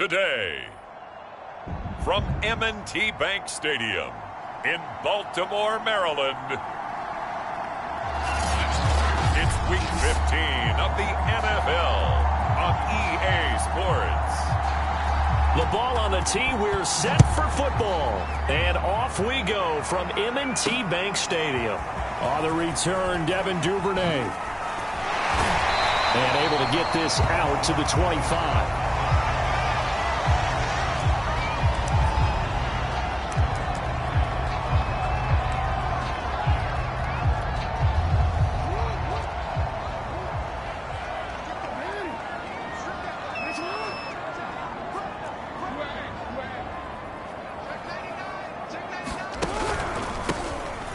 today. From M&T Bank Stadium in Baltimore, Maryland, it's Week 15 of the NFL on EA Sports. The ball on the tee, we're set for football. And off we go from M&T Bank Stadium. On the return, Devin Duvernay. And able to get this out to the 25.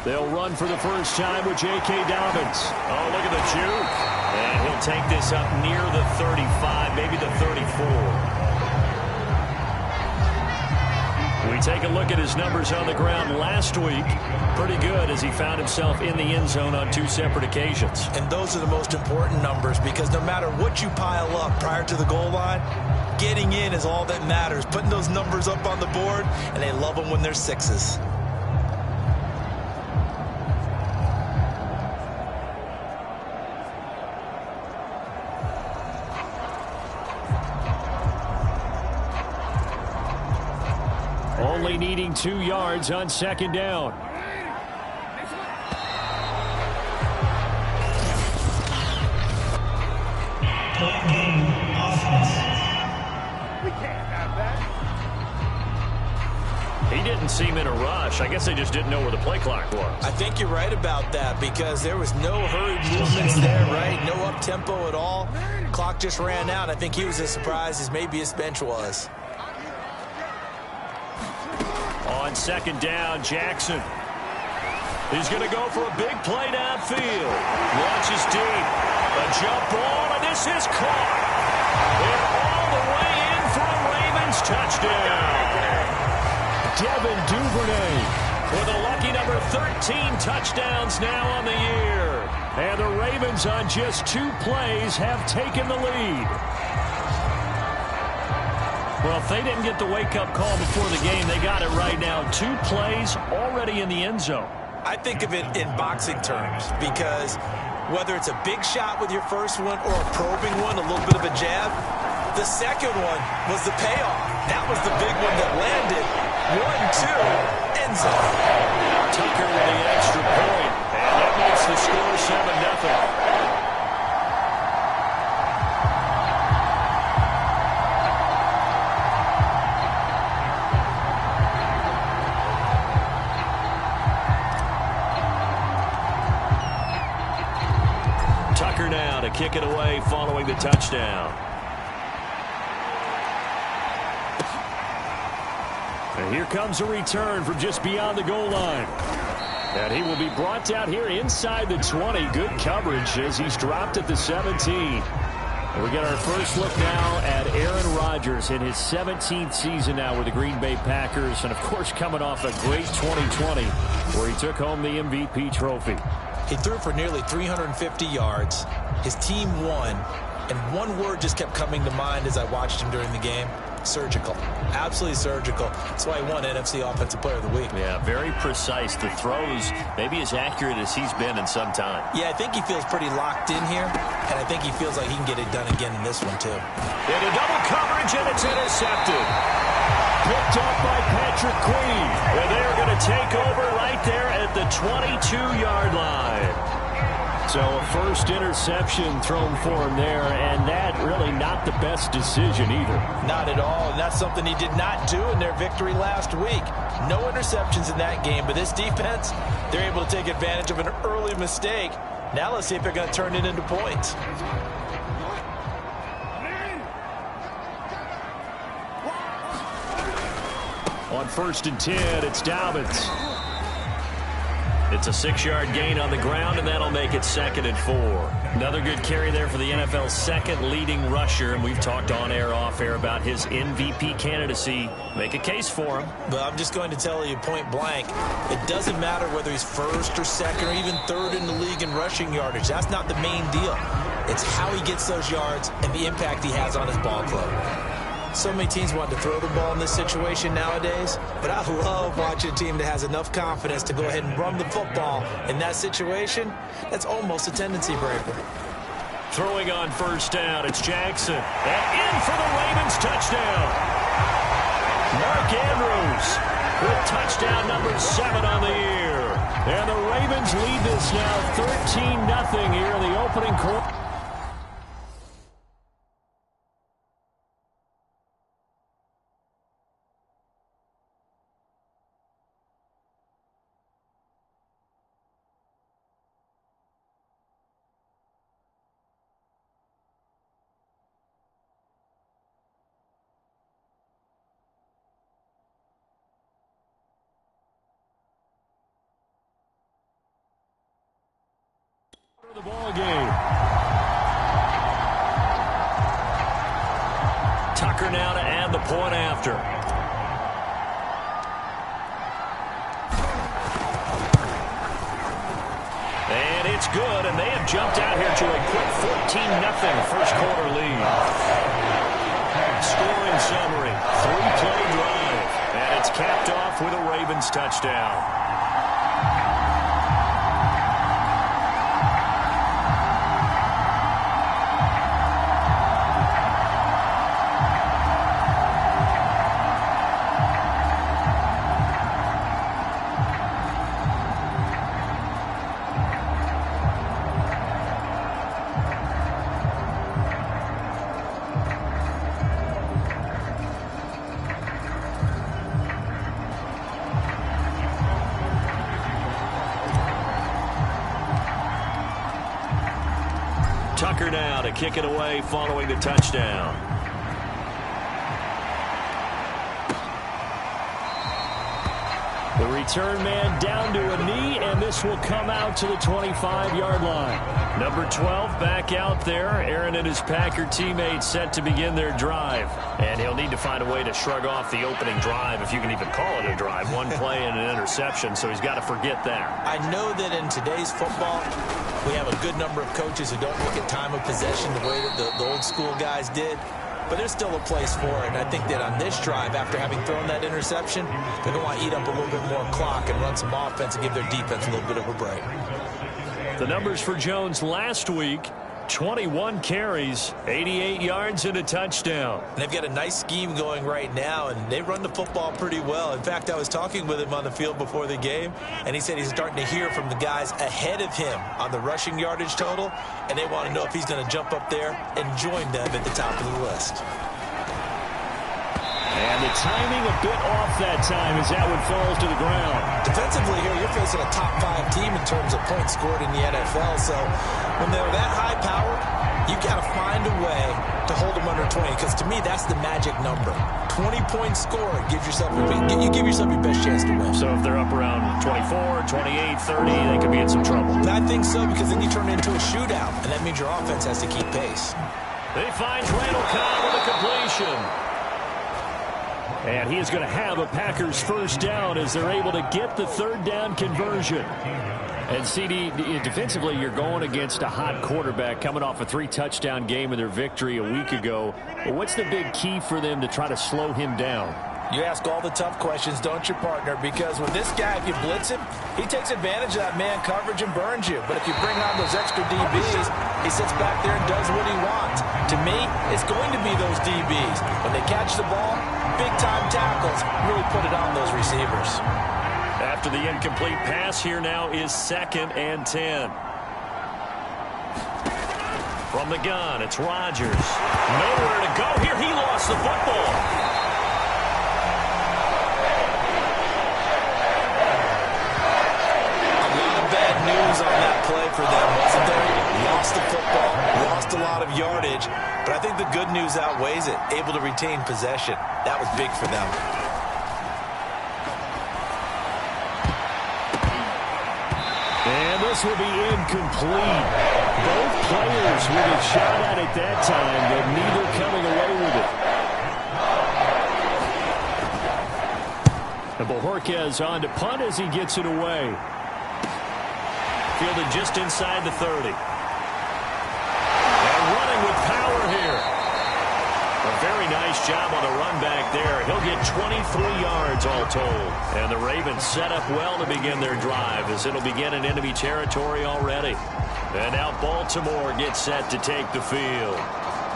They'll run for the first time with J.K. Dobbins. Oh, look at the juke. And he'll take this up near the 35, maybe the 34. We take a look at his numbers on the ground last week. Pretty good as he found himself in the end zone on 2 separate occasions. And those are the most important numbers because no matter what you pile up prior to the goal line, getting in is all that matters. Putting those numbers up on the board, and they love them when they're 6s. Only needing 2 yards on second down. He didn't seem in a rush. I guess they just didn't know where the play clock was. I think you're right about that because there was no hurried movements there, right? No up-tempo at all. Clock just ran out. I think he was as surprised as maybe his bench was. On second down, Jackson. He's going to go for a big play downfield. Launches deep. A jump ball, and this is caught. And all the way in for a Ravens touchdown. Devin Duvernay with a lucky number 13 touchdowns now on the year. And the Ravens on just 2 plays have taken the lead. Well, if they didn't get the wake-up call before the game, they got it right now. 2 plays already in the end zone. I think of it in boxing terms because whether it's a big shot with your first one or a probing one, a little bit of a jab, the second one was the payoff. That was the big one that landed. 1-2, end zone. Tucker with the extra point, and that makes the score 7-0. Tucker now to kick it away following the touchdown. And here comes a return from just beyond the goal line. And he will be brought down here inside the 20. Good coverage as he's dropped at the 17. And we get our first look now at Aaron Rodgers in his 17th season now with the Green Bay Packers. And, of course, coming off a great 2020 where he took home the MVP trophy. He threw for nearly 350 yards. His team won. And one word just kept coming to mind as I watched him during the game. Surgical. Absolutely surgical. That's why he won NFC Offensive Player of the Week. Yeah, very precise. The throws maybe as accurate as he's been in some time. Yeah, I think he feels pretty locked in here, and I think he feels like he can get it done again in this one, too. Into double coverage, and it's intercepted. Picked up by Patrick Queen. And they are going to take over right there at the 22-yard line. So a first interception thrown for him there, and that really not the best decision either. Not at all, and that's something he did not do in their victory last week. No interceptions in that game, but this defense, they're able to take advantage of an early mistake. Now let's see if they're going to turn it into points. On 1st and 10, it's Dobbins. It's a 6-yard gain on the ground, and that'll make it 2nd and 4. Another good carry there for the NFL's second leading rusher, and we've talked on air, off air about his MVP candidacy. Make a case for him. But I'm just going to tell you point blank, it doesn't matter whether he's 1st or 2nd or even 3rd in the league in rushing yardage. That's not the main deal. It's how he gets those yards and the impact he has on his ball club. So many teams want to throw the ball in this situation nowadays, but I love watching a team that has enough confidence to go ahead and run the football in that situation. That's almost a tendency breaker. Throwing on first down, it's Jackson. And in for the Ravens touchdown. Mark Andrews with touchdown number 7 on the year. And the Ravens lead this now 13-0 here in the opening quarter. The ball game. Tucker now to add the point after. And it's good, and they have jumped out here to a quick 14-0 first quarter lead. Scoring summary, 3-play drive, and it's capped off with a Ravens touchdown. Tucker now to kick it away following the touchdown. The return man down to a knee, and this will come out to the 25-yard line. Number 12 back out there. Aaron and his Packer teammates set to begin their drive. And he'll need to find a way to shrug off the opening drive, if you can even call it a drive. One play and an interception, so he's got to forget that. I know that in today's football, we have a good number of coaches who don't look at time of possession the way that the old school guys did. But there's still a place for it. And I think that on this drive, after having thrown that interception, they're going to want to eat up a little bit more clock and run some offense and give their defense a little bit of a break. The numbers for Jones last week, 21 carries, 88 yards, and a touchdown. And they've got a nice scheme going right now, and they run the football pretty well. In fact, I was talking with him on the field before the game, and he said he's starting to hear from the guys ahead of him on the rushing yardage total, and they want to know if he's going to jump up there and join them at the top of the list. And the timing a bit off that time as that one falls to the ground. Defensively here, you're facing a top 5 team in terms of points scored in the NFL. So when they're that high power, you've got to find a way to hold them under 20. Because to me, that's the magic number. 20 points scored gives yourself you give yourself your best chance to win. So if they're up around 24, 28, 30, they could be in some trouble. I think so, because then you turn it into a shootout, and that means your offense has to keep pace. They find Randall Cobb with a completion. And he is going to have a Packers first down as they're able to get the third down conversion. And CD, defensively, you're going against a hot quarterback coming off a 3-touchdown game in their victory a week ago. What's the big key for them to try to slow him down? You ask all the tough questions, don't you, partner? Because with this guy, if you blitz him, he takes advantage of that man coverage and burns you. But if you bring on those extra DBs, he sits back there and does what he wants. To me, it's going to be those DBs. When they catch the ball, big-time tackles really put it on those receivers. After the incomplete pass, here now is 2nd and 10. From the gun, it's Rodgers. Nowhere to go here. He lost the football. News on that play for them, wasn't there? Lost the football, lost a lot of yardage, but I think the good news outweighs it. Able to retain possession. That was big for them. And this will be incomplete. Both players with a shot at it that time, but neither coming away with it. And Bojorquez on to punt as he gets it away. Fielded just inside the 30. And running with power here. A very nice job on the yards all told. And the Ravens set up well to begin their drive as it'll begin in enemy territory already. And now Baltimore gets set to take the field.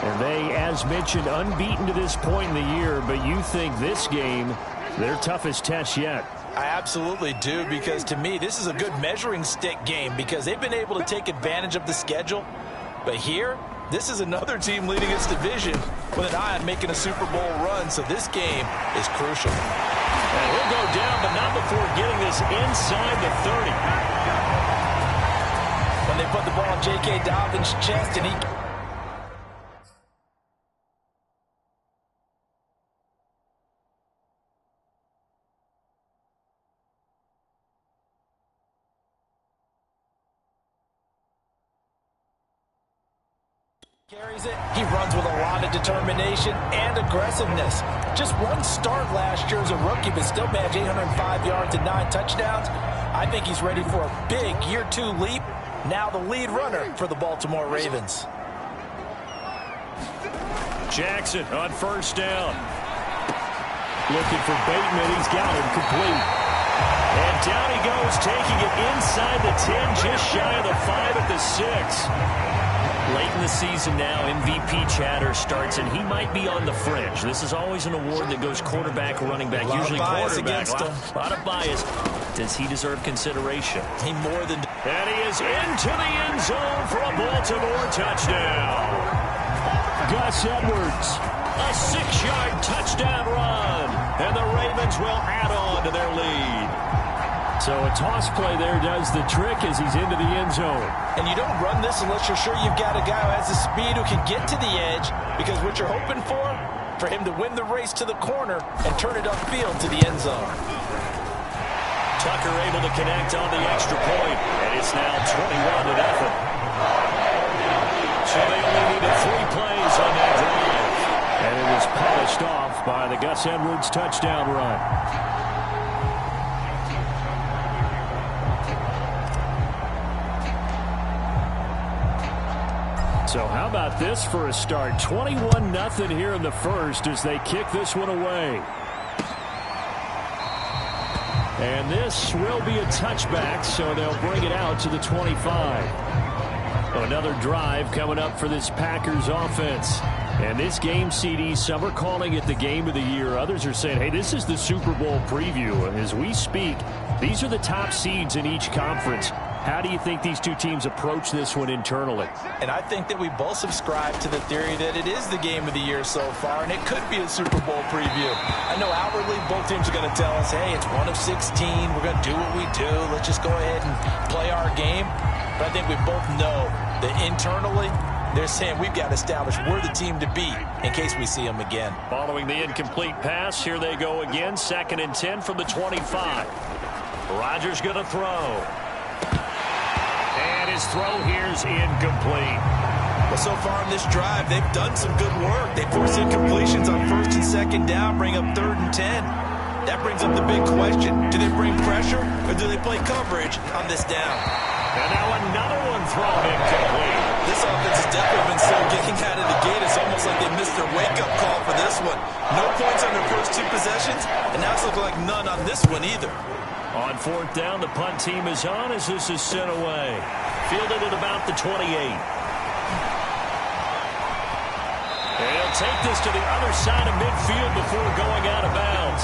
And they, as mentioned, unbeaten to this point in the year, but you think this game, their toughest test yet. I absolutely do, because to me, this is a good measuring stick game because they've been able to take advantage of the schedule. But here, this is another team leading its division with an eye on making a Super Bowl run, so this game is crucial. And he'll go down, but not before getting this inside the 30. When they put the ball in J.K. Dobbins' chest and he... carries it. He runs with a lot of determination and aggressiveness. Just one start last year as a rookie, but still managed 805 yards and 9 touchdowns. I think he's ready for a big year 2 leap. Now the lead runner for the Baltimore Ravens. Jackson on first down. Looking for Bateman. He's got him complete. And down he goes, taking it inside the 10, just shy of the 5 at the 6. Late in the season now, MVP chatter starts, and he might be on the fringe. This is always an award that goes quarterback, running back, usually quarterback. A lot of bias. Does he deserve consideration? He more than... And he is into the end zone for a Baltimore touchdown. Gus Edwards. A 6-yard touchdown run. And the Ravens will add on to their lead. So a toss play there does the trick as he's into the end zone. And you don't run this unless you're sure you've got a guy who has the speed who can get to the edge, because what you're hoping for him to win the race to the corner and turn it upfield to the end zone. Tucker able to connect on the extra point, and it's now 21-0. So they only needed 3 plays on that drive. And it was polished off by the Gus Edwards touchdown run. So how about this for a start? 21-0 here in the first as they kick this one away. And this will be a touchback, so they'll bring it out to the 25. Another drive coming up for this Packers offense. And this game, CD, some are calling it the game of the year. Others are saying, hey, this is the Super Bowl preview. As we speak, these are the top seeds in each conference. How do you think these two teams approach this one internally? And I think that we both subscribe to the theory that it is the game of the year so far, and it could be a Super Bowl preview. I know outwardly both teams are going to tell us, hey, it's 1 of 16. We're going to do what we do. Let's just go ahead and play our game. But I think we both know that internally, they're saying we've got to establish we're the team to beat in case we see them again. Following the incomplete pass, here they go again. 2nd and 10 from the 25. Rodgers going to throw. And his throw here's incomplete. Well, so far in this drive, they've done some good work. They force incompletions on 1st and 2nd down, bring up 3rd and 10. That brings up the big question. Do they bring pressure or do they play coverage on this down? And now another one thrown incomplete. This offense has definitely been slow getting out of the gate. It's almost like they missed their wake-up call for this one. No points on their first 2 possessions, and now it's looking like none on this one either. On 4th down, the punt team is on as this is sent away. Fielded at about the 28. And he'll take this to the other side of midfield before going out of bounds.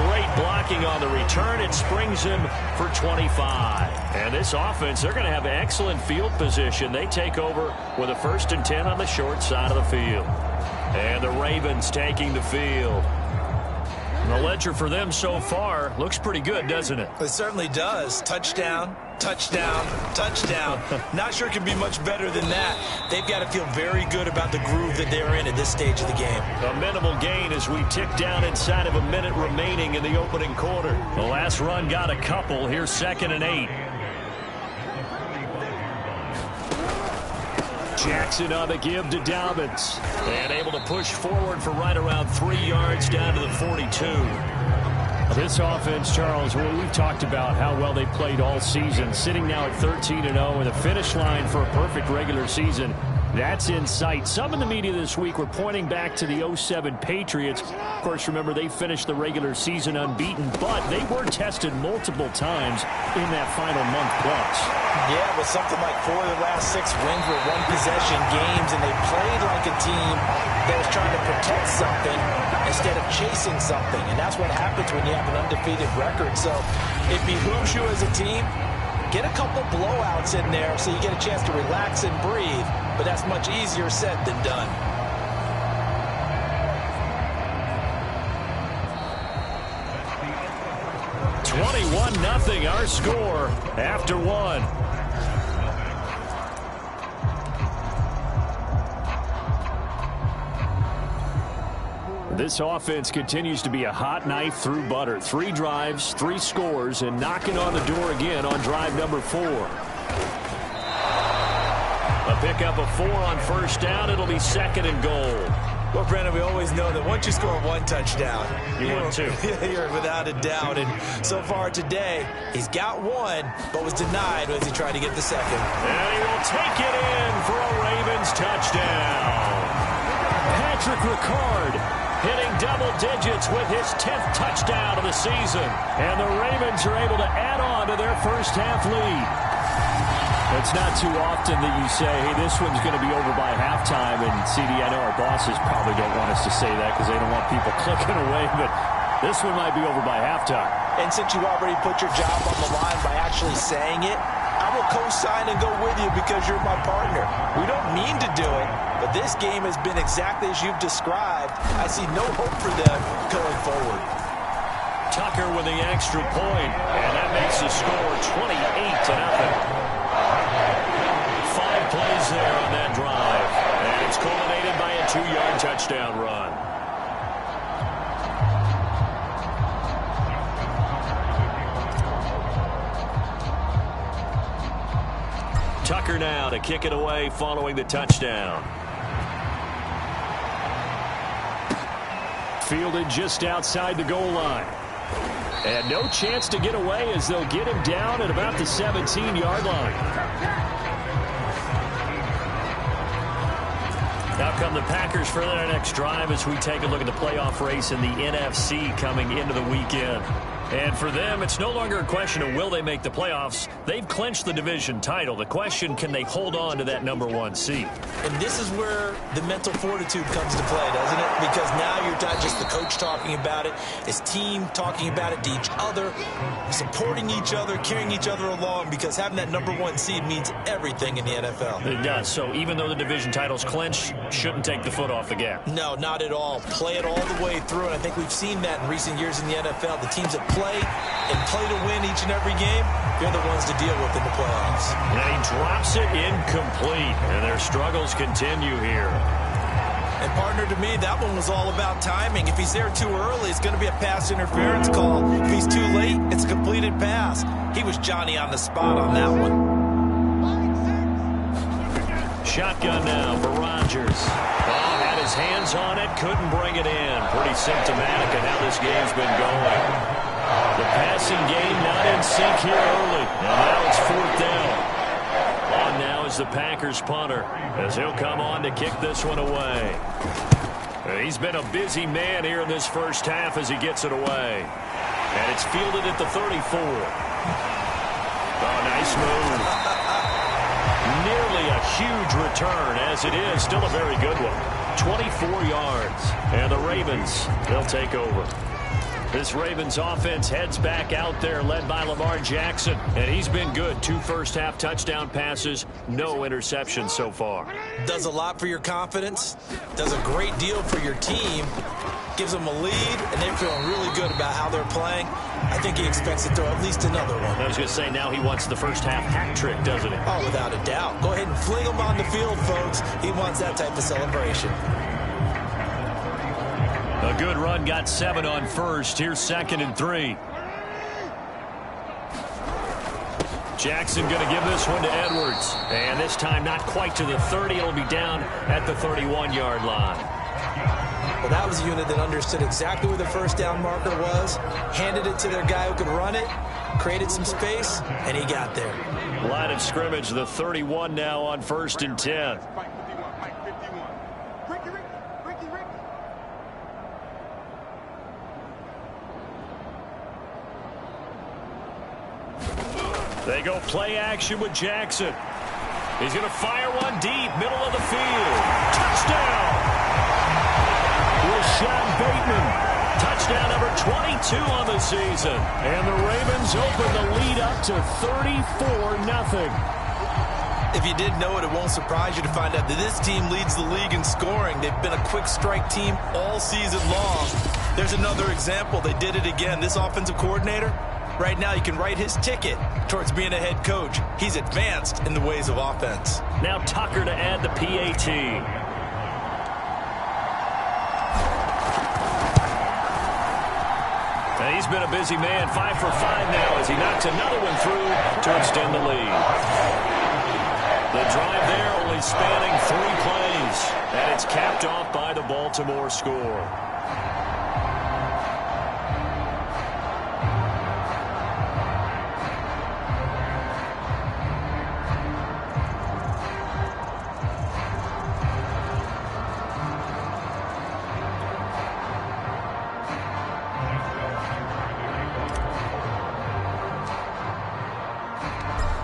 Great blocking on the return. It springs him for 25. And this offense, they're going to have excellent field position. They take over with a 1st and 10 on the short side of the field. And the Ravens taking the field. The ledger for them so far looks pretty good, doesn't it? It certainly does. Touchdown, touchdown, touchdown. Not sure it can be much better than that. They've got to feel very good about the groove that they're in at this stage of the game. A minimal gain as we tick down inside of a minute remaining in the opening quarter. The last run got a couple. Here's 2nd and 8. Jackson on the give to Dobbins. And able to push forward for right around 3 yards down to the 42. This offense, Charles, we've talked about how well they played all season, sitting now at 13-0 with a finish line for a perfect regular season That's in sight. Some in the media this week were pointing back to the 07 Patriots. Of course, remember, they finished the regular season unbeaten, but they were tested multiple times in that final month plus. Yeah, with something like 4 of the last 6 wins were one-possession games, and they played like a team that was trying to protect something instead of chasing something. And that's what happens when you have an undefeated record. So it behooves you as a team, get a couple blowouts in there so you get a chance to relax and breathe. But that's much easier said than done. $21-0 our score after one. This offense continues to be a hot knife through butter. 3 drives, 3 scores, and knocking on the door again on drive number 4. A pickup of 4 on first down. It'll be 2nd and goal. Well, Brandon, we always know that once you score 1 touchdown, you're 2. You're without a doubt. And so far today, he's got 1, but was denied as he tried to get the 2nd. And he will take it in for a Ravens touchdown. Patrick Ricard hitting double digits with his 10th touchdown of the season. And the Ravens are able to add on to their first half lead. It's not too often that you say, hey, this one's going to be over by halftime. And, CD, I know our bosses probably don't want us to say that because they don't want people clicking away. But this one might be over by halftime. And since you already put your job on the line by actually saying it, I will co-sign and go with you because you're my partner. We don't mean to do it, but this game has been exactly as you've described. I see no hope for them going forward. Tucker with the extra point, and that makes the score 28-0. 5 plays there on that drive, and it's culminated by a 2-yard touchdown run. Tucker now to kick it away following the touchdown. Fielded just outside the goal line. And no chance to get away as they'll get him down at about the 17-yard line. Now come the Packers for their next drive as we take a look at the playoff race in the NFC coming into the weekend. And for them, it's no longer a question of will they make the playoffs. They've clinched the division title. The question, can they hold on to that #1 seed? And this is where the mental fortitude comes to play, doesn't it? Because now you're not just the coach talking about it, his team talking about it to each other, supporting each other, carrying each other along, because having that #1 seed means everything in the NFL. It does. So even though the division title's clinched, shouldn't take the foot off the gas. No, not at all. Play it all the way through, and I think we've seen that in recent years in the NFL. The teams that play and play to win each and every game, they're the ones to deal with in the playoffs. And he drops it incomplete, and their struggles continue here. And partner, to me, that one was all about timing. If he's there too early, it's going to be a pass interference call. If he's too late, it's a completed pass. He was Johnny on the spot on that one. Shotgun now for Rodgers. Had his hands on it, couldn't bring it in. Pretty symptomatic of how this game's been going. The passing game not in sync here early. And now it's 4th down. On now is the Packers punter as he'll come on to kick this one away. He's been a busy man here in this first half as he gets it away. And it's fielded at the 34. Oh, nice move. Nearly a huge return, as it is still a very good one. 24 yards. And the Ravens, they'll take over. This Ravens offense heads back out there, led by Lamar Jackson. And he's been good. 2 first-half touchdown passes, no interceptions so far. Does a lot for your confidence. Does a great deal for your team. Gives them a lead, and they're feeling really good about how they're playing. I think he expects to throw at least another one. I was going to say, now he wants the first-half hat trick, doesn't he? Oh, without a doubt. Go ahead and fling him on the field, folks. He wants that type of celebration. A good run, got 7 on first. Here's 2nd and 3. Jackson going to give this one to Edwards. And this time not quite to the 30. It'll be down at the 31-yard line. Well, that was a unit that understood exactly where the first down marker was, handed it to their guy who could run it, created some space, and he got there. Line of scrimmage, the 31 now on 1st and 10. They go play action with Jackson. He's going to fire one deep, middle of the field. Touchdown! Rashad Bateman. Touchdown number 22 on the season. And the Ravens open the lead up to 34-0. If you didn't know it, it won't surprise you to find out that this team leads the league in scoring. They've been a quick strike team all season long. There's another example. They did it again. This offensive coordinator, right now you can write his ticket towards being a head coach. He's advanced in the ways of offense. Now Tucker to add the PAT. And he's been a busy man, 5 for 5 now as he knocks another one through to extend the lead. The drive there only spanning 3 plays, and it's capped off by the Baltimore score.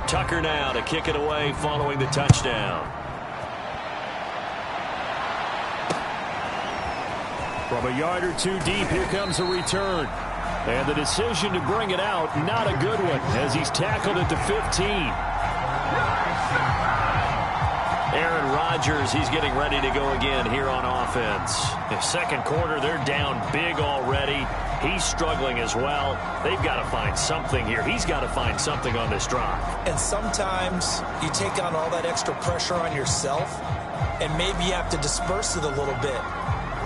Tucker now to kick it away following the touchdown. From a yard or 2 deep, here comes a return. And the decision to bring it out, not a good one, as he's tackled at the 15. Aaron Rodgers, he's getting ready to go again here on offense. The second quarter, they're down big already. He's struggling as well. They've got to find something here. He's got to find something on this drive. And sometimes you take on all that extra pressure on yourself, and maybe you have to disperse it a little bit.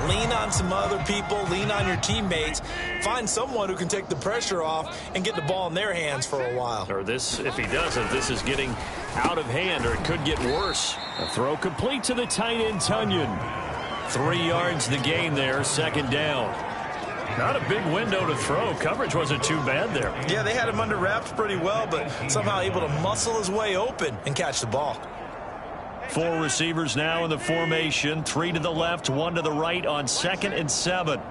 Lean on some other people, lean on your teammates, find someone who can take the pressure off and get the ball in their hands for a while. Or this, if he doesn't, this is getting out of hand, or it could get worse. A throw complete to the tight end, Tunyon. 3 yards the gain there, second down. Not a big window to throw. Coverage wasn't too bad there. Yeah, they had him under wraps pretty well, but somehow able to muscle his way open and catch the ball. 4 receivers now in the formation. 3 to the left, 1 to the right on 2nd and 7.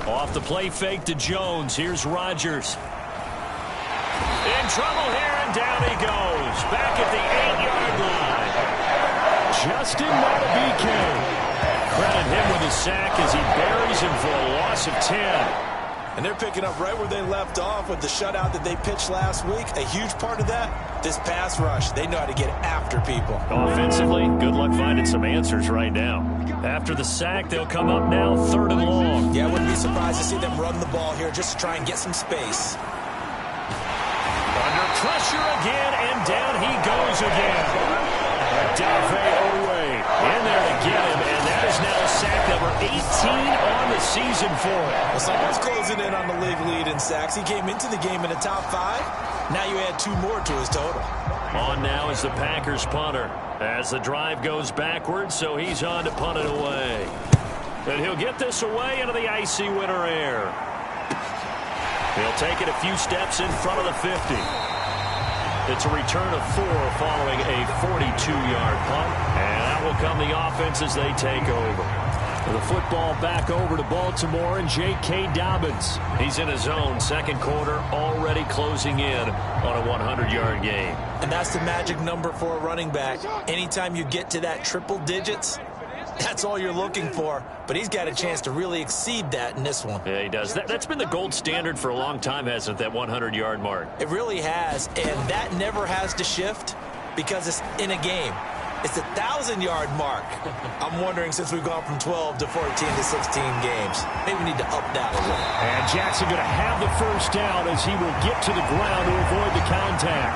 Off the play fake to Jones. Here's Rodgers. In trouble here, and down he goes. Back at the 8-yard line. Justin Matabike. Credit him with a sack as he buries him for a loss of 10. And they're picking up right where they left off with the shutout that they pitched last week. A huge part of that, this pass rush. They know how to get after people. Offensively, good luck finding some answers right now. After the sack, they'll come up now 3rd and long. Yeah, I wouldn't be surprised to see them run the ball here just to try and get some space. Under pressure again, and down he goes again. Dafe Owe in there to get him, and that is now sack number 18 on the season for him. Well, someone's closing in on the league lead in sacks. He came into the game in the top 5. Now you add 2 more to his total. On now is the Packers punter as the drive goes backwards, so he's on to punt it away. And he'll get this away into the icy winter air. He'll take it a few steps in front of the 50. It's a return of 4 following a 42-yard punt. And out will come the offense as they take over. The football back over to Baltimore and J.K. Dobbins. He's in his own second quarter, already closing in on a 100-yard game. And that's the magic number for a running back. Anytime you get to that triple digits, that's all you're looking for. But he's got a chance to really exceed that in this one. Yeah, he does. That's been the gold standard for a long time, hasn't it, that 100-yard mark? It really has, and that never has to shift because it's in a game. It's a 1,000-yard mark. I'm wondering, since we've gone from 12 to 14 to 16 games, maybe we need to up that a little. And Jackson going to have the first down as he will get to the ground to avoid the contact.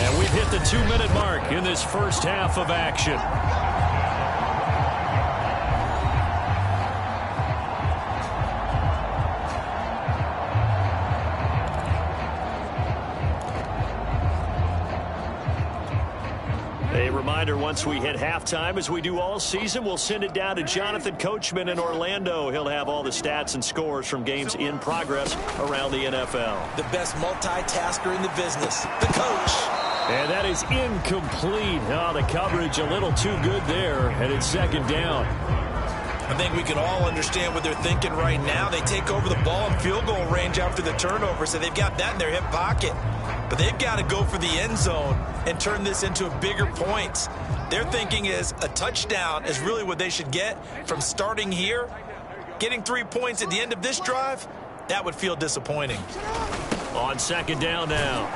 And we've hit the 2-minute mark in this first half of action. A reminder reminder, once we hit halftime, as we do all season, we'll send it down to Jonathan Coachman in Orlando. He'll have all the stats and scores from games in progress around the NFL. The best multitasker in the business, the coach. And that is incomplete. Oh, the coverage a little too good there, and it's second down. I think we can all understand what they're thinking right now. They take over the ball in field goal range after the turnover, so they've got that in their hip pocket. But they've got to go for the end zone and turn this into bigger points. Their thinking is a touchdown is really what they should get from starting here. Getting 3 points at the end of this drive, that would feel disappointing. On second down now,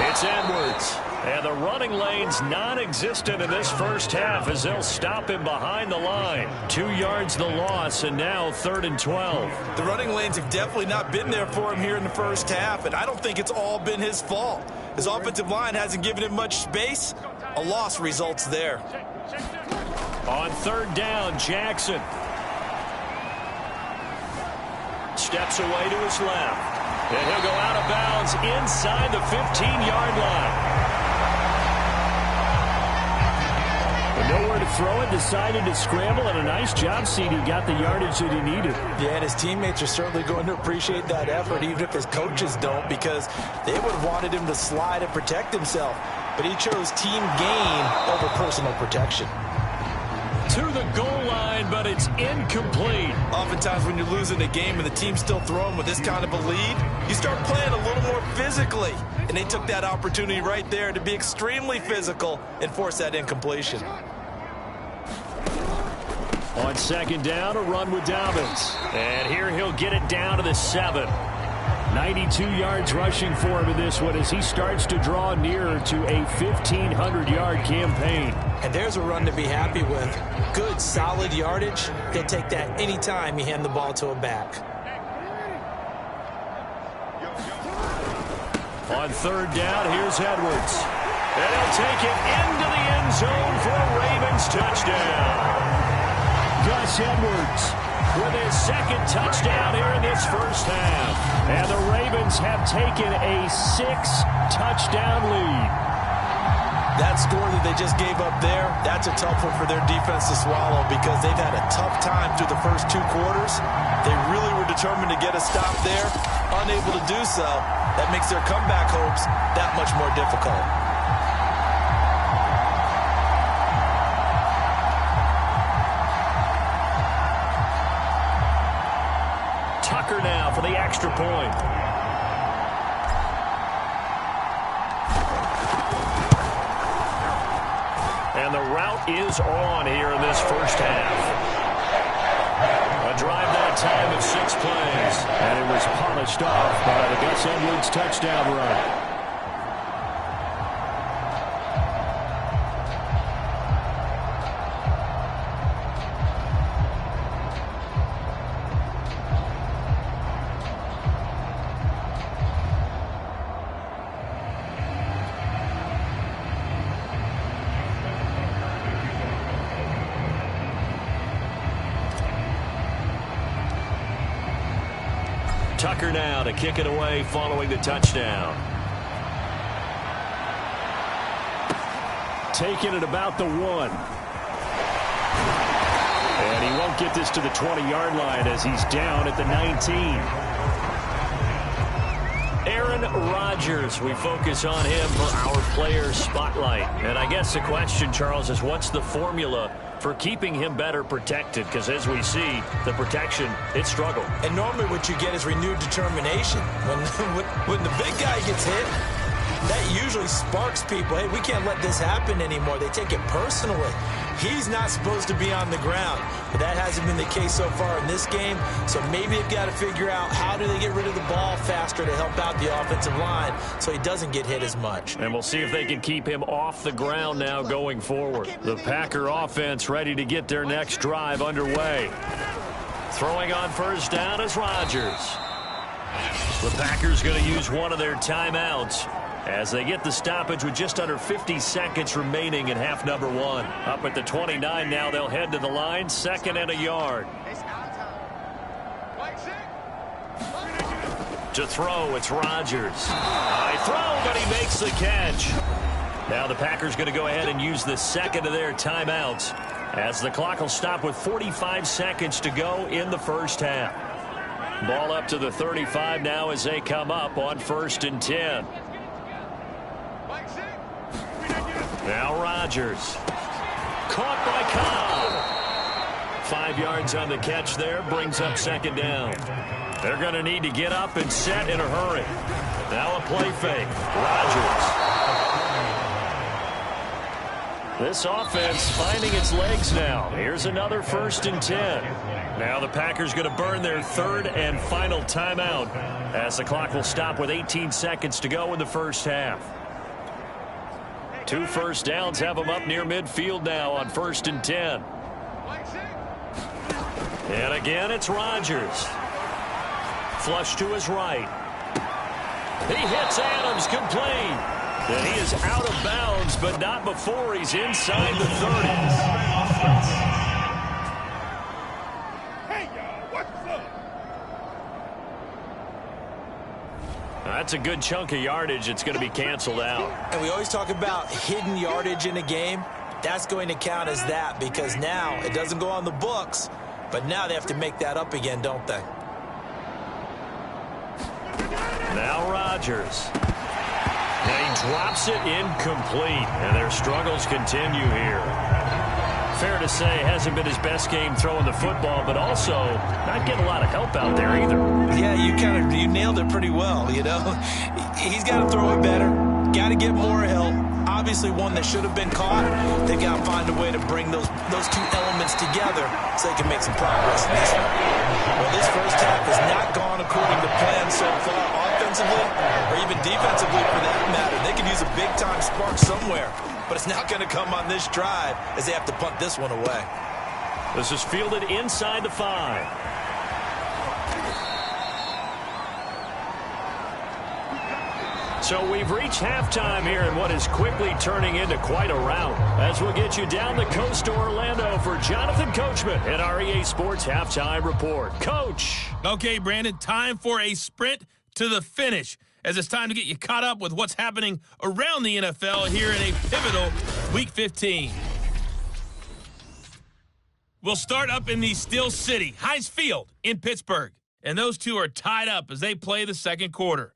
it's Edwards. And the running lane's non-existent in this first half as they'll stop him behind the line. 2 yards the loss, and now 3rd and 12. The running lanes have definitely not been there for him here in the first half, and I don't think it's all been his fault. His offensive line hasn't given him much space. A loss results there. On 3rd down, Jackson steps away to his left. And he'll go out of bounds inside the 15-yard line. Nowhere to throw it, decided to scramble, and a nice job, CD. Got the yardage that he needed. Yeah, and his teammates are certainly going to appreciate that effort, even if his coaches don't, because they would have wanted him to slide and protect himself. But he chose team gain over personal protection. To the goal line, but it's incomplete. Oftentimes when you're losing a game and the team's still throwing with this kind of a lead, you start playing a little more physically. And they took that opportunity right there to be extremely physical and force that incompletion. On second down, a run with Dobbins. And here he'll get it down to the 7. 92 yards rushing for him in this one as he starts to draw nearer to a 1,500-yard campaign. And there's a run to be happy with. Good, solid yardage. He'll take that anytime you hand the ball to a back. On 3rd down, here's Edwards. And he'll take it into the end zone for a Ravens touchdown. Gus Edwards with his 2nd touchdown here in this first half. And the Ravens have taken a 6-touchdown lead. That score that they just gave up there, that's a tough one for their defense to swallow because they've had a tough time through the first 2 quarters. They really were determined to get a stop there, unable to do so. That makes their comeback hopes that much more difficult. Tucker now for the extra point. And the route is on here in this first half. A drive that time of 6 plays. And it was polished off by the Gus Edwards touchdown run. Tucker now to kick it away following the touchdown. Taking it about the 1. And he won't get this to the 20-yard line as he's down at the 19. Aaron Rodgers, we focus on him for our player spotlight. And I guess the question, Charles, is what's the formula for keeping him better protected? Because as we see, the protection, it struggled. And normally what you get is renewed determination. When the big guy gets hit, that usually sparks people. Hey, we can't let this happen anymore. They take it personally. He's not supposed to be on the ground, but that hasn't been the case so far in this game. So maybe they've got to figure out how do they get rid of the ball faster to help out the offensive line so he doesn't get hit as much. And we'll see if they can keep him off the ground now going forward. The Packer offense ready to get their next drive underway. Throwing on first down is Rodgers. The Packers going to use one of their timeouts as they get the stoppage with just under 50 seconds remaining in half number 1. Up at the 29 now, they'll head to the line, 2nd and a yard. To throw, it's Rodgers. High throw, but he makes the catch. Now the Packers going to go ahead and use the second of their timeouts as the clock will stop with 45 seconds to go in the first half. Ball up to the 35 now as they come up on 1st and 10. Now Rodgers. Caught by Cobb. 5 yards on the catch there, brings up 2nd down. They're going to need to get up and set in a hurry. Now a play fake. Rodgers. This offense finding its legs now. Here's another 1st and 10. Now the Packers going to burn their 3rd and final timeout as the clock will stop with 18 seconds to go in the first half. 2 first downs have them up near midfield now on 1st and 10. And again, it's Rodgers. Flush to his right. He hits Adams complete. And he is out of bounds, but not before he's inside the 30. Hey, y'all, what's up? That's a good chunk of yardage. It's going to be canceled out. And we always talk about hidden yardage in a game. That's going to count as that because now it doesn't go on the books, but now they have to make that up again, don't they? Now Rodgers. And he drops it incomplete, and their struggles continue here. Fair to say, hasn't been his best game throwing the football, but also not getting a lot of help out there either. Yeah, you nailed it pretty well, you know. He's got to throw it better, got to get more help. Obviously one that should have been caught. They've got to find a way to bring those two elements together so they can make some progress in this one. Well, this first half has not gone according to plan so far, offensively or even defensively for that matter. They could use a big-time spark somewhere, but it's not going to come on this drive as they have to punt this one away. This is fielded inside the 5. So we've reached halftime here in what is quickly turning into quite a rout. As we'll get you down the coast to Orlando for Jonathan Coachman at our EA Sports Halftime Report. Coach. Okay, Brandon, time for a sprint to the finish as it's time to get you caught up with what's happening around the NFL here in a pivotal Week 15. We'll start up in the Steel City, Heinz Field in Pittsburgh. And those two are tied up as they play the second quarter.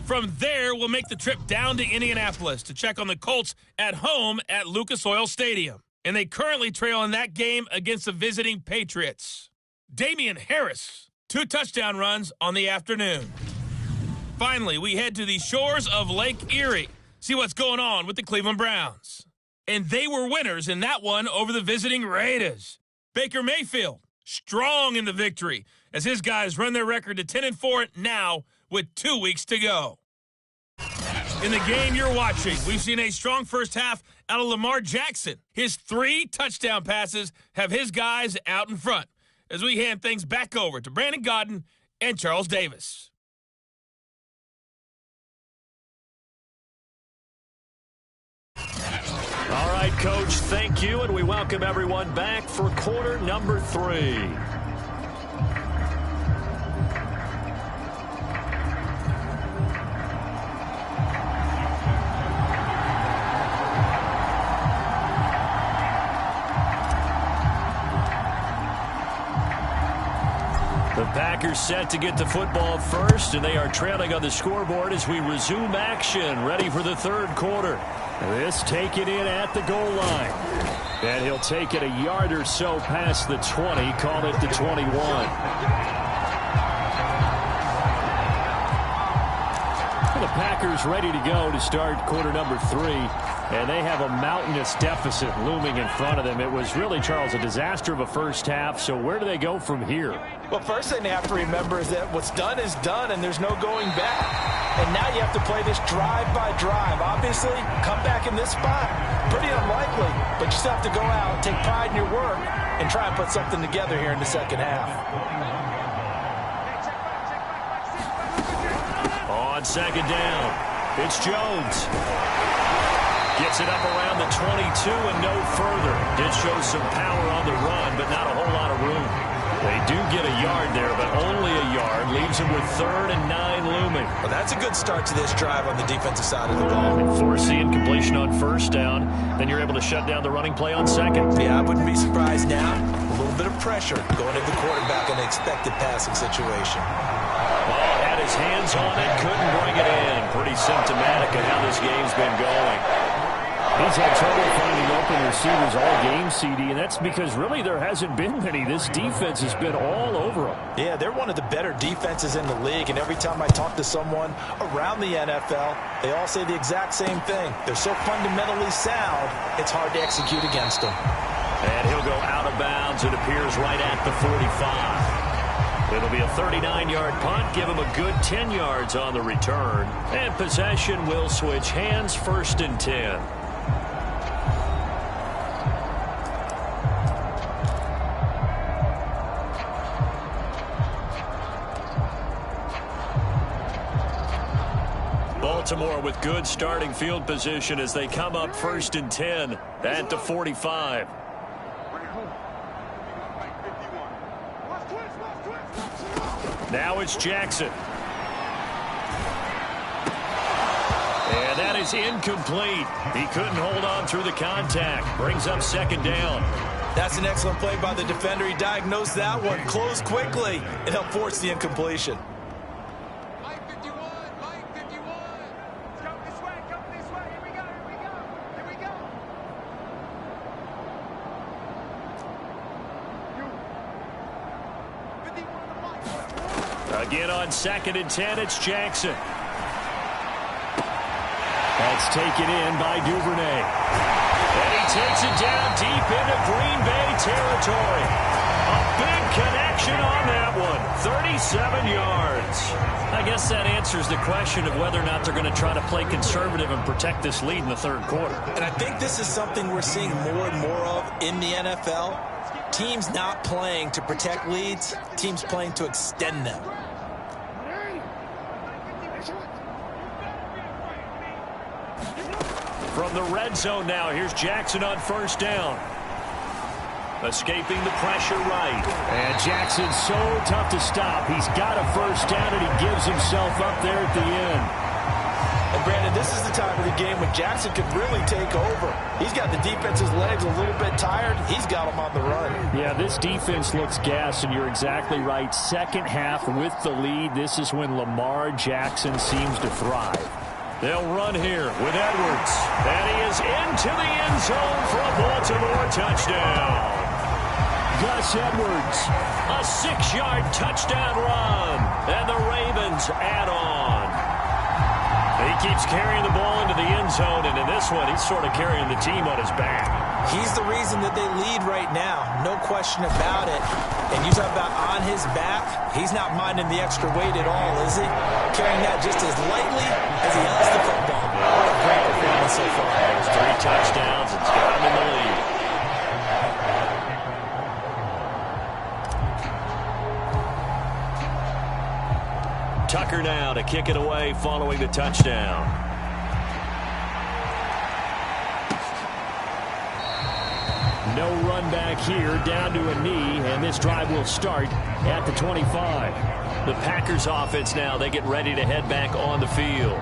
From there, we'll make the trip down to Indianapolis to check on the Colts at home at Lucas Oil Stadium. And they currently trail in that game against the visiting Patriots. Damian Harris, 2 touchdown runs on the afternoon. Finally, we head to the shores of Lake Erie, see what's going on with the Cleveland Browns. And they were winners in that one over the visiting Raiders. Baker Mayfield, strong in the victory, as his guys run their record to 10-4 now with 2 weeks to go. In the game you're watching, we've seen a strong first half out of Lamar Jackson. His 3 touchdown passes have his guys out in front as we hand things back over to Brandon Godden and Charles Davis. All right, Coach, thank you, and we welcome everyone back for quarter number 3. The Packers set to get the football first, and they are trailing on the scoreboard as we resume action, ready for the third quarter. This taken in at the goal line. And he'll take it a yard or so past the 20, call it the 21. The Packers ready to go to start quarter number 3, and they have a mountainous deficit looming in front of them. It was really, Charles, a disaster of a first half, so where do they go from here? Well, first thing they have to remember is that what's done is done, and there's no going back. And now you have to play this drive by drive. Obviously, come back in this spot, pretty unlikely, but you still have to go out, take pride in your work, and try and put something together here in the second half. On second down, it's Jones. Gets it up around the 22 and no further. Did show some power on the run, but not a whole lot of room. They do get a yard there, but only a yard. Leaves them with 3rd and 9 looming. Well, that's a good start to this drive on the defensive side of the ball. They force the incompletion on 1st down. Then you're able to shut down the running play on 2nd. Yeah, I wouldn't be surprised now. A little bit of pressure going to the quarterback in an expected passing situation. Ball had his hands on it, couldn't bring it in. Pretty symptomatic of how this game's been going. He's had trouble finding open receivers all game, CD, and that's because really there hasn't been many. This defense has been all over them. Yeah, they're one of the better defenses in the league, and every time I talk to someone around the NFL, they all say the exact same thing. They're so fundamentally sound, it's hard to execute against them. And he'll go out of bounds, it appears, right at the 45. It'll be a 39-yard punt, give him a good 10 yards on the return. And possession will switch hands, 1st and 10. Baltimore with good starting field position as they come up 1st and 10 at the 45. Now it's Jackson. And that is incomplete. He couldn't hold on through the contact. Brings up 2nd down. That's an excellent play by the defender. He diagnosed that one, closed quickly, and helped force the incompletion. Again on 2nd and 10, it's Jackson. That's taken in by Duvernay. And he takes it down deep into Green Bay territory. A big connection on that one. 37 yards. I guess that answers the question of whether or not they're going to try to play conservative and protect this lead in the 3rd quarter. And I think this is something we're seeing more and more of in the NFL. Teams not playing to protect leads, teams playing to extend them. From the red zone now, here's Jackson on 1st down. Escaping the pressure right. And Jackson's so tough to stop. He's got a 1st down, and he gives himself up there at the end. And Brandon, this is the time of the game when Jackson could really take over. He's got the defense's legs a little bit tired. He's got them on the run. Yeah, this defense looks gassed, and you're exactly right. 2nd half with the lead. This is when Lamar Jackson seems to thrive. They'll run here with Edwards. And he is into the end zone for a Baltimore touchdown. Gus Edwards, a 6-yard touchdown run. And the Ravens add on. He keeps carrying the ball into the end zone, and in this one, he's sort of carrying the team on his back. He's the reason that they lead right now, no question about it. And you talk about on his back, he's not minding the extra weight at all, is he? Carrying that just as lightly as he has the football. What a great performance so far. There's 3 touchdowns. It's got him in the lead. Tucker now to kick it away following the touchdown. No run back here, down to a knee, and this drive will start at the 25. The Packers offense now, they get ready to head back on the field.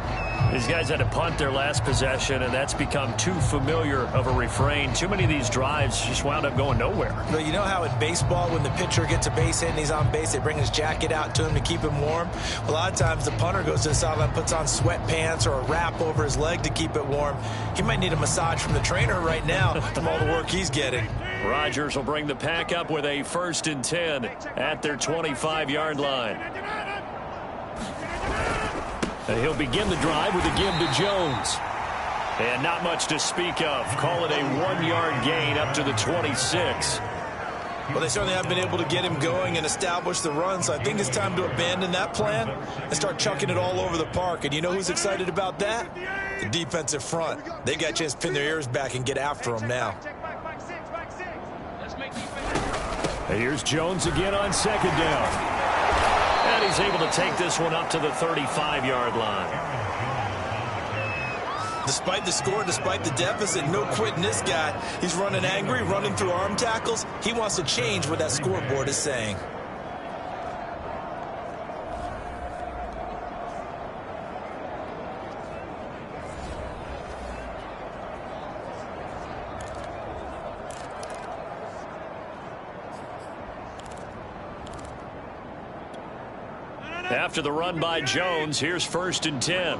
These guys had to punt their last possession, and that's become too familiar of a refrain. Too many of these drives just wound up going nowhere. But you know how in baseball, when the pitcher gets a base hit and he's on base, they bring his jacket out to him to keep him warm? A lot of times the punter goes to the sideline, puts on sweatpants or a wrap over his leg to keep it warm. He might need a massage from the trainer right now from all the work he's getting. Rodgers will bring the pack up with a 1st and 10 at their 25-yard line. And he'll begin the drive with a give to Jones. And not much to speak of. Call it a 1-yard gain up to the 26. Well, they certainly have been able to get him going and establish the run, so I think it's time to abandon that plan and start chucking it all over the park. And you know who's excited about that? The defensive front. They got a chance to pin their ears back and get after him now. And here's Jones again on 2nd down. And he's able to take this one up to the 35-yard line. Despite the score, despite the deficit, no quitting this guy. He's running angry, running through arm tackles. He wants to change what that scoreboard is saying. After the run by Jones, here's 1st and 10.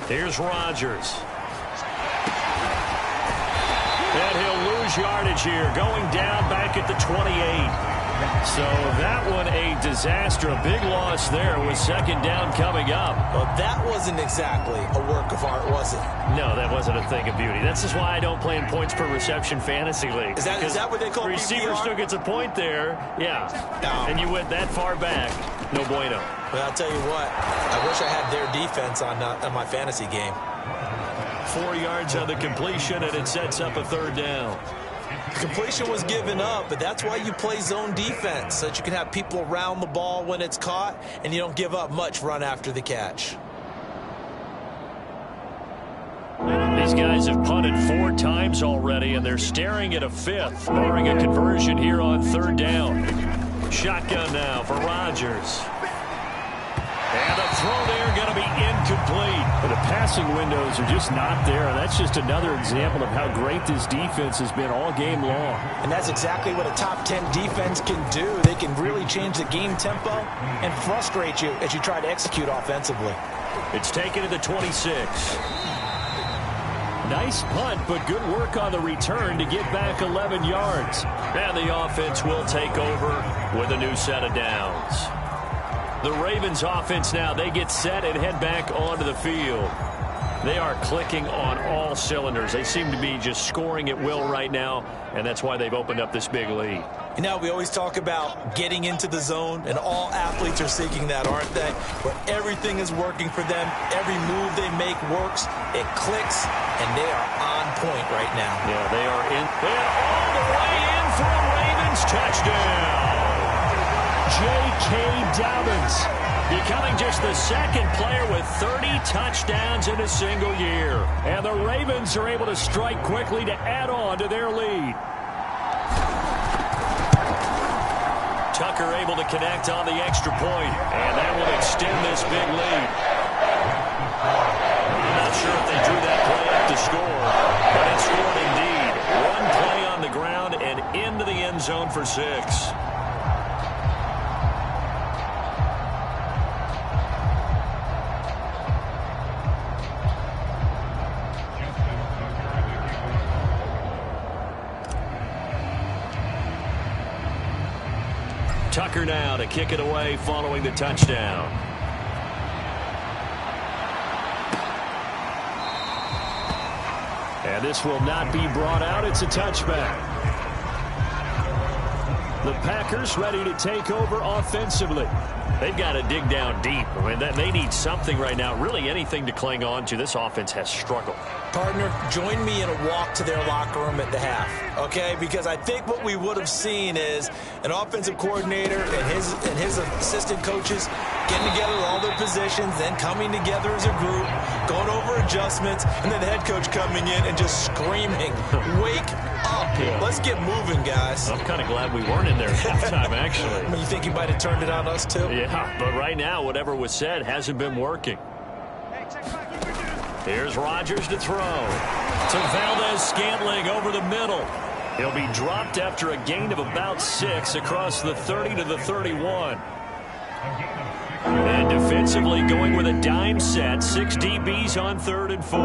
Here's Rodgers. And he'll lose yardage here, going down back at the 28. So that one a disaster. A big loss there with 2nd down coming up. Well, that wasn't exactly a work of art, was it? No, that wasn't a thing of beauty. That's just why I don't play in points per reception fantasy league. Is that what they call receiver PPR? still gets a point there. Yeah. No. And you went that far back. No bueno. Well, I'll tell you what. I wish I had their defense on my fantasy game. 4 yards on the completion, and it sets up a 3rd down. Completion was given up, but that's why you play zone defense, so that you can have people around the ball when it's caught, and you don't give up much run after the catch. These guys have punted 4 times already, and they're staring at a 5th, barring a conversion here on 3rd down. Shotgun now for Rodgers. And the throw there going to be incomplete. But the passing windows are just not there. That's just another example of how great this defense has been all game long. And that's exactly what a top 10 defense can do. They can really change the game tempo and frustrate you as you try to execute offensively. It's taken to the 26. Nice punt, but good work on the return to get back 11 yards. And the offense will take over with a new set of downs. The Ravens offense now, they get set and head back onto the field. They are clicking on all cylinders. They seem to be just scoring at will right now, and that's why they've opened up this big lead. You know, we always talk about getting into the zone, and all athletes are seeking that, aren't they? Where everything is working for them, every move they make works, it clicks, and they are on point right now. Yeah, they are in. And all the way in for a Ravens touchdown. J.K. Dobbins becoming just the 2nd player with 30 touchdowns in a single year. And the Ravens are able to strike quickly to add on to their lead. Tucker able to connect on the extra point, and that will extend this big lead. I'm not sure if they drew that play up to score, but it scored indeed. One play on the ground and into the end zone for 6. Tucker now to kick it away following the touchdown. And this will not be brought out. It's a touchback. The Packers ready to take over offensively. They've got to dig down deep. I mean, they need something right now, really anything to cling on to. This offense has struggled. Partner, join me in a walk to their locker room at the half, okay? Because I think what we would have seen is an offensive coordinator and his assistant coaches getting together with all their positions, then coming together as a group, going over adjustments, and then the head coach coming in and just screaming, "Wake up. Yeah. Let's get moving, guys." I'm kind of glad we weren't in there at halftime, actually. I mean, you think he might have turned it on us, too? Yeah, but right now, whatever was said hasn't been working. Here's Rodgers to throw. To Valdez-Scantling over the middle. He'll be dropped after a gain of about 6 across the 30 to the 31. And defensively going with a dime set. 6 DBs on 3rd and 4.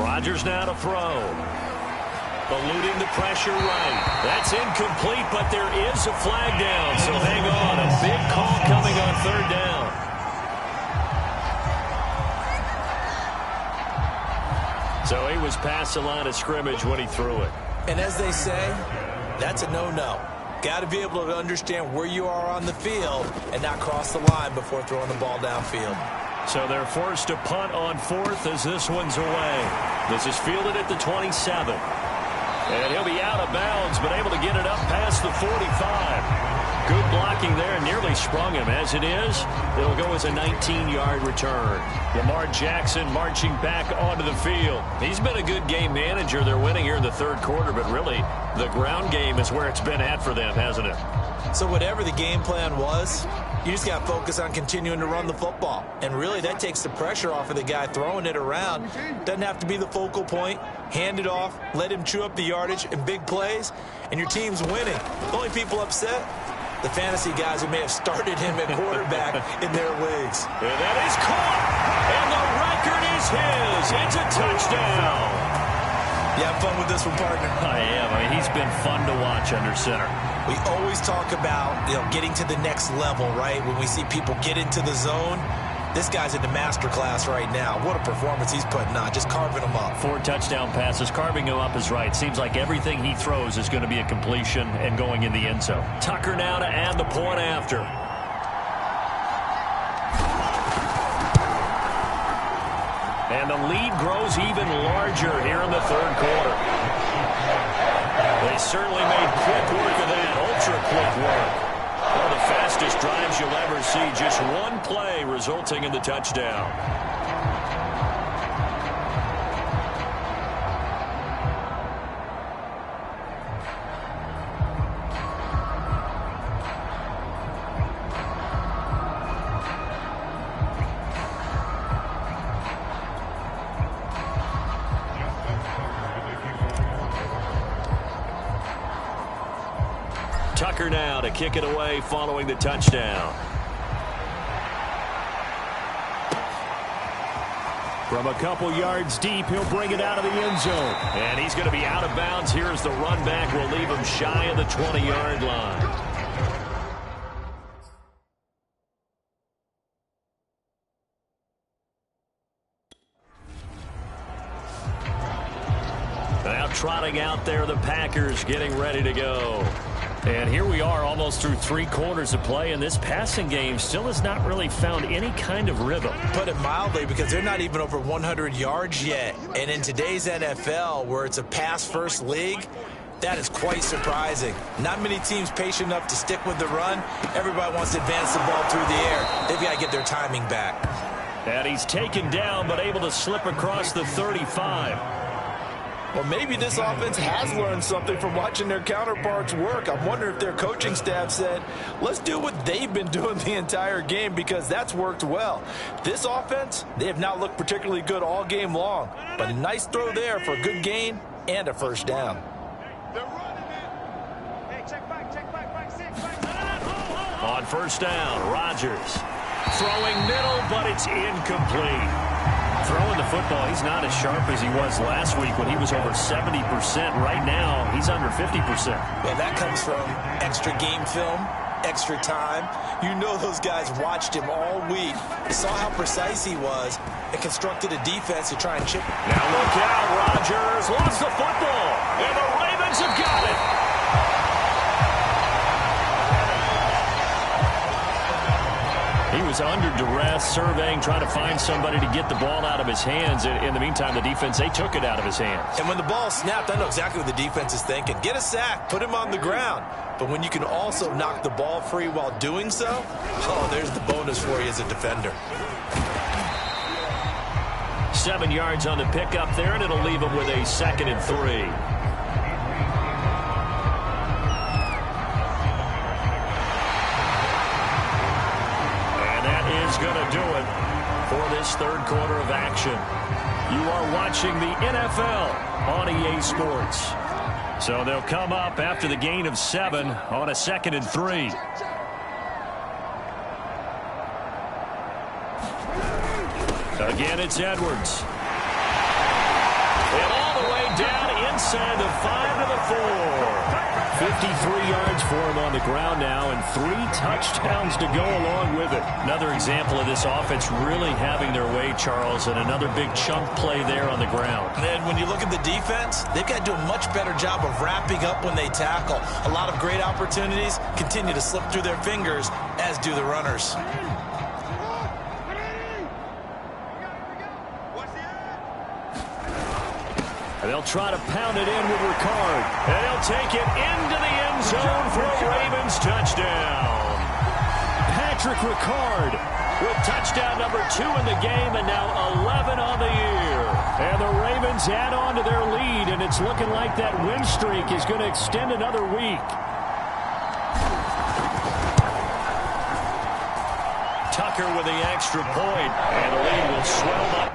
Rodgers now to throw. Eluding the pressure right. That's incomplete, but there is a flag down. So hang on. A big call coming on 3rd down. So he was past the line of scrimmage when he threw it. And as they say, that's a no-no. Got to be able to understand where you are on the field and not cross the line before throwing the ball downfield. So they're forced to punt on 4th as this one's away. This is fielded at the 27. And he'll be out of bounds, but able to get it up past the 45. Good blocking there, nearly sprung him. As it is, it'll go as a 19-yard return. Lamar Jackson marching back onto the field. He's been a good game manager. They're winning here in the third quarter, but really the ground game is where it's been at for them, hasn't it? So whatever the game plan was, you just got to focus on continuing to run the football. And really, that takes the pressure off of the guy throwing it around. Doesn't have to be the focal point. Hand it off, let him chew up the yardage and big plays, and your team's winning. The only people upset, the fantasy guys who may have started him at quarterback in their leagues. And that is caught, and the record is his. It's a touchdown. You have fun with this one, partner? I am. I mean, he's been fun to watch under center. We always talk about, getting to the next level, right? When we see people get into the zone, this guy's in the master class right now. What a performance he's putting on, just carving them up. 4 touchdown passes. Carving him up is right. Seems like everything he throws is going to be a completion and going in the end zone. Tucker now to add the point after. And the lead grows even larger here in the third quarter. They certainly made quick work of that, ultra-quick work. One of the fastest drives you'll ever see, just one play resulting in the touchdown. Tucker now to kick it away following the touchdown. From a couple yards deep, he'll bring it out of the end zone. And he's going to be out of bounds. Here's the run back. Will leave him shy of the 20-yard line. Now trotting out there, the Packers getting ready to go. And here we are almost through 3 quarters of play, and this passing game still has not really found any kind of rhythm. Put it mildly, because they're not even over 100 yards yet. And in today's NFL, where it's a pass-first league, that is quite surprising. Not many teams patient enough to stick with the run. Everybody wants to advance the ball through the air. They've got to get their timing back. And he's taken down, but able to slip across the 35. Well, maybe this offense has learned something from watching their counterparts work. I'm wondering if their coaching staff said, let's do what they've been doing the entire game, because that's worked well. This offense, they have not looked particularly good all game long. But a nice throw there for a good gain and a first down. On first down, Rodgers throwing middle, but it's incomplete. Throwing the football, he's not as sharp as he was last week when he was over 70%. Right now, he's under 50%. Well, that comes from extra game film, extra time. You know those guys watched him all week, saw how precise he was, and constructed a defense to try and chip. Now look out, Rodgers lost the football, and the Ravens have got it. He was under duress, surveying, trying to find somebody to get the ball out of his hands. In the meantime, the defense, they took it out of his hands. And when the ball snapped, I know exactly what the defense is thinking. Get a sack, put him on the ground. But when you can also knock the ball free while doing so, oh, there's the bonus for you as a defender. 7 yards on the pickup there, and it'll leave him with a 2nd and 3. Going to do it for this third quarter of action. You are watching the NFL on EA Sports. So they'll come up after the gain of 7 on a 2nd and 3. Again, it's Edwards. And all the way down inside the 5 to the 4. 53 yards for him on the ground now, and 3 touchdowns to go along with it. Another example of this offense really having their way, Charles, and another big chunk play there on the ground. And when you look at the defense, they've got to do a much better job of wrapping up when they tackle. A lot of great opportunities continue to slip through their fingers, as do the runners. They'll try to pound it in with Ricard. And they'll take it into the end zone for a Ravens touchdown. Patrick Ricard with touchdown number 2 in the game, and now 11 on the year. And the Ravens add on to their lead, and it's looking like that win streak is going to extend another week. Tucker with the extra point, and the lead will swell up.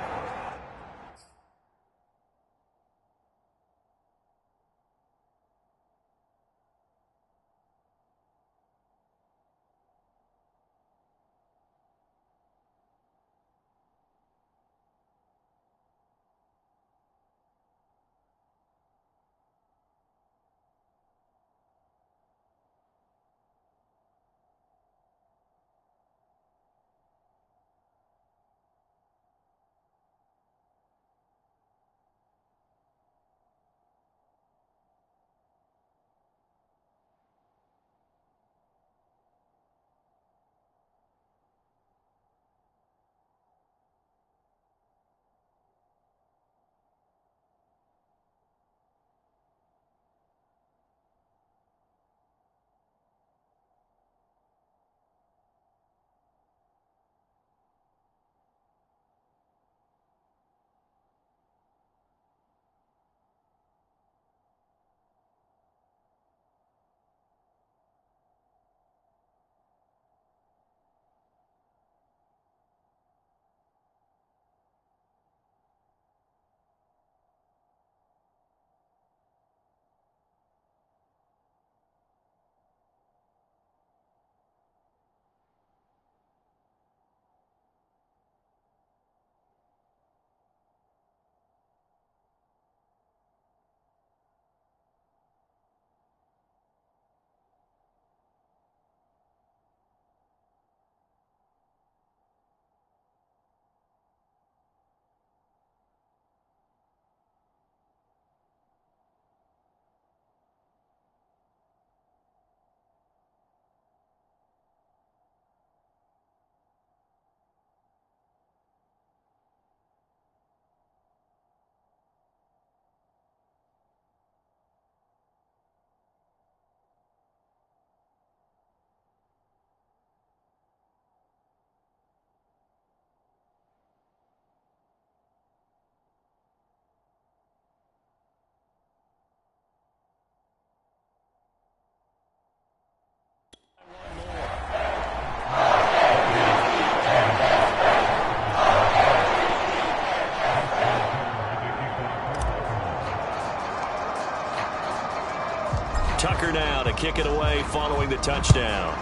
Tucker now to kick it away following the touchdown.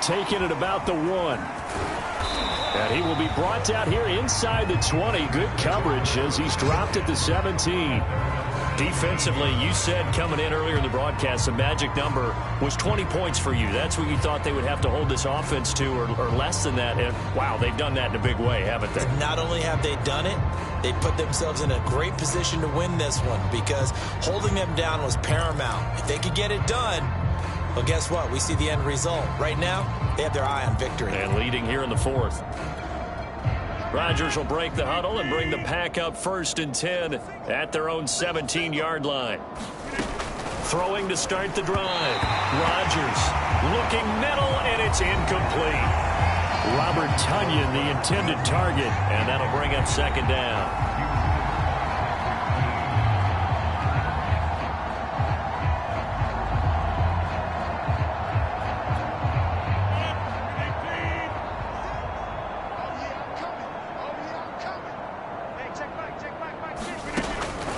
Taking it about the 1. And he will be brought out here inside the 20. Good coverage as he's dropped at the 17. Defensively, you said coming in earlier in the broadcast, the magic number was 20 points for you. That's what you thought they would have to hold this offense to, or less than that. And, wow, they've done that in a big way, haven't they? Not only have they done it, they put themselves in a great position to win this one because holding them down was paramount. If they could get it done, well, guess what? We see the end result. Right now, they have their eye on victory. And leading here in the 4th. Rodgers will break the huddle and bring the pack up 1st and 10 at their own 17-yard line. Throwing to start the drive. Rodgers looking middle, and it's incomplete. Robert Tonyan, the intended target, and that'll bring up 2nd down.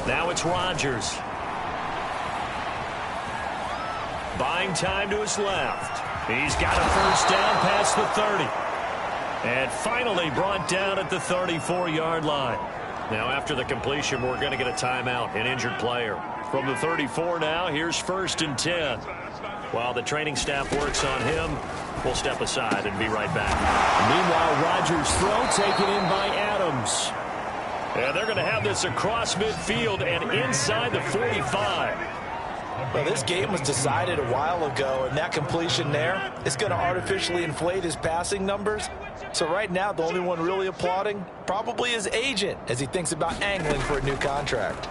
Now it's Rodgers. Buying time to his left. He's got a 1st down past the 30. And finally brought down at the 34-yard line. Now after the completion, we're going to get a timeout, an injured player. From the 34 now, here's 1st and 10. While the training staff works on him, we'll step aside and be right back. Meanwhile, Rodgers' throw taken in by Adams. And they're going to have this across midfield and inside the 45. Well, this game was decided a while ago, and that completion there is going to artificially inflate his passing numbers. So right now, the only one really applauding probably his agent as he thinks about angling for a new contract.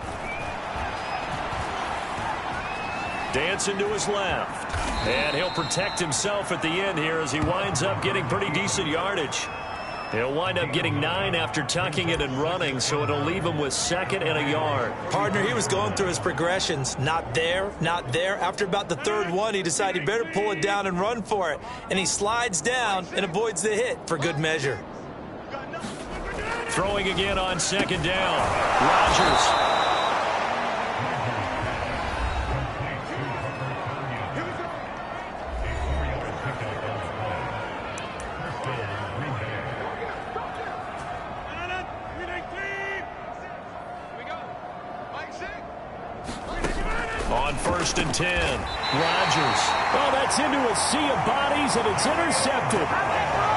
Dancing to his left. And he'll protect himself at the end here as he winds up getting pretty decent yardage. He'll wind up getting 9 after tucking it and running, so it'll leave him with 2nd and a yard. Partner, he was going through his progressions. Not there, not there. After about the 3rd one, he decided he better pull it down and run for it. And he slides down and avoids the hit for good measure. Throwing again on 2nd down. Rodgers. On 1st and 10, Rodgers. Well, that's into a sea of bodies, and it's intercepted.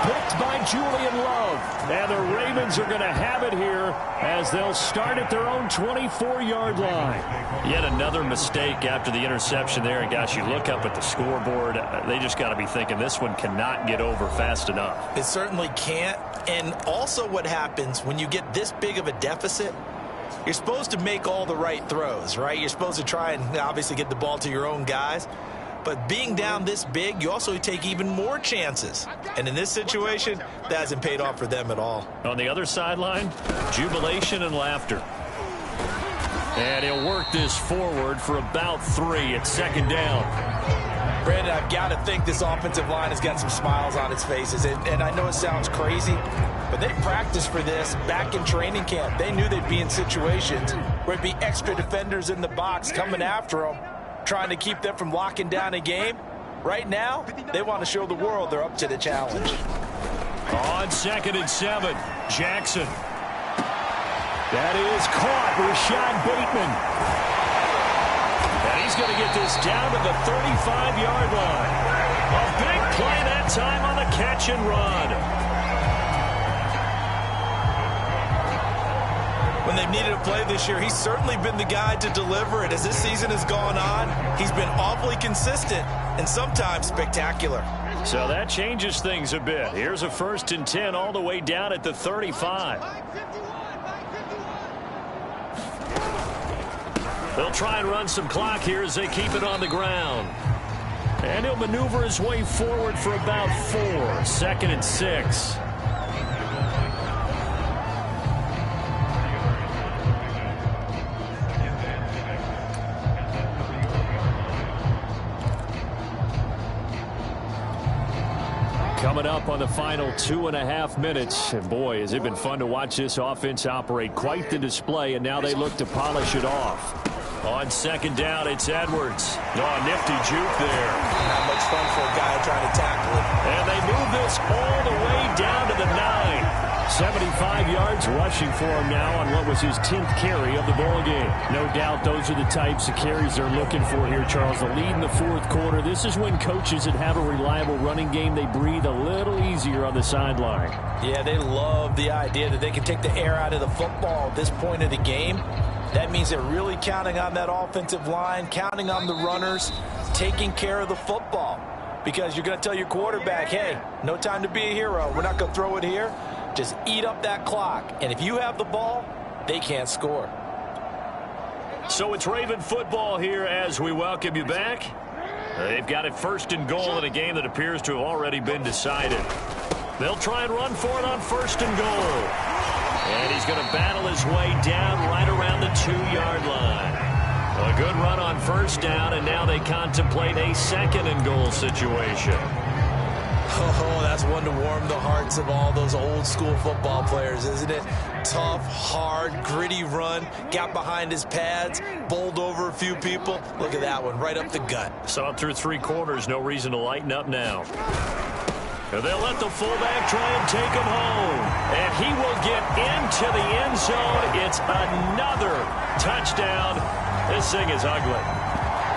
Picked by Julian Love. And the Ravens are going to have it here as they'll start at their own 24-yard line. Yet another mistake after the interception there. And, gosh, you look up at the scoreboard. They just got to be thinking this one cannot get over fast enough. It certainly can't. And also what happens when you get this big of a deficit, you're supposed to make all the right throws, right? You're supposed to try and obviously get the ball to your own guys. But being down this big, you also take even more chances. And in this situation, that hasn't paid off for them at all. On the other sideline, jubilation and laughter. And he'll work this forward for about 3 at 2nd down. Brandon, I've got to think this offensive line has got some smiles on its faces. And I know it sounds crazy, but they practiced for this back in training camp. They knew they'd be in situations where it'd be extra defenders in the box coming after them, trying to keep them from locking down a game. Right now, they want to show the world they're up to the challenge. On 2nd and 7, Jackson. That is caught. Rashad Bateman. And he's going to get this down to the 35-yard line. A big play that time on the catch and run. When they've needed a play this year, he's certainly been the guy to deliver it. As this season has gone on, he's been awfully consistent and sometimes spectacular. So that changes things a bit. Here's a 1st and 10 all the way down at the 35. They'll try and run some clock here as they keep it on the ground. And he'll maneuver his way forward for about 4. 2nd and 6. Coming up on the final 2.5 minutes. And boy, has it been fun to watch this offense operate. Quite the display, and now they look to polish it off. On 2nd down, it's Edwards. Oh, nifty juke there. Not much fun for a guy trying to tackle it. And they move this all the way down to the 9. 75 yards rushing for him now on what was his 10th carry of the ball game. No doubt those are the types of carries they're looking for here, Charles. The lead in the 4th quarter. This is when coaches that have a reliable running game, they breathe a little easier on the sideline. Yeah, they love the idea that they can take the air out of the football at this point of the game. That means they're really counting on that offensive line, counting on the runners, taking care of the football. Because you're going to tell your quarterback, hey, no time to be a hero. We're not going to throw it here. Just eat up that clock. And if you have the ball, they can't score. So it's Raven football here as we welcome you back. They've got it 1st and goal in a game that appears to have already been decided. They'll try and run for it on 1st and goal. And he's going to battle his way down right around the 2-yard line. A good run on 1st down, and now they contemplate a 2nd and goal situation. Oh, that's one to warm the hearts of all those old school football players, isn't it? Tough, hard, gritty run, got behind his pads, bowled over a few people. Look at that one, right up the gut. Saw it through 3 quarters, no reason to lighten up now. And they'll let the fullback try and take him home. And he will get into the end zone. It's another touchdown. This thing is ugly.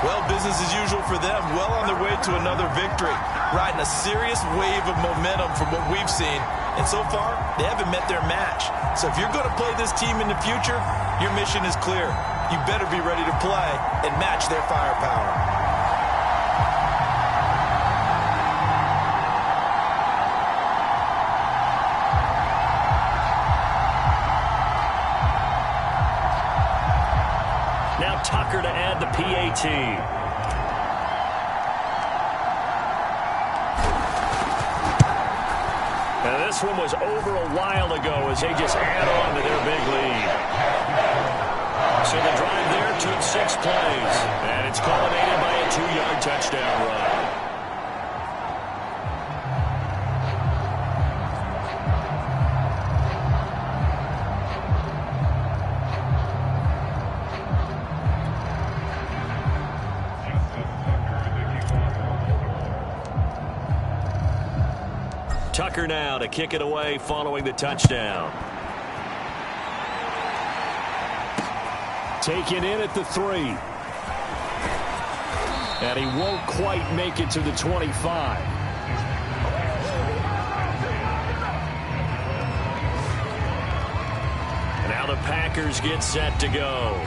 Well, business as usual for them. Well on their way to another victory. Riding a serious wave of momentum from what we've seen. And so far, they haven't met their match. So if you're going to play this team in the future, your mission is clear. You better be ready to play and match their firepower. Now Tucker to add the PAT. And this one was over a while ago as they just add on to their big lead. So the drive there took 6 plays, and it's culminated by a 2-yard touchdown run. Tucker now to kick it away following the touchdown. Taken in at the 3. And he won't quite make it to the 25. Now the Packers get set to go.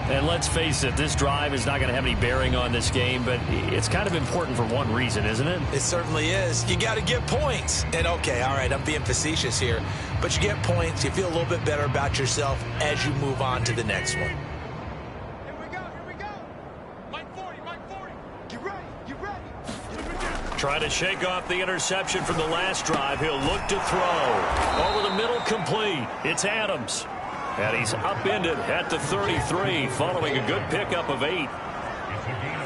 And let's face it, this drive is not going to have any bearing on this game, but it's kind of important for one reason, isn't it? It certainly is. You got to get points. And, okay, all right, I'm being facetious here. But you get points. You feel a little bit better about yourself as you move on to the next one. Here we go. Line 40. Get ready. Trying to shake off the interception from the last drive. He'll look to throw. Over the middle, complete. It's Adams. And he's upended at the 33 following a good pickup of 8.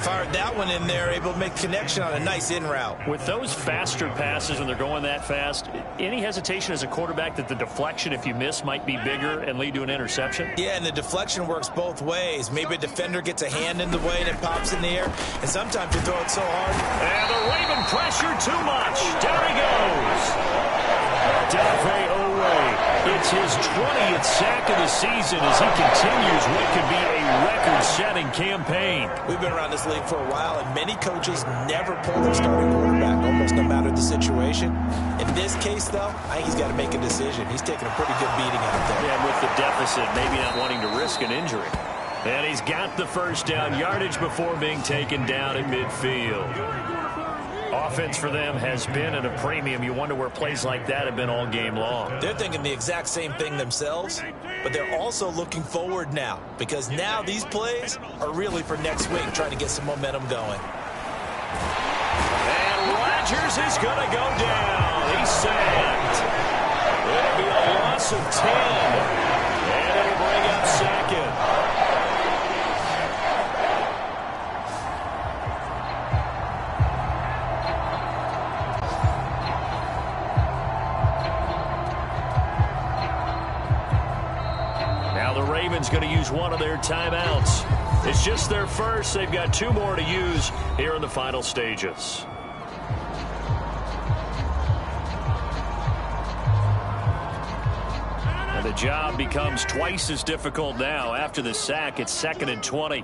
Fired that one in there, able to make connection on a nice in route. With those faster passes when they're going that fast, any hesitation as a quarterback that the deflection, if you miss, might be bigger and lead to an interception? Yeah, and the deflection works both ways. Maybe a defender gets a hand in the way and it pops in the air, and sometimes you throw it so hard. And the Raven pressure too much. There he goes. Dafe Owe. It's his 20th sack of the season as he continues what could be a record-setting campaign. We've been around this league for a while, and many coaches never pull their starting quarterback, almost no matter the situation. In this case, though, I think he's got to make a decision. He's taking a pretty good beating out there. Yeah, with the deficit, maybe not wanting to risk an injury. And he's got the first down yardage before being taken down at midfield. Offense for them has been at a premium. You wonder where plays like that have been all game long. They're thinking the exact same thing themselves, but they're also looking forward now because now these plays are really for next week, trying to get some momentum going. And Rodgers is going to go down. He's sacked. It'll be a loss of 10, and it'll bring up second. Ravens going to use one of their timeouts. It's just their first. They've got 2 more to use here in the final stages. And the job becomes twice as difficult now. After the sack, it's 2nd and 20.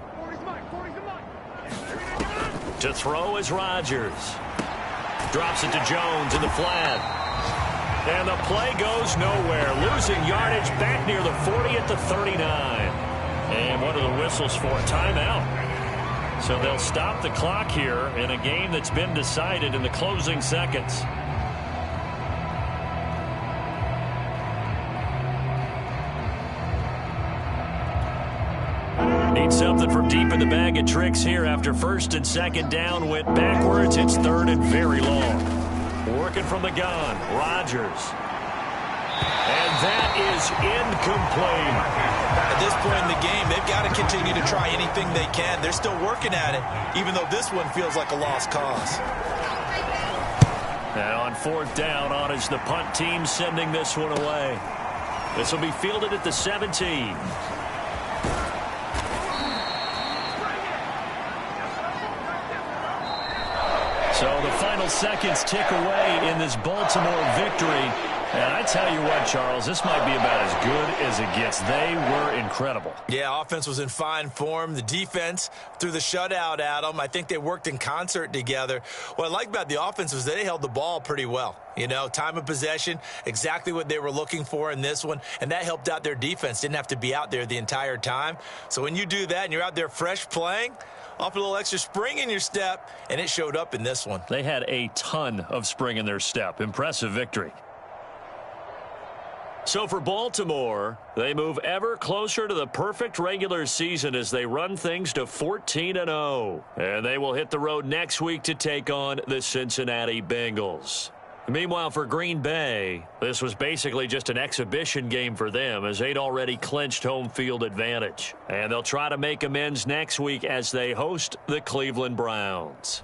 To throw is Rodgers. Drops it to Jones in the flat. And the play goes nowhere. Losing yardage back near the 40 at the 39. And what are the whistles for? Timeout. So they'll stop the clock here in a game that's been decided in the closing seconds. Need something from deep in the bag of tricks here after 1st and 2nd down went backwards. It's 3rd and very long. Working from the gun, Rodgers. And that is incomplete. At this point in the game, they've got to continue to try anything they can. They're still working at it, even though this one feels like a lost cause. And on 4th down, on is the punt team sending this one away. This will be fielded at the 17. So the final seconds tick away in this Baltimore victory. And I tell you what, Charles, this might be about as good as it gets. They were incredible. Yeah, offense was in fine form. The defense threw the shutout at them. I think they worked in concert together. What I like about the offense was they held the ball pretty well. You know, time of possession, exactly what they were looking for in this one. And that helped out their defense. Didn't have to be out there the entire time. So when you do that and you're out there fresh playing, off a little extra spring in your step, and it showed up in this one. They had a ton of spring in their step. Impressive victory. So for Baltimore, they move ever closer to the perfect regular season as they run things to 14-0. And they will hit the road next week to take on the Cincinnati Bengals. Meanwhile, for Green Bay, this was basically just an exhibition game for them as they'd already clinched home field advantage. And they'll try to make amends next week as they host the Cleveland Browns.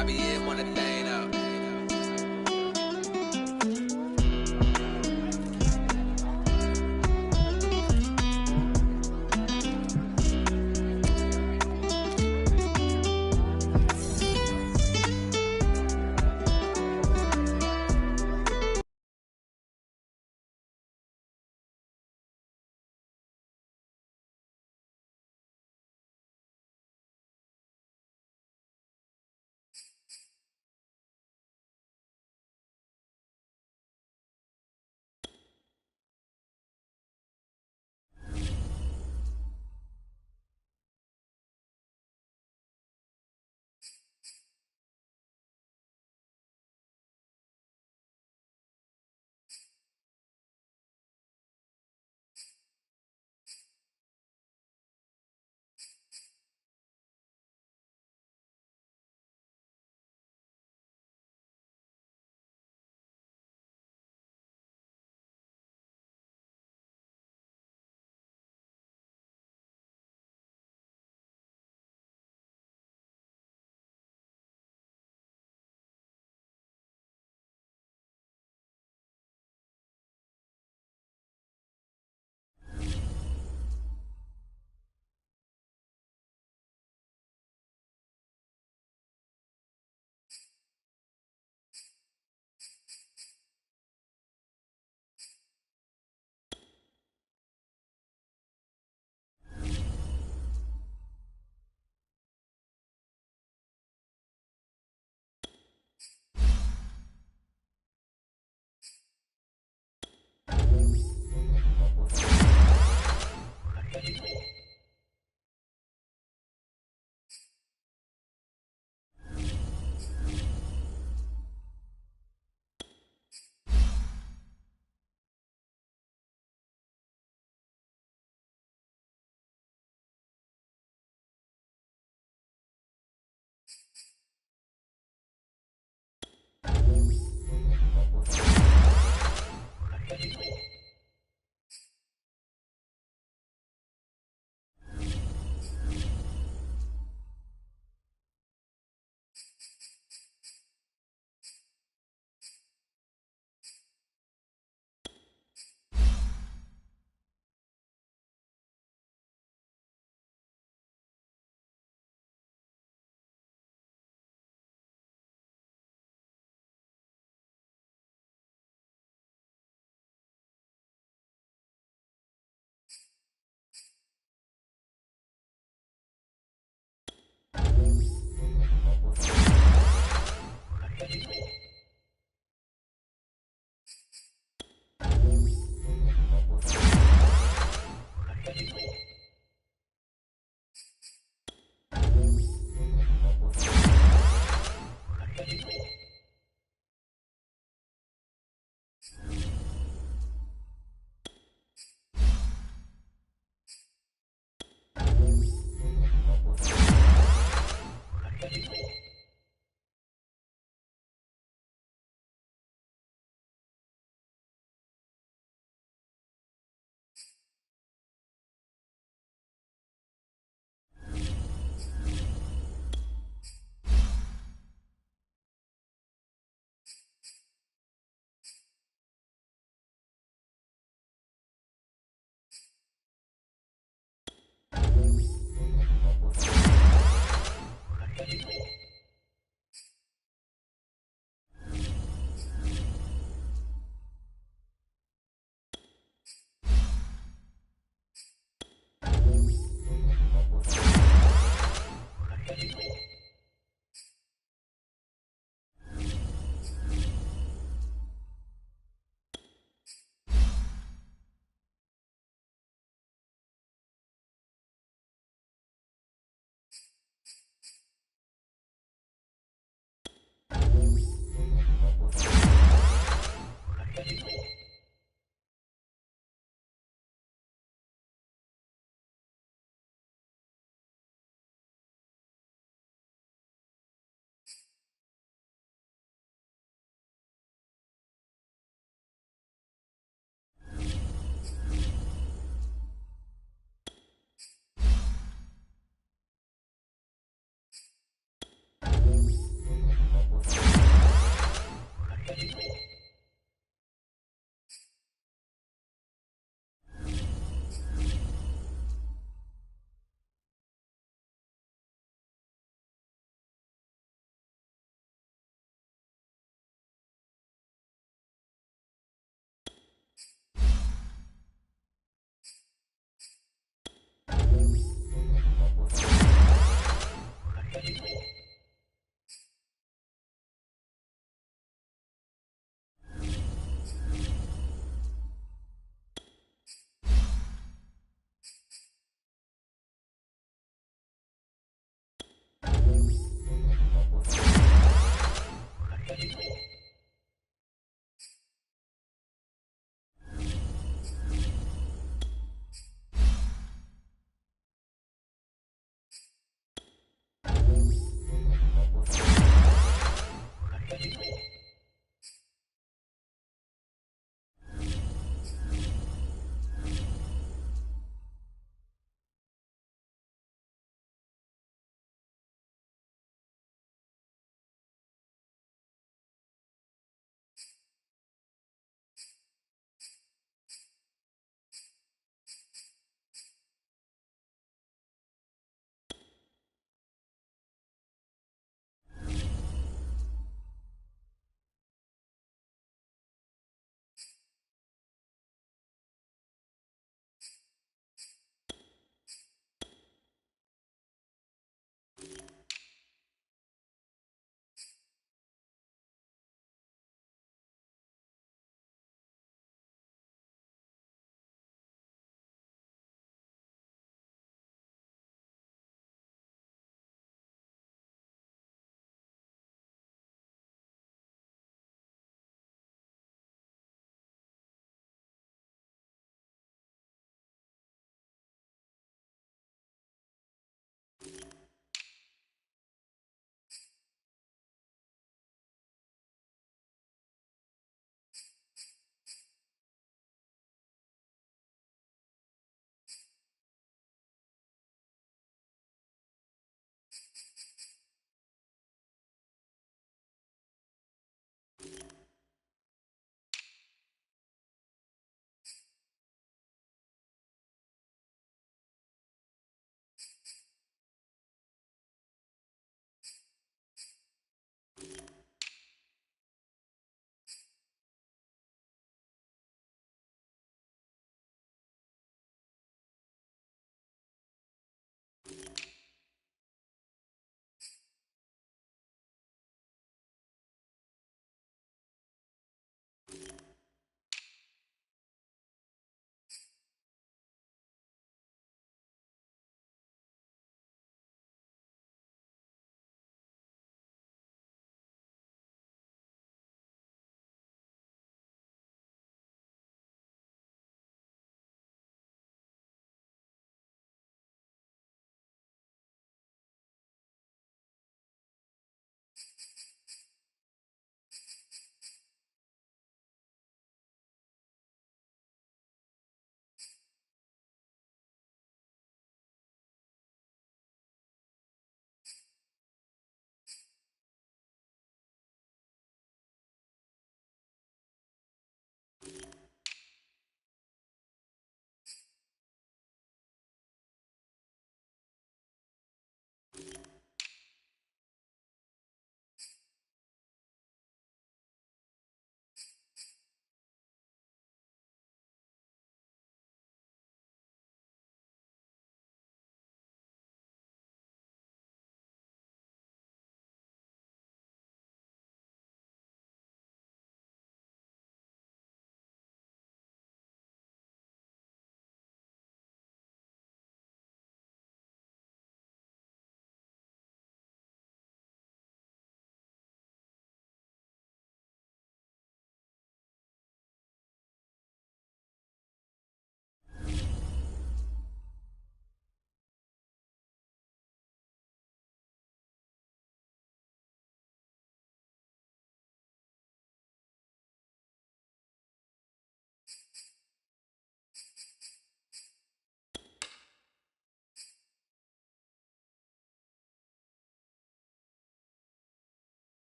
YBN want a thing up.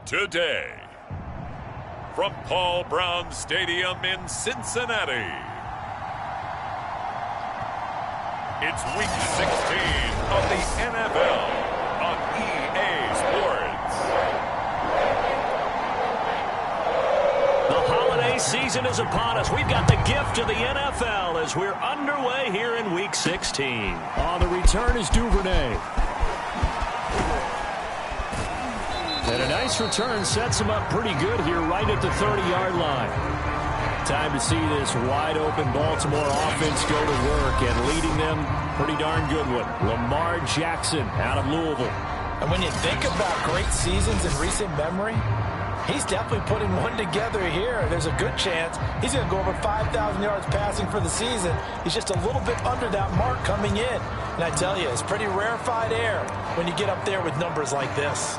today. From Paul Brown Stadium in Cincinnati, it's Week 16 of the NFL on EA Sports. The holiday season is upon us. We've got the gift of the NFL as we're underway here in Week 16. On the return is Duvernay. And a nice return sets him up pretty good here right at the 30-yard line. Time to see this wide-open Baltimore offense go to work, and leading them, pretty darn good one, Lamar Jackson out of Louisville. And when you think about great seasons in recent memory, he's definitely putting one together here. There's a good chance he's going to go over 5,000 yards passing for the season. He's just a little bit under that mark coming in. And I tell you, it's pretty rarefied air when you get up there with numbers like this.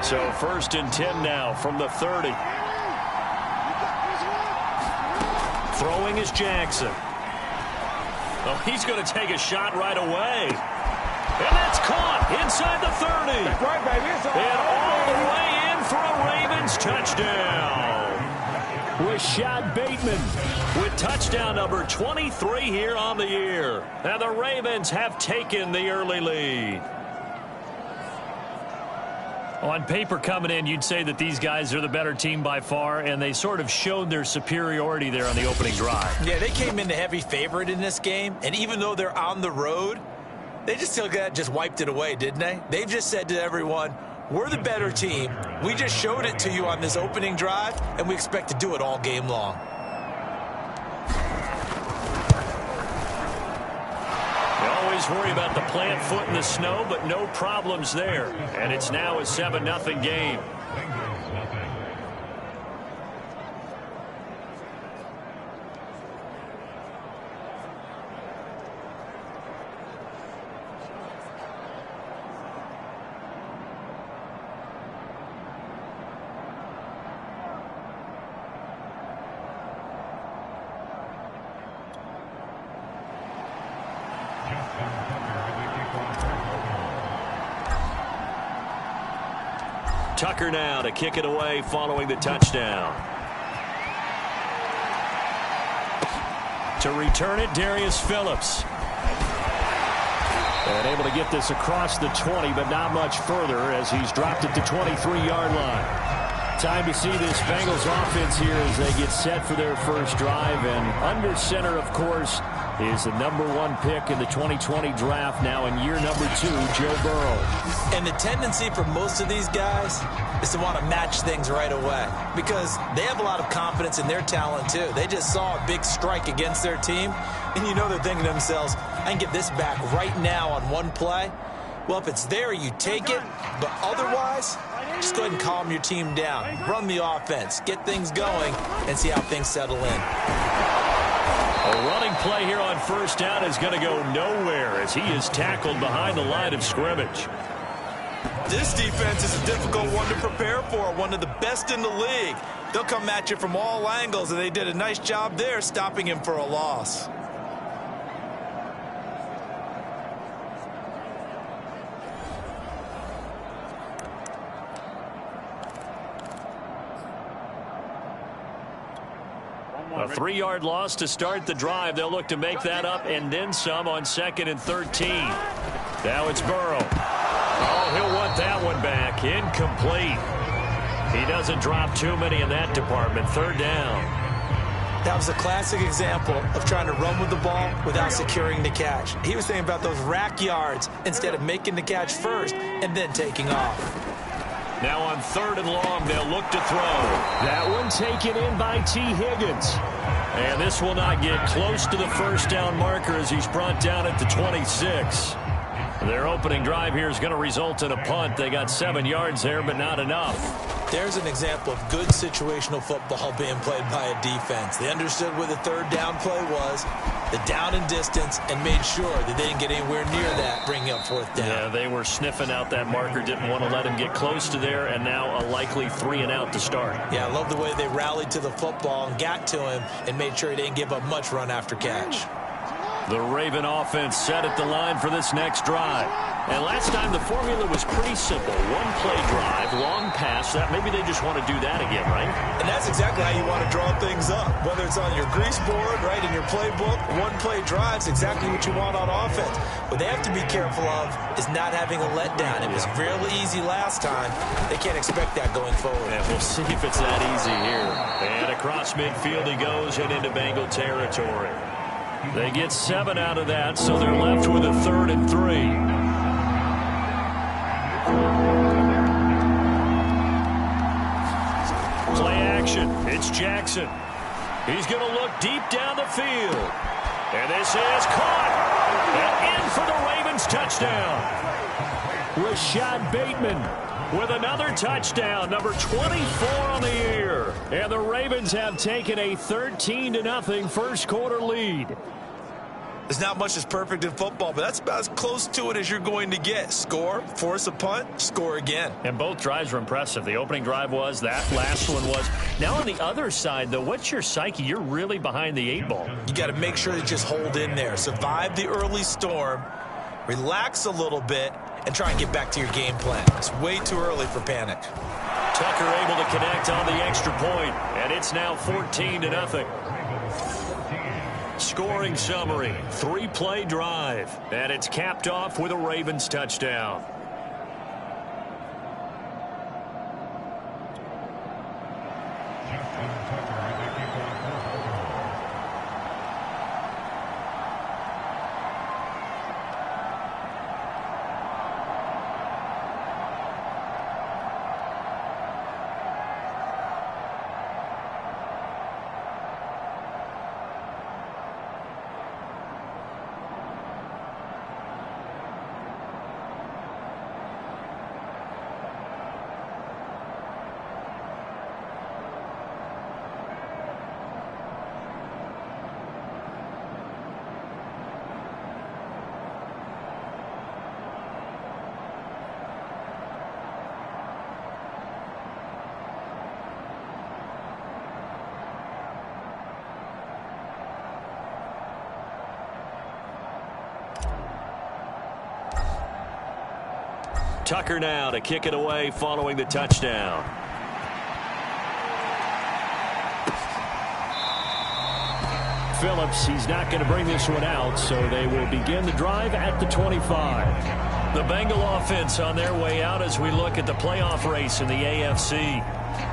So 1st and 10 now from the 30. Throwing is Jackson. Oh, he's going to take a shot right away. And that's caught inside the 30. That's right, baby. It's And all the way in for a Ravens touchdown. Rashad Bateman with touchdown number 23 here on the year. And the Ravens have taken the early lead. On paper coming in, you'd say that these guys are the better team by far, and they sort of showed their superiority there on the opening drive. Yeah, they came in the heavy favorite in this game, and even though they're on the road, they just wiped it away, didn't they? They've just said to everyone, we're the better team. We just showed it to you on this opening drive, and we expect to do it all game long. Worry about the plant foot in the snow, but no problems there. And it's now a 7-0 game. Tucker now to kick it away following the touchdown. To return it, Darius Phillips. And able to get this across the 20, but not much further as he's dropped at the 23-yard line. Time to see this Bengals offense here as they get set for their first drive. And under center, of course, is the #1 pick in the 2020 draft, now in year number 2, Joe Burrow. And the tendency for most of these guys is to want to match things right away because they have a lot of confidence in their talent, too. They just saw a big strike against their team, and you know they're thinking to themselves, I can get this back right now on one play. Well, if it's there, you take it, but otherwise, just go ahead and calm your team down. Run the offense, get things going, and see how things settle in. A running play here on first down is going to go nowhere as he is tackled behind the line of scrimmage. This defense is a difficult one to prepare for, one of the best in the league. They'll come at you from all angles, and they did a nice job there stopping him for a loss. A 3-yard loss to start the drive. They'll look to make that up and then some on 2nd and 13. Now it's Burrow. Oh, he'll want that one back. Incomplete. He doesn't drop too many in that department. 3rd down. That was a classic example of trying to run with the ball without securing the catch. He was thinking about those rack yards instead of making the catch first and then taking off. Now on 3rd and long, they'll look to throw. That one taken in by T. Higgins. And this will not get close to the first down marker as he's brought down at the 26. Their opening drive here is going to result in a punt. They got 7 yards there, but not enough. There's an example of good situational football being played by a defense. They understood where the 3rd down play was, the down and distance, and made sure that they didn't get anywhere near that, bringing up 4th down. Yeah, they were sniffing out that marker, didn't want to let him get close to there, and now a likely 3 and out to start. Yeah, I love the way they rallied to the football and got to him and made sure he didn't give up much run after catch. The Raven offense set at the line for this next drive. And last time the formula was pretty simple. One play drive, long pass. That maybe they just want to do that again, right? And that's exactly how you want to draw things up. Whether it's on your grease board, right, in your playbook, one play drive's exactly what you want on offense. What they have to be careful of is not having a letdown. It was really easy last time. They can't expect that going forward. And we'll see if it's that easy here. And across midfield he goes and into Bengal territory. They get 7 out of that, so they're left with a 3rd and 3. Play action. It's Jackson. He's going to look deep down the field. And this is caught. And in for the Ravens touchdown. Rashad Bateman with another touchdown, number 24 on the year. And the Ravens have taken a 13-0 first quarter lead. There's not much that's perfect in football, but that's about as close to it as you're going to get. Score, force a punt, score again. And both drives were impressive. The opening drive was, that last one was. Now on the other side, though, what's your psyche? You're really behind the 8 ball. You got to make sure to just hold in there. Survive the early storm, relax a little bit, and try and get back to your game plan. It's way too early for panic. Tucker able to connect on the extra point, and it's now 14-0. Scoring summary, 3-play drive, and it's capped off with a Ravens touchdown. Tucker now to kick it away following the touchdown. Phillips, he's not going to bring this one out, so they will begin the drive at the 25. The Bengal offense on their way out as we look at the playoff race in the AFC.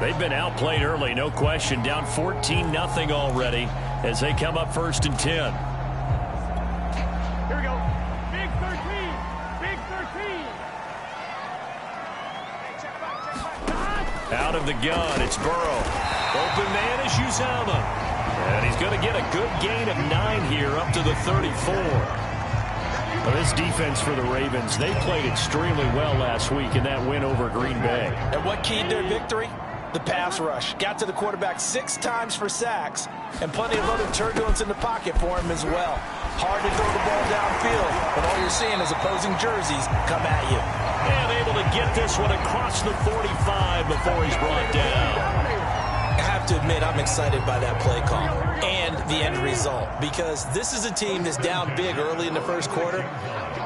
They've been outplayed early, no question, down 14-0 already as they come up 1st and 10. Here we go. Big 13. Big 13. Out of the gun, it's Burrow. Open man is Uzama. And he's going to get a good gain of 9 here up to the 34. Well, this defense for the Ravens, they played extremely well last week in that win over Green Bay. And what keyed their victory? The pass rush. Got to the quarterback 6 times for sacks, and plenty of other turbulence in the pocket for him as well. Hard to throw the ball downfield, but all you're seeing is opposing jerseys come at you. And able to get this one across the 45 before he's brought down. I have to admit, I'm excited by that play call and the end result, because this is a team that's down big early in the first quarter,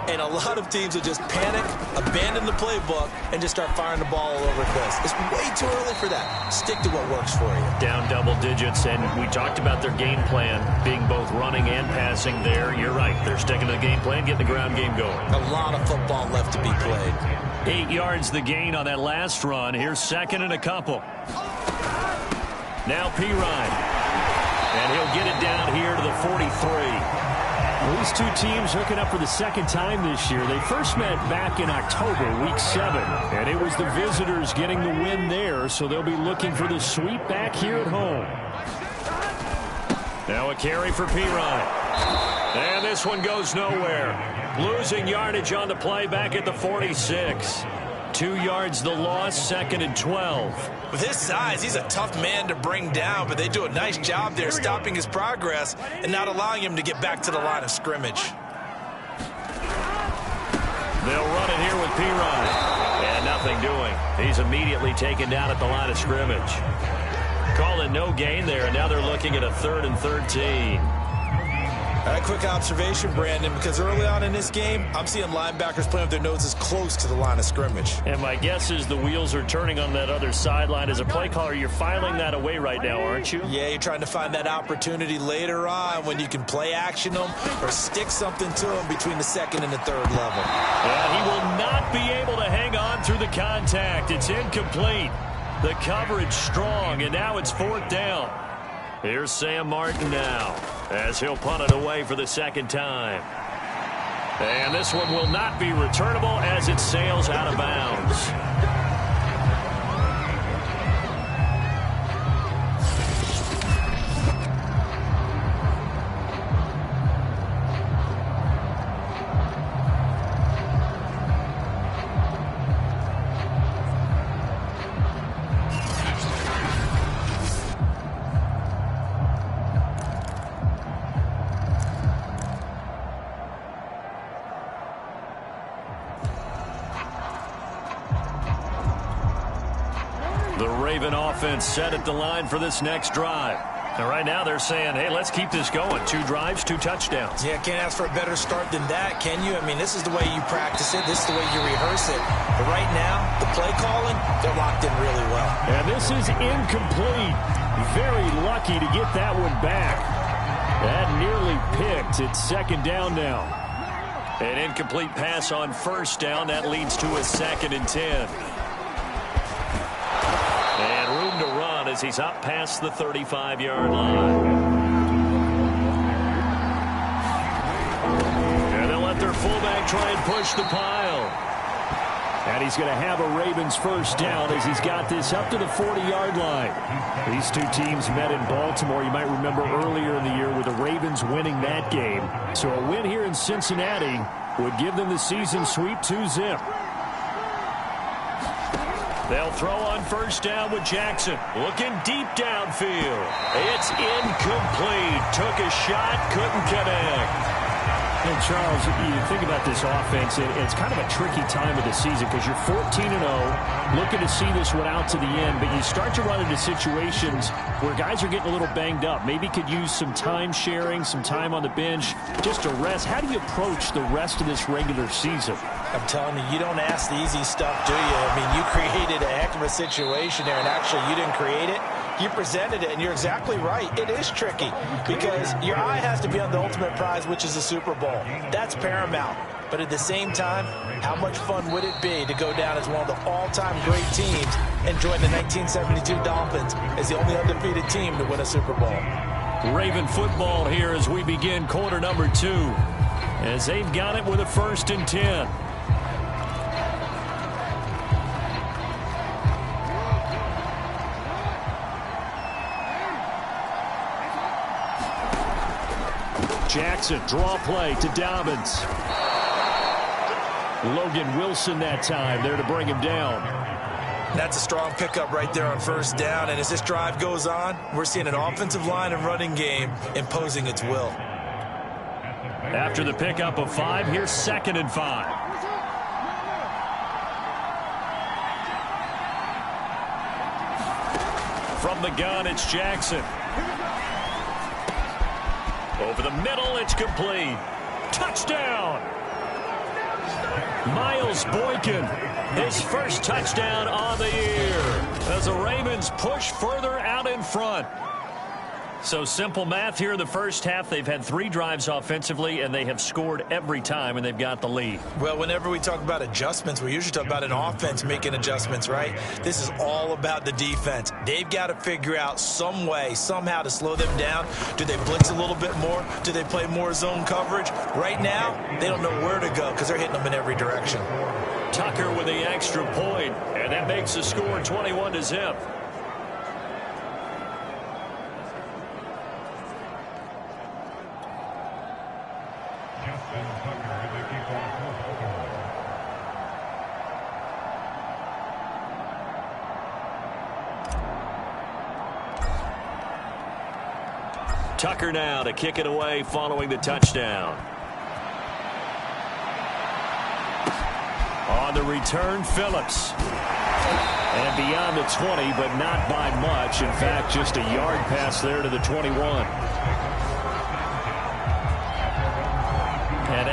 and a lot of teams will just panic, abandon the playbook, and just start firing the ball all over the place. It's way too early for that. Stick to what works for you. Down double digits, and we talked about their game plan being both running and passing there. You're right. They're sticking to the game plan, getting the ground game going. A lot of football left to be played. 8 yards the gain on that last run. Here's 2nd and a couple. Now Pirine. And he'll get it down here to the 43. Well, these two teams hooking up for the second time this year. They first met back in October, week 7. And it was the visitors getting the win there, so they'll be looking for the sweep back here at home. Now a carry for Pirine. And this one goes nowhere. Losing yardage on the play back at the 46. 2 yards the loss, 2nd and 12. With his size, he's a tough man to bring down, but they do a nice job there stopping his progress and not allowing him to get back to the line of scrimmage. They'll run it here with Pirine. And nothing doing. He's immediately taken down at the line of scrimmage. Calling no gain there, and now they're looking at a 3rd and 13. A quick observation, Brandon, because early on in this game, I'm seeing linebackers playing with their noses close to the line of scrimmage. And my guess is the wheels are turning on that other sideline. As a play caller, you're filing that away right now, aren't you? Yeah, you're trying to find that opportunity later on when you can play action them or stick something to them between the second and the third level. And he will not be able to hang on through the contact. It's incomplete. The coverage strong, and now it's 4th down. Here's Sam Martin now, as he'll punt it away for the second time. And this one will not be returnable as it sails out of bounds. The Raven offense set at the line for this next drive. And right now they're saying, hey, let's keep this going. 2 drives, 2 touchdowns. Yeah, can't ask for a better start than that, can you? I mean, this is the way you practice it. This is the way you rehearse it. But right now, the play calling, they're locked in really well. And this is incomplete. Very lucky to get that one back. That nearly picked. It's 2nd down now. An incomplete pass on 1st down. That leads to a 2nd and 10. And room to run as he's up past the 35-yard line. And they'll let their fullback try and push the pile. And he's going to have a Ravens 1st down as he's got this up to the 40-yard line. These two teams met in Baltimore. You might remember earlier in the year with the Ravens winning that game. So a win here in Cincinnati would give them the season sweep 2-zip. They'll throw on 1st down with Jackson. Looking deep downfield. It's incomplete. Took a shot, couldn't connect. And Charles, you think about this offense, it's kind of a tricky time of the season because you're 14-0, looking to see this one out to the end, but you start to run into situations where guys are getting a little banged up. Maybe could use some time sharing, some time on the bench, just to rest. How do you approach the rest of this regular season? I'm telling you, you don't ask the easy stuff, do you? I mean, you created a heck of a situation there, and actually you didn't create it. You presented it, and you're exactly right. It is tricky because your eye has to be on the ultimate prize, which is the Super Bowl. That's paramount. But at the same time, how much fun would it be to go down as one of the all-time great teams and join the 1972 Dolphins as the only undefeated team to win a Super Bowl? Raven football here as we begin quarter number 2, as they've got it with a 1st and 10. Jackson, draw play to Dobbins. Logan Wilson that time there to bring him down. That's a strong pickup right there on 1st down. And as this drive goes on, we're seeing an offensive line and running game imposing its will. After the pickup of 5, here's 2nd and 5. From the gun, it's Jackson. Over the middle, it's complete. Touchdown! Miles Boykin, his 1st touchdown on the year as the Ravens push further out in front. So simple math here in the 1st half. They've had 3 drives offensively, and they have scored every time, and they've got the lead. Well, whenever we talk about adjustments, we usually talk about an offense making adjustments, right? This is all about the defense. They've got to figure out some way, somehow to slow them down. Do they blitz a little bit more? Do they play more zone coverage? Right now, they don't know where to go because they're hitting them in every direction. Tucker with the extra point, and that makes the score 21-0. Tucker now to kick it away following the touchdown. On the return, Phillips. And beyond the 20, but not by much. In fact, just a yard pass there to the 21.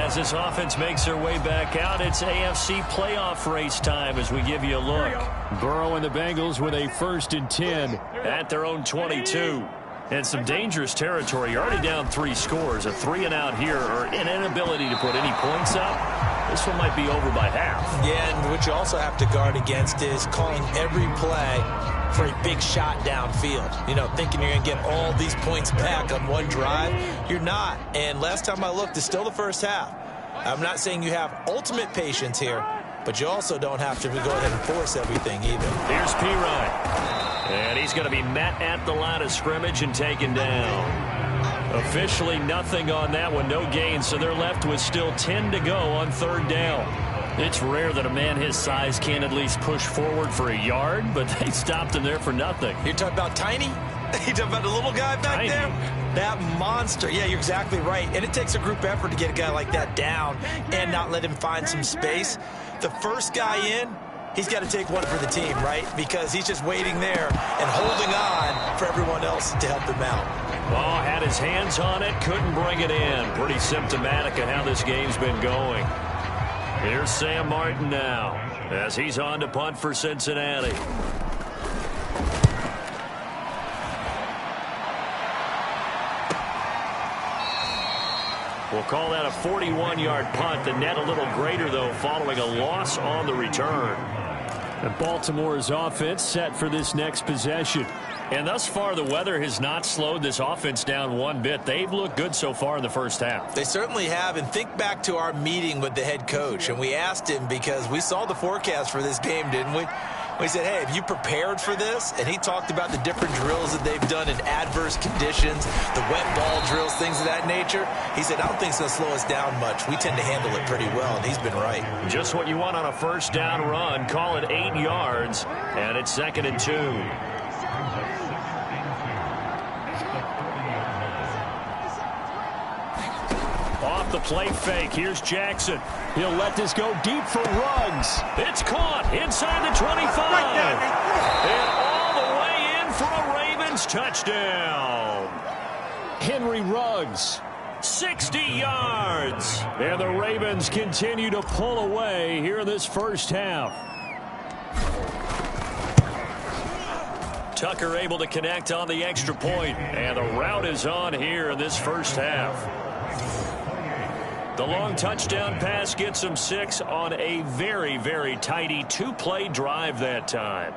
As this offense makes their way back out, it's AFC playoff race time as we give you a look. Burrow and the Bengals with a 1st and 10 at their own 22. And some dangerous territory. You're already down 3 scores. A 3-and-out here or an inability to put any points up. This one might be over by half. Yeah, and what you also have to guard against is calling every play for a big shot downfield. You know, thinking you're going to get all these points back on one drive. You're not. And last time I looked, it's still the first half. I'm not saying you have ultimate patience here, but you also don't have to go ahead and force everything either. Here's P-Ryan. And he's going to be met at the line of scrimmage and taken down. Officially nothing on that one, no gain, so they're left with still 10 to go on 3rd down. It's rare that a man his size can't at least push forward for a yard, but they stopped him there for nothing. You're talking about Tiny? You're talking about the little guy back there? That monster. Yeah, you're exactly right. And it takes a group effort to get a guy like that down and not let him find some space. The first guy in, he's got to take one for the team, right? Because he's just waiting there and holding on for everyone else to help him out. Oh, had his hands on it, couldn't bring it in. Pretty symptomatic of how this game's been going. Here's Sam Martin now as he's on to punt for Cincinnati. We'll call that a 41-yard punt. The net a little greater, though, following a loss on the return. And Baltimore's offense set for this next possession. And thus far, the weather has not slowed this offense down one bit. They've looked good so far in the first half. They certainly have. And think back to our meeting with the head coach. And we asked him because we saw the forecast for this game, didn't we? We said, hey, have you prepared for this? And he talked about the different drills that they've done in adverse conditions, the wet ball drills, things of that nature. He said, I don't think it's going to slow us down much. We tend to handle it pretty well, and he's been right. Just what you want on a 1st down run. Call it 8 yards, and it's 2nd and 2. Off the play fake. Here's Jackson. He'll let this go deep for Ruggs. It's caught inside the 25. And all the way in for a Ravens touchdown. Henry Ruggs. 60 yards. And the Ravens continue to pull away here in this first half. Tucker able to connect on the extra point. And the route is on here in this first half. The long touchdown pass gets him 6 on a very, very tidy 2-play drive that time.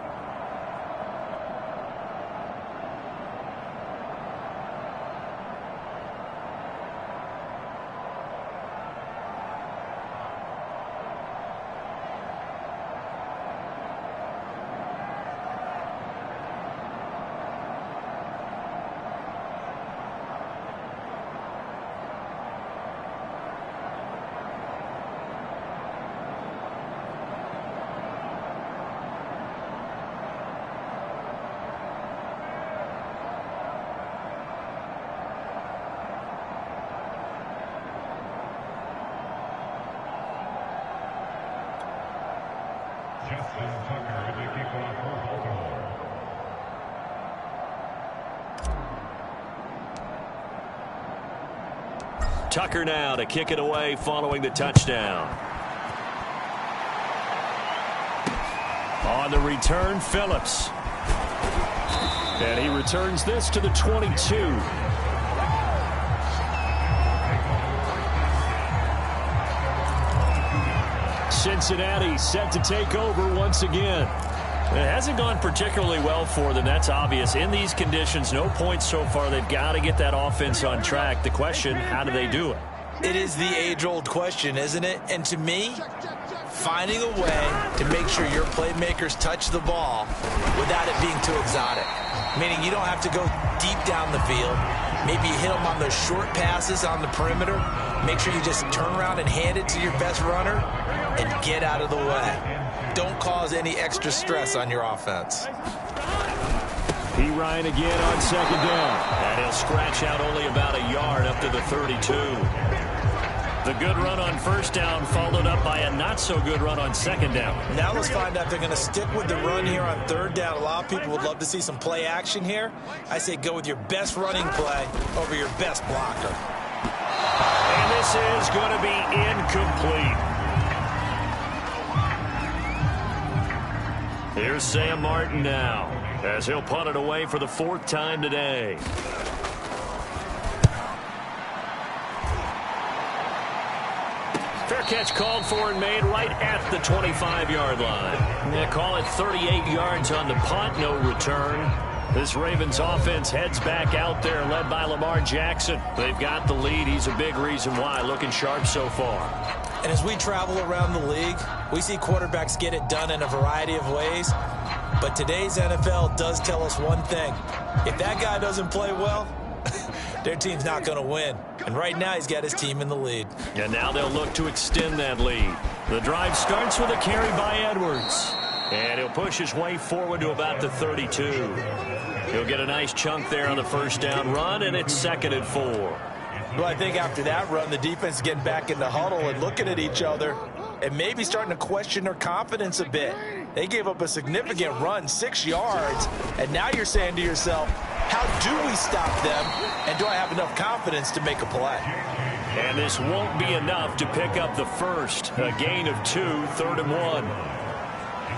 Tucker now to kick it away following the touchdown. On the return, Phillips. And he returns this to the 22. Cincinnati set to take over once again. It hasn't gone particularly well for them. That's obvious. In these conditions, no points so far. They've got to get that offense on track. The question, how do they do it? It is the age-old question, isn't it? And to me, finding a way to make sure your playmakers touch the ball without it being too exotic. Meaning you don't have to go deep down the field. Maybe you hit them on those short passes on the perimeter. Make sure you just turn around and hand it to your best runner and get out of the way. Don't cause any extra stress on your offense. P. Ryan again on 2nd down. And he'll scratch out only about a yard up to the 32. The good run on 1st down followed up by a not-so-good run on 2nd down. Now let's find out if they're going to stick with the run here on 3rd down. A lot of people would love to see some play action here. I say go with your best running play over your best blocker. And this is going to be Incomplete. Here's Sam Martin now, as he'll punt it away for the 4th time today. Fair catch called for and made right at the 25-yard line. They call it 38 yards on the punt, no return. This Ravens offense heads back out there, led by Lamar Jackson. They've got the lead. He's a big reason why, looking sharp so far. And as we travel around the league, we see quarterbacks get it done in a variety of ways. But today's NFL does tell us one thing. If that guy doesn't play well, their team's not going to win. And right now, he's got his team in the lead. And now they'll look to extend that lead. The drive starts with a carry by Edwards. And he'll push his way forward to about the 32. He'll get a nice chunk there on the first down run, and it's 2nd and 4. Well, I think after that run, the defense is getting back in the huddle and looking at each other and maybe starting to question their confidence a bit. They gave up a significant run, 6 yards, and now you're saying to yourself, how do we stop them, and do I have enough confidence to make a play? And this won't be enough to pick up the first. A gain of 2, 3rd and 1.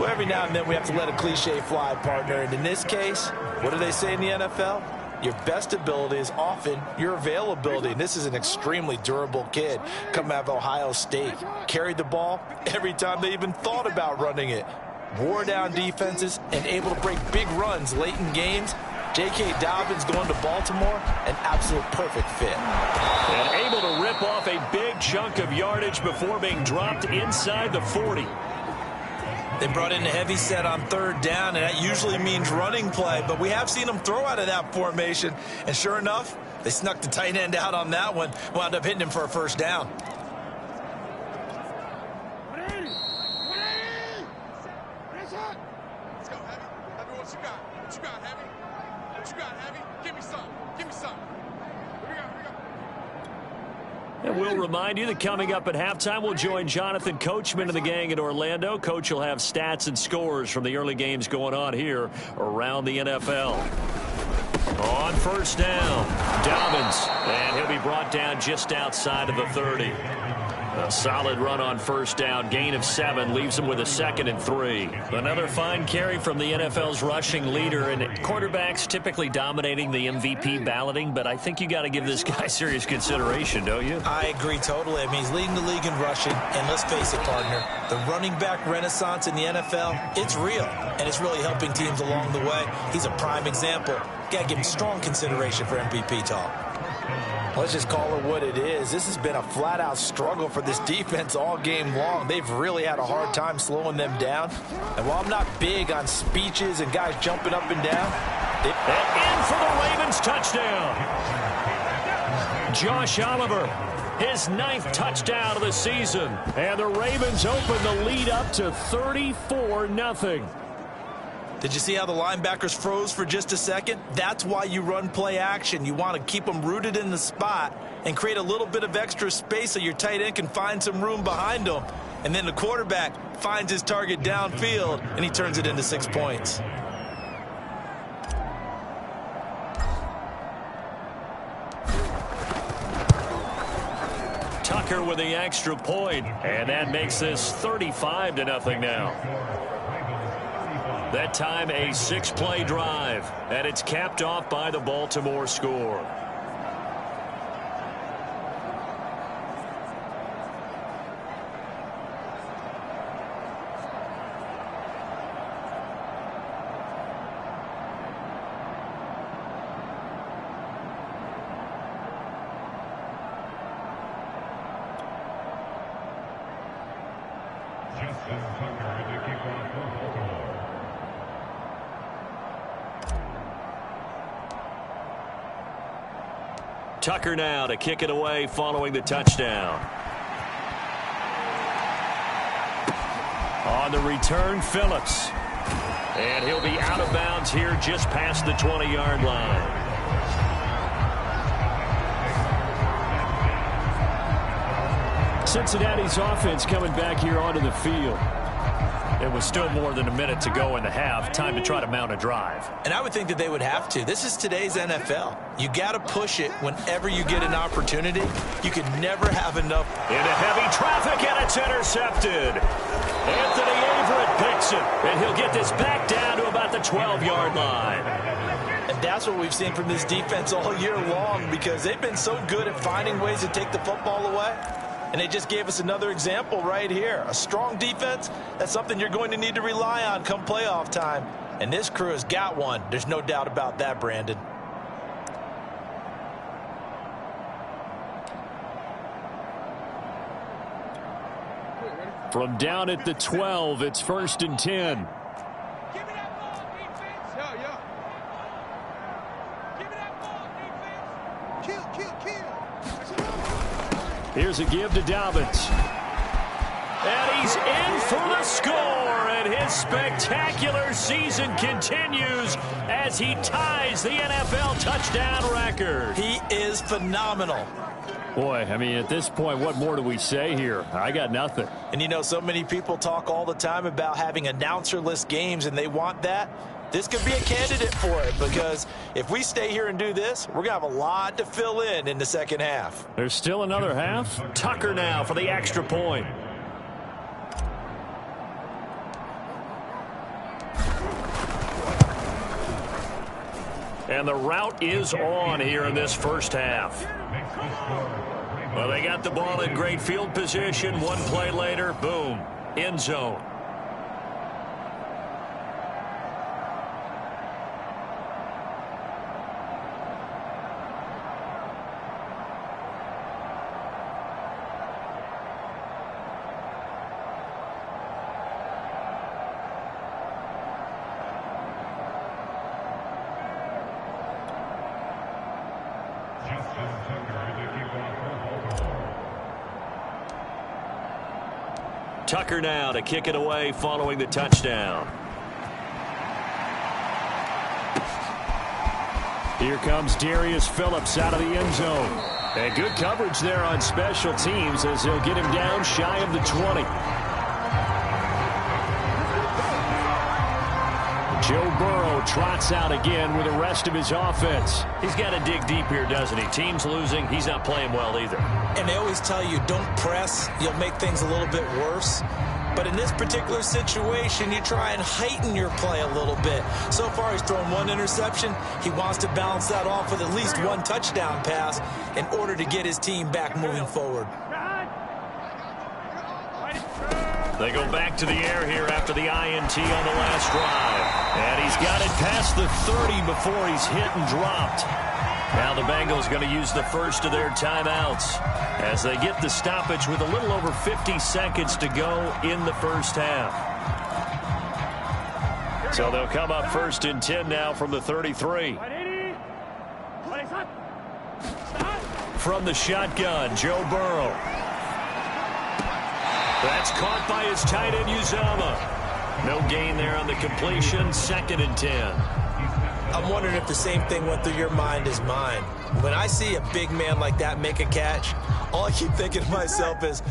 Well, every now and then we have to let a cliche fly, partner. And in this case, what do they say in the NFL? Your best ability is often your availability. And this is an extremely durable kid coming out of Ohio State. Carried the ball every time they even thought about running it. Wore down defenses and able to break big runs late in games. J.K. Dobbins going to Baltimore, an absolute perfect fit. And able to rip off a big chunk of yardage before being dropped inside the 40. They brought in a heavy set on 3rd down, and that usually means running play. But we have seen them throw out of that formation. And sure enough, they snuck the tight end out on that one. Wound up hitting him for a 1st down. Let's go, Heavy. Heavy, what you got? What you got, Heavy? What you got, Heavy? Give me some. Give me some. Here we go. And we'll remind you that coming up at halftime, we'll join Jonathan Coachman and the gang in Orlando. Coach will have stats and scores from the early games going on here around the NFL. On 1st down, Dobbins, and he'll be brought down just outside of the 30. A solid run on 1st down, gain of 7, leaves him with a 2nd and 3. Another fine carry from the NFL's rushing leader, and quarterbacks typically dominating the MVP balloting, but I think you got to give this guy serious consideration, don't you? I agree totally. I mean, he's leading the league in rushing, and let's face it, partner, the running back renaissance in the NFL, it's real, and it's really helping teams along the way. He's a prime example. Got to give him strong consideration for MVP talk. Let's just call it what it is. This has been a flat-out struggle for this defense all game long. They've really had a hard time slowing them down. And while I'm not big on speeches and guys jumping up and down, in for the Ravens touchdown. Josh Oliver, his 9th touchdown of the season. And the Ravens open the lead up to 34-0. Did you see how the linebackers froze for just a second? That's why you run play action. You want to keep them rooted in the spot and create a little bit of extra space so your tight end can find some room behind them. And then the quarterback finds his target downfield, and he turns it into 6 points. Tucker with the extra point, and that makes this 35-0 now. That time a 6-play drive, and it's capped off by the Baltimore score. Tucker now to kick it away following the touchdown. On the return, Phillips. And he'll be out of bounds here just past the 20-yard line. Cincinnati's offense coming back here onto the field. It was still more than a minute to go in the half. Time to try to mount a drive. And I would think that they would have to. This is today's NFL. You got to push it whenever you get an opportunity. You can never have enough. Into heavy traffic, and it's intercepted. Anthony Averett picks it, and he'll get this back down to about the 12-yard line. And that's what we've seen from this defense all year long, because they've been so good at finding ways to take the football away. And they just gave us another example right here. A strong defense, that's something you're going to need to rely on come playoff time. And this crew has got one. There's no doubt about that, Brandon. From down at the 12, it's 1st and 10. Give me that ball, defense. Yeah. Give me that ball, defense. Kill. Here's a give to Dobbins. And he's in for the score, and his spectacular season continues as he ties the NFL touchdown record. He is phenomenal. Boy, I mean, at this point, what more do we say here? I got nothing. And you know, so many people talk all the time about having announcer-less games, and they want that. This could be a candidate for it, because if we stay here and do this, we're going to have a lot to fill in the second half. There's still another half. Tucker now for the extra point. And the route is on here in this first half. Well, they got the ball in great field position. One play later, boom, end zone. Tucker now to kick it away following the touchdown. Here comes Darius Phillips out of the end zone. And good coverage there on special teams as he'll get him down shy of the 20. Joe Burrow trots out again with the rest of his offense. He's got to dig deep here, doesn't he? Team's losing. He's not playing well either. And they always tell you, don't press. You'll make things a little bit worse. But in this particular situation, you try and heighten your play a little bit. So far, he's thrown one interception. He wants to balance that off with at least one touchdown pass in order to get his team back moving forward. They go back to the air here after the INT on the last drive. And he's got it past the 30 before he's hit and dropped. Now the Bengals going to use the first of their timeouts as they get the stoppage with a little over 50 seconds to go in the first half. So they'll come up 1st and 10 now from the 33. From the shotgun, Joe Burrow. That's caught by his tight end, Uzama. No gain there on the completion. 2nd and 10. I'm wondering if the same thing went through your mind as mine. When I see a big man like that make a catch, all I keep thinking to myself is,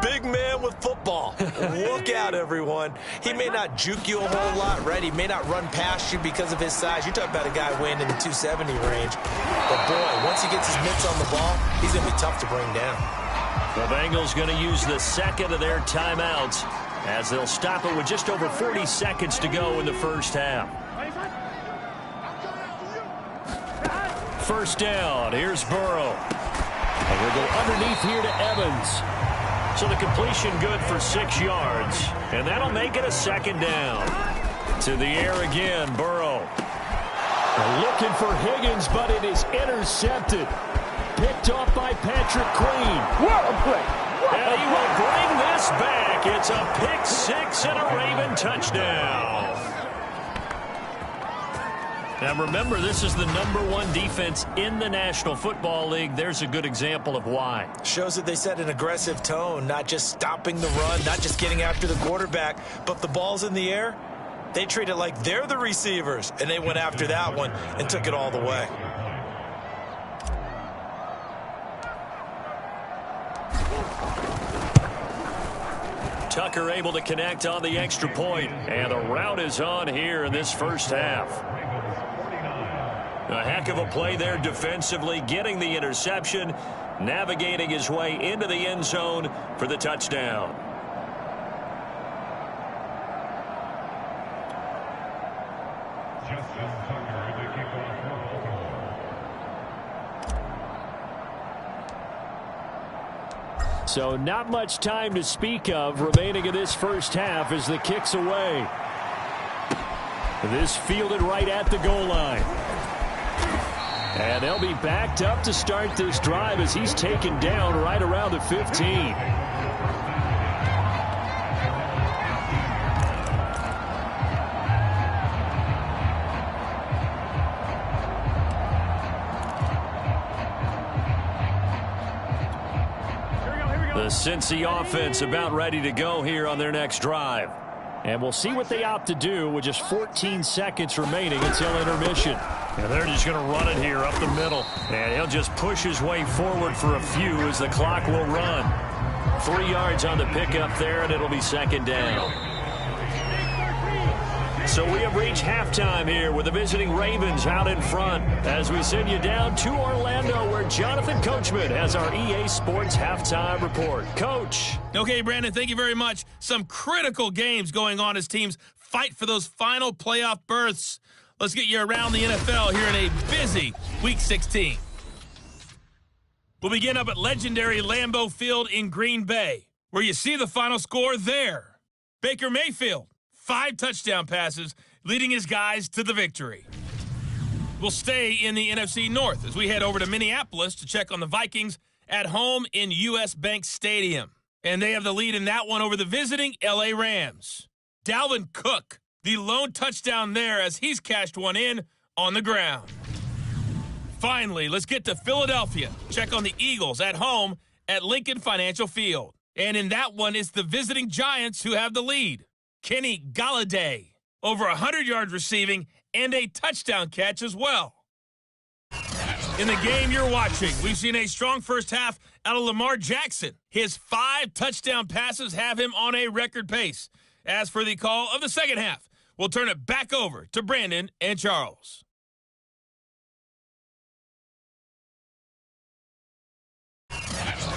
big man with football. Look out, everyone. He may not juke you a whole lot, right? He may not run past you because of his size. You're talking about a guy weighing in the 270 range. But, boy, once he gets his mitts on the ball, he's going to be tough to bring down. The Bengals going to use the second of their timeouts as they'll stop it with just over 40 seconds to go in the first half. First down. Here's Burrow. And we'll go underneath here to Evans. So the completion good for 6 yards. And that'll make it a 2nd down. To the air again, Burrow. Looking for Higgins, but it is intercepted. Picked off by Patrick Queen. What a play. And he will bring this back. It's a pick 6 and a Raven touchdown. Now remember, this is the #1 defense in the National Football League. There's a good example of why. Shows that they set an aggressive tone, not just stopping the run, not just getting after the quarterback, but the ball's in the air. They treat it like they're the receivers, and they went after that one and took it all the way. Tucker able to connect on the extra point. And the rout is on here in this first half. A heck of a play there defensively, getting the interception, navigating his way into the end zone for the touchdown. So not much time to speak of remaining in this first half as the kick's away. This fielded right at the goal line. And they'll be backed up to start this drive as he's taken down right around the 15. The Cincy offense about ready to go here on their next drive. And we'll see what they opt to do with just 14 seconds remaining until intermission. And they're just going to run it here up the middle. And he'll just push his way forward for a few as the clock will run. 3 yards on the pickup there, and it'll be second down. So we have reached halftime here with the visiting Ravens out in front as we send you down to Orlando where Jonathan Coachman has our EA Sports halftime report. Coach. Okay, Brandon, thank you very much. Some critical games going on as teams fight for those final playoff berths. Let's get you around the NFL here in a busy Week 16. We'll begin up at legendary Lambeau Field in Green Bay, where you see the final score there. Baker Mayfield, 5 touchdown passes, leading his guys to the victory. We'll stay in the NFC North as we head over to Minneapolis to check on the Vikings at home in U.S. Bank Stadium. And they have the lead in that one over the visiting L.A. Rams. Dalvin Cook, the lone touchdown there as he's cashed one in on the ground. Finally, let's get to Philadelphia. Check on the Eagles at home at Lincoln Financial Field. And in that one, it's the visiting Giants who have the lead. Kenny Golladay, over 100 yards receiving and a touchdown catch as well. In the game you're watching, we've seen a strong first half out of Lamar Jackson. His 5 touchdown passes have him on a record pace. As for the call of the second half, we'll turn it back over to Brandon and Charles.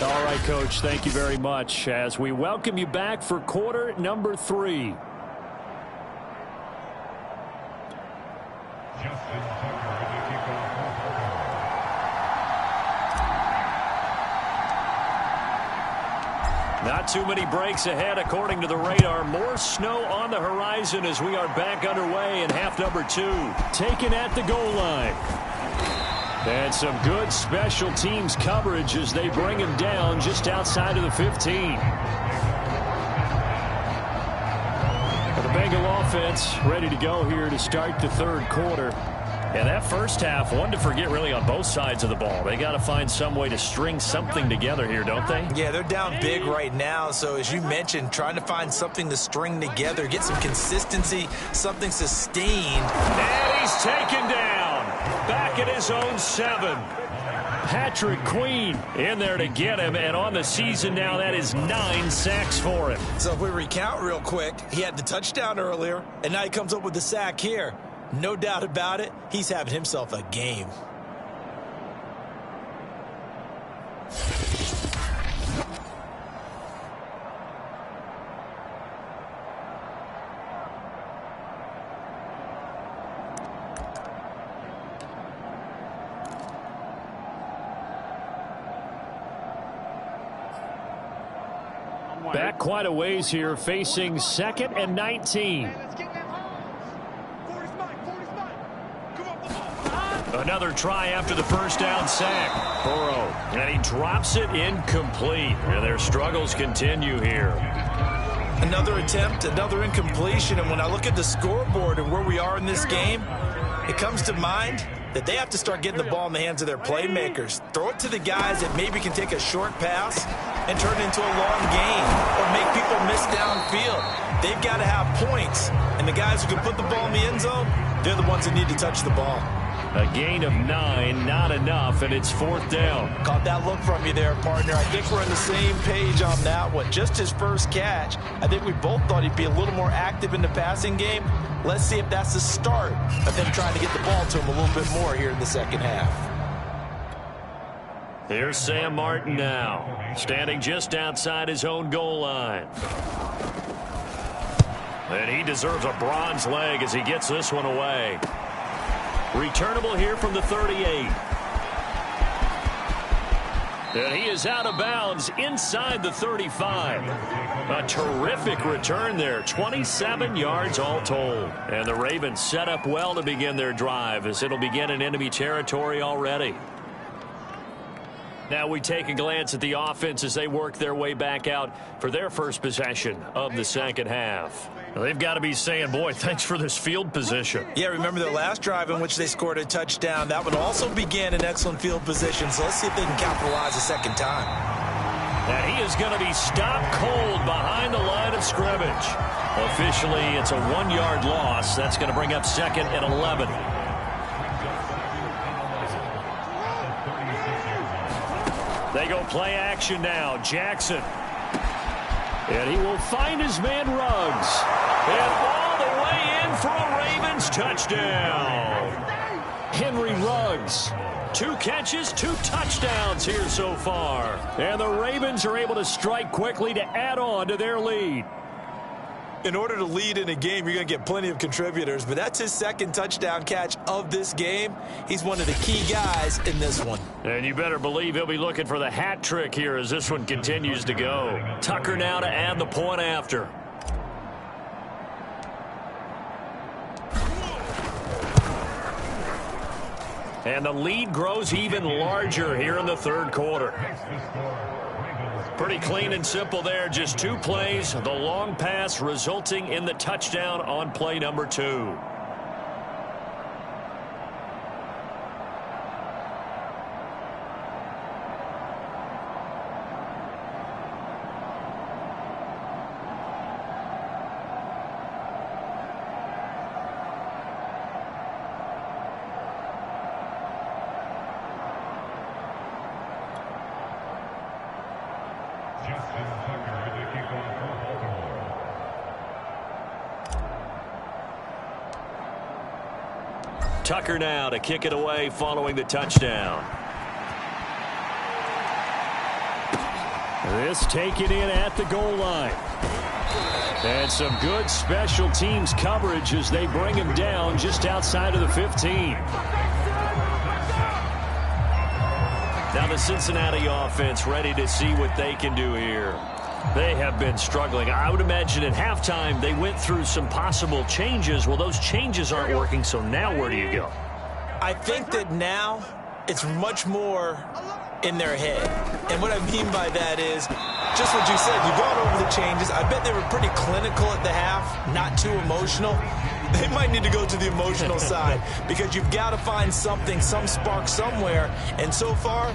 All right, Coach, thank you very much as we welcome you back for quarter number 3. Not too many breaks ahead according to the radar. More snow on the horizon as we are back underway in half number 2. Taken at the goal line. And some good special teams coverage as they bring him down just outside of the 15. The Bengal offense ready to go here to start the third quarter. And that first half, one to forget really on both sides of the ball. They got to find some way to string something together here, don't they? Yeah, they're down big right now. So as you mentioned, trying to find something to string together, get some consistency, something sustained. And he's taken down. Back at his own 7. Patrick Queen in there to get him, and on the season now, that is 9 sacks for him. So if we recount real quick, he had the touchdown earlier, and now he comes up with the sack here. No doubt about it, he's having himself a game. Back quite a ways here, facing 2nd and 19. Another try after the first down sack. Burrow, and he drops it incomplete. And their struggles continue here. Another attempt, another incompletion. And when I look at the scoreboard and where we are in this game, it comes to mind that they have to start getting the ball in the hands of their playmakers. Throw it to the guys that maybe can take a short pass and turn it into a long gain or make people miss downfield. They've got to have points. And the guys who can put the ball in the end zone, they're the ones that need to touch the ball. A gain of 9, not enough, and it's 4th down. Caught that look from you there, partner. I think we're on the same page on that one. Just his first catch. I think we both thought he'd be a little more active in the passing game. Let's see if that's the start of them trying to get the ball to him a little bit more here in the second half. Here's Sam Martin now, standing just outside his own goal line. And he deserves a bronze leg as he gets this one away. Returnable here from the 38. And he is out of bounds inside the 35. A terrific return there, 27 yards all told. And the Ravens set up well to begin their drive as it'll begin in enemy territory already. Now we take a glance at the offense as they work their way back out for their first possession of the second half. They've got to be saying, boy, thanks for this field position. Yeah, remember their last drive in which they scored a touchdown. That one also began in excellent field position, so let's see if they can capitalize a second time. And he is going to be stopped cold behind the line of scrimmage. Officially, it's a 1-yard loss. That's going to bring up second and 11. They go play action now. Jackson. And he will find his man Ruggs. And all the way in for a Ravens touchdown. Henry Ruggs. 2 catches, 2 touchdowns here so far. And the Ravens are able to strike quickly to add on to their lead. In order to lead in a game, you're going to get plenty of contributors, but that's his second touchdown catch of this game. He's one of the key guys in this one. And you better believe he'll be looking for the hat trick here as this one continues to go. Tucker now to add the point after. And the lead grows even larger here in the third quarter. Pretty clean and simple there. Just 2 plays. The long pass resulting in the touchdown on play number 2. Tucker now to kick it away following the touchdown. This taken in at the goal line. And some good special teams coverage as they bring him down just outside of the 15. Now the Cincinnati offense ready to see what they can do here. They have been struggling. I would imagine at halftime they went through some possible changes. Well, those changes aren't working, so now where do you go? I think that now it's much more in their head. And what I mean by that is just what you said. You've gone over the changes. I bet they were pretty clinical at the half, not too emotional. They might need to go to the emotional side because you've got to find something, some spark somewhere. And so far,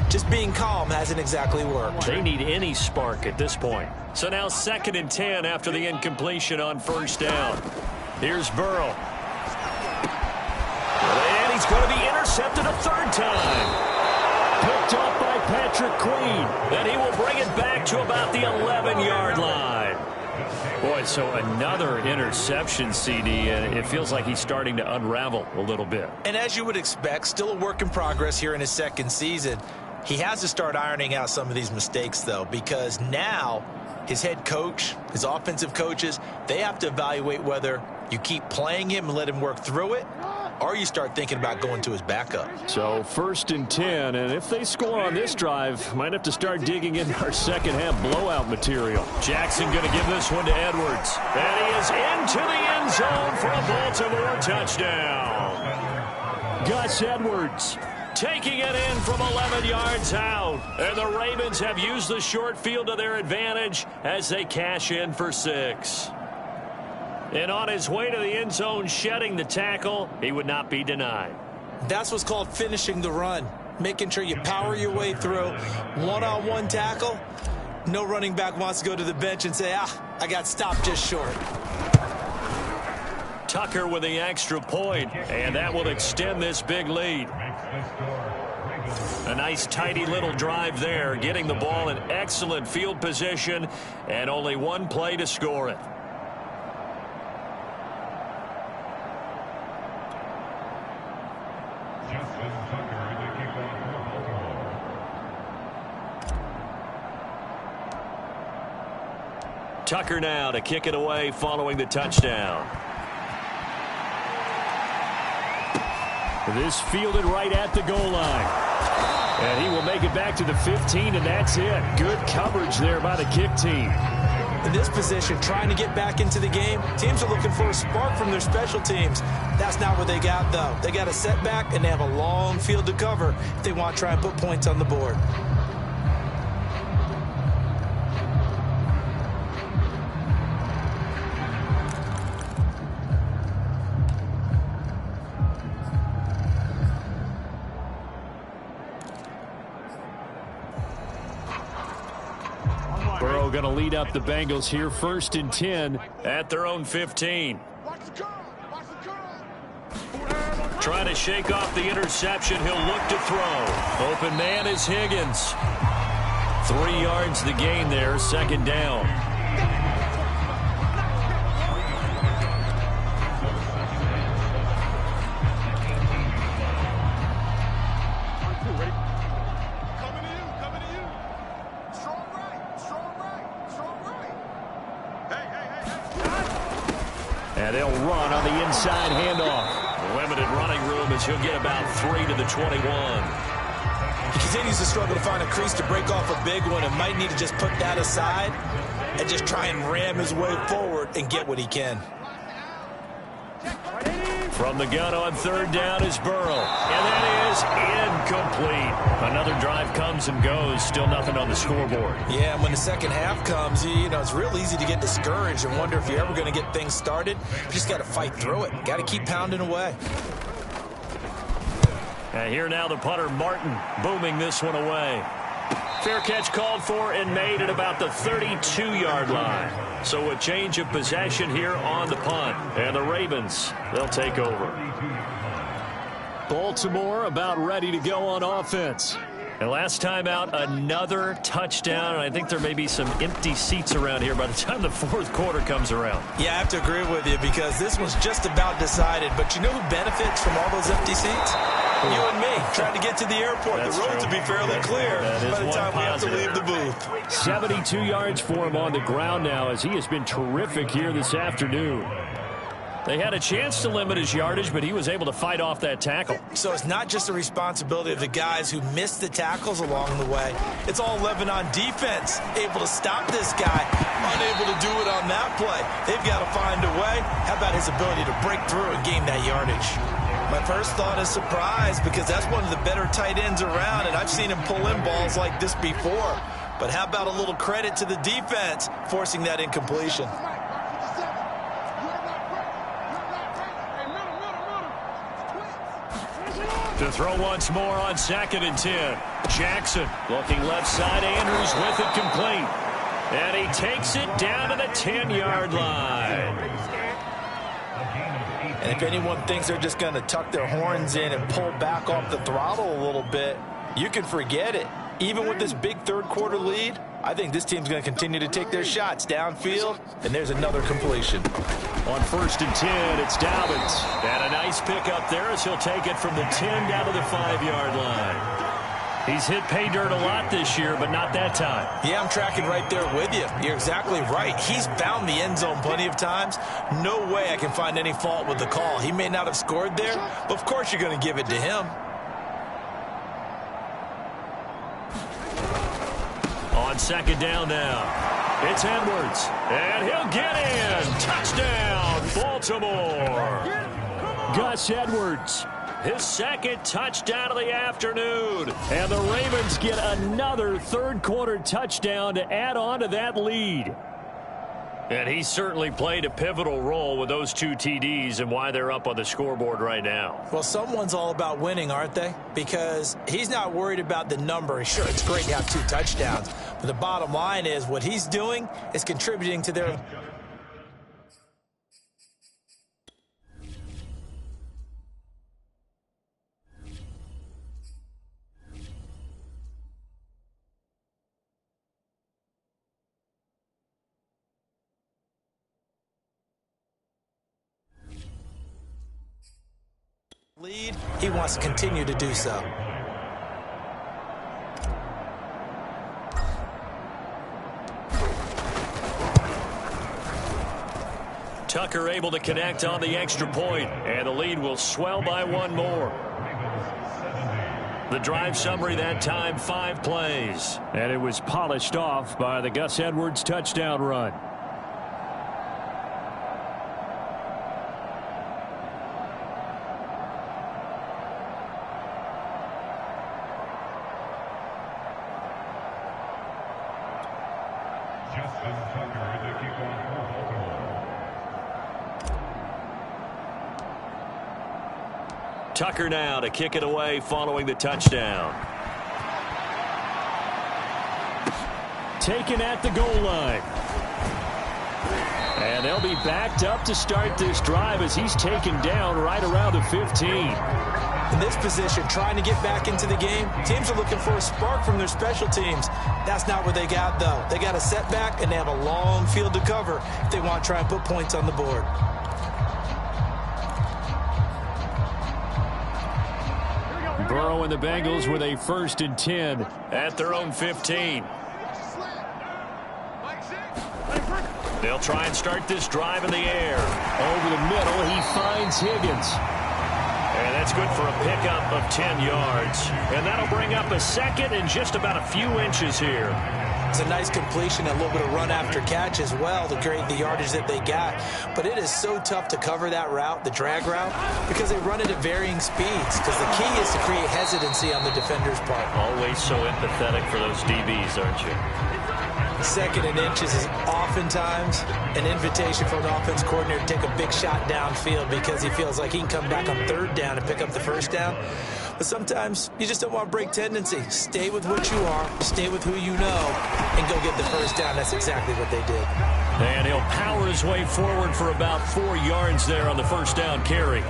just being calm hasn't exactly worked. They need any spark at this point. So now 2nd and 10 after the incompletion on first down. Here's Burrow. And he's going to be intercepted a 3rd time. Picked off by Patrick Queen. And he will bring it back to about the 11-yard line. Boy, so another interception, CD, and it feels like he's starting to unravel a little bit. And as you would expect, still a work in progress here in his 2nd season. He has to start ironing out some of these mistakes, though, because now his head coach, his offensive coaches, they have to evaluate whether you keep playing him and let him work through it, or you start thinking about going to his backup. So 1st and 10, and if they score on this drive, might have to start digging in our second half blowout material. Jackson going to give this one to Edwards. And he is into the end zone for a Baltimore touchdown. Gus Edwards taking it in from 11 yards out. And the Ravens have used the short field to their advantage as they cash in for 6. And on his way to the end zone, shedding the tackle, he would not be denied. That's what's called finishing the run. Making sure you power your way through. One-on-one tackle. No running back wants to go to the bench and say, I got stopped just short. Tucker with the extra point, and that will extend this big lead. A nice tidy little drive there, getting the ball in excellent field position, and only one play to score it. Tucker now to kick it away following the touchdown. This fielded right at the goal line. And he will make it back to the 15, and that's it. Good coverage there by the kick team. In this position, trying to get back into the game, teams are looking for a spark from their special teams. That's not what they got, though. They got a setback, and they have a long field to cover if they want to try and put points on the board. Burrow going to lead up the Bengals here, 1st and 10 at their own 15. Trying to shake off the interception. He'll look to throw. Open man is Higgins. 3 yards the gain there, 2nd down. And they'll run on the inside handoff. Limited running room as he'll get about 3 to the 21. He continues to struggle to find a crease to break off a big one and might need to just put that aside and just try and ram his way forward and get what he can. From the gun on 3rd down is Burrow. And that is incomplete. Another drive comes and goes. Still nothing on the scoreboard. Yeah, and when the second half comes, you know, it's real easy to get discouraged and wonder if you're ever going to get things started. You just got to fight through it. Got to keep pounding away. And here now the punter, Martin, booming this one away. Fair catch called for and made at about the 32-yard line. So a change of possession here on the punt. And the Ravens, they'll take over. Baltimore about ready to go on offense. And last time out, another touchdown. And I think there may be some empty seats around here by the time the 4th quarter comes around. Yeah, I have to agree with you because this one's just about decided. But you know who benefits from all those empty seats? You and me, trying to get to the airport. That's the roads true. will be fairly clear by the time we have to leave the booth. 72 yards for him on the ground now as he has been terrific here this afternoon. They had a chance to limit his yardage, but he was able to fight off that tackle. So it's not just the responsibility of the guys who missed the tackles along the way. It's all 11 on defense, able to stop this guy, unable to do it on that play. They've got to find a way. How about his ability to break through and gain that yardage? My first thought is surprise because that's one of the better tight ends around, and I've seen him pull in balls like this before. But how about a little credit to the defense forcing that incompletion? To throw once more on 2nd and 10. Jackson looking left side. Andrews with it complete. And he takes it down to the 10-yard line. And if anyone thinks they're just going to tuck their horns in and pull back off the throttle a little bit, you can forget it. Even with this big 3rd quarter lead, I think this team's going to continue to take their shots downfield, and there's another completion. On 1st and 10, it's Dobbins. And a nice pickup there as he'll take it from the 10 down to the 5-yard line. He's hit pay dirt a lot this year, but not that time. Yeah, I'm tracking right there with you. You're exactly right. He's found the end zone plenty of times. No way I can find any fault with the call. He may not have scored there, but of course you're going to give it to him. On 2nd down now, it's Edwards, and he'll get in. Touchdown, Baltimore. Gus Edwards, his 2nd touchdown of the afternoon. and the Ravens get another 3rd quarter touchdown to add on to that lead. And he certainly played a pivotal role with those 2 TDs and why they're up on the scoreboard right now. Well, someone's all about winning, aren't they? Because he's not worried about the number. Sure, it's great to have 2 touchdowns, but the bottom line is what he's doing is contributing to their... lead, he wants to continue to do so. Tucker able to connect on the extra point, and the lead will swell by one more. The drive summary that time, 5 plays. And it was polished off by the Gus Edwards touchdown run. Tucker now to kick it away following the touchdown. Taken at the goal line. And they'll be backed up to start this drive as he's taken down right around the 15. In this position, trying to get back into the game, teams are looking for a spark from their special teams. That's not what they got, though. They got a setback, and they have a long field to cover if they want to try and put points on the board. Burrow and the Bengals with a 1st and 10 at their own 15. They'll try and start this drive in the air. Over the middle, he finds Higgins. And that's good for a pickup of 10 yards. And that'll bring up a second and just about a few inches here. It's a nice completion, a little bit of run after catch as well to create the yardage that they got. But it is so tough to cover that route, the drag route, because they run it at varying speeds. Because the key is to create hesitancy on the defender's part. Always so empathetic for those DBs, aren't you? 2nd and inches is oftentimes an invitation for an offense coordinator to take a big shot downfield because he feels like he can come back on 3rd down and pick up the 1st down. But sometimes you just don't want to break tendency. Stay with what you are, stay with who you know, and go get the 1st down. That's exactly what they did. And he'll power his way forward for about 4 yards there on the 1st down carry.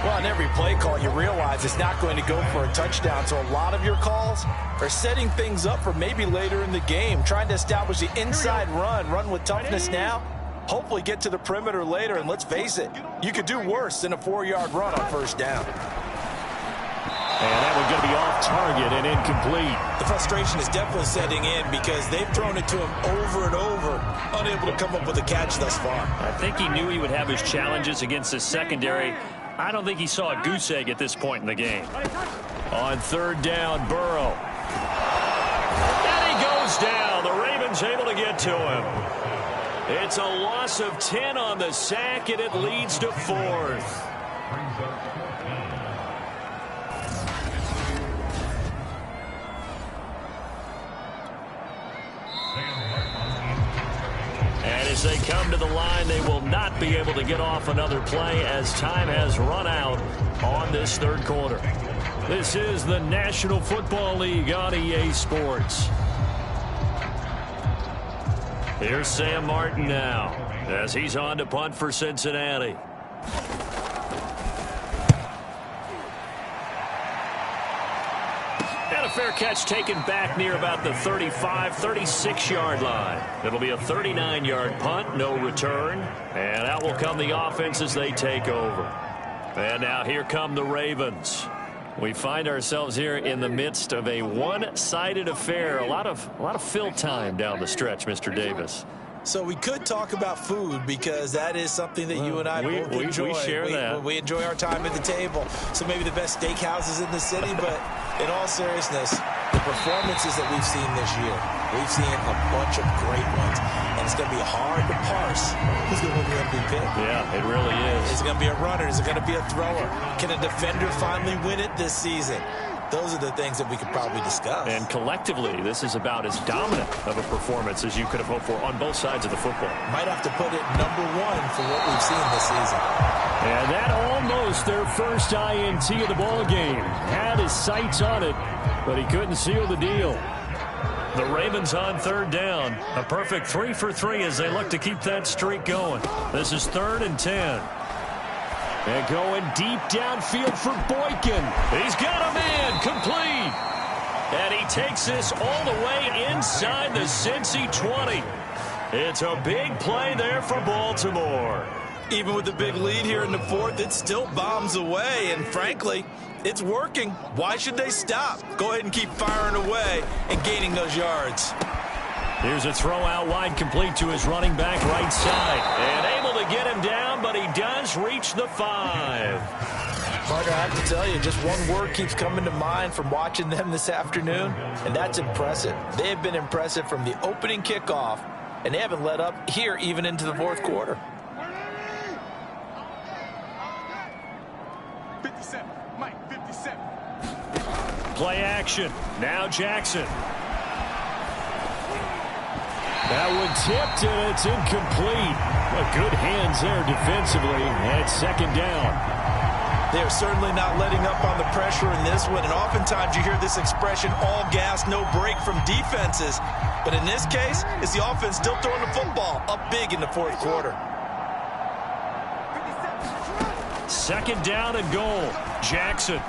Well, on every play call, you realize it's not going to go for a touchdown. So a lot of your calls are setting things up for maybe later in the game, trying to establish the inside run with toughness now, hopefully get to the perimeter later. And let's face it, you could do worse than a 4-yard run on 1st down. And that one's going to be off target and incomplete. The frustration is definitely setting in because they've thrown it to him over and over, unable to come up with a catch thus far. I think he knew he would have his challenges against his secondary. I don't think he saw a goose egg at this point in the game. On 3rd down, Burrow. And he goes down. The Ravens able to get to him. It's a loss of 10 on the sack, and it leads to 4th. And as they come to the line, they will not be able to get off another play as time has run out on this 3rd quarter. This is the National Football League on EA Sports. Here's Sam Martin now as he's on to punt for Cincinnati. And a fair catch taken back near about the 35, 36-yard line. It'll be a 39-yard punt, no return. And out will come the offense as they take over. And now here come the Ravens. We find ourselves here in the midst of a one-sided affair. A lot of fill time down the stretch, Mr. Davis. So we could talk about food because that is something that you and I both enjoy. We share that. We enjoy our time at the table. So maybe the best steakhouses in the city, but in all seriousness, the performances that we've seen this year, we've seen a bunch of great ones. And it's going to be hard to parse who's going to win the MVP. Yeah, it really is. Is it going to be a runner? Is it going to be a thrower? Can a defender finally win it this season? Those are the things that we could probably discuss. And collectively, this is about as dominant of a performance as you could have hoped for on both sides of the football. Might have to put it number 1 for what we've seen this season. And that almost their first INT of the ball game. Had his sights on it, but he couldn't seal the deal. The Ravens on 3rd down. A perfect 3 for 3 as they look to keep that streak going. This is 3rd and 10. And going deep downfield for Boykin. He's got a man complete. And he takes this all the way inside the Cincy 20. It's a big play there for Baltimore. Even with the big lead here in the fourth, it still bombs away, and frankly, it's working. Why should they stop? Go ahead and keep firing away and gaining those yards. Here's a throw out wide, complete to his running back right side. And able to get him down, but he does reach the 5. Parker, I have to tell you, just one word keeps coming to mind from watching them this afternoon, and that's impressive. They have been impressive from the opening kickoff, and they haven't let up here even into the fourth quarter. 57. Mike, 57. Play action. Now Jackson. That one tipped, and it's incomplete. Well, good hands there defensively at second down. They're certainly not letting up on the pressure in this one, and oftentimes you hear this expression, all gas, no break from defenses. But in this case, it's the offense still throwing the football up big in the fourth quarter. Second down and goal. Jackson.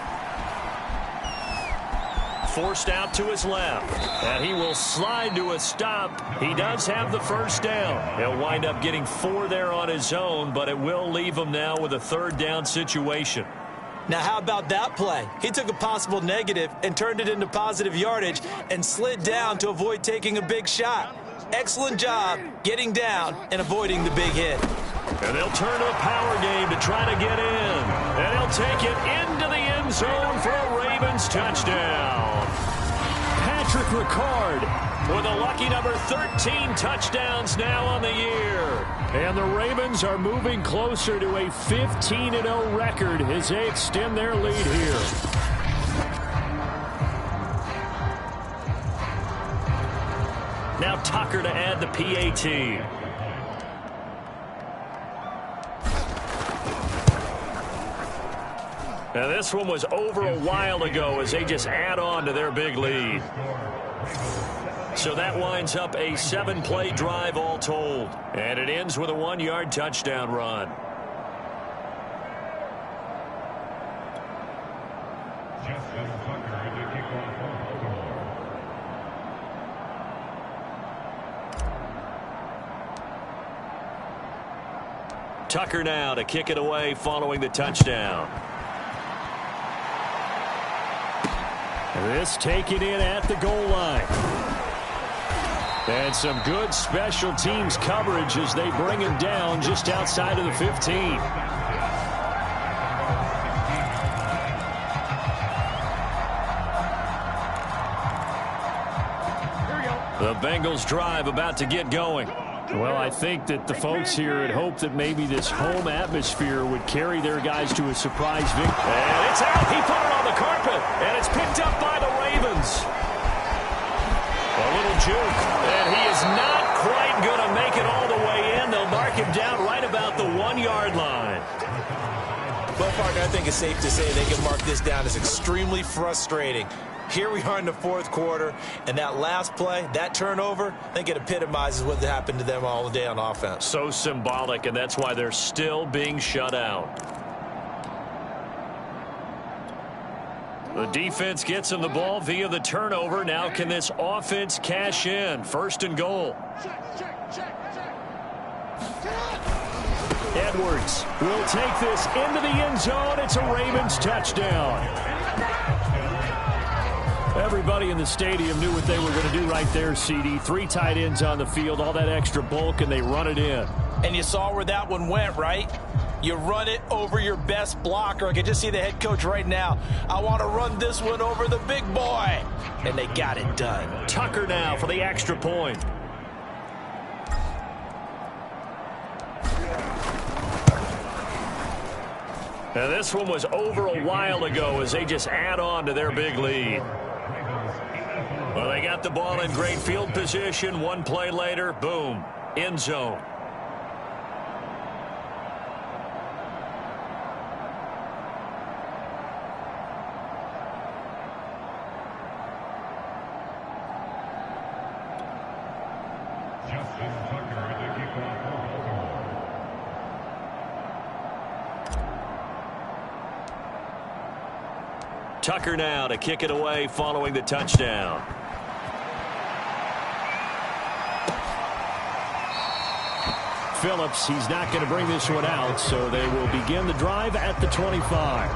Forced out to his left. And he will slide to a stop. He does have the first down. He'll wind up getting 4 there on his own, but it will leave him now with a third down situation. Now, how about that play? He took a possible negative and turned it into positive yardage and slid down to avoid taking a big shot. Excellent job getting down and avoiding the big hit. And they'll turn to the power game to try to get in. And he'll take it into the end zone for a Ravens touchdown. Patrick Ricard with a lucky number 13 touchdowns now on the year. And the Ravens are moving closer to a 15-0 record as they extend their lead here. Now Tucker to add the PAT. Now this one was over a while ago as they just add on to their big lead. So that winds up a 7-play drive all told. And it ends with a 1-yard touchdown run. Tucker now to kick it away following the touchdown. This taken in at the goal line. And some good special teams coverage as they bring him down just outside of the 15. The Bengals drive about to get going. Well, I think that the folks here had hoped that maybe this home atmosphere would carry their guys to a surprise victory. And it's out. He put it on the carpet. And it's picked up by the Ravens. A little juke. And he is not quite going to make it all the way in. They'll mark him down right about the 1-yard line. Well, Parker, I think it's safe to say they can mark this down as extremely frustrating. Here we are in the fourth quarter, and that last play, that turnover, I think it epitomizes what happened to them all day on offense. So symbolic, and that's why they're still being shut out. The defense gets him the ball via the turnover. Now can this offense cash in? First and goal. Edwards will take this into the end zone. It's a Ravens touchdown. Everybody in the stadium knew what they were going to do right there, CD. 3 tight ends on the field, all that extra bulk, and they run it in. And you saw where that one went, right? You run it over your best blocker. I can just see the head coach right now. I want to run this one over the big boy. And they got it done. Tucker now for the extra point. Now this one was over a while ago as they just add on to their big lead. Well, they got the ball in great field position. 1 play later, boom, end zone. Tucker now to kick it away following the touchdown. Phillips. He's not going to bring this one out, so they will begin the drive at the 25.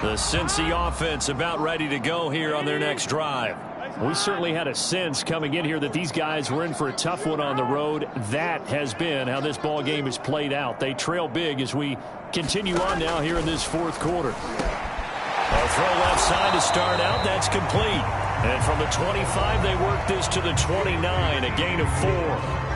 The Cincy offense about ready to go here on their next drive. We certainly had a sense coming in here that these guys were in for a tough one on the road. That has been how this ball game has played out. They trail big as we continue on now here in this fourth quarter. A throw left side to start out. That's complete. And from the 25, they work this to the 29, a gain of 4.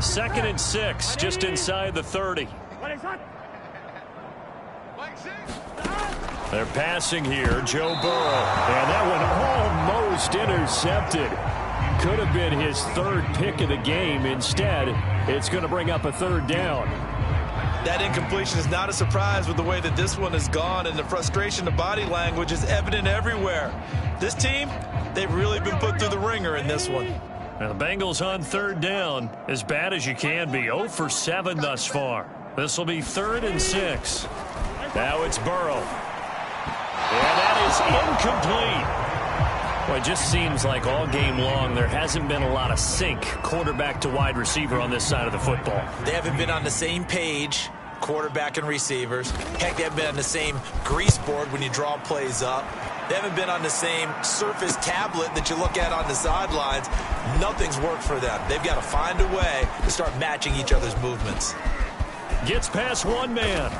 Second and 6, just inside the 30. They're passing here, Joe Burrow. And that one almost intercepted. Could have been his third pick of the game. Instead, it's going to bring up a third down. That incompletion is not a surprise with the way that this one has gone, and the frustration, the body language is evident everywhere. This team, they've really been put through the ringer in this one. Now the Bengals on third down, as bad as you can be. 0 for 7 thus far. This will be 3rd and 6. Now it's Burrow. And that is incomplete. Well, it just seems like all game long there hasn't been a lot of sync quarterback to wide receiver on this side of the football. They haven't been on the same page, quarterback and receivers. Heck, they haven't been on the same grease board when you draw plays up. They haven't been on the same Surface tablet that you look at on the sidelines. Nothing's worked for them. They've got to find a way to start matching each other's movements. Gets past one man.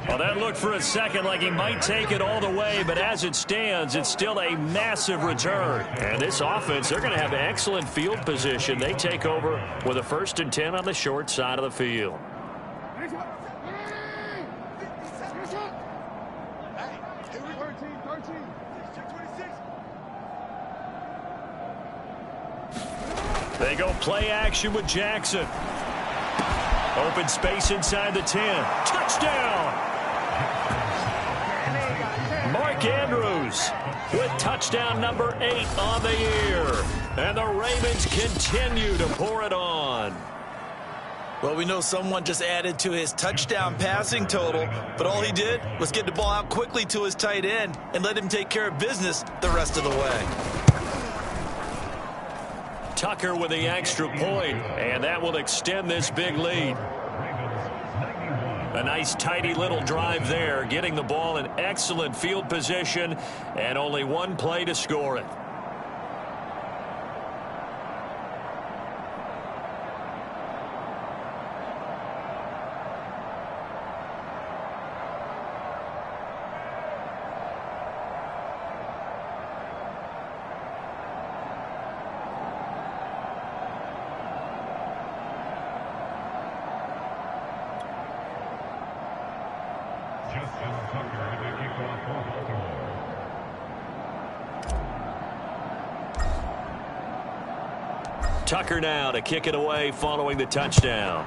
Well, that looked for a second like he might take it all the way, but as it stands, it's still a massive return. And this offense, they're going to have excellent field position. They take over with a 1st and 10 on the short side of the field. They go play action with Jackson. Open space inside the 10. Touchdown! Mark Andrews with touchdown number 8 on the year. And the Ravens continue to pour it on. Well, we know someone just added to his touchdown passing total, but all he did was get the ball out quickly to his tight end and let him take care of business the rest of the way. Tucker with the extra point, and that will extend this big lead. A nice tidy little drive there, getting the ball in excellent field position, and only one play to score it. Tucker now to kick it away following the touchdown.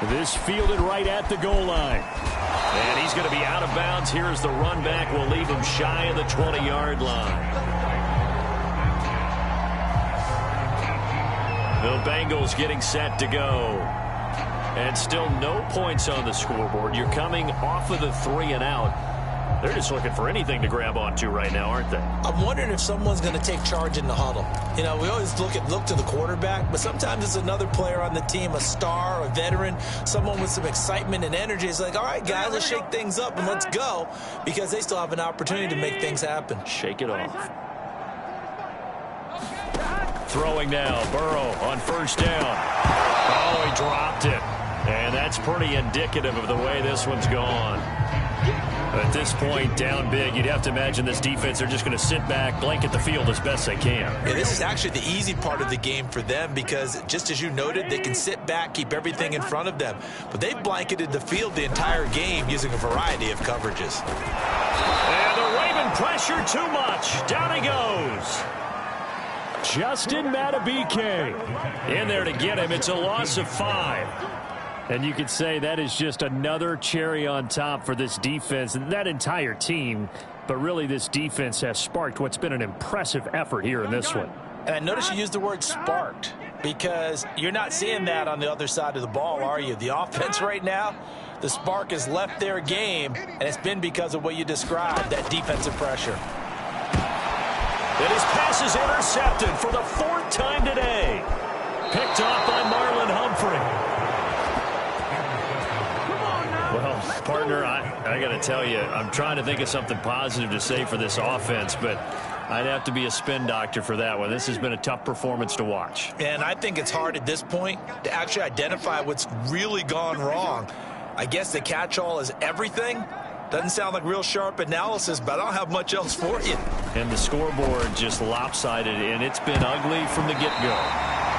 This fielded right at the goal line. And he's going to be out of bounds here as the run back will leave him shy of the 20-yard line. The Bengals getting set to go. And still no points on the scoreboard. You're coming off of the 3 and out. They're just looking for anything to grab onto right now, aren't they? I'm wondering if someone's going to take charge in the huddle. You know, we always look to the quarterback, but sometimes it's another player on the team, a star, a veteran, someone with some excitement and energy. It's like, all right, guys, let's shake things up and let's go, because they still have an opportunity to make things happen. Shake it off. Throwing now, Burrow on first down. Oh, he dropped it. And that's pretty indicative of the way this one's gone. At this point, down big, you'd have to imagine this defense are just going to sit back, blanket the field as best they can. Yeah, this is actually the easy part of the game for them because, just as you noted, they can sit back, keep everything in front of them. But they've blanketed the field the entire game using a variety of coverages. And the Raven pressure too much. Down he goes. Justin Matabike In there to get him. It's a loss of 5. And you could say that is just another cherry on top for this defense and that entire team. But really, this defense has sparked what's been an impressive effort here in this one. And I notice you used the word sparked because you're not seeing that on the other side of the ball, are you? The offense right now, the spark has left their game, and it's been because of what you described, that defensive pressure. And his pass is intercepted for the 4th time today. Picked off by Marlon Humphrey. Well, partner, I got to tell you, I'm trying to think of something positive to say for this offense, but I'd have to be a spin doctor for that one. This has been a tough performance to watch. And I think it's hard at this point to actually identify what's really gone wrong. I guess the catch-all is everything. Doesn't sound like real sharp analysis, but I don't have much else for you. And the scoreboard just lopsided, and it's been ugly from the get-go.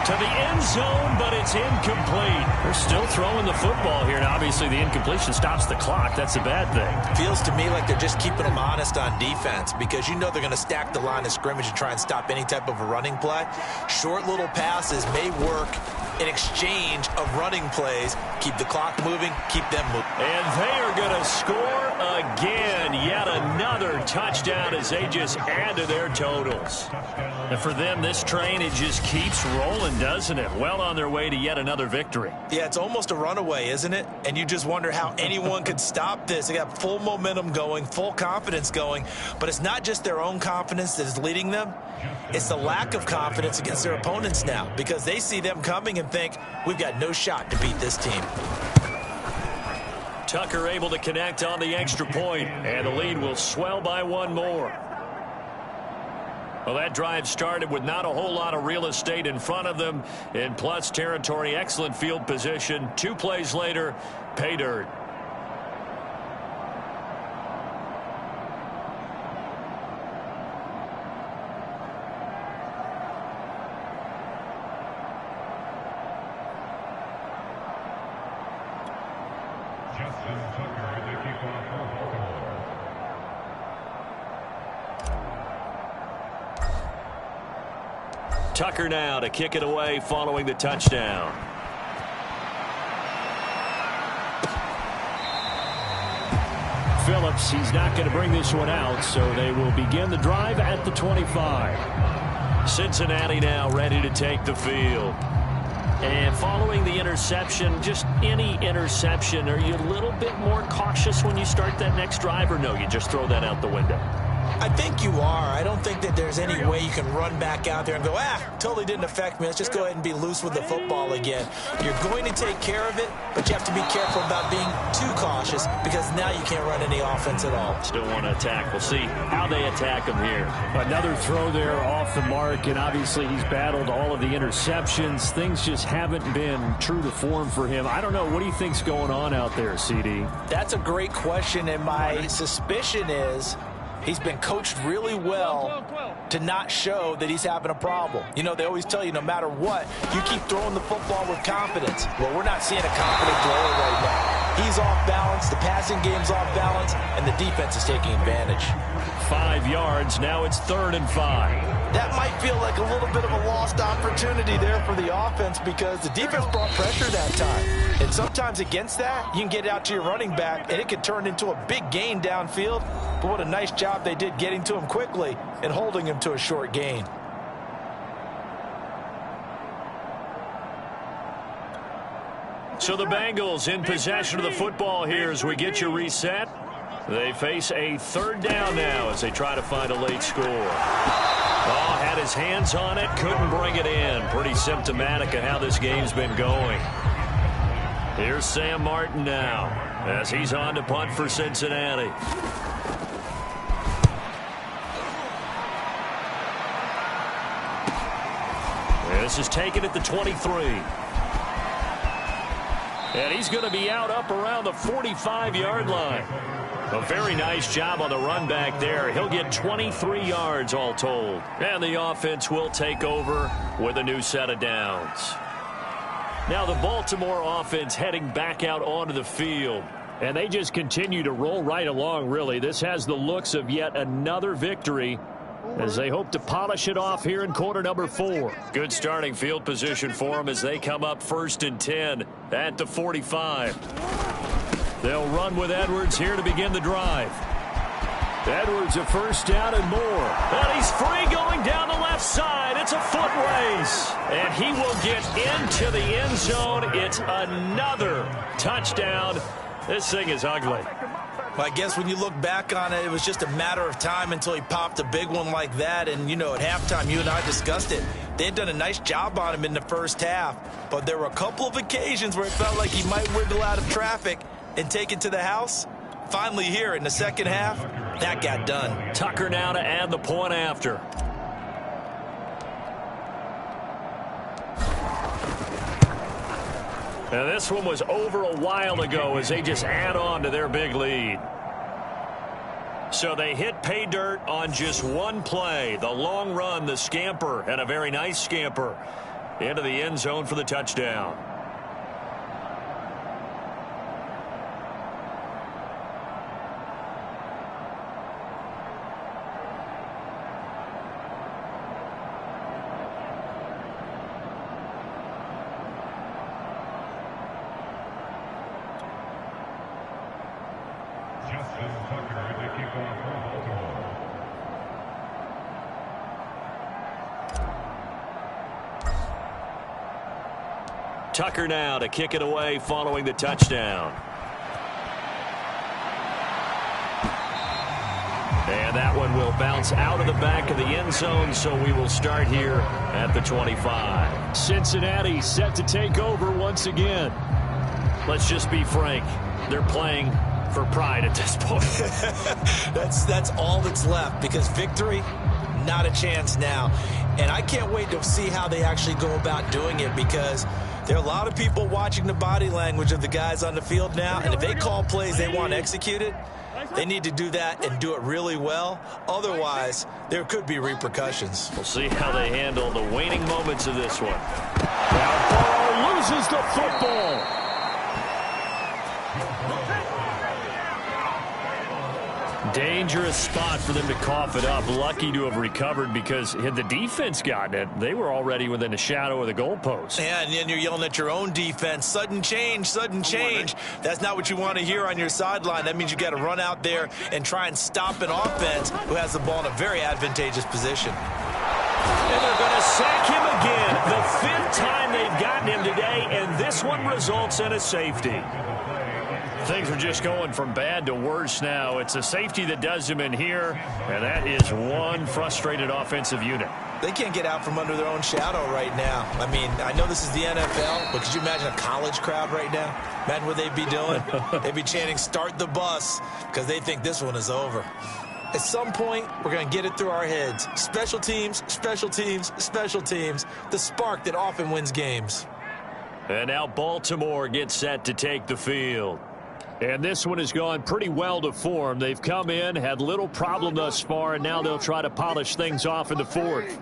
To the end zone, but it's incomplete. They're still throwing the football here, and obviously the incompletion stops the clock. That's a bad thing. Feels to me like they're just keeping them honest on defense because you know they're going to stack the line of scrimmage and try and stop any type of a running play. Short little passes may work in exchange of running plays. Keep the clock moving, keep them moving. And they are going to score again. Yet another touchdown as they just add to their totals. And for them, this train, it just keeps rolling, doesn't it? Well on their way to yet another victory. Yeah, it's almost a runaway, isn't it? And you just wonder how anyone could stop this. They got full momentum going, full confidence going. But it's not just their own confidence that is leading them. It's the lack of confidence against their opponents now because they see them coming and think, we've got no shot to beat this team. Tucker able to connect on the extra point, and the lead will swell by one more. Well, that drive started with not a whole lot of real estate in front of them. In plus territory, excellent field position. 2 plays later, pay dirt. Tucker now to kick it away following the touchdown. Phillips, he's not going to bring this one out, so they will begin the drive at the 25. Cincinnati now ready to take the field. And following the interception, just any interception, are you a little bit more cautious when you start that next drive, or no, you just throw that out the window? I think you are. I don't think that there's any way you can run back out there and go, totally didn't affect me. Let's just go ahead and be loose with the football again. You're going to take care of it, but you have to be careful about being too cautious because now you can't run any offense at all. Still want to attack. We'll see how they attack him here. Another throw there off the mark, and obviously he's battled all of the interceptions. Things just haven't been true to form for him. I don't know. What do you think's going on out there, CD? That's a great question, and my suspicion is he's been coached really well to not show that he's having a problem. You know, they always tell you no matter what, you keep throwing the football with confidence. Well, we're not seeing a confident thrower right now. He's off balance, the passing game's off balance, and the defense is taking advantage. 5 yards, now it's 3rd and 5. That might feel like a little bit of a lost opportunity there for the offense because the defense brought pressure that time. And sometimes against that, you can get out to your running back, and it could turn into a big gain downfield. But what a nice job they did getting to him quickly and holding him to a short gain. So the Bengals in possession of the football here as we get you reset. They face a 3rd down now as they try to find a late score. Oh, had his hands on it, couldn't bring it in. Pretty symptomatic of how this game's been going. Here's Sam Martin now as he's on to punt for Cincinnati. This is taken at the 23. And he's going to be out up around the 45-yard line. A very nice job on the run back there. He'll get 23 yards all told. And the offense will take over with a new set of downs. Now the Baltimore offense heading back out onto the field. And they just continue to roll right along, really. This has the looks of yet another victory as they hope to polish it off here in quarter number 4. Good starting field position for them as they come up 1st and 10 at the 45. They'll run with Edwards here to begin the drive. Edwards a 1st down and more. And he's free going down the left side. It's a foot race. And he will get into the end zone. It's another touchdown. This thing is ugly. Well, I guess when you look back on it, it was just a matter of time until he popped a big one like that. And, you know, at halftime, you and I discussed it. They had done a nice job on him in the first half. But there were a couple of occasions where it felt like he might wiggle out of traffic and take it to the house. Finally here in the second half, that got done. Tucker now to add the point after. Now this one was over a while ago as they just add on to their big lead. So they hit pay dirt on just one play. The long run, the scamper, and a very nice scamper into the end zone for the touchdown. Tucker now to kick it away following the touchdown. And that one will bounce out of the back of the end zone, so we will start here at the 25. Cincinnati set to take over once again. Let's just be frank. They're playing for pride at this point. That's all that's left because victory, not a chance now. And I can't wait to see how they actually go about doing it because there are a lot of people watching the body language of the guys on the field now, and if they call plays they want executed, they need to do that and do it really well. Otherwise, there could be repercussions. We'll see how they handle the waning moments of this one. Now Burrow loses the football. Dangerous spot for them to cough it up. Lucky to have recovered, because had the defense gotten it, they were already within a shadow of the goalpost. Yeah, and then you're yelling at your own defense. Sudden change, sudden change. That's not what you want to hear on your sideline. That means you got to run out there and try and stop an offense who has the ball in a very advantageous position. And they're going to sack him again. The 5th time they've gotten him today, and this one results in a safety. Things are just going from bad to worse now. It's a safety that does them in here, and that is one frustrated offensive unit. They can't get out from under their own shadow right now. I mean, I know this is the NFL, but could you imagine a college crowd right now? Imagine what they'd be doing. They'd be chanting, "Start the bus," because they think this one is over. At some point, we're going to get it through our heads. Special teams, special teams, special teams. The spark that often wins games. And now Baltimore gets set to take the field. And this one has gone pretty well to form. They've come in, had little problem thus far, and now they'll try to polish things off in the 4th.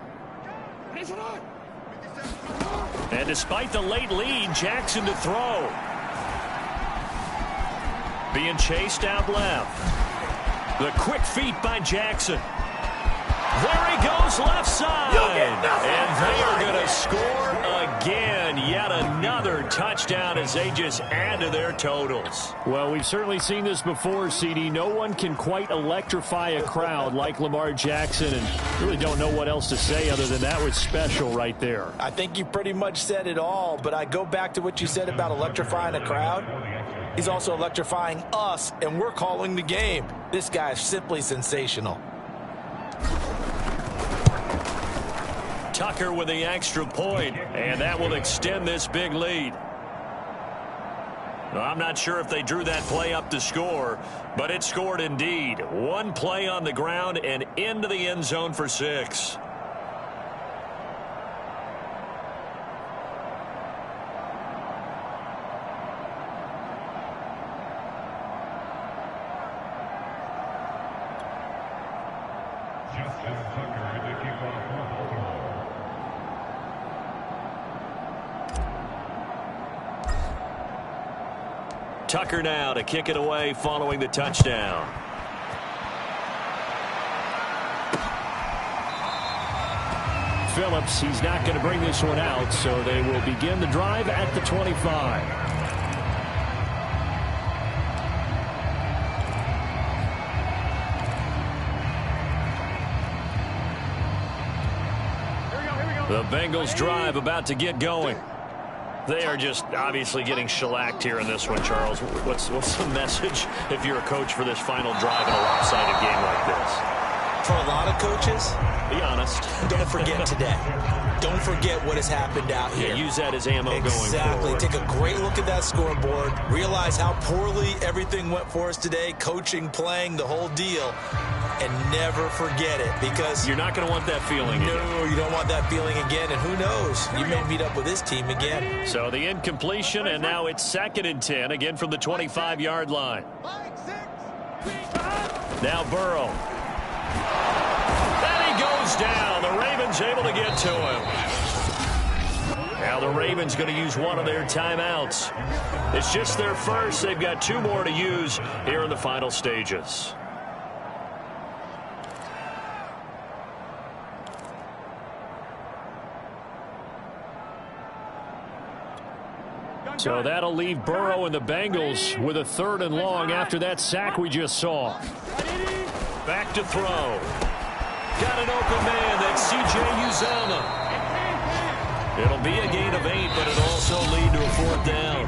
And despite the late lead, Jackson to throw. Being chased out left. The quick feet by Jackson. There he goes, left side. And they are going to score again. Yet another touchdown as they just add to their totals. Well, we've certainly seen this before, CD. No one can quite electrify a crowd like Lamar Jackson, and really don't know what else to say other than that was special right there. I think you pretty much said it all, but I go back to what you said about electrifying a crowd. He's also electrifying us, and we're calling the game. This guy is simply sensational. Tucker with the extra point, and that will extend this big lead. I'm not sure if they drew that play up to score, but it scored indeed. One play on the ground and into the end zone for 6. Tucker now to kick it away following the touchdown. Phillips, he's not going to bring this one out, so they will begin the drive at the 25. The Bengals drive about to get going. They are just obviously getting shellacked here in this one, Charles. What's the message if you're a coach for this final drive in a lopsided game like this? For a lot of coaches, be honest. Don't forget today. Don't forget what has happened out here. Yeah, use that as ammo going forward. Exactly. Take a great look at that scoreboard. Realize how poorly everything went for us today. Coaching, playing, the whole deal. And never forget it, because you're not going to want that feeling again. No, you don't want that feeling again. And who knows? You may meet up with this team again. So the incompletion, and now it's 2nd and 10, again from the 25-yard line. Now Burrow. And he goes down. The Ravens able to get to him. Now the Ravens going to use one of their timeouts. It's just their first. They've got 2 more to use here in the final stages. So that'll leave Burrow and the Bengals with a 3rd and long after that sack we just saw. Back to throw. Got an open man. That's C.J. Uzomah. It'll be a gain of 8, but it'll also lead to a 4th down.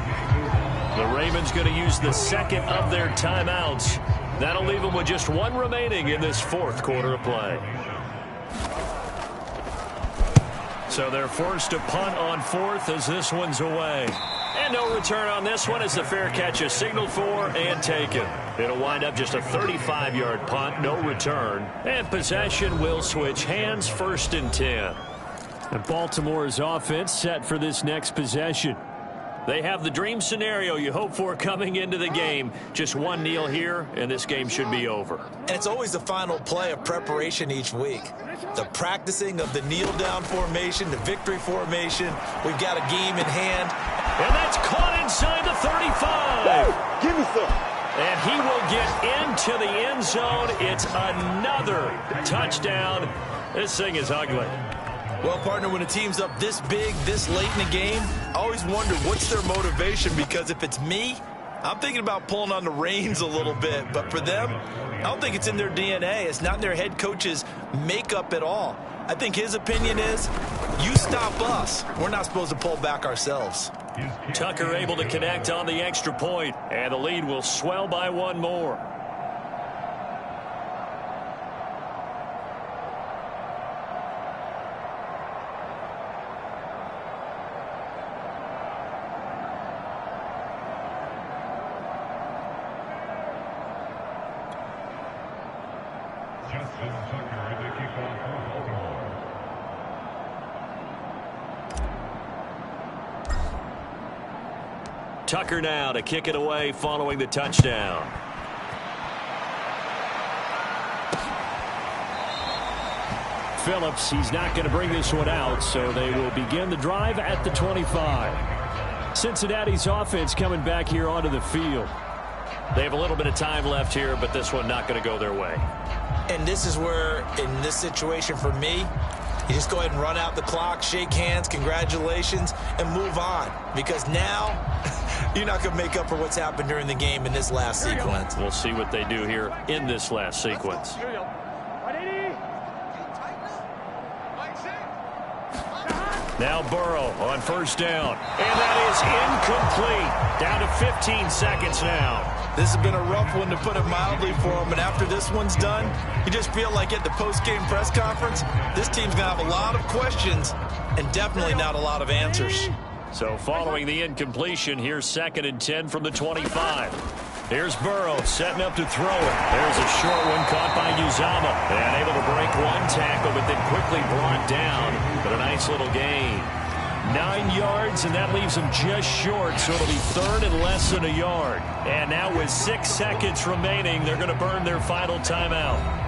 The Ravens going to use the 2nd of their timeouts. That'll leave them with just 1 remaining in this 4th quarter of play. So they're forced to punt on 4th as this one's away. And no return on this one as the fair catch is signaled for and taken. It'll wind up just a 35-yard punt, no return. And possession will switch hands, 1st and 10. And Baltimore's offense set for this next possession. They have the dream scenario you hope for coming into the game. Just one kneel here, and this game should be over. And it's always the final play of preparation each week. The practicing of the kneel-down formation, the victory formation. We've got a game in hand. And that's caught inside the 35. Give me some. And he will get into the end zone. It's another touchdown. This thing is ugly. Well, partner, when a team's up this big, this late in the game, I always wonder what's their motivation, because if it's me, I'm thinking about pulling on the reins a little bit. But for them, I don't think it's in their DNA. It's not in their head coach's makeup at all. I think his opinion is, you stop us. We're not supposed to pull back ourselves. Tucker able to connect on the extra point, and the lead will swell by one more. Tucker now to kick it away following the touchdown. Phillips, he's not going to bring this one out, so they will begin the drive at the 25. Cincinnati's offense coming back here onto the field. They have a little bit of time left here, but this one not going to go their way. And this is where, in this situation for me, you just go ahead and run out the clock, shake hands, congratulations, and move on. Because now, you're not going to make up for what's happened during the game in this last sequence. We'll see what they do here in this last sequence. Now Burrow on first down. And that is incomplete. Down to 15 seconds now. This has been a rough one, to put it mildly, for him. And after this one's done, you just feel like at the post-game press conference, this team's going to have a lot of questions and definitely not a lot of answers. So following the incompletion, here's 2nd and 10 from the 25. Here's Burrow setting up to throw it. There's a short one caught by Uzama. And able to break one tackle, but then quickly brought down. But a nice little gain. 9 yards, and that leaves him just short, so it'll be 3rd and less than a yard. And now with 6 seconds remaining, they're going to burn their final timeout.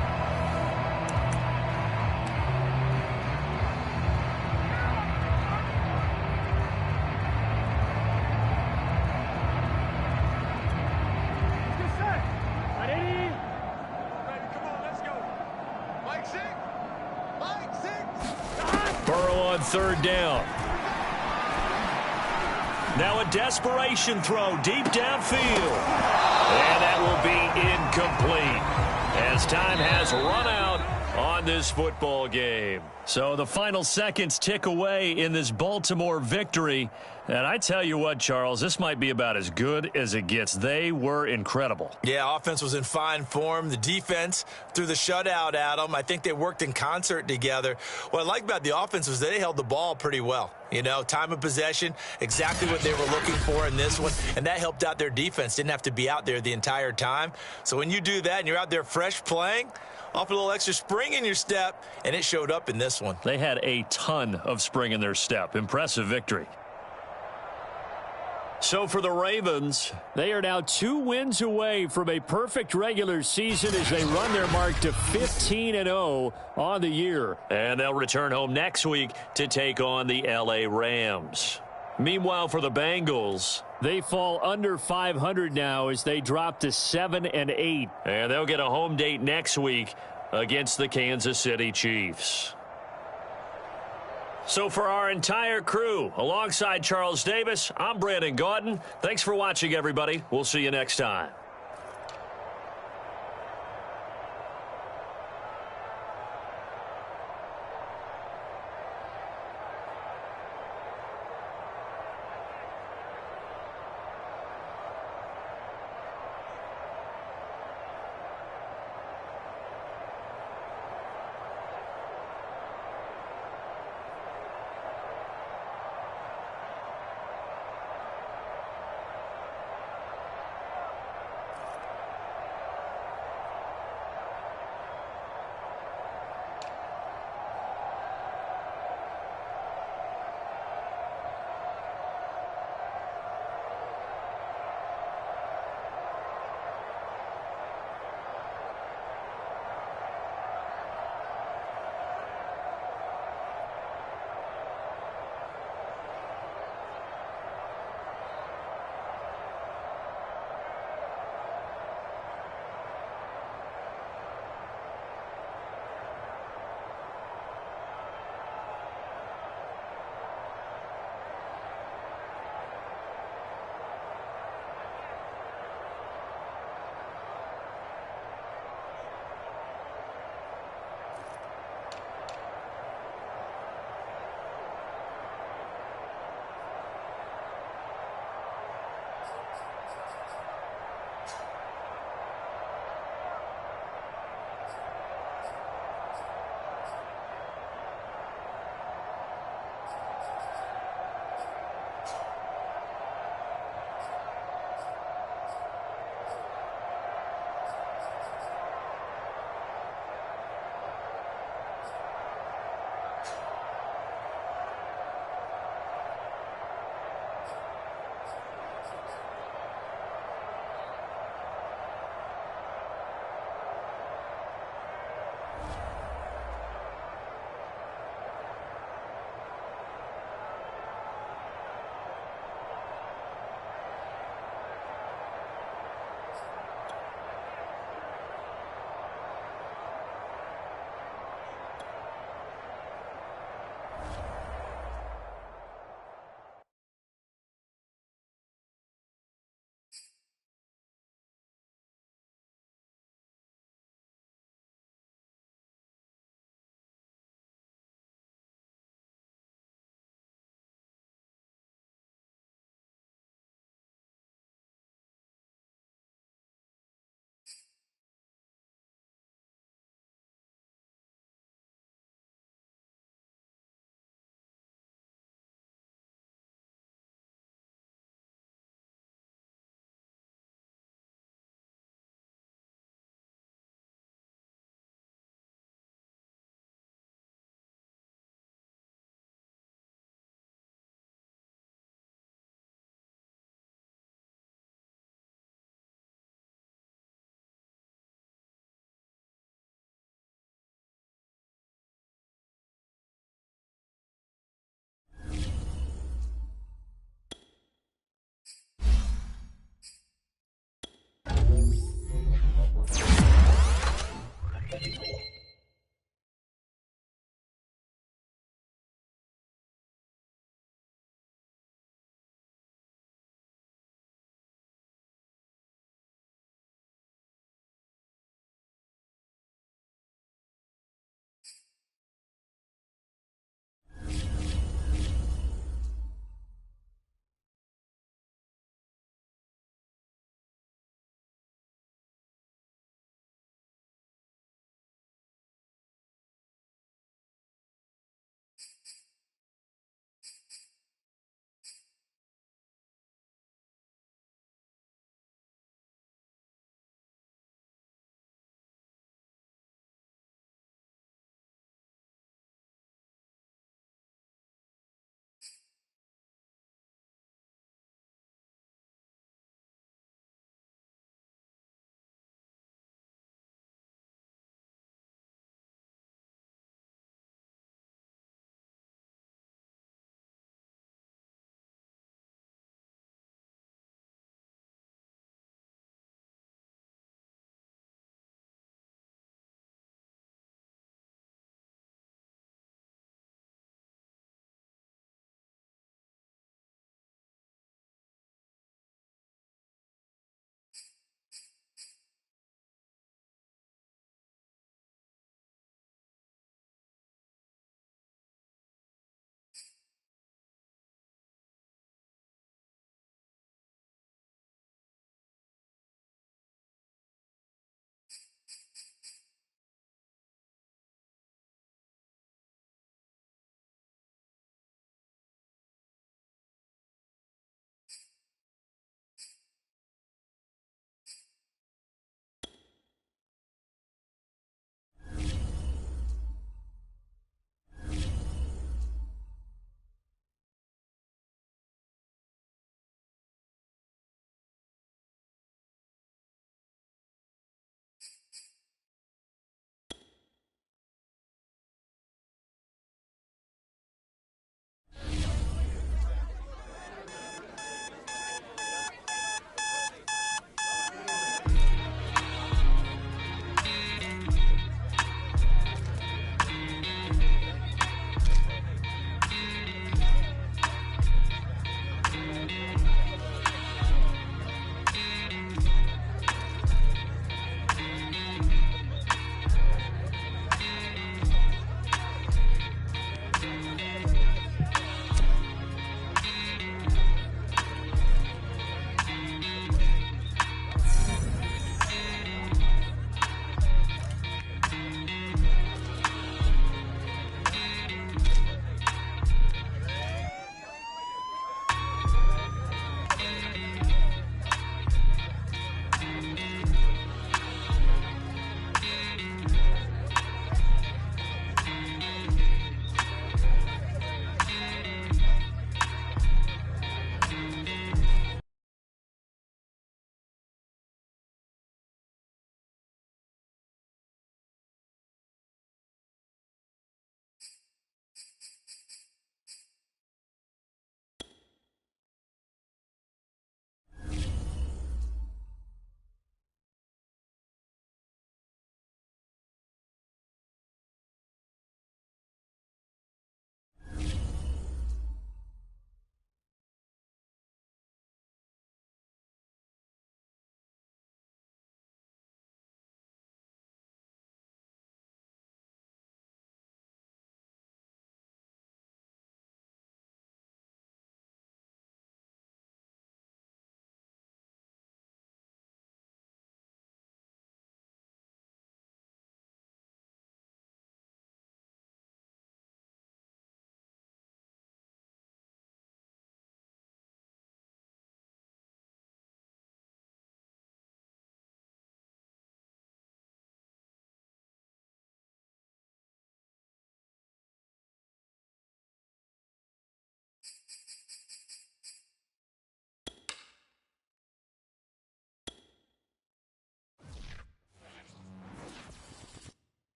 Burrow on 3rd down. Now a desperation throw deep downfield. And that will be incomplete as time has run out on this football game. So the final seconds tick away in this Baltimore victory. And I tell you what, Charles, this might be about as good as it gets. They were incredible. Yeah, offense was in fine form. The defense threw the shutout at them. I think they worked in concert together. What I like about the offense was they held the ball pretty well. You know, time of possession, exactly what they were looking for in this one. And that helped out their defense. Didn't have to be out there the entire time. So when you do that and you're out there fresh playing, off a little extra spring in your step, and it showed up in this one. They had a ton of spring in their step. Impressive victory. So for the Ravens, they are now 2 wins away from a perfect regular season as they run their mark to 15-0 on the year. And they'll return home next week to take on the LA Rams. Meanwhile, for the Bengals, they fall under 500 now as they drop to 7-8. And they'll get a home date next week against the Kansas City Chiefs. So for our entire crew, alongside Charles Davis, I'm Brandon Gaudin. Thanks for watching, everybody. We'll see you next time.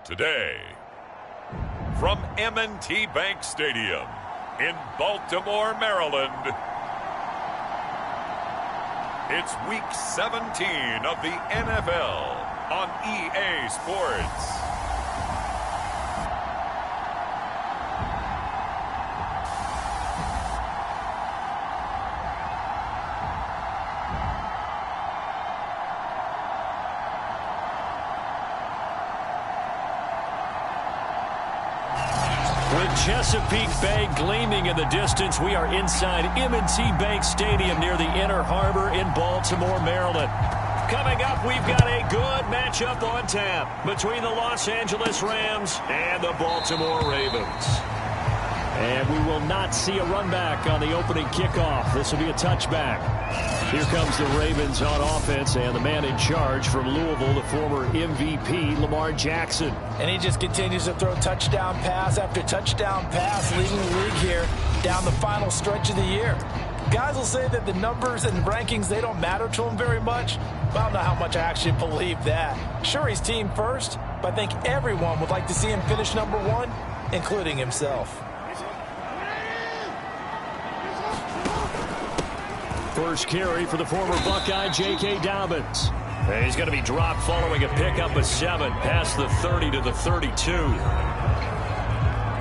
Today, from M&T Bank Stadium in Baltimore, Maryland, it's Week 17 of the NFL on EA Sports. Chesapeake Bay gleaming in the distance. We are inside M&T Bank Stadium near the Inner Harbor in Baltimore, Maryland. Coming up, we've got a good matchup on tap between the Los Angeles Rams and the Baltimore Ravens. And we will not see a run back on the opening kickoff. This will be a touchback. Here comes the Ravens on offense, and the man in charge from Louisville, the former MVP, Lamar Jackson. And he just continues to throw touchdown pass after touchdown pass, leading the league here down the final stretch of the year. Guys will say that the numbers and rankings, they don't matter to him very much. But I don't know how much I actually believe that. Sure, he's team first, but I think everyone would like to see him finish number one, including himself. First carry for the former Buckeye, J.K. Dobbins. And he's going to be dropped following a pickup of 7 past the 30 to the 32.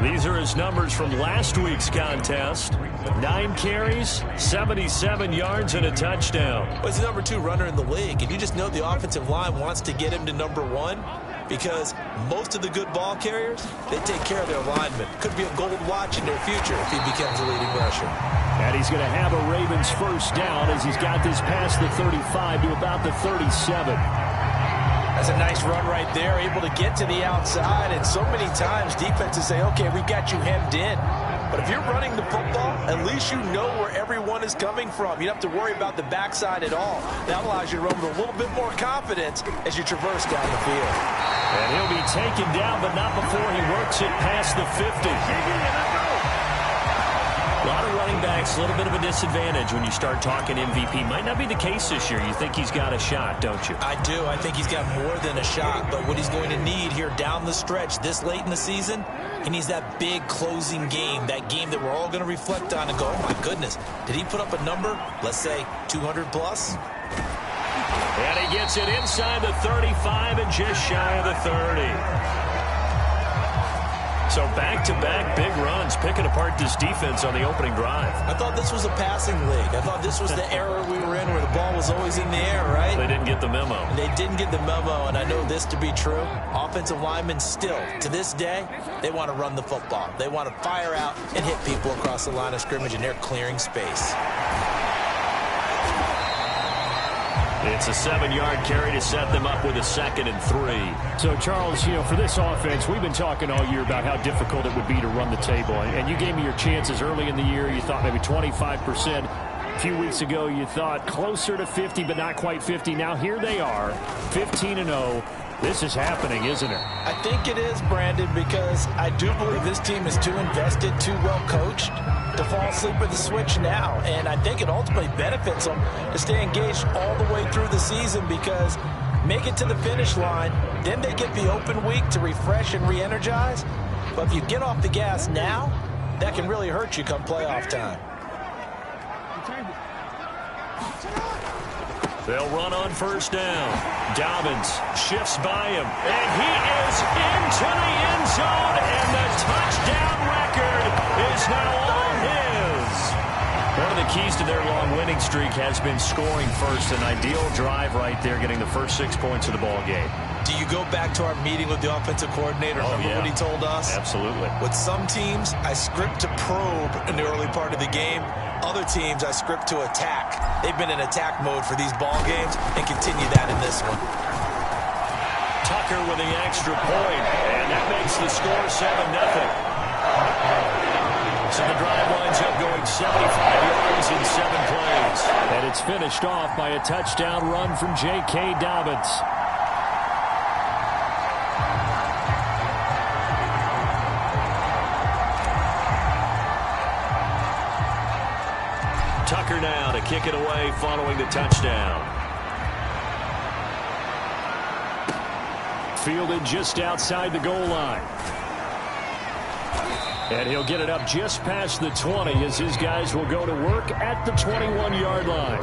These are his numbers from last week's contest. 9 carries, 77 yards, and a touchdown. Well, he's the number 2 runner in the league, and you just know the offensive line wants to get him to number 1 because most of the good ball carriers, they take care of their linemen. Could be a gold watch in their future if he becomes a leading rusher. And he's going to have a Ravens first down as he's got this past the 35 to about the 37. That's a nice run right there, able to get to the outside. And so many times defenses say, okay, we got you hemmed in. But if you're running the football, at least you know where everyone is coming from. You don't have to worry about the backside at all. That allows you to run with a little bit more confidence as you traverse down the field. And he'll be taken down, but not before he works it past the 50. A lot of running backs, a little bit of a disadvantage when you start talking MVP. Might not be the case this year. You think he's got a shot, don't you? I do. I think he's got more than a shot. But what he's going to need here down the stretch this late in the season, he needs that big closing game, that game that we're all going to reflect on and go, oh, my goodness, did he put up a number, let's say 200 plus? And he gets it inside the 35 and just shy of the 30. So back-to-back big runs, picking apart this defense on the opening drive. I thought this was a passing league. I thought this was the era we were in where the ball was always in the air, right? They didn't get the memo. They didn't get the memo, and I know this to be true. Offensive linemen still, to this day, they want to run the football. They want to fire out and hit people across the line of scrimmage, and they're clearing space. It's a 7-yard carry to set them up with a 2nd and 3. So, Charles, for this offense, we've been talking all year about how difficult it would be to run the table. And you gave me your chances early in the year. You thought maybe 25%. A few weeks ago, you thought closer to 50, but not quite 50. Now, here they are, 15-0. This is happening, isn't it? I think it is, Brandon, because I do believe this team is too invested, too well coached to fall asleep with the switch now. And I think it ultimately benefits them to stay engaged all the way through the season because make it to the finish line, then they get the open week to refresh and re-energize. But if you get off the gas now, that can really hurt you come playoff time. They'll run on first down. Dobbins shifts by him, and he is into the end zone, and the touchdown record is now all his. One of the keys to their long winning streak has been scoring first. An ideal drive right there, getting the first 6 points of the ball game. Do you go back to our meeting with the offensive coordinator? Remember what he told us? Absolutely. With some teams, I script to probe in the early part of the game. Other teams, I script to attack. They've been in attack mode for these ball games and continue that in this one. Tucker with the extra point, and that makes the score 7-0. So the drive winds up going 75 yards in 7 plays. And it's finished off by a touchdown run from J.K. Dobbins. Tucker now to kick it away following the touchdown. fielded just outside the goal line. And he'll get it up just past the 20 as his guys will go to work at the 21-yard line.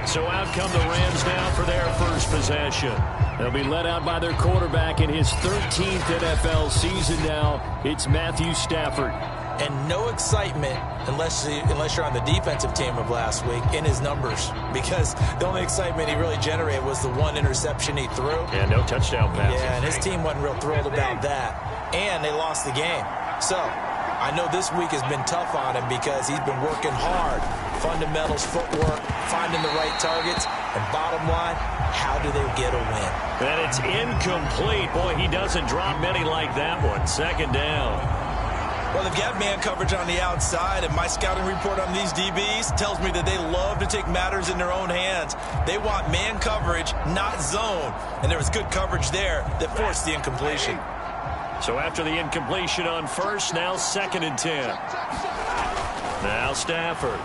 So out come the Rams now for their first possession. They'll be led out by their quarterback in his 13th NFL season now. It's Matthew Stafford. And no excitement unless you're on the defensive team of last week in his numbers, because the only excitement he really generated was the one interception he threw. And no touchdown passes. Yeah, and his team wasn't real thrilled about that. And they lost the game. So I know this week has been tough on him because he's been working hard. Fundamentals, footwork, finding the right targets. And bottom line, how do they get a win? And it's incomplete. Boy, he doesn't drop many like that one. Second down. Well, they've got man coverage on the outside, and my scouting report on these DBs tells me that they love to take matters in their own hands. They want man coverage, not zone. And there was good coverage there that forced the incompletion. So after the incompletion on first, now 2nd and 10. Now Stafford.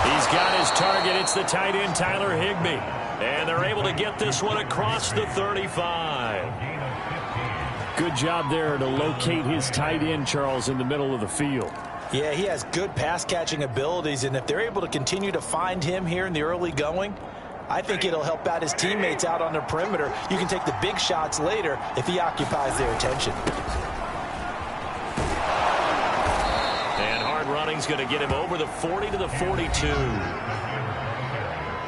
He's got his target. It's the tight end, Tyler Higbee. And they're able to get this one across the 35. Good job there to locate his tight end, Charles, in the middle of the field. Yeah, he has good pass-catching abilities, and if they're able to continue to find him here in the early going, I think it'll help out his teammates out on the perimeter. You can take the big shots later if he occupies their attention. And hard running's going to get him over the 40 to the 42.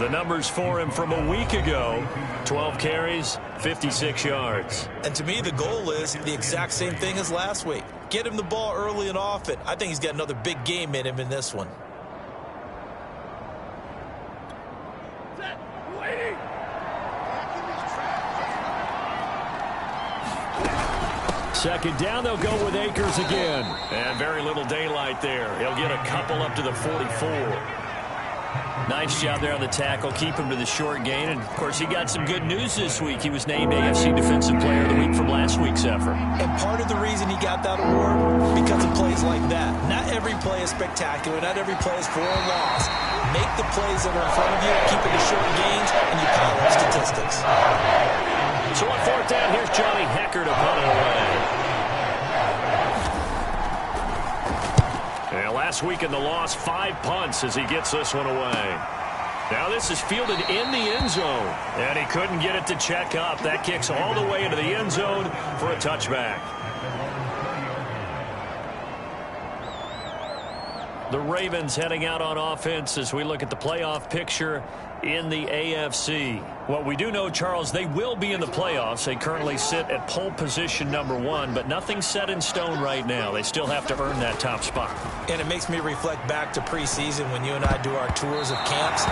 The numbers for him from a week ago, 12 carries, 56 yards. And to me, the goal is the exact same thing as last week. Get him the ball early and often. I think he's got another big game in him in this one. Second down, they'll go with Akers again. And very little daylight there. He'll get a couple up to the 44. Nice job there on the tackle. Keep him to the short gain. And, of course, he got some good news this week. He was named AFC Defensive Player of the Week from last week's effort. And part of the reason he got that award, because of plays like that. Not every play is spectacular. Not every play is for a loss. Make the plays that are in front of you, keep it to short gains, and you pile up statistics. So on 4th down, here's Johnny Hecker to punt it away. And last week in the loss, 5 punts as he gets this one away. Now this is fielded in the end zone. And he couldn't get it to check up. That kicks all the way into the end zone for a touchback. The Ravens heading out on offense as we look at the playoff picture in the AFC. What we do know, Charles, they will be in the playoffs. They currently sit at pole position #1, but nothing's set in stone right now. They still have to earn that top spot. And it makes me reflect back to preseason when you and I do our tours of camps.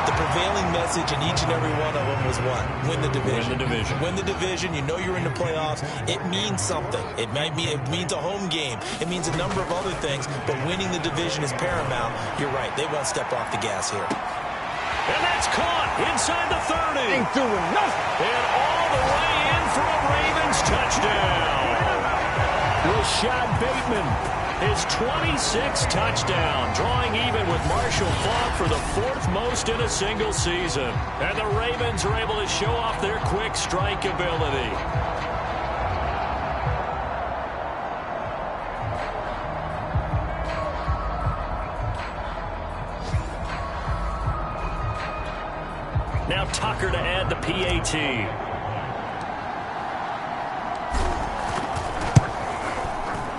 The prevailing message in each and every one of them was what? Win the division. Win the division. Win the division. You know you're in the playoffs. It means something. It means a home game. It means a number of other things, but winning the division is paramount. You're right. They won't step off the gas here. And that's caught inside the 30. Ain't doing nothing. And all the way in for a Ravens touchdown. Rashad Bateman, his 26th touchdown, drawing even with Marshall Faulk for the 4th most in a single season. And the Ravens are able to show off their quick strike ability. Now Tucker to add the PAT.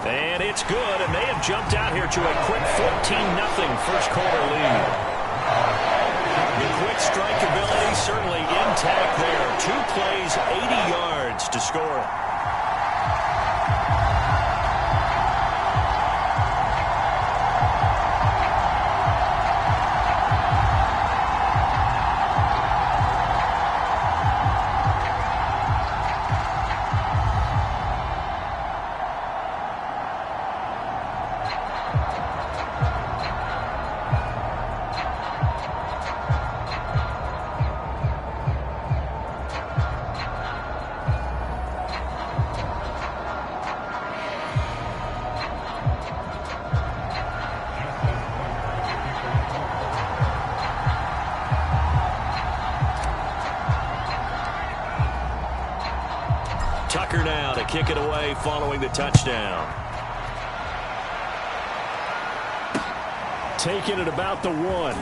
And it's good, and they have jumped out here to a quick 14-0 first quarter lead. The quick strike ability certainly intact there. 2 plays, 80 yards to score it. to kick it away following the touchdown. Taking it about the 1.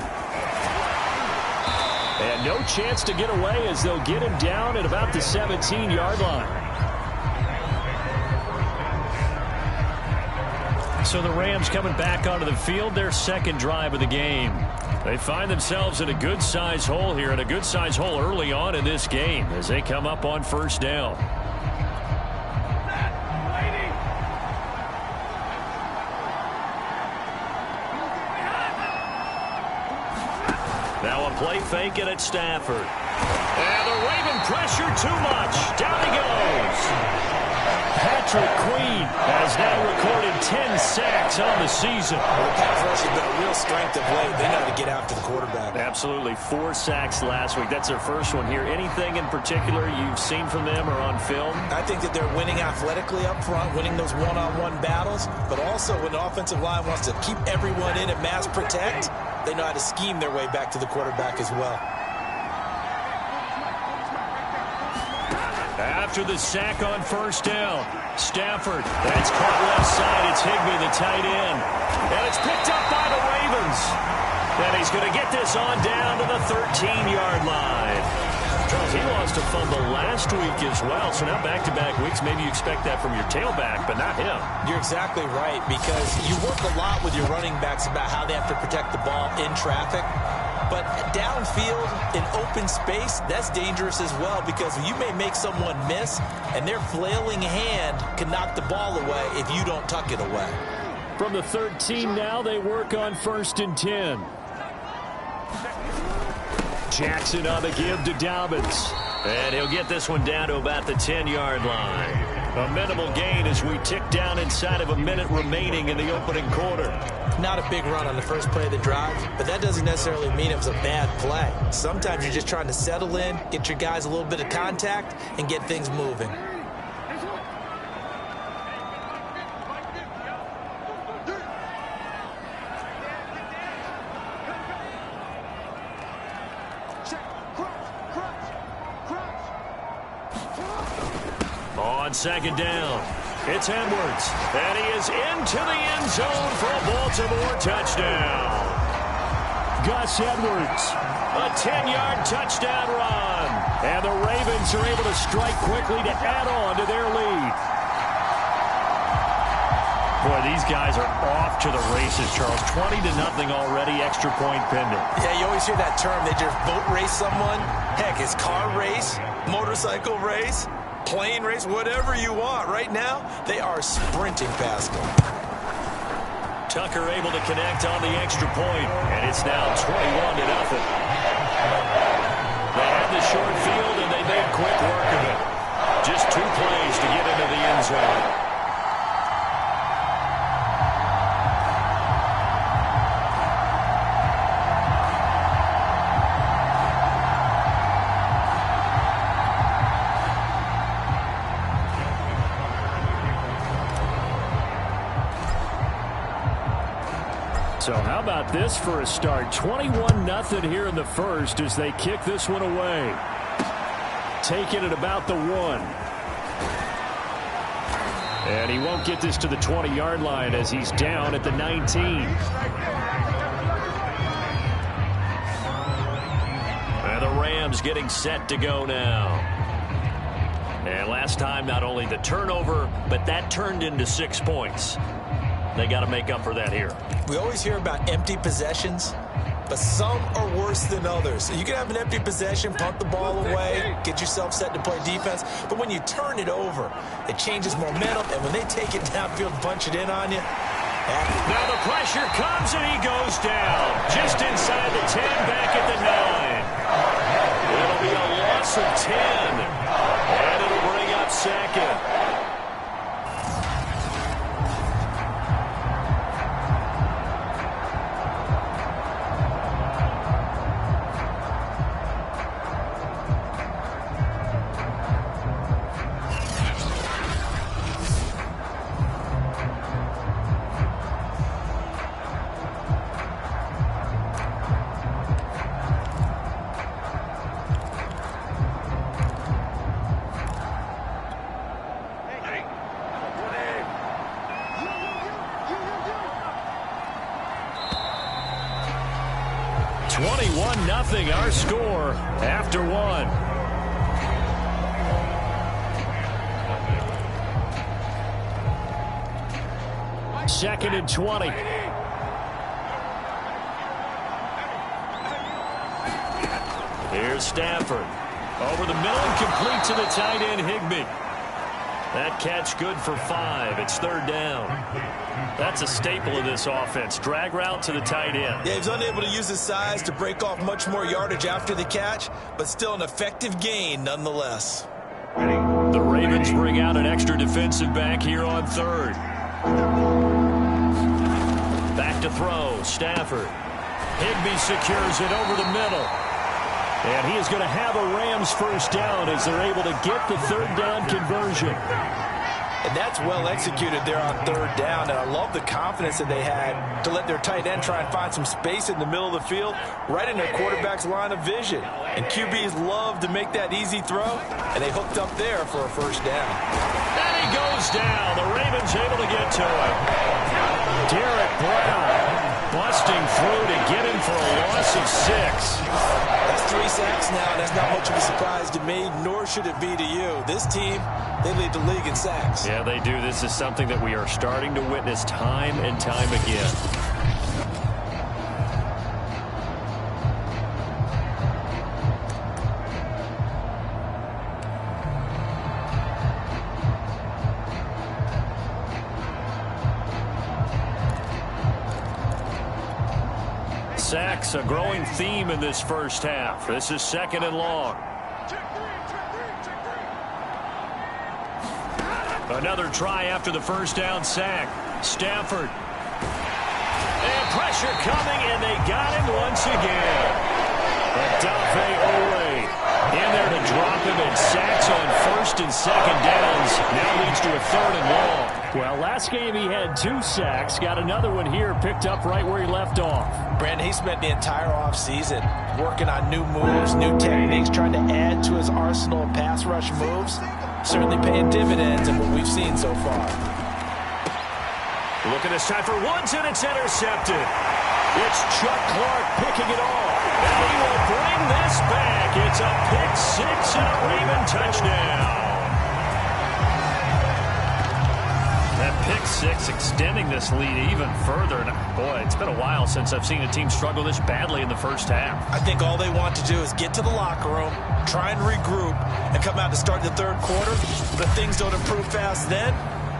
And no chance to get away as they'll get him down at about the 17-yard line. So the Rams coming back onto the field, their second drive of the game. They find themselves in a good-sized hole here, and a good-sized hole early on in this game as they come up on first down. Now a play fake it at Stafford. And the Raven pressure too much. Down he goes. Patrick Queen has now recorded 10 sacks on the season. Well, the pass rush has been a real strength of late. They know how to get after the quarterback. Absolutely. 4 sacks last week. That's their first one here. Anything in particular you've seen from them or on film? I think that they're winning athletically up front, winning those one-on-one battles, but also when the offensive line wants to keep everyone in and mass protect, they know how to scheme their way back to the quarterback as well. After the sack on first down, Stafford, that's caught left side. It's Higbee, the tight end. And it's picked up by the Ravens. And he's going to get this on down to the 13-yard line. Charles, he lost a fumble last week as well, so now back-to-back weeks, maybe you expect that from your tailback, but not him. You're exactly right, because you work a lot with your running backs about how they have to protect the ball in traffic. But downfield, in open space, that's dangerous as well, because you may make someone miss, and their flailing hand can knock the ball away if you don't tuck it away. From the 13 now, they work on 1st and 10. Jackson on the give to Dobbins. And he'll get this one down to about the 10-yard line. A minimal gain as we tick down inside of a minute remaining in the opening quarter. Not a big run on the first play of the drive, but that doesn't necessarily mean it was a bad play. Sometimes you're just trying to settle in, get your guys a little bit of contact, and get things moving. On second down, it's Edwards, and he is into the end zone for a Baltimore touchdown. Gus Edwards, a 10-yard touchdown run. And the Ravens are able to strike quickly to add on to their lead. Boy, these guys are off to the races, Charles. 20-0 already, extra point pending. Yeah, you always hear that term, they just boat race someone. Heck, it's car race, motorcycle race, plane race, whatever you want. Right now, they are sprinting past them. Tucker able to connect on the extra point, and it's now 21-0. They had the short field, and they made quick work of it. Just 2 plays to get into the end zone. So how about this for a start? 21-0 here in the first as they kick this one away. Taking it about the 1. And he won't get this to the 20-yard line as he's down at the 19. And the Rams getting set to go now. And last time, not only the turnover, but that turned into 6 points. They got to make up for that here. We always hear about empty possessions, but some are worse than others. So you can have an empty possession, punt the ball away, get yourself set to play defense, but when you turn it over, it changes momentum, and when they take it downfield and punch it in on you, now the pressure comes, and he goes down just inside the 10, back at the 9. It'll be a loss of 10, and it'll bring up second. 21-0 our score after one. Second and 20. Here's Stafford. Over the middle and complete to the tight end, Higbee. That catch good for 5. It's third down. That's a staple of this offense. Drag route to the tight end. Yeah, he's unable to use his size to break off much more yardage after the catch, but still an effective gain nonetheless. The Ravens bring out an extra defensive back here on third. Back to throw. Stafford. Higbee secures it over the middle. And he is going to have a Rams first down as they're able to get the third down conversion. And that's well executed there on third down. And I love the confidence that they had to let their tight end try and find some space in the middle of the field, right in their quarterback's line of vision. And QBs love to make that easy throw, and they hooked up there for a first down. And he goes down. The Ravens able to get to him. Derek Brown busting through to get him for a loss of 6. That's 3 sacks now, and that's not much of a surprise to me, nor should it be to you. This team, they lead the league in sacks. Yeah, they do. This is something that we are starting to witness time and time again. Sacks, a growing theme in this first half. This is second and long. Another try after the first down sack. Stafford. And pressure coming, and they got him once again. Odafe Oweh in there to drop him, and sacks on first and second downs. Now leads to a third and long. Well, last game he had 2 sacks. Got another one here, picked up right where he left off. Brandon, he spent the entire offseason working on new moves, new techniques, trying to add to his arsenal of pass rush moves. Certainly paying dividends in what we've seen so far. Look at this time for Woods, and it's intercepted. It's Chuck Clark picking it off. And he will bring this back. It's a pick 6 and a Raven touchdown. That pick 6 extending this lead even further. And boy, it's been a while since I've seen a team struggle this badly in the first half. I think all they want to do is get to the locker room, try and regroup, and come out to start the third quarter. But if things don't improve fast then,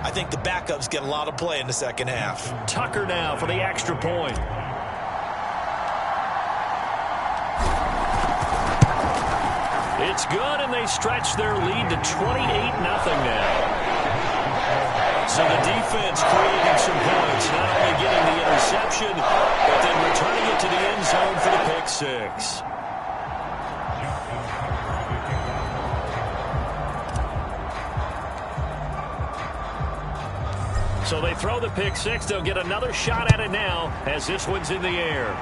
I think the backups get a lot of play in the second half. Tucker now for the extra point. It's good, and they stretch their lead to 28-0 now. So the defense creating some points, not only getting the interception, but then returning it to the end zone for the pick 6. So they throw the pick 6. They'll get another shot at it now as this one's in the air.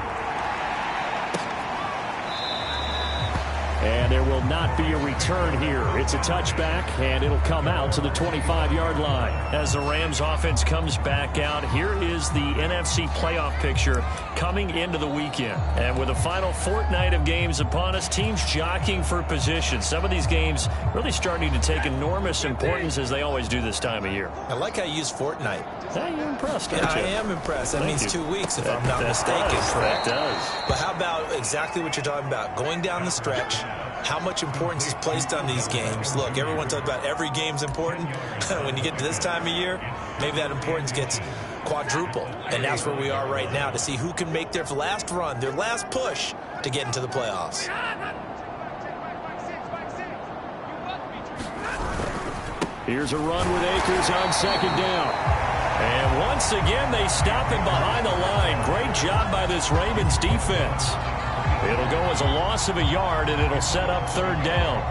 And there will not be a return here. It's a touchback, and it'll come out to the 25-yard line. As the Rams offense comes back out, here is the NFC playoff picture coming into the weekend. And with the final fortnight of games upon us, teams jockeying for position. Some of these games really starting to take enormous importance as they always do this time of year. I like how you use fortnight. Hey, you're impressed, aren't you? I am impressed. That means 2 weeks if I'm not mistaken. That does. But how about exactly what you're talking about? Going down the stretch, how much importance is placed on these games. Look, everyone talks about every game's important. When you get to this time of year, maybe that importance gets quadrupled. And that's where we are right now to see who can make their last run, their last push to get into the playoffs. Here's a run with Akers on second down. And once again, they stop him behind the line. Great job by this Ravens defense. It'll go as a loss of a yard, and it'll set up third down.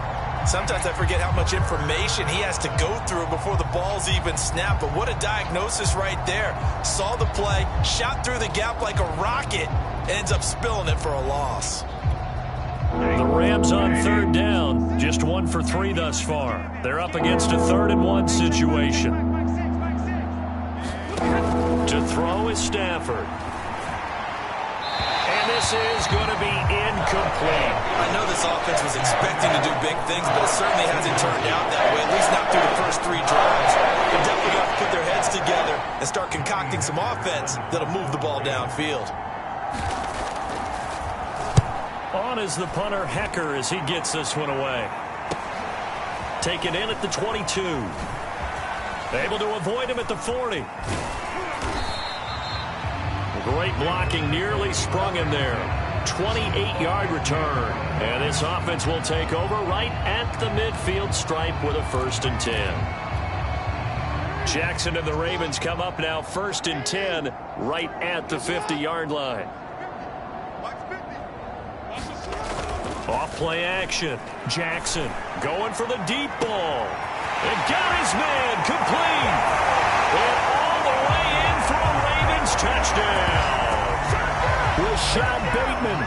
Sometimes I forget how much information he has to go through before the ball's even snapped. But what a diagnosis right there. Saw the play, shot through the gap like a rocket, and ends up spilling it for a loss. The Rams on third down, just 1 for 3 thus far. They're up against a 3rd and 1 situation. To throw is Stafford. And this is going to be incomplete. I know this offense was expecting to do big things, but it certainly hasn't turned out that way, at least not through the first 3 drives. They've definitely got to put their heads together and start concocting some offense that'll move the ball downfield. On is the punter, Hecker, as he gets this one away. Taken in at the 22. Able to avoid him at the 40. Great blocking, nearly sprung him there. 28-yard return. And this offense will take over right at the midfield stripe with a 1st and 10. Jackson and the Ravens come up now 1st and 10 right at the 50-yard line. Off play action. Jackson going for the deep ball. And got his man complete. And all the way in for a Ravens touchdown. Rashad Bateman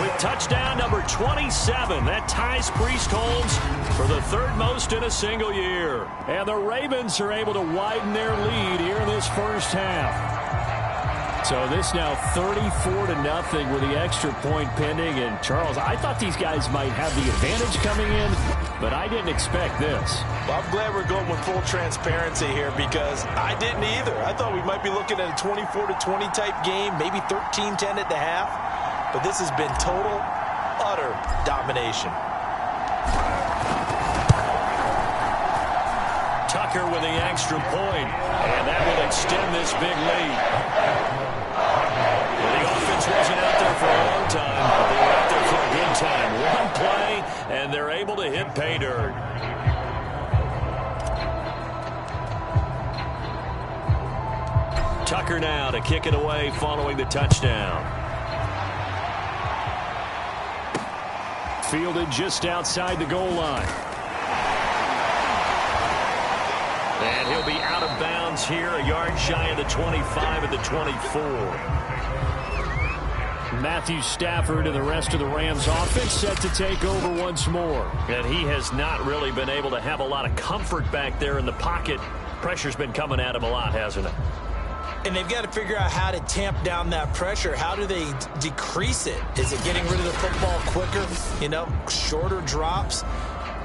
with touchdown number 27. That ties Priest Holmes for the 3rd most in a single year. And the Ravens are able to widen their lead here in this first half. So this now 34-0 with the extra point pending. And, Charles, I thought these guys might have the advantage coming in, but I didn't expect this. Well, I'm glad we're going with full transparency here because I didn't either. I thought we might be looking at a 24-20 type game, maybe 13-10 at the half. But this has been total, utter domination. Tucker with the extra point, and that will extend this big lead. Well, the offense wasn't out there for a long time, but they were out there for a good time. One play, and they're able to hit pay dirt. Tucker now to kick it away following the touchdown. Fielded just outside the goal line. And he'll be out of bounds here, a yard shy of the 25 at the 24. Matthew Stafford and the rest of the Rams offense set to take over once more. And he has not really been able to have a lot of comfort back there in the pocket. Pressure's been coming at him a lot, hasn't it? And they've got to figure out how to tamp down that pressure. How do they decrease it? Is it getting rid of the football quicker? You know, shorter drops?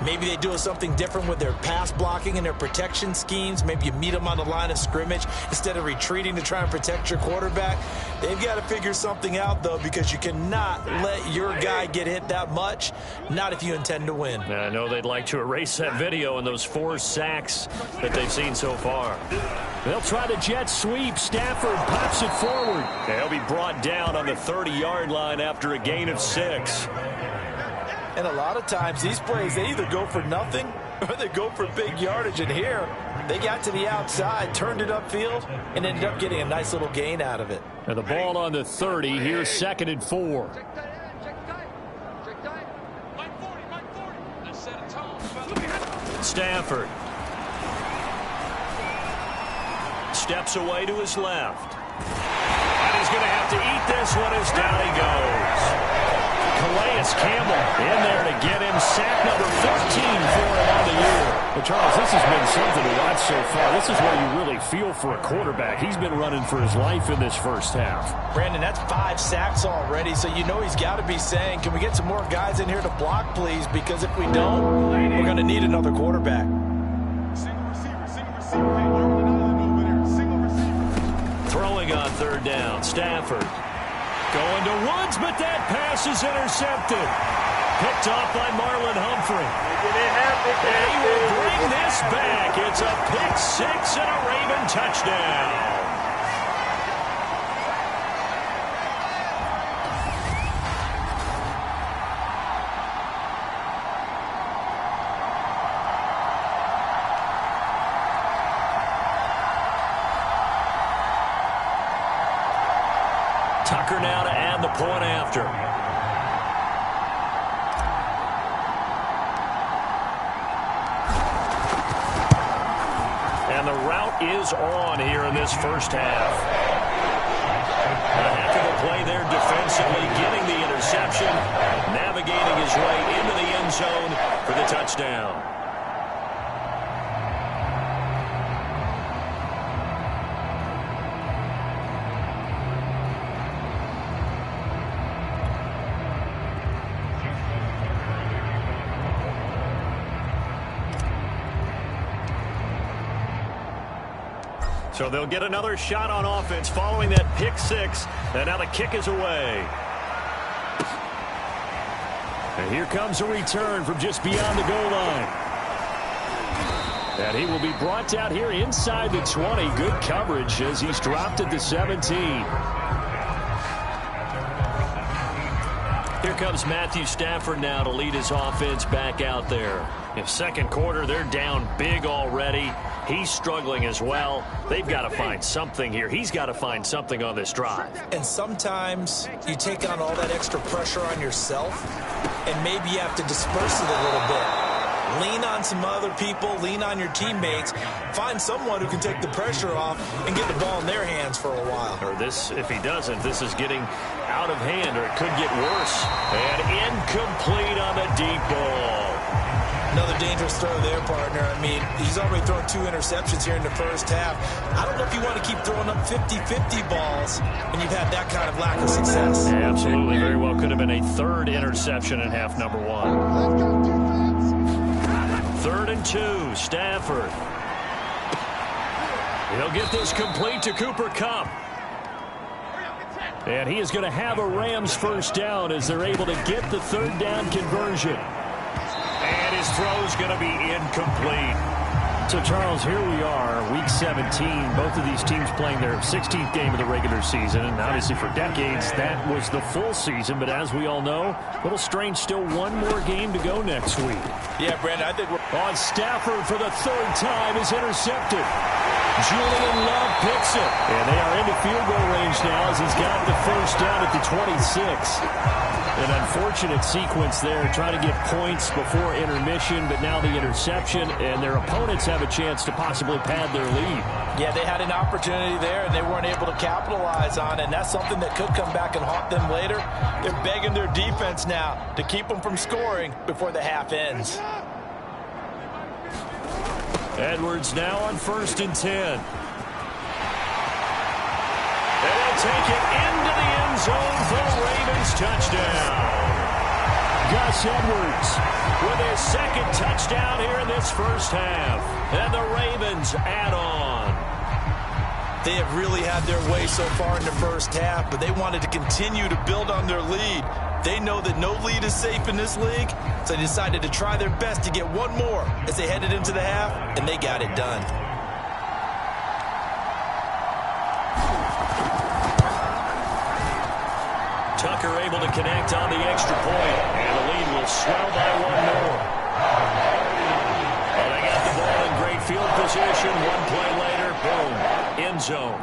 Maybe they do something different with their pass blocking and their protection schemes. Maybe you meet them on the line of scrimmage instead of retreating to try and protect your quarterback. They've got to figure something out, though, because you cannot let your guy get hit that much, not if you intend to win. I know they'd like to erase that video and those 4 sacks that they've seen so far. They'll try the jet sweep. Stafford pops it forward. They'll be brought down on the 30-yard line after a gain of 6. And a lot of times these plays, they either go for nothing or they go for big yardage. And here, they got to the outside, turned it upfield, and ended up getting a nice little gain out of it. And the ball on the 30. Here's 2nd and 4. Stafford steps away to his left. And he's going to have to eat this one as down he goes. Calais Campbell in there to get him sack number 15 for him on the year. Well, Charles, this has been something to watch so far. This is where you really feel for a quarterback. He's been running for his life in this first half. Brandon, that's 5 sacks already, so you know he's got to be saying, can we get some more guys in here to block, please? Because if we don't, we're going to need another quarterback. Single receiver. Hey, Marlon Island over there. Single receiver. Throwing on 3rd down, Stafford. Going to Woods, but that pass is intercepted. Picked off by Marlon Humphrey. And he will bring this back. It's a pick 6 and a Raven touchdown. Tucker now to add the point after. And the route is on here in this first half. A heck of a play there defensively, getting the interception, navigating his way into the end zone for the touchdown. So they'll get another shot on offense following that pick six. And now the kick is away. And here comes a return from just beyond the goal line. And he will be brought down here inside the 20. Good coverage as he's dropped at the 17. Here comes Matthew Stafford now to lead his offense back out there. In second quarter, they're down big already. He's struggling as well. They've got to find something here. He's got to find something on this drive. And sometimes you take on all that extra pressure on yourself, and maybe you have to disperse it a little bit. Lean on some other people, lean on your teammates, find someone who can take the pressure off and get the ball in their hands for a while. Or this, if he doesn't, this is getting out of hand, or it could get worse. And incomplete on the deep ball. Another dangerous throw there, partner. I mean, he's already thrown 2 interceptions here in the first half. I don't know if you want to keep throwing up 50-50 balls when you've had that kind of lack of success. Yeah, absolutely. Very well could have been a third interception in half number 1. 3rd and 2, Stafford. He'll get this complete to Cooper Kupp. And he is going to have a Rams first down as they're able to get the third down conversion. And his throw's going to be incomplete. So, Charles, here we are, Week 17. Both of these teams playing their 16th game of the regular season. And obviously for decades, that was the full season. But as we all know, a little strange, still one more game to go next week. Yeah, Brandon, I think we're on Stafford for the 3rd time is intercepted. Julian Love picks it. And they are into field goal range now as he's got the first down at the 26. An unfortunate sequence there, trying to get points before intermission, but now the interception, and their opponents have a chance to possibly pad their lead. Yeah, they had an opportunity there, and they weren't able to capitalize on it, and that's something that could come back and haunt them later. They're begging their defense now to keep them from scoring before the half ends. Edwards now on 1st and 10. And they'll take it into the end zone for the Ravens touchdown. Gus Edwards with his 2nd touchdown here in this first half. And the Ravens add on. They have really had their way so far in the first half, but they wanted to continue to build on their lead. They know that no lead is safe in this league, so they decided to try their best to get one more as they headed into the half, and they got it done. Tucker able to connect on the extra point, and the lead will swell by 1 more. Well, they got the ball in great field position. 1 play later, boom, end zone.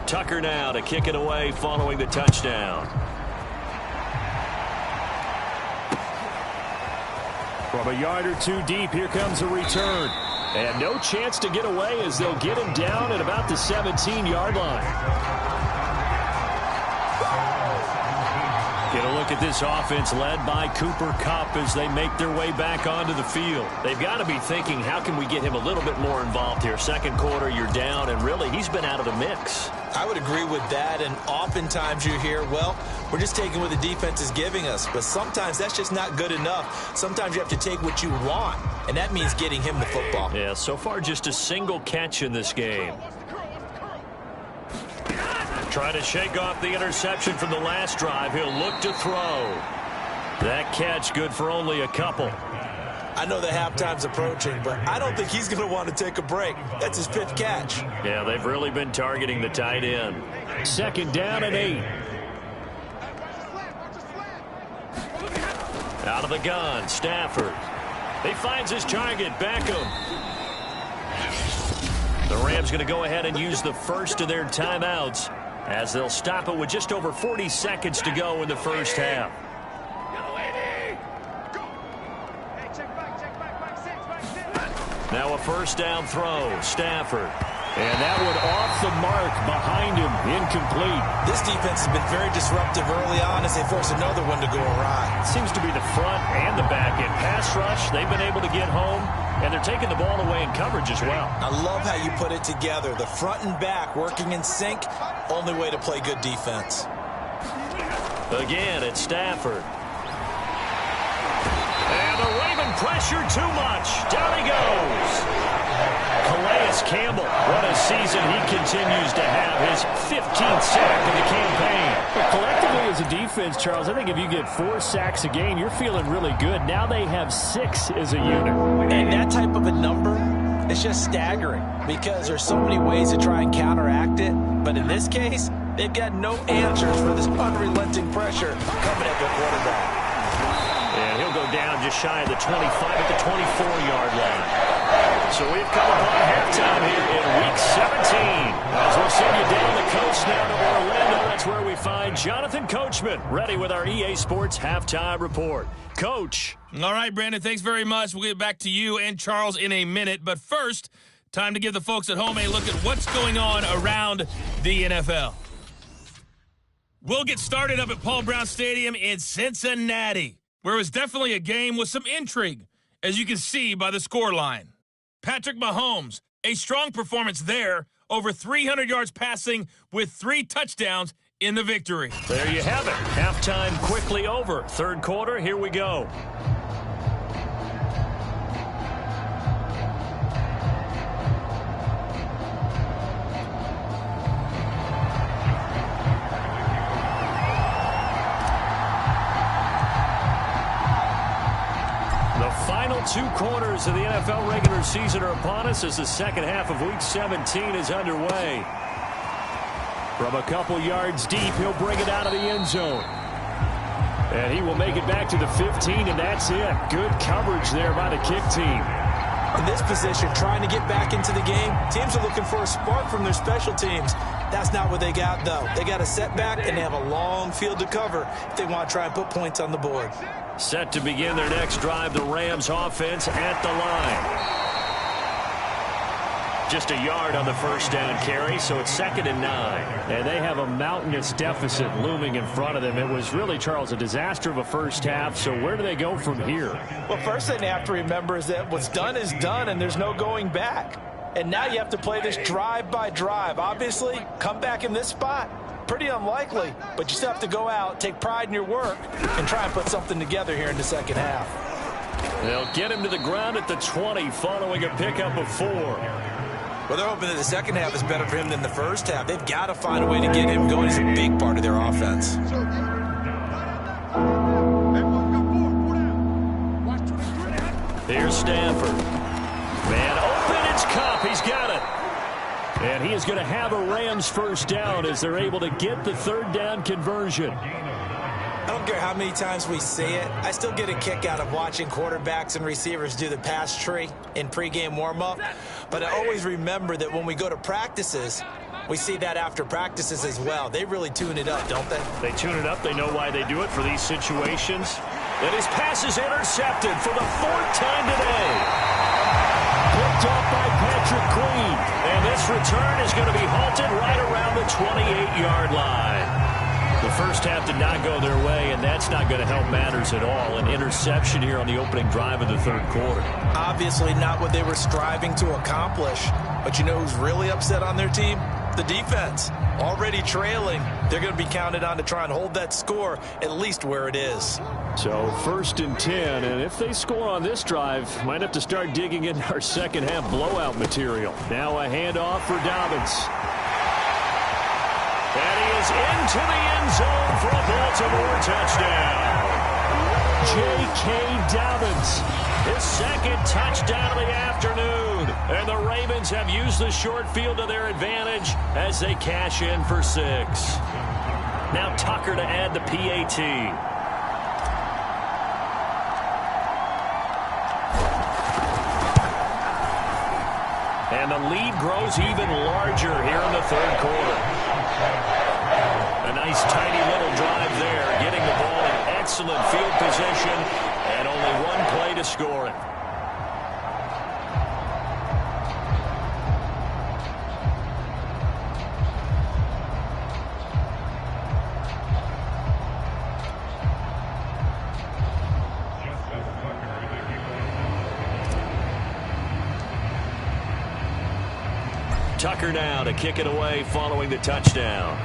Tucker now to kick it away following the touchdown. From a yard or 2 deep, here comes a return. And no chance to get away as they'll get him down at about the 17-yard line. Get a look at this offense led by Cooper Kupp as they make their way back onto the field. They've got to be thinking, how can we get him a little bit more involved here? Second quarter, you're down, and really, he's been out of the mix. I would agree with that, and oftentimes you hear, well, we're just taking what the defense is giving us, but sometimes that's just not good enough. Sometimes you have to take what you want, and that means getting him the football. Yeah, so far just a single catch in this game. Trying to shake off the interception from the last drive. He'll look to throw. That catch good for only a couple. I know the halftime's approaching, but I don't think he's going to want to take a break. That's his 5th catch. Yeah, they've really been targeting the tight end. 2nd down and 8. Out of the gun, Stafford. He finds his target, Beckham. The Rams going to go ahead and use the first of their timeouts as they'll stop it with just over 40 seconds to go in the first half. Now a first down throw, Stafford. And that one off the mark behind him, incomplete. This defense has been very disruptive early on as they force another one to go awry. Seems to be the front and the back end. Pass rush, they've been able to get home, and they're taking the ball away in coverage as well. I love how you put it together. The front and back working in sync, only way to play good defense. Again, it's Stafford. And the Raven pressure too much. Down he goes. Calais Campbell, what a season he continues to have. His 15th sack of the campaign. But collectively as a defense, Charles, I think if you get 4 sacks a game, you're feeling really good. Now they have 6 as a unit. And that type of a number is just staggering because there's so many ways to try and counteract it. But in this case, they've got no answers for this unrelenting pressure coming at their quarterback. And he'll go down just shy of the 25 at the 24-yard line. So we've come upon halftime here in Week 17. As we'll send you down the coast now to Orlando, that's where we find Jonathan Coachman ready with our EA Sports Halftime Report. Coach. All right, Brandon, thanks very much. We'll get back to you and Charles in a minute. But first, time to give the folks at home a look at what's going on around the NFL. We'll get started up at Paul Brown Stadium in Cincinnati, where it was definitely a game with some intrigue, as you can see by the scoreline. Patrick Mahomes, a strong performance there, over 300 yards passing with 3 touchdowns in the victory. There you have it. Halftime quickly over. Third quarter, here we go. Final 2 quarters of the NFL regular season are upon us as the second half of Week 17 is underway. From a couple yards deep, he'll bring it out of the end zone. And he will make it back to the 15, and that's it. Good coverage there by the kick team. In this position, trying to get back into the game, teams are looking for a spark from their special teams. That's not what they got, though. They got a setback, and they have a long field to cover if they want to try and put points on the board. Set to begin their next drive, the Rams offense at the line. Just a yard on the first down carry, so it's 2nd and 9. And they have a mountainous deficit looming in front of them. It was really, Charles, a disaster of a first half, so where do they go from here? Well, first thing they have to remember is that what's done is done, and there's no going back. And now you have to play this drive by drive. Obviously, come back in this spot. Pretty unlikely, but you still have to go out, take pride in your work, and try and put something together here in the second half. They'll get him to the ground at the 20 following a pickup of 4. Well, they're hoping that the second half is better for him than the first half. They've got to find a way to get him going. He's a big part of their offense. Here's Stafford. Man open, it's Cup. He's got it. And he is going to have a Rams first down as they're able to get the third down conversion. I don't care how many times we say it. I still get a kick out of watching quarterbacks and receivers do the pass tree in pregame warm-up. But I always remember that when we go to practices, we see that after practices as well. They really tune it up, don't they? They tune it up. They know why they do it for these situations. And his pass is intercepted for the 4th time today. Picked off by Patrick Queen. And this return is going to be halted right around the 28-yard line. The first half did not go their way, and that's not going to help matters at all. An interception here on the opening drive of the third quarter. Obviously not what they were striving to accomplish. But you know who's really upset on their team? The defense. Already trailing. They're going to be counted on to try and hold that score at least where it is. So 1st and 10, and if they score on this drive, might have to start digging in our second half blowout material. Now a handoff for Dobbins. And he is into the end zone for a Baltimore touchdown. J.K. Dobbins, His second touchdown of the afternoon. And the Ravens have used the short field to their advantage as they cash in for 6. Now Tucker to add the PAT. And the lead grows even larger here in the third quarter. A nice tiny little drive there, getting the ball in excellent field position, and only one play to score it. Tucker now to kick it away following the touchdown.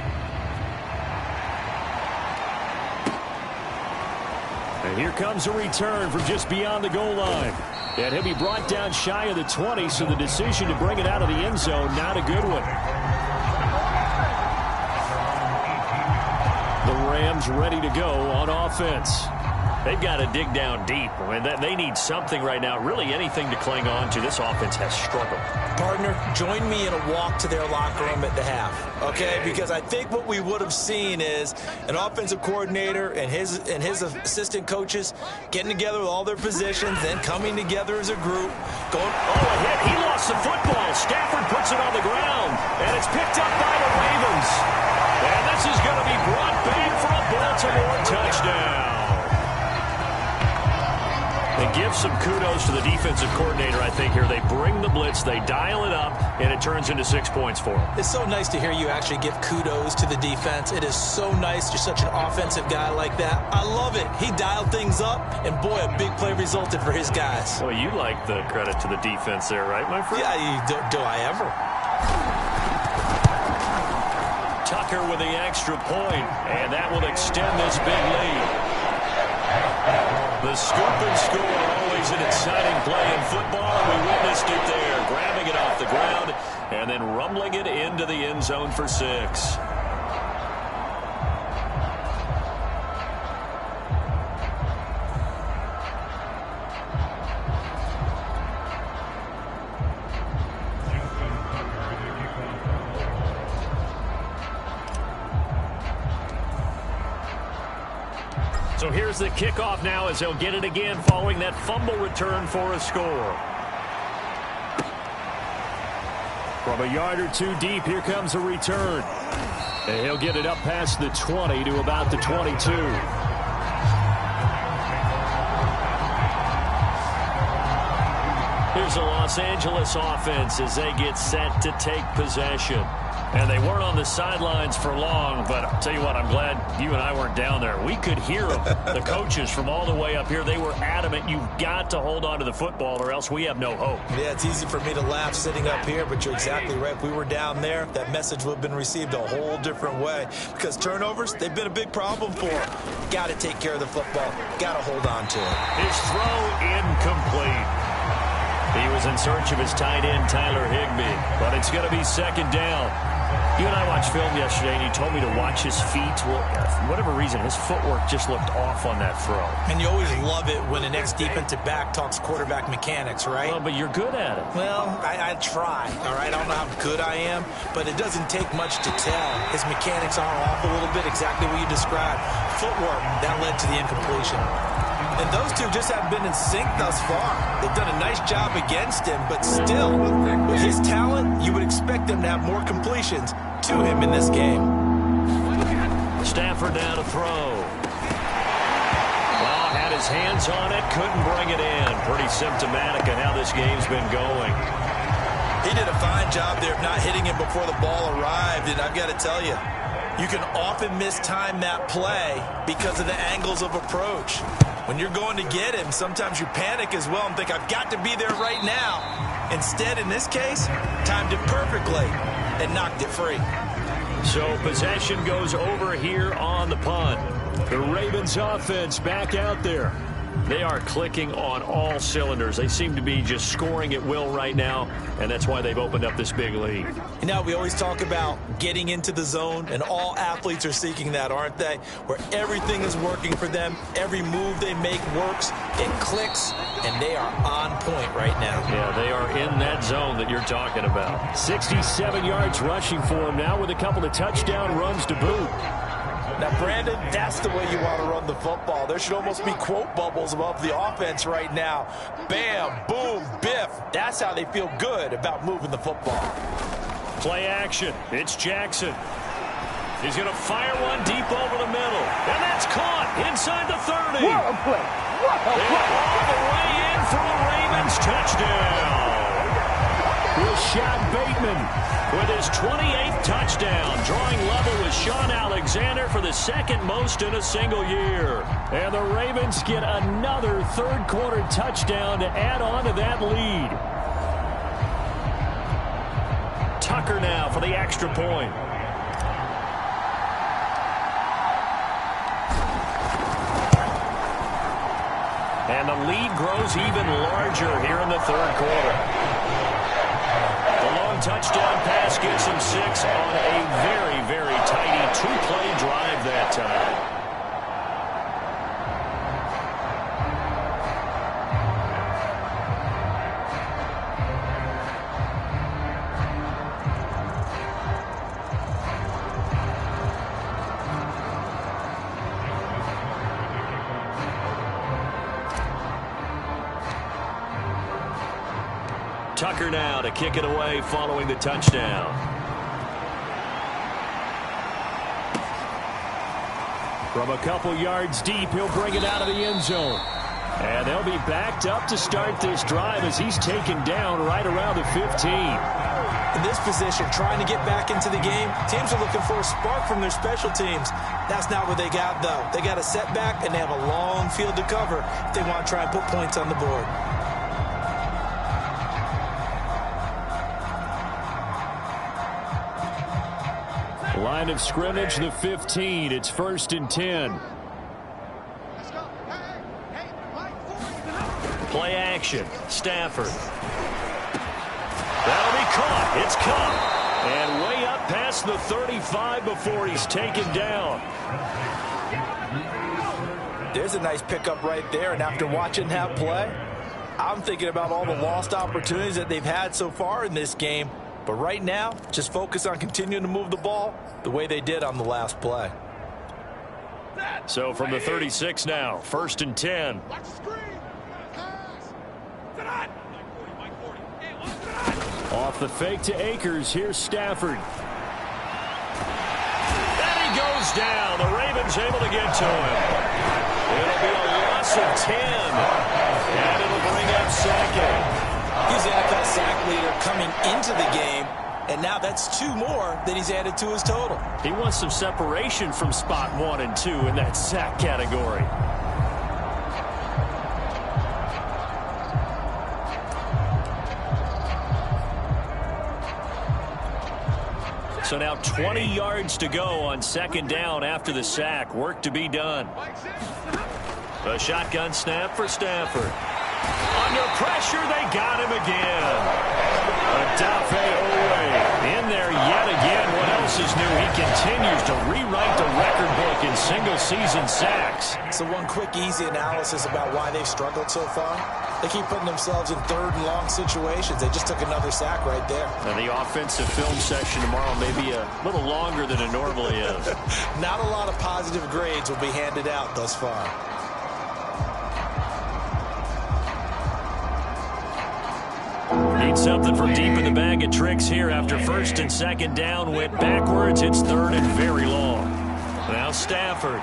and here comes a return from just beyond the goal line. And he'll be brought down shy of the 20, so the decision to bring it out of the end zone, not a good one. The Rams ready to go on offense. They've got to dig down deep. I mean, they need something right now, really anything to cling on to. This offense has struggled. Partner, join me in a walk to their locker room at the half, okay? Because I think what we would have seen is an offensive coordinator and his assistant coaches getting together with all their positions, then coming together as a group, going, oh, a hit. He lost the football. Stafford puts it on the ground, and it's picked up by the Ravens. And this is going to be brought back for a Baltimore touchdown. And give some kudos to the defensive coordinator, I think, here. They bring the blitz, they dial it up, and it turns into 6 points for them. It's so nice to hear you actually give kudos to the defense. It is so nice. You're such an offensive guy like that. I love it. He dialed things up, and boy, a big play resulted for his guys. Well, you like the credit to the defense there, right, my friend? Yeah, do I ever? Tucker with the extra point, and that will extend this big lead. The scoop and score, always an exciting play in football, and we witnessed it there, grabbing it off the ground and then rumbling it into the end zone for 6. So here's the kickoff now as they'll get it again following that fumble return for a score. From a yard or two deep, here comes a return. And he'll get it up past the 20 to about the 22. Here's the Los Angeles offense as they get set to take possession. And they weren't on the sidelines for long, but I'll tell you what, I'm glad you and I weren't down there. We could hear them, the coaches from all the way up here. They were adamant, you've got to hold on to the football or else we have no hope. Yeah, it's easy for me to laugh sitting up here, but you're exactly right. If we were down there, that message would have been received a whole different way. Because turnovers, they've been a big problem for them. Got to take care of the football. Got to hold on to it. His throw incomplete. He was in search of his tight end, Tyler Higbee, but it's going to be second down. You and I watched film yesterday, and you told me to watch his feet. Well, for whatever reason, his footwork just looked off on that throw. And you always love it when an ex-defensive back talks quarterback mechanics, right? Well, but you're good at it. Well, I try, all right? I don't know how good I am, but it doesn't take much to tell. His mechanics are off a little bit, exactly what you described. Footwork, that led to the incompletion. And those two just haven't been in sync thus far. They've done a nice job against him, but still, with his talent, you would expect them to have more completions to him in this game. Stafford down to throw. Well, had his hands on it, couldn't bring it in. Pretty symptomatic of how this game's been going. He did a fine job there of not hitting him before the ball arrived, and I've got to tell you, you can often mistime that play because of the angles of approach. When you're going to get him, sometimes you panic as well and think, I've got to be there right now. Instead, in this case, timed it perfectly and knocked it free. So possession goes over here on the punt. The Ravens offense back out there. They are clicking on all cylinders. They seem to be just scoring at will right now, and that's why they've opened up this big lead. You know, we always talk about getting into the zone, and all athletes are seeking that, aren't they? Where everything is working for them, every move they make works, it clicks, and they are on point right now. Yeah, they are in that zone that you're talking about. 67 yards rushing for him now with a couple of touchdown runs to boot. Now, Brandon, that's the way you want to run the football. There should almost be quote bubbles above the offense right now. Bam, boom, biff. That's how they feel good about moving the football. Play action. It's Jackson. He's going to fire one deep over the middle. And that's caught inside the 30. What a play. What a play. All the way in for a Ravens touchdown. Rashad Bateman with his 28th touchdown, drawing level with Sean Alexander for the second most in a single year. And the Ravens get another third-quarter touchdown to add on to that lead. Tucker now for the extra point. And the lead grows even larger here in the third quarter. Touchdown pass gets him 6 on a very, very tidy two-play drive that time. Tucker now to kick it away following the touchdown. From a couple yards deep, he'll bring it out of the end zone. And they'll be backed up to start this drive as he's taken down right around the 15. In this position, trying to get back into the game, teams are looking for a spark from their special teams. That's not what they got, though. They got a setback, and they have a long field to cover if they want to try and put points on the board. Line of scrimmage, the 15. It's 1st and 10. Play action. Stafford. That'll be caught. It's caught. And way up past the 35 before he's taken down. There's a nice pickup right there. And after watching that play, I'm thinking about all the lost opportunities that they've had so far in this game. But right now, just focus on continuing to move the ball the way they did on the last play. So from the 36 now, 1st and 10. Off the fake to Akers. Here's Stafford. And he goes down. The Ravens able to get to him. It'll be a loss of 10. And it'll bring up second. He's the NFL sack leader coming into the game, and now that's 2 more that he's added to his total. He wants some separation from spot 1 and 2 in that sack category. So now 20 yards to go on 2nd down after the sack. Work to be done. A shotgun snap for Stafford. Under pressure, they got him again. Odafe Owe in there yet again. What else is new? He continues to rewrite the record book in single-season sacks. So one quick, easy analysis about why they've struggled so far. They keep putting themselves in 3rd and long situations. They just took another sack right there. And the offensive film session tomorrow may be a little longer than it normally is. Not a lot of positive grades will be handed out thus far. Need something from deep in the bag of tricks here after 1st and 2nd down. Went backwards. It's 3rd and very long. Now Stafford.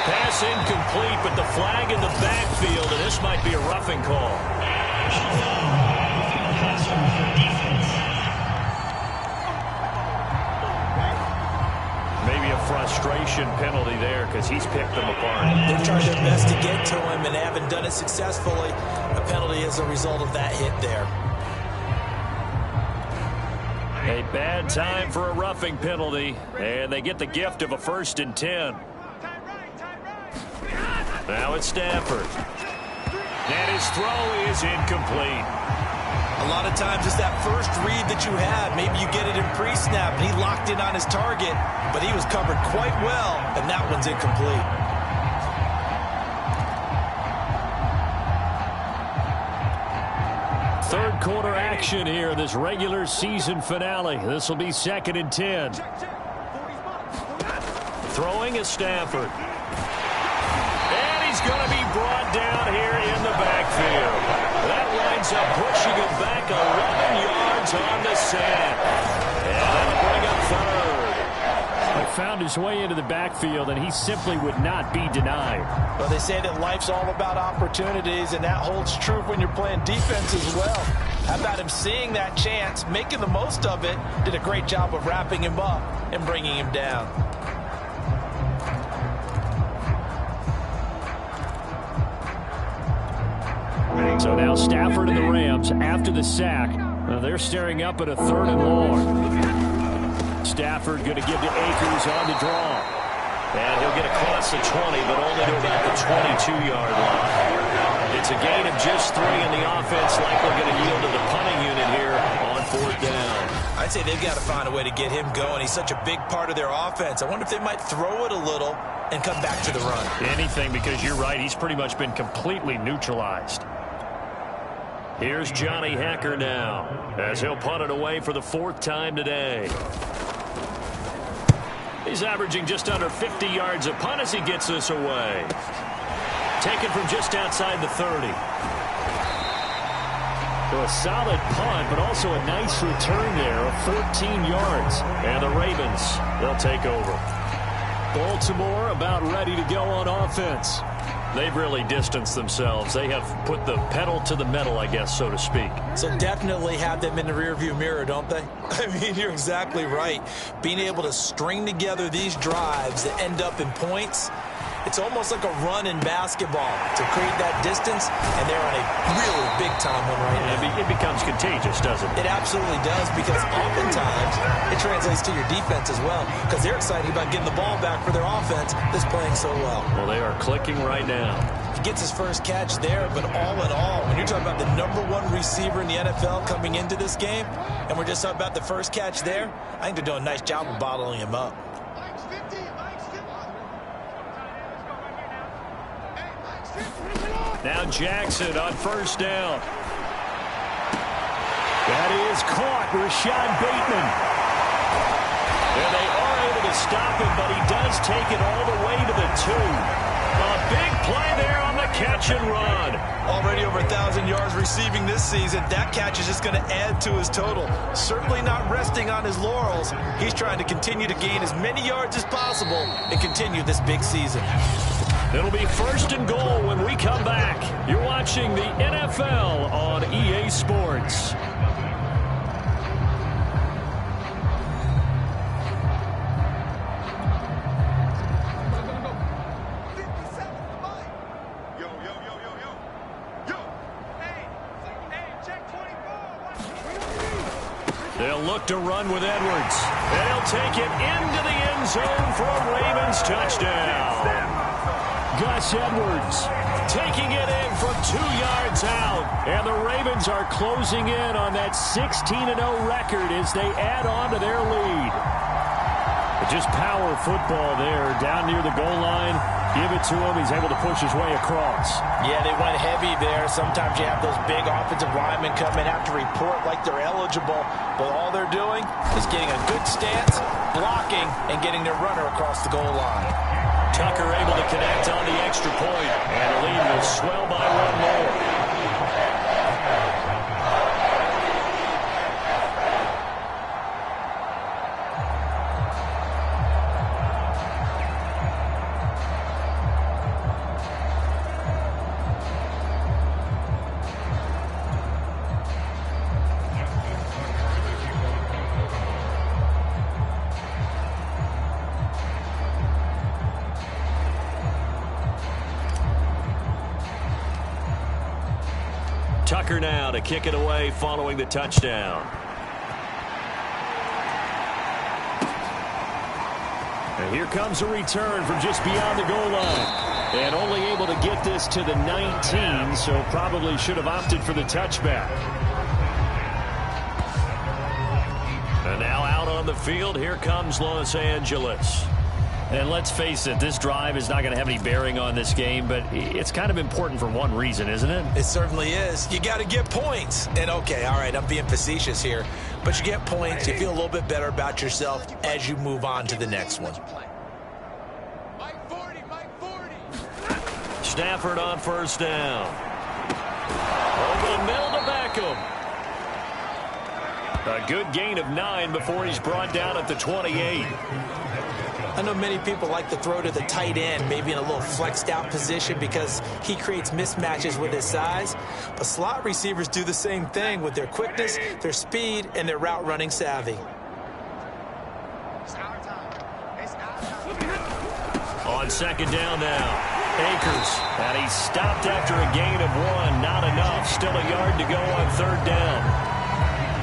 Pass incomplete, but the flag in the backfield, and this might be a roughing call. Maybe a frustration penalty there because he's picked them apart. They've tried their best to get to him and haven't done it successfully. A penalty as a result of that hit there. A bad time for a roughing penalty, and they get the gift of a 1st and 10. Now it's Stafford. And his throw is incomplete. A lot of times it's that first read that you have. Maybe you get it in pre-snap, and he locked in on his target, but he was covered quite well, and that one's incomplete. Third quarter action here in this regular season finale. This will be 2nd and 10. Throwing is Stafford. And he's going to be brought down here in the backfield. That winds up pushing him back 11 yards on the sack. And that'll bring up third. He found his way into the backfield, and he simply would not be denied. Well, they say that life's all about opportunities, and that holds true when you're playing defense as well. How about him seeing that chance, making the most of it, did a great job of wrapping him up and bringing him down. So now Stafford and the Rams, after the sack, they're staring up at a 3rd and long. Stafford going to give to Akers on the draw. And he'll get across the 20, but only to about the 22-yard line. It's a gain of just 3, and the offense likely going to yield to the punting unit here on 4th down. I'd say they've got to find a way to get him going. He's such a big part of their offense. I wonder if they might throw it a little and come back to the run. Anything, because you're right, he's pretty much been completely neutralized. Here's Johnny Hacker now, as he'll punt it away for the 4th time today. He's averaging just under 50 yards a punt as he gets this away. Taken from just outside the 30. So a solid punt, but also a nice return there of 14 yards. And the Ravens, they'll take over. Baltimore about ready to go on offense. They've really distanced themselves. They have put the pedal to the metal, I guess, so to speak. So definitely have them in the rearview mirror, don't they? I mean, you're exactly right. Being able to string together these drives that end up in points, it's almost like a run in basketball to create that distance, and they're on a really big-time one right now. It becomes contagious, doesn't it? It absolutely does, because oftentimes it translates to your defense as well, because they're excited about getting the ball back for their offense that's playing so well. Well, they are clicking right now. He gets his first catch there, but all in all, when you're talking about the #1 receiver in the NFL coming into this game, and we're just talking about the first catch there, I think they're doing a nice job of bottling him up. Now Jackson on 1st down. That is caught, Rashad Bateman. And they are able to stop him, but he does take it all the way to the 2. A big play there on the catch and run. Already over 1,000 yards receiving this season. That catch is just going to add to his total. Certainly not resting on his laurels. He's trying to continue to gain as many yards as possible and continue this big season. It'll be 1st and goal when we come back. You're watching the NFL on EA Sports. They'll look to run with Edwards. They'll take it into the end zone for a Ravens touchdown. Gus Edwards taking it in from 2 yards out. And the Ravens are closing in on that 16-0 record as they add on to their lead. But just power football there down near the goal line. Give it to him. He's able to push his way across. Yeah, they went heavy there. Sometimes you have those big offensive linemen come in, have to report like they're eligible. But all they're doing is getting a good stance, blocking, and getting their runner across the goal line. Tucker able to connect on the extra point. And the lead will swell by 1 more. Tucker now to kick it away following the touchdown. And here comes a return from just beyond the goal line. And only able to get this to the 19, so probably should have opted for the touchback. And now out on the field, here comes Los Angeles. And let's face it, this drive is not going to have any bearing on this game, but it's kind of important for one reason, isn't it? It certainly is. You got to get points. And, okay, all right, I'm being facetious here, but you get points. You feel a little bit better about yourself as you move on to the next one. Mike 40, Mike 40. Stafford on first down. Over the middle to Beckham. A good gain of 9 before he's brought down at the 28. I know many people like to throw to the tight end, maybe in a little flexed out position because he creates mismatches with his size. But slot receivers do the same thing with their quickness, their speed, and their route running savvy. On second down now. Akers, and he's stopped after a gain of 1. Not enough. Still a yard to go on third down.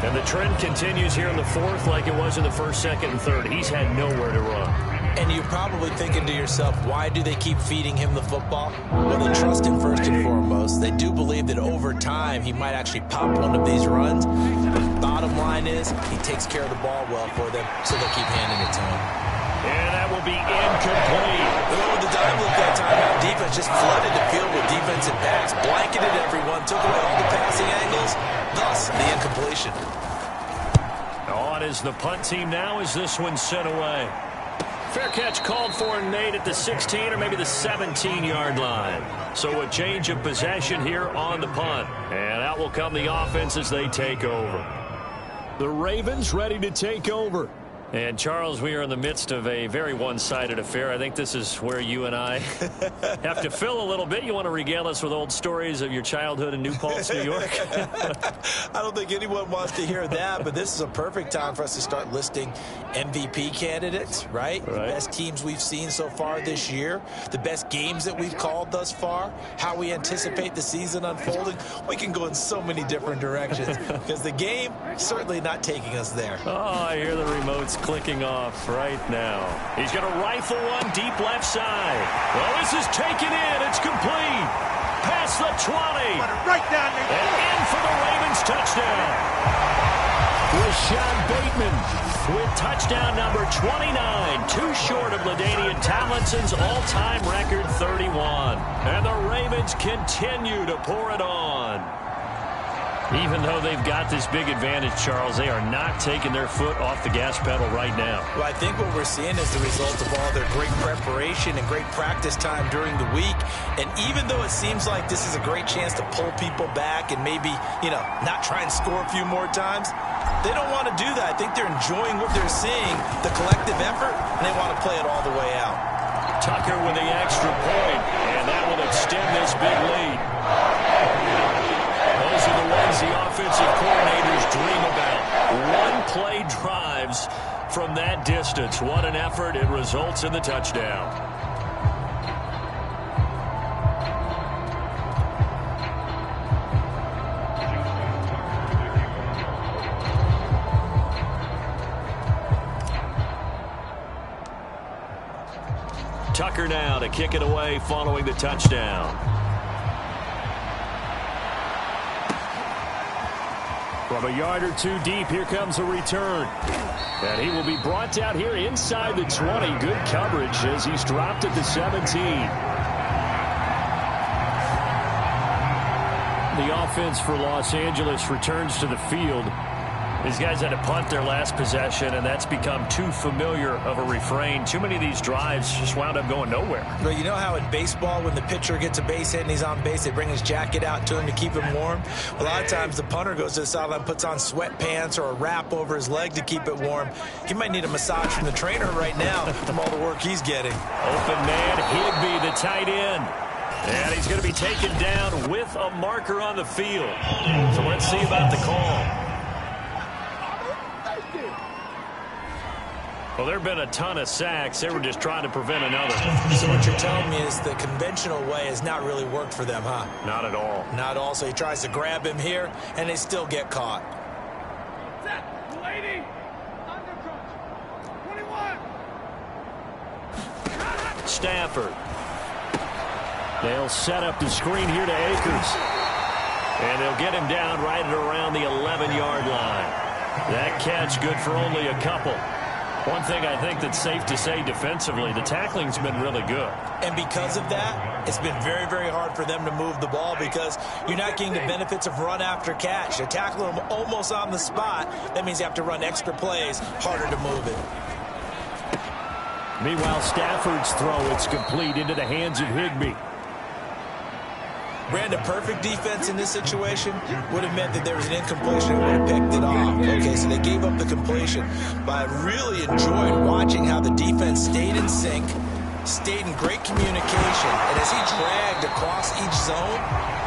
And the trend continues here in the fourth like it was in the first, second, and third. He's had nowhere to run. And you're probably thinking to yourself, why do they keep feeding him the football? Well, they trust him first and foremost. They do believe that over time he might actually pop one of these runs. Bottom line is he takes care of the ball well for them, so they keep handing it to him. And that will be incomplete. With the dime look that time out, defense just flooded the field with defensive backs, blanketed everyone, took away all the passing angles, thus the incompletion. On is the punt team now as this one's sent away. Fair catch called for and made at the 16 or maybe the 17-yard line. So a change of possession here on the punt. And out will come the offense as they take over. The Ravens ready to take over. And, Charles, we are in the midst of a very one-sided affair. I think this is where you and I have to fill a little bit. You want to regale us with old stories of your childhood in New Paltz, New York? I don't think anyone wants to hear that, but this is a perfect time for us to start listing MVP candidates, right? The best teams we've seen so far this year, the best games that we've called thus far, how we anticipate the season unfolding. We can go in so many different directions because the game certainly not taking us there. Oh, I hear the remotes clicking off right now. He's going to rifle one deep left side. Well, this is taken in. It's complete. Past the 20. Right down there. And in for the Ravens touchdown. Rashad Bateman With touchdown number 29, too short of LaDainian Tomlinson's all-time record 31. And the Ravens continue to pour it on. Even though they've got this big advantage, Charles, they are not taking their foot off the gas pedal right now. Well, I think what we're seeing is the result of all their great preparation and great practice time during the week. And even though it seems like this is a great chance to pull people back and maybe, not try and score a few more times, they don't want to do that. I think they're enjoying what they're seeing, the collective effort, and they want to play it all the way out. Tucker with the extra point, and that will extend this big lead. Those are the ones the offensive coordinators dream about. One-play drives from that distance. What an effort. It results in the touchdown. Tucker now to kick it away following the touchdown. From a yard or two deep, here comes a return. And he will be brought down here inside the 20. Good coverage as he's dropped at the 17. The offense for Los Angeles returns to the field. These guys had to punt their last possession, and that's become too familiar of a refrain. Too many of these drives just wound up going nowhere. But you know how in baseball, when the pitcher gets a base hit and he's on base, they bring his jacket out to him to keep him warm? A lot of times the punter goes to the sideline, puts on sweatpants or a wrap over his leg to keep it warm. He might need a massage from the trainer right now from all the work he's getting. Open man, Higbee, the tight end. And he's going to be taken down with a marker on the field. So let's see about the call. Well, there have been a ton of sacks. They were just trying to prevent another. So what you're telling me is the conventional way has not really worked for them, huh? Not at all. Not at all. So he tries to grab him here, and they still get caught. Lady, undercrunch, 21. Stafford. They'll set up the screen here to Akers. And they'll get him down right at around the 11-yard line. That catch good for only a couple. One thing I think that's safe to say defensively, the tackling's been really good. And because of that, it's been very, very hard for them to move the ball because you're not getting the benefits of run after catch. You're tackling them almost on the spot. That means you have to run extra plays, harder to move it. Meanwhile, Stafford's throw, it's complete into the hands of Higbee. Brandon, perfect defense in this situation would have meant that there was an incompletion and would have picked it off. Okay, so they gave up the completion. But I really enjoyed watching how the defense stayed in sync, stayed in great communication. And as he dragged across each zone,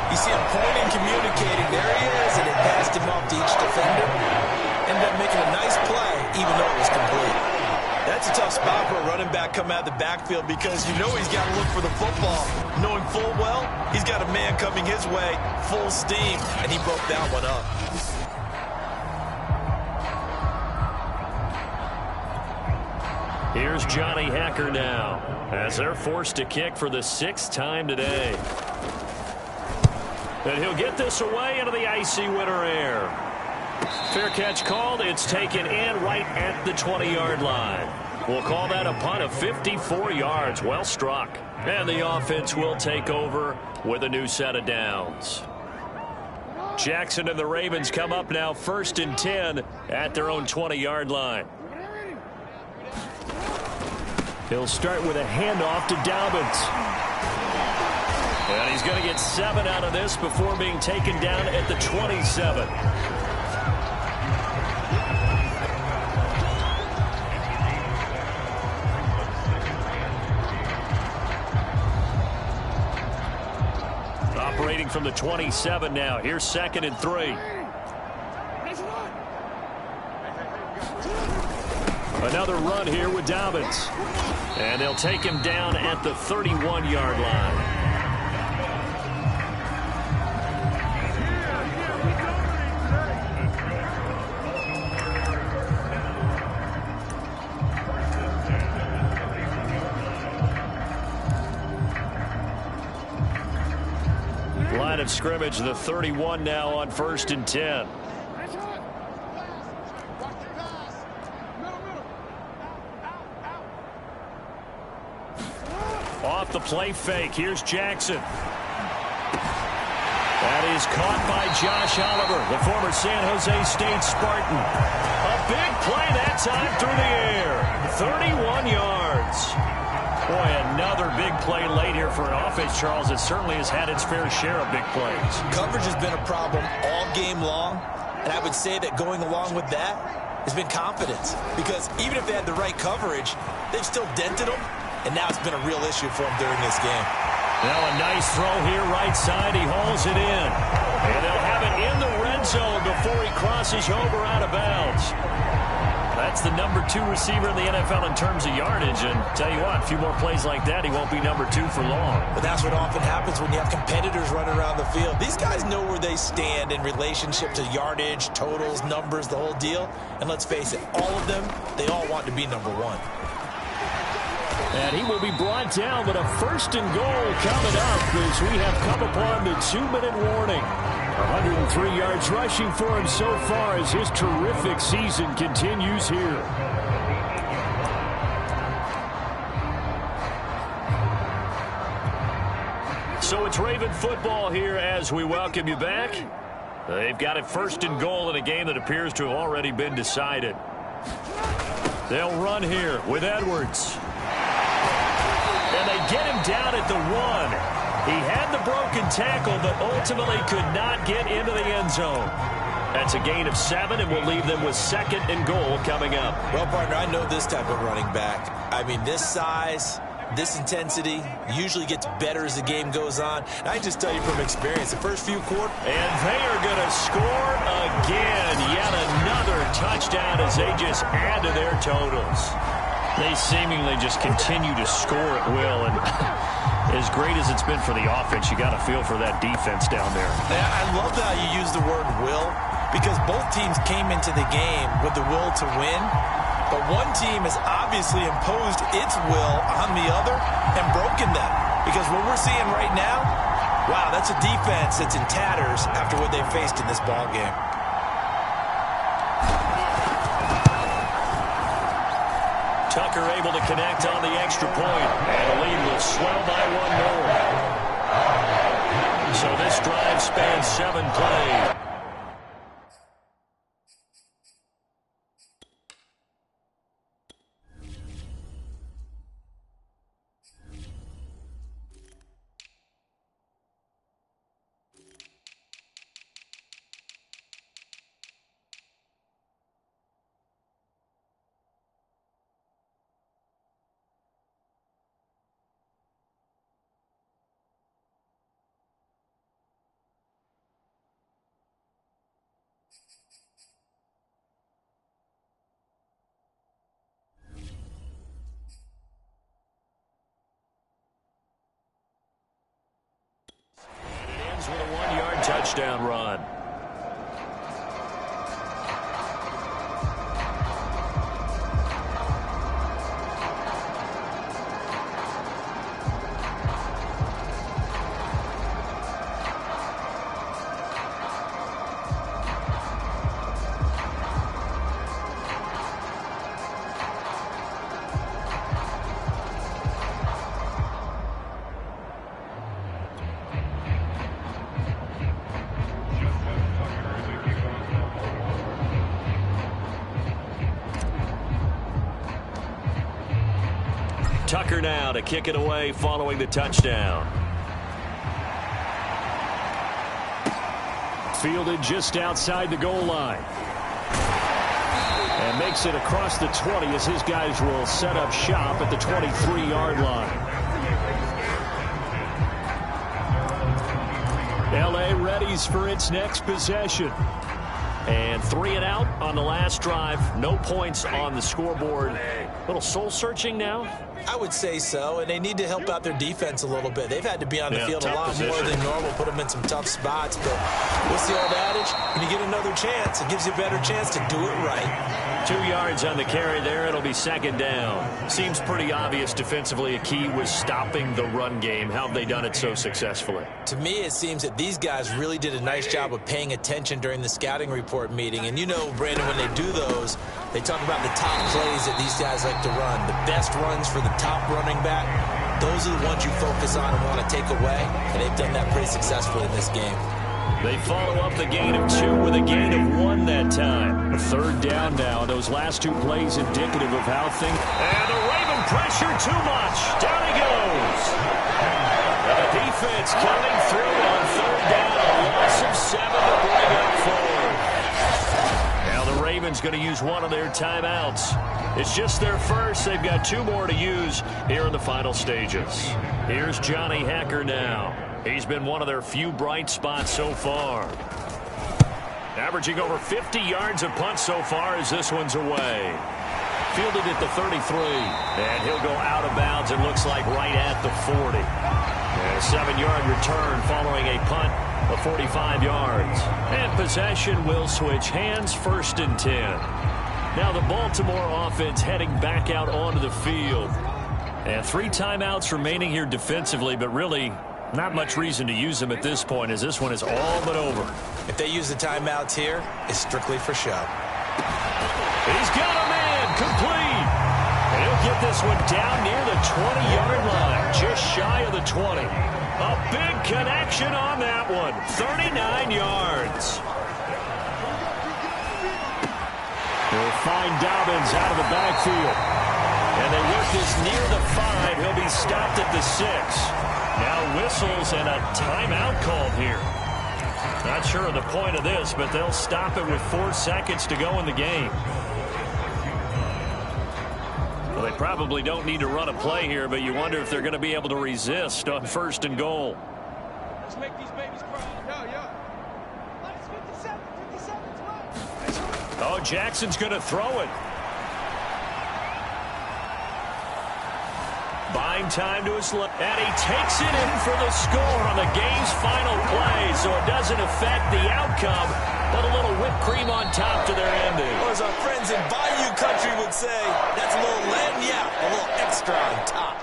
you see him pointing, communicating. There he is, and it passed him off to each defender. Ended up making a nice play, even though it was complete. That's a tough spot for a running back coming out of the backfield because you know he's got to look for the football, knowing full well he's got a man coming his way, full steam, and he broke that one up. Here's Johnny Hacker now as they're forced to kick for the 6th time today. And he'll get this away into the icy winter air. Fair catch called. It's taken in right at the 20-yard line. We'll call that a punt of 54 yards. Well struck. And the offense will take over with a new set of downs. Jackson and the Ravens come up now 1st and 10 at their own 20-yard line. He'll start with a handoff to Dobbins. And he's going to get 7 out of this before being taken down at the 27. Operating from the 27 now. Here's 2nd and 3. Another run here with Dobbins. And they'll take him down at the 31-yard line. Line of scrimmage, the 31 now on 1st and 10. Off the play fake. Here's Jackson. That is caught by Josh Oliver, the former San Jose State Spartan. A big play that time through the air. 31 yards. Boy, another big play late here for an offense, Charles. It certainly has had its fair share of big plays. Coverage has been a problem all game long, and I would say that going along with that has been confidence. Because even if they had the right coverage, they've still dented them, and now it's been a real issue for them during this game. Now a nice throw here, right side. He hauls it in. And they'll have it in the red zone before he crosses over out of bounds. That's the number 2 receiver in the NFL in terms of yardage. And tell you what, a few more plays like that, he won't be number 2 for long. But that's what often happens when you have competitors running around the field. These guys know where they stand in relationship to yardage, totals, numbers, the whole deal. And let's face it, all of them, they all want to be number 1. And he will be brought down with a 1st and goal coming up as we have come upon the 2-minute warning. 103 yards rushing for him so far as his terrific season continues here. So it's Raven football here as we welcome you back. They've got it 1st and goal in a game that appears to have already been decided. They'll run here with Edwards. And they get him down at the 1. He had the broken tackle, but ultimately could not get into the end zone. That's a gain of 7, and we'll leave them with 2nd and goal coming up. Well, partner, I know this type of running back. I mean, this size, this intensity usually gets better as the game goes on. And I just tell you from experience, the first few quarters. And they are going to score again. Yet another touchdown as they just add to their totals. They seemingly just continue to score at will, and as great as it's been for the offense, you got to feel for that defense down there. I love how you use the word will, because both teams came into the game with the will to win, but one team has obviously imposed its will on the other and broken them. Because what we're seeing right now, wow, that's a defense that's in tatters after what they faced in this ball game. Tucker able to connect on the extra point, and the lead will swell by one more. So this drive spans 7 plays. With a 1-yard touchdown run. Tucker now to kick it away following the touchdown. Fielded just outside the goal line. And makes it across the 20 as his guys will set up shop at the 23-yard line. L.A. readies for its next possession. And 3 and out on the last drive. No points on the scoreboard. A little soul-searching now? I would say so, and they need to help out their defense a little bit. They've had to be on the field a lot more than normal, put them in some tough spots. But what's the old adage? When you get another chance, it gives you a better chance to do it right. 2 yards on the carry there. It'll be 2nd down. Seems pretty obvious defensively a key was stopping the run game. How have they done it so successfully? To me, it seems that these guys really did a nice job of paying attention during the scouting report meeting. And you know, Brandon, when they do those, they talk about the top plays that these guys like to run. The best runs for the top running back, those are the ones you focus on and want to take away. And they've done that pretty successfully in this game. They follow up the gain of 2 with a gain of 1 that time. A 3rd down now. Those last 2 plays indicative of how things... And the Raven pressure too much. Down he goes. And the defense coming through on 3rd down. A loss of 7 to bring up 4. Now the Ravens going to use one of their timeouts. It's just their first. They've got 2 more to use here in the final stages. Here's Johnny Hacker now. He's been one of their few bright spots so far. Averaging over 50 yards a punt so far as this one's away. Fielded at the 33. And he'll go out of bounds, it looks like, right at the 40. And a 7-yard return following a punt of 45 yards. And possession will switch hands, 1st and 10. Now the Baltimore offense heading back out onto the field. And 3 timeouts remaining here defensively, but really not much reason to use them at this point, as this one is all but over. If they use the timeouts here, it's strictly for show. He's got a man complete. And he'll get this one down near the 20-yard line, just shy of the 20. A big connection on that one, 39 yards. They'll find Dobbins out of the backfield. And they work this near the 5. He'll be stopped at the 6. Now whistles and a timeout called here. Not sure of the point of this, but they'll stop it with 4 seconds to go in the game. Well, they probably don't need to run a play here, but you wonder if they're going to be able to resist on 1st and goal. Let's make these babies cry. Yo. Minus 57, 12. Oh, Jackson's going to throw it. Buying time to his left, and he takes it in for the score on the game's final play, so it doesn't affect the outcome, but a little whipped cream on top to their ending. Or as our friends in Bayou Country would say, that's a little lagniappe, a little extra on top.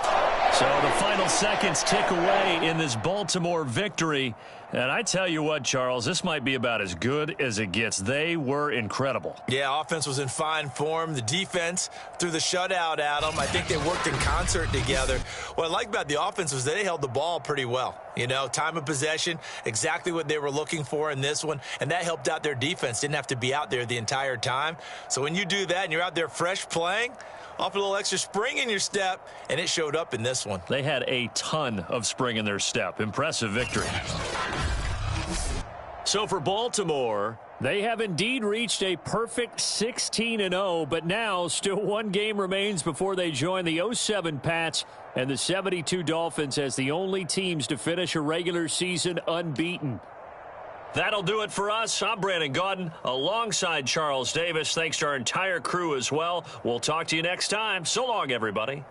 So the final seconds tick away in this Baltimore victory. And I tell you what, Charles, this might be about as good as it gets. They were incredible. Yeah, offense was in fine form. The defense threw the shutout at them. I think they worked in concert together. What I like about the offense was they held the ball pretty well. You know, time of possession, exactly what they were looking for in this one, and that helped out their defense. Didn't have to be out there the entire time. So when you do that and you're out there fresh playing, off a little extra spring in your step, and it showed up in this one. They had a ton of spring in their step. Impressive victory. So for Baltimore, they have indeed reached a perfect 16-0, but now still one game remains before they join the 07 Pats and the 72 Dolphins as the only teams to finish a regular season unbeaten. That'll do it for us. I'm Brandon Gaudin alongside Charles Davis. Thanks to our entire crew as well. We'll talk to you next time. So long, everybody.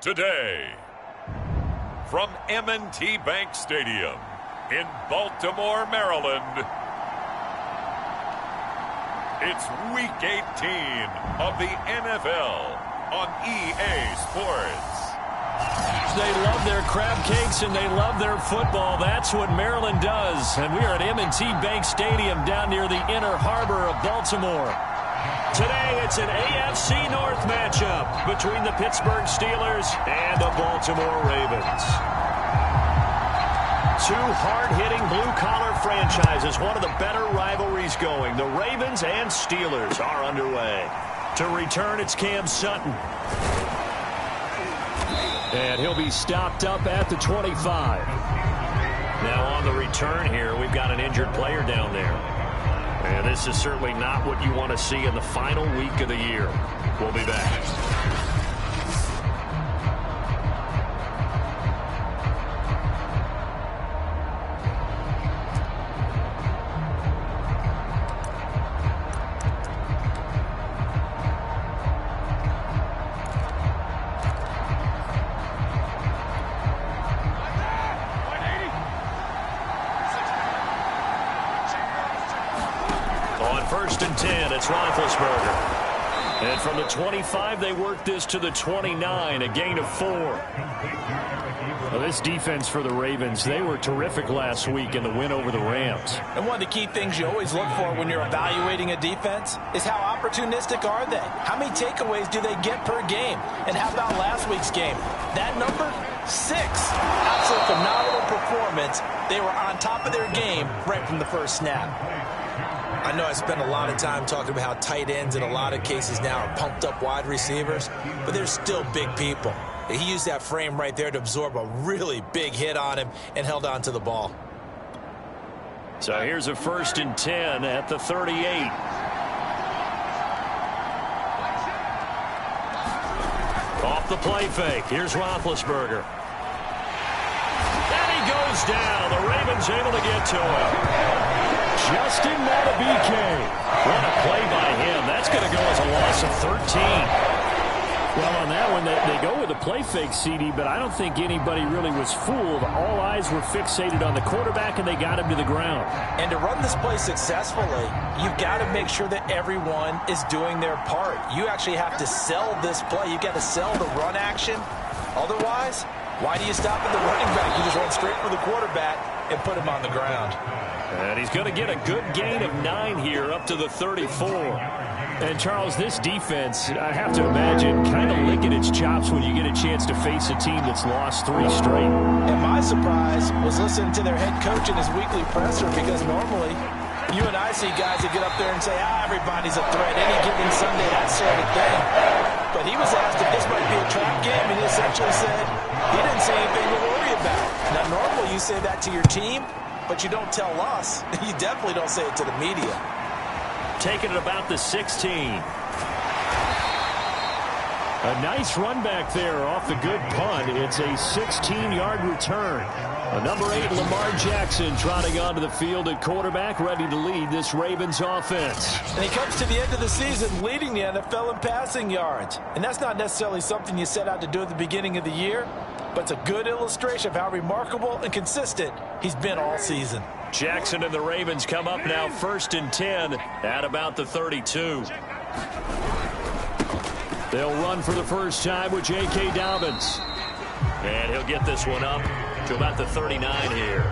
today. From M&T Bank Stadium in Baltimore, Maryland, it's Week 18 of the NFL on EA Sports. They love their crab cakes and they love their football. That's what Maryland does. And we are at M&T Bank Stadium down near the Inner Harbor of Baltimore. Today, it's an AFC North matchup between the Pittsburgh Steelers and the Baltimore Ravens. Two hard-hitting blue-collar franchises, one of the better rivalries going. The Ravens and Steelers are underway. To return, it's Cam Sutton. And he'll be stopped up at the 25. Now on the return here, we've got an injured player down there. And this is certainly not what you want to see in the final week of the year. We'll be back. First and 10, it's Roethlisberger. And from the 25, they work this to the 29, a gain of 4. Well, this defense for the Ravens, they were terrific last week in the win over the Rams. And one of the key things you always look for when you're evaluating a defense is how opportunistic are they? How many takeaways do they get per game? And how about last week's game? That number? 6. Absolute phenomenal performance. They were on top of their game right from the first snap. I know I spent a lot of time talking about how tight ends in a lot of cases now are pumped up wide receivers, but they're still big people. He used that frame right there to absorb a really big hit on him and held on to the ball. So here's a first and 10 at the 38. Off the play fake. Here's Roethlisberger. And he goes down. The Ravens able to get to him. Justin Madubuike. What a play by him. That's going to go as a loss of 13. Well, on that one, they go with a play fake, CD, but I don't think anybody really was fooled. All eyes were fixated on the quarterback, and they got him to the ground. And to run this play successfully, you've got to make sure that everyone is doing their part. You actually have to sell this play. You've got to sell the run action. Otherwise, why do you stop at the running back? You just run straight for the quarterback and put him on the ground. And he's going to get a good gain of 9 here up to the 34. And, Charles, this defense, I have to imagine, kind of licking its chops when you get a chance to face a team that's lost 3 straight. And my surprise was listening to their head coach in his weekly presser, because normally you and I see guys that get up there and say, everybody's a threat any given Sunday, that sort of thing. But he was asked if this might be a trap game, and he essentially said he didn't see anything to worry about. Now, normally you say that to your team, but you don't tell us. You definitely don't say it to the media. Taking it about the 16. A nice run back there off the good punt. It's a 16-yard return. Number 8, Lamar Jackson, trotting onto the field at quarterback, ready to lead this Ravens offense. And he comes to the end of the season leading the NFL in passing yards. And that's not necessarily something you set out to do at the beginning of the year, but it's a good illustration of how remarkable and consistent he's been all season. Jackson and the Ravens come up now first and 10 at about the 32. They'll run for the first time with J.K. Dobbins. And he'll get this one up to about the 39 here.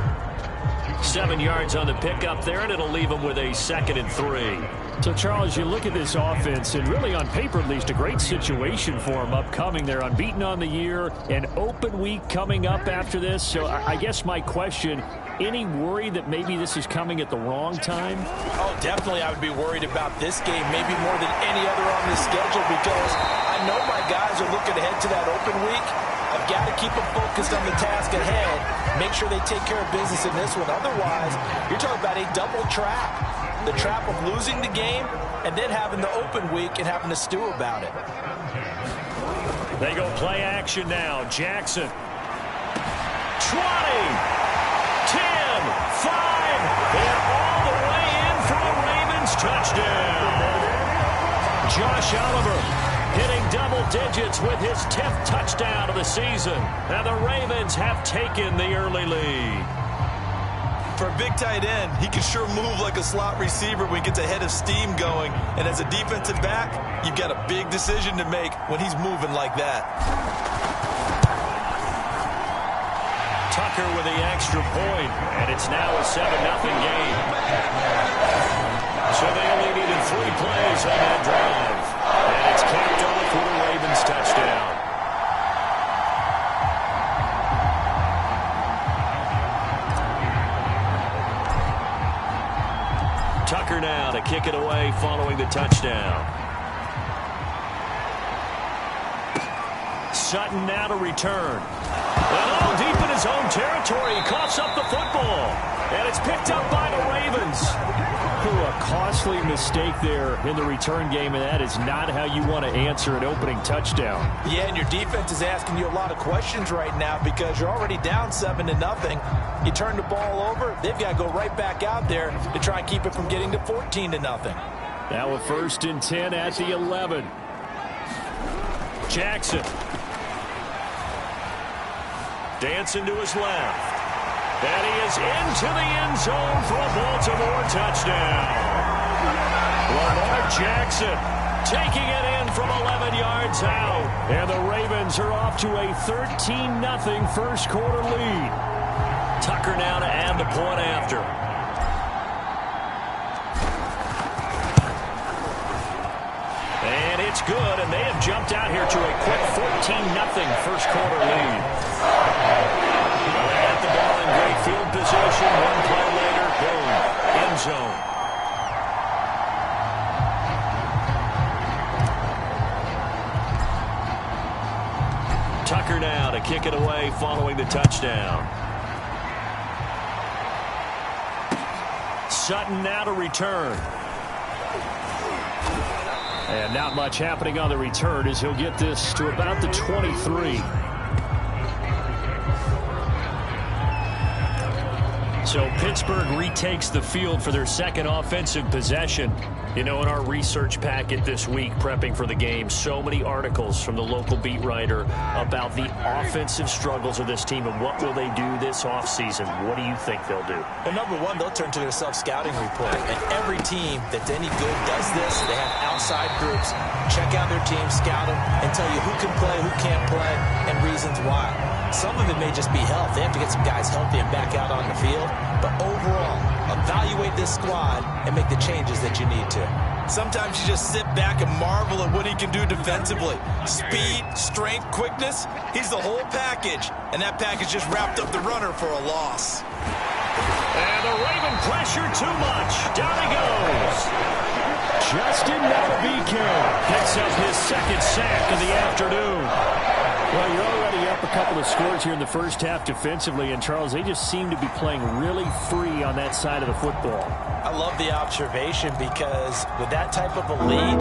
7 yards on the pickup there, and it'll leave him with a 2nd and 3. So, Charles, you look at this offense, and really on paper at least, a great situation for them upcoming. They're unbeaten on the year, an open week coming up after this. So I guess my question, any worry that maybe this is coming at the wrong time? Oh, definitely I would be worried about this game, maybe more than any other on this schedule, because I know my guys are looking ahead to that open week. I've got to keep them focused on the task ahead, make sure they take care of business in this one. Otherwise, you're talking about a double trap. The trap of losing the game and then having the open week and having to stew about it. They go play action now. Jackson. 20, 10, 5, and all the way in for a Ravens touchdown. Josh Oliver hitting double digits with his 10th touchdown of the season. And the Ravens have taken the early lead. For a big tight end, he can sure move like a slot receiver when he gets a head of steam going. And as a defensive back, you've got a big decision to make when he's moving like that. Tucker with the extra point, and it's now a 7-0 game. So they only needed 3 plays on that drive. And it's capped off with a Ravens touchdown. Tucker now to kick it away following the touchdown. Sutton now to return. And deep in his own territory, he coughs up the football. And it's picked up by the Ravens. A costly mistake there in the return game, and that is not how you want to answer an opening touchdown. Yeah, and your defense is asking you a lot of questions right now because you're already down 7-0. You turn the ball over, they've got to go right back out there to try and keep it from getting to 14-0. Now a 1st and 10 at the 11. Jackson. Dancing to his left. And he is into the end zone for a Baltimore touchdown. Lamar Jackson taking it in from 11 yards out. And the Ravens are off to a 13-0 first quarter lead. Tucker now to add the point after. And it's good, and they have jumped out here to a quick 14-0 first quarter lead. At the ball in great field position. 1 play later, boom, end zone. Tucker now to kick it away following the touchdown. Sutton now to return. And not much happening on the return as he'll get this to about the 23. So Pittsburgh retakes the field for their second offensive possession. You know, in our research packet this week, prepping for the game, so many articles from the local beat writer about the offensive struggles of this team and what will they do this offseason. What do you think they'll do? Well, number one, they'll turn to their self-scouting report. And every team that's any good does this. They have outside groups. Check out their team, scout them, and tell you who can play, who can't play, and reasons why. Some of it may just be health. They have to get some guys healthy and back out on the field. But overall, evaluate this squad and make the changes that you need to. Sometimes you just sit back and marvel at what he can do defensively. Speed, strength, quickness, he's the whole package. And that package just wrapped up the runner for a loss. And the Raven pressure too much. Down he goes. Justin Matabike Picks up his second sack of the afternoon. Well, you're already up a couple of scores here in the first half defensively, and Charles, they just seem to be playing really free on that side of the football. I love the observation because with that type of a lead,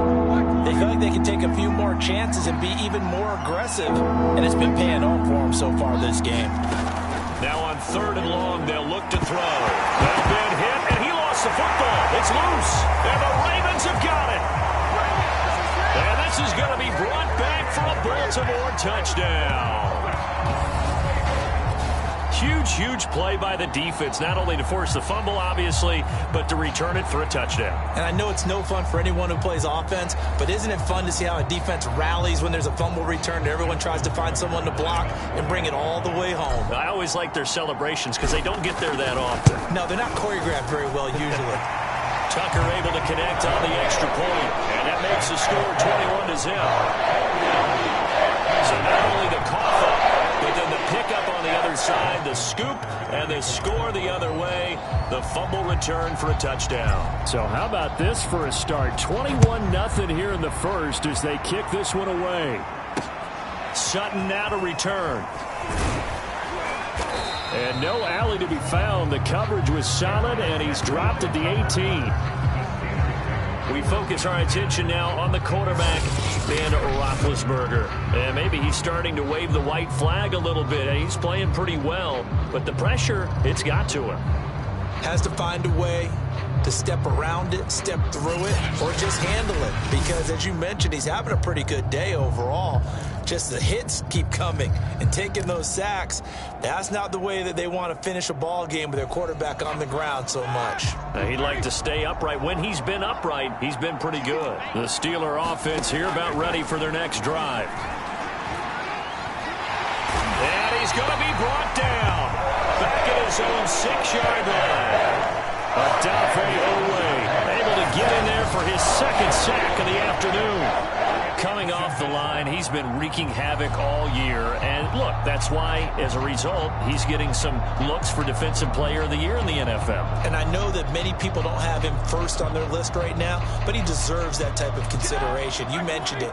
they feel like they can take a few more chances and be even more aggressive, and it's been paying off for them so far this game. Now on 3rd and long, they'll look to throw. They've been hit, and he lost the football. It's loose, and the Ravens have got it. And this is going to be brought back for a Baltimore touchdown. Huge play by the defense, not only to force the fumble, obviously, but to return it for a touchdown. And I know it's no fun for anyone who plays offense, but isn't it fun to see how a defense rallies when there's a fumble return and everyone tries to find someone to block and bring it all the way home? I always like their celebrations because they don't get there that often. No, they're not choreographed very well usually. Tucker able to connect on the extra point, and that makes the score 21-0. So not only the cough up, but then the pickup on the other side, the scoop, and the score the other way, the fumble return for a touchdown. So how about this for a start? 21-0 here in the first as they kick this one away. Sutton now to return. And no alley to be found. The coverage was solid, and he's dropped at the 18. We focus our attention now on the quarterback, Ben Roethlisberger. And maybe he's starting to wave the white flag a little bit. He's playing pretty well, but the pressure, it's got to him. Has to find a way to step around it, step through it, or just handle it. Because, as you mentioned, he's having a pretty good day overall. Just the hits keep coming and taking those sacks. That's not the way that they want to finish a ball game with their quarterback on the ground so much. He'd like to stay upright. When he's been upright, he's been pretty good. The Steeler offense here about ready for their next drive. And he's going to be brought down. Back at his own 6-yard line. Odafe Oweh able to get in there for his second sack of the afternoon. Coming off the line, he's been wreaking havoc all year. And look, that's why, as a result, he's getting some looks for Defensive Player of the Year in the NFL. And I know that many people don't have him first on their list right now, but he deserves that type of consideration. You mentioned it.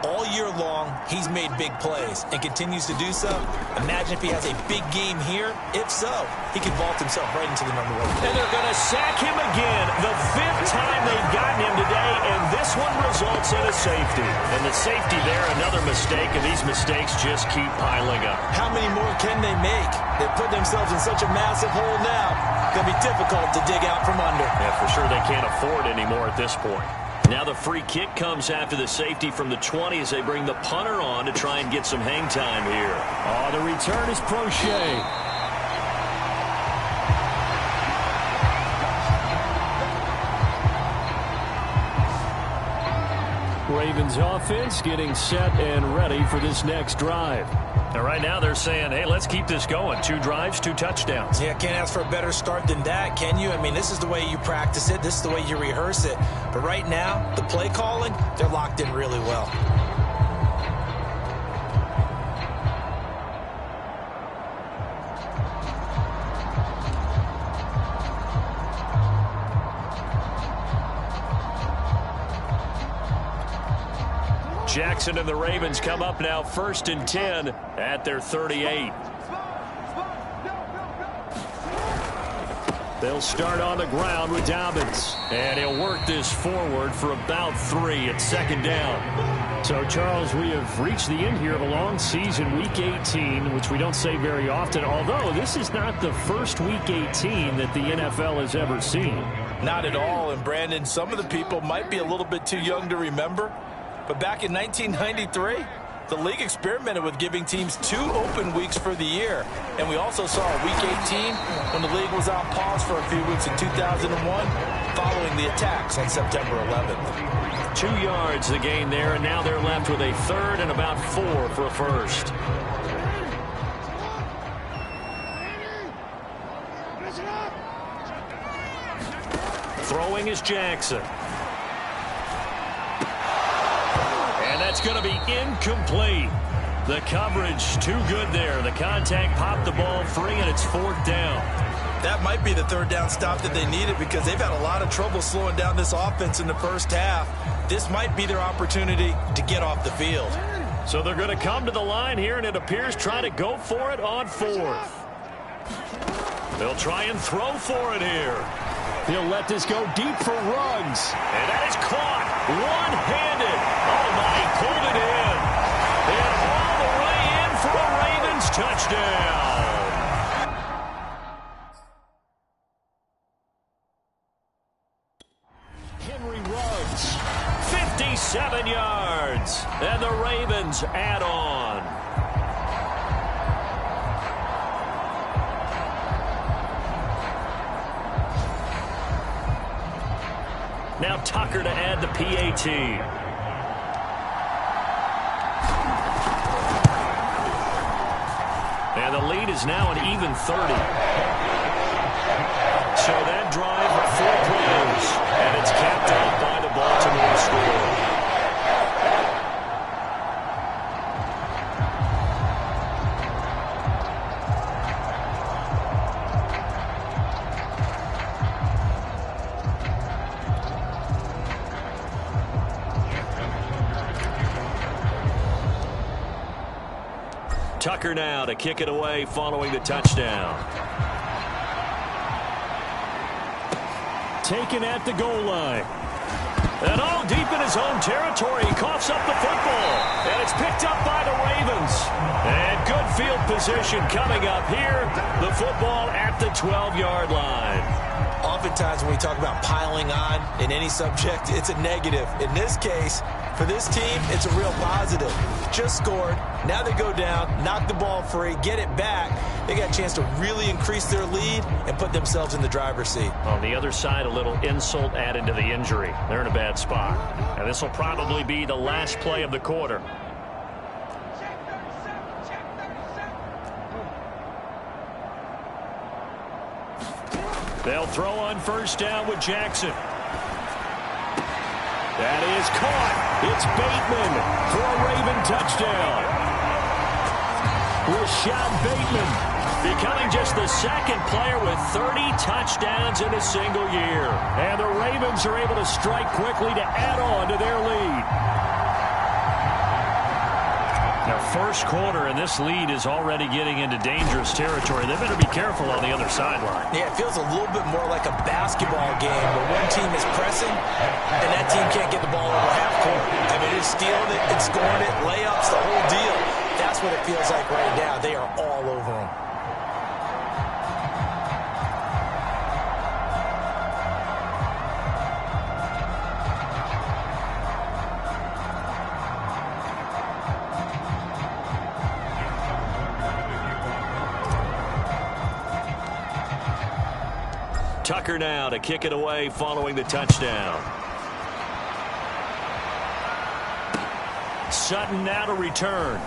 All year long, he's made big plays and continues to do so. Imagine if he has a big game here. If so, he could vault himself right into the #1. And they're going to sack him again. The 5th time they've gotten him today, and this one results in a safety. And the safety there, another mistake, and these mistakes just keep piling up. How many more can they make? They put themselves in such a massive hole now. It's going to be difficult to dig out from under. Yeah, for sure they can't afford anymore at this point. Now the free kick comes after the safety from the 20 as they bring the punter on to try and get some hang time here. Oh, the return is Prochet. Ravens offense getting set and ready for this next drive. And right now they're saying, hey, let's keep this going. 2 drives, 2 touchdowns. Yeah, can't ask for a better start than that, can you? I mean, this is the way you practice it. This is the way you rehearse it. But right now, the play calling, they're locked in really well. Jackson and the Ravens come up now 1st and 10 at their 38. They'll start on the ground with Dobbins. And he'll work this forward for about 3 at 2nd down. So, Charles, we have reached the end here of a long season, Week 18, which we don't say very often, although this is not the first Week 18 that the NFL has ever seen. Not at all. And, Brandon, some of the people might be a little bit too young to remember. But back in 1993, the league experimented with giving teams 2 open weeks for the year. And we also saw Week 18 when the league was on pause for a few weeks in 2001 following the attacks on September 11th. 2 yards the gain there, and now they're left with a 3rd and about 4 for a first. Throwing is Jackson. And that's going to be incomplete. The coverage too good there. The contact popped the ball free, and it's 4th down. That might be the 3rd down stop that they needed because they've had a lot of trouble slowing down this offense in the first half. This might be their opportunity to get off the field. So they're going to come to the line here, and it appears trying to go for it on 4th. They'll try and throw for it here. He'll let this go deep for Ruggs. And that is caught one-handed. Oh, my, he pulled it in. And all the way in for a Ravens touchdown. Henry Ruggs. 57 yards. And the Ravens add on. Now Tucker to add the PAT. And the lead is now an even 30. So that drive, 4 plays, and it's capped off by the Baltimore score. Tucker now to kick it away following the touchdown. Taken at the goal line. And all deep in his own territory, he coughs up the football. And it's picked up by the Ravens. And good field position coming up here. The football at the 12-yard line. oftentimes when we talk about piling on in any subject, it's a negative. In this case, for this team, it's a real positive. Just scored. Now they go down, knock the ball free, get it back. They got a chance to really increase their lead and put themselves in the driver's seat. On the other side, a little insult added to the injury. They're in a bad spot. And this will probably be the last play of the quarter. They'll throw on first down with Jackson. That is caught. It's Bateman for a Raven touchdown. Rashad Bateman becoming just the second player with 30 touchdowns in a single year. And the Ravens are able to strike quickly to add on to their lead. Now, first quarter, and this lead is already getting into dangerous territory. They better be careful on the other sideline. Yeah, it feels a little bit more like a basketball game where one team is pressing and that team can't get the ball over half court. I mean, it's stealing it, it's scoring it, layups, the whole deal. That's what it feels like right now. They are all over them. Tucker now to kick it away following the touchdown. Sutton now to return.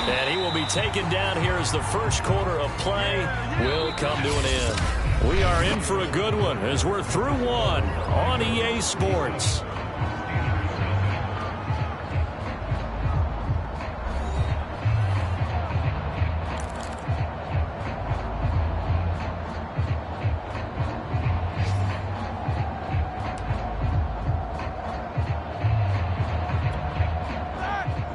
And he will be taken down here as the first quarter of play will come to an end. We are in for a good one as we're through one on EA Sports.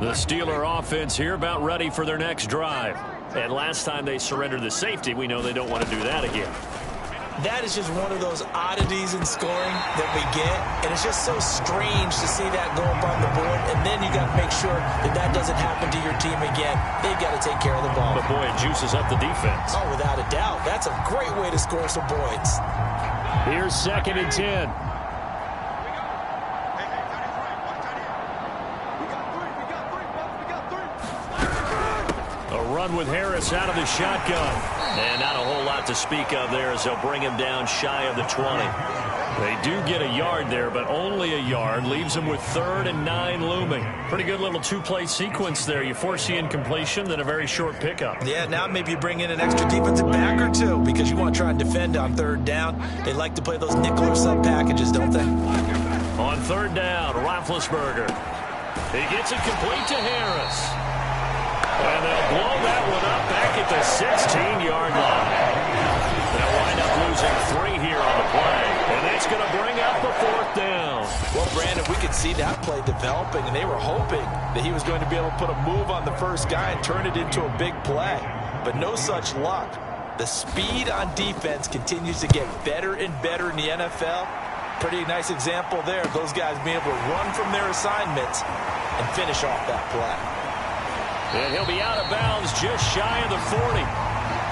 The Steeler offense here about ready for their next drive. And last time they surrendered the safety, we know they don't want to do that again. That is just one of those oddities in scoring that we get. And it's just so strange to see that go up on the board. And then you got to make sure that that doesn't happen to your team again. They've got to take care of the ball. But, boy, it juices up the defense. Oh, without a doubt. That's a great way to score some points. Here's 2nd and 10. Run with Harris out of the shotgun. And not a whole lot to speak of there as they'll bring him down shy of the 20. They do get a yard there, but only a yard. Leaves them with 3rd and 9 looming. Pretty good little two-play sequence there. You force the incompletion, then a very short pickup. Yeah, now maybe you bring in an extra defensive back or two because you want to try and defend on 3rd down. They like to play those nickel or sub packages, don't they? On 3rd down, Roethlisberger. He gets it complete to Harris. And they'll blow that one up back at the 16-yard line. They'll wind up losing 3 here on the play. And that's going to bring up the 4th down. Well, Brandon, we could see that play developing, and they were hoping that he was going to be able to put a move on the first guy and turn it into a big play. But no such luck. The speed on defense continues to get better and better in the NFL. Pretty nice example there of those guys being able to run from their assignments and finish off that play. And he'll be out of bounds just shy of the 40.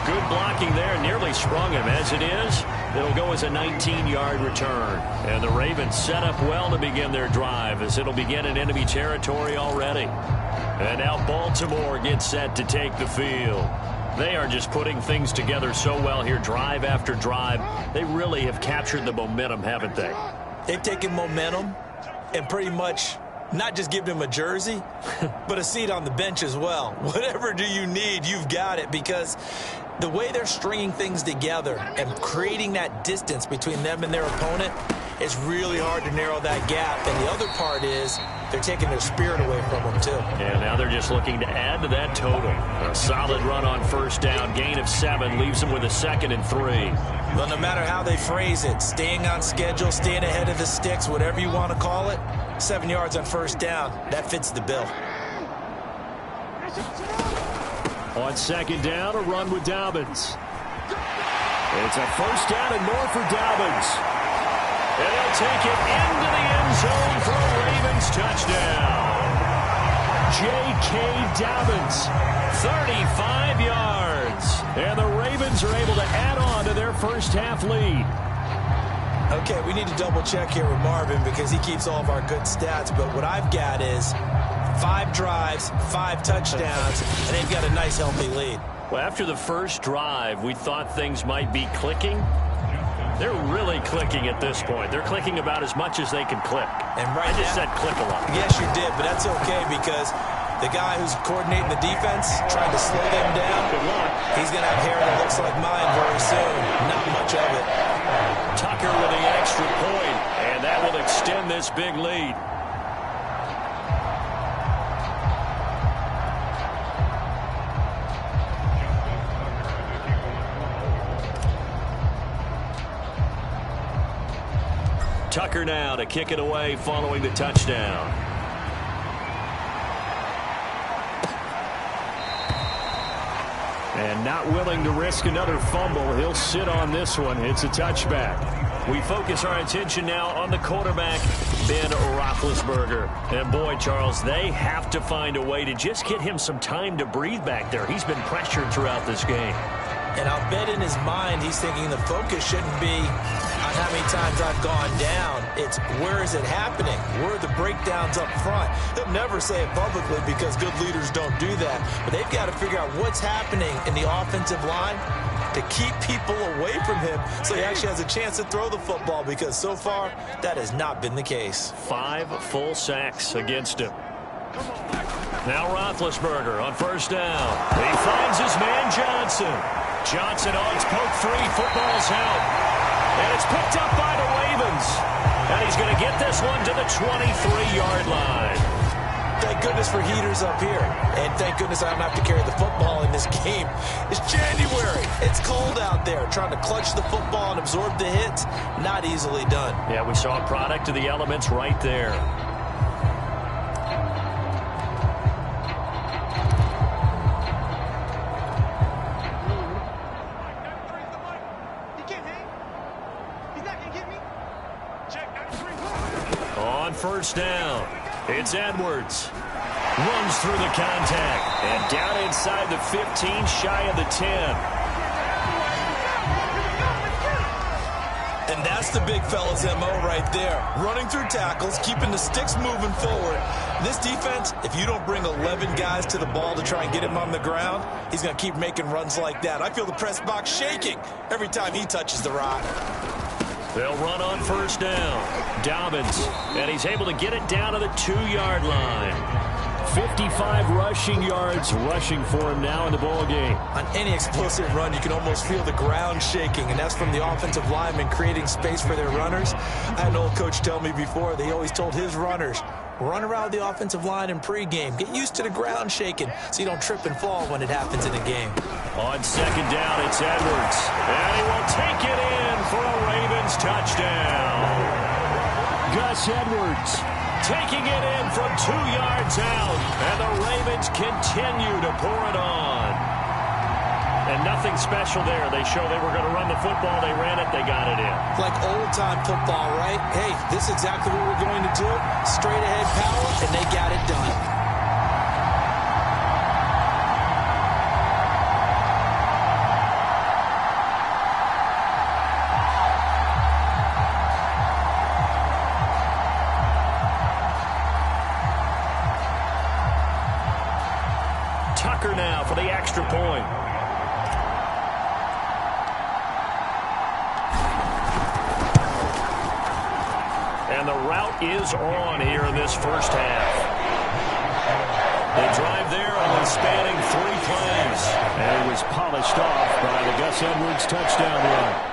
Good blocking there. Nearly sprung him. As it is, it'll go as a 19-yard return. And the Ravens set up well to begin their drive as it'll begin in enemy territory already. And now Baltimore gets set to take the field. They are just putting things together so well here, drive after drive. They really have captured the momentum, haven't they? They've taken momentum and pretty much not just give him a jersey, but a seat on the bench as well. Whatever do you need, you've got it, because the way they're stringing things together and creating that distance between them and their opponent, it's really hard to narrow that gap. And the other part is they're taking their spirit away from them, too. And now they're just looking to add to that total. A solid run on first down, gain of 7, leaves them with a 2nd and 3. Well, no matter how they phrase it, staying on schedule, staying ahead of the sticks, whatever you want to call it, 7 yards on first down, that fits the bill. On 2nd down, a run with Dobbins. It's a first down and more for Dobbins. And he'll take it into the end zone for a Ravens touchdown. J.K. Dobbins, 35 yards. And the Ravens are able to add on to their first half lead. Okay, we need to double check here with Marvin because he keeps all of our good stats, but what I've got is 5 drives, 5 touchdowns, and they've got a nice healthy lead. Well, after the first drive, we thought things might be clicking. They're really clicking at this point. They're clicking about as much as they can click. And right I just now, said click a lot. Yes, you did, but that's okay because the guy who's coordinating the defense, trying to slow them down, Good luck. he's going to have hair that looks like mine very soon. Not much of it. Tucker with the extra point, and that will extend this big lead. Tucker now to kick it away following the touchdown. And not willing to risk another fumble. He'll sit on this one. It's a touchback. We focus our attention now on the quarterback, Ben Roethlisberger. And boy, Charles, they have to find a way to just get him some time to breathe back there. He's been pressured throughout this game. And I'll bet in his mind he's thinking the focus shouldn't be on how many times I've gone down. It's where is it happening? Where are the breakdowns up front? He'll never say it publicly because good leaders don't do that. But they've got to figure out what's happening in the offensive line to keep people away from him so he actually has a chance to throw the football because so far that has not been the case. 5 full sacks against him. Now Roethlisberger on first down. He finds his man Johnson. Johnson on poke 3. Football's out. And it's picked up by the Ravens. And he's going to get this one to the 23-yard line. Thank goodness for heaters up here. And thank goodness I don't have to carry the football in this game. It's January. It's cold out there. Trying to clutch the football and absorb the hits, not easily done. Yeah, we saw a product of the elements right there. On first down, it's Edwards. Runs through the contact. And down inside the 15, shy of the 10. And that's the big fella's MO right there. Running through tackles, keeping the sticks moving forward. This defense, if you don't bring 11 guys to the ball to try and get him on the ground, he's going to keep making runs like that. I feel the press box shaking every time he touches the rock. They'll run on first down. Dobbins, and he's able to get it down to the 2-yard line. 55 rushing yards rushing for him now in the ball game. On any explosive run, you can almost feel the ground shaking, and that's from the offensive linemen creating space for their runners. I had an old coach tell me before, they always told his runners, run around the offensive line in pregame. Get used to the ground shaking so you don't trip and fall when it happens in a game. On second down, it's Edwards. And he will take it in for a Ravens touchdown. Gus Edwards taking it in from 2 yards out. And the Ravens continue to pour it on. And nothing special there. They show they were going to run the football. They ran it. They got it in. Like old-time football, right? Hey, this is exactly what we're going to do. Straight-ahead power, and they got it done. Tucker now for the extra point. And the route is on here in this first half. The drive there only spanning 3 plays. And it was polished off by the Gus Edwards touchdown run.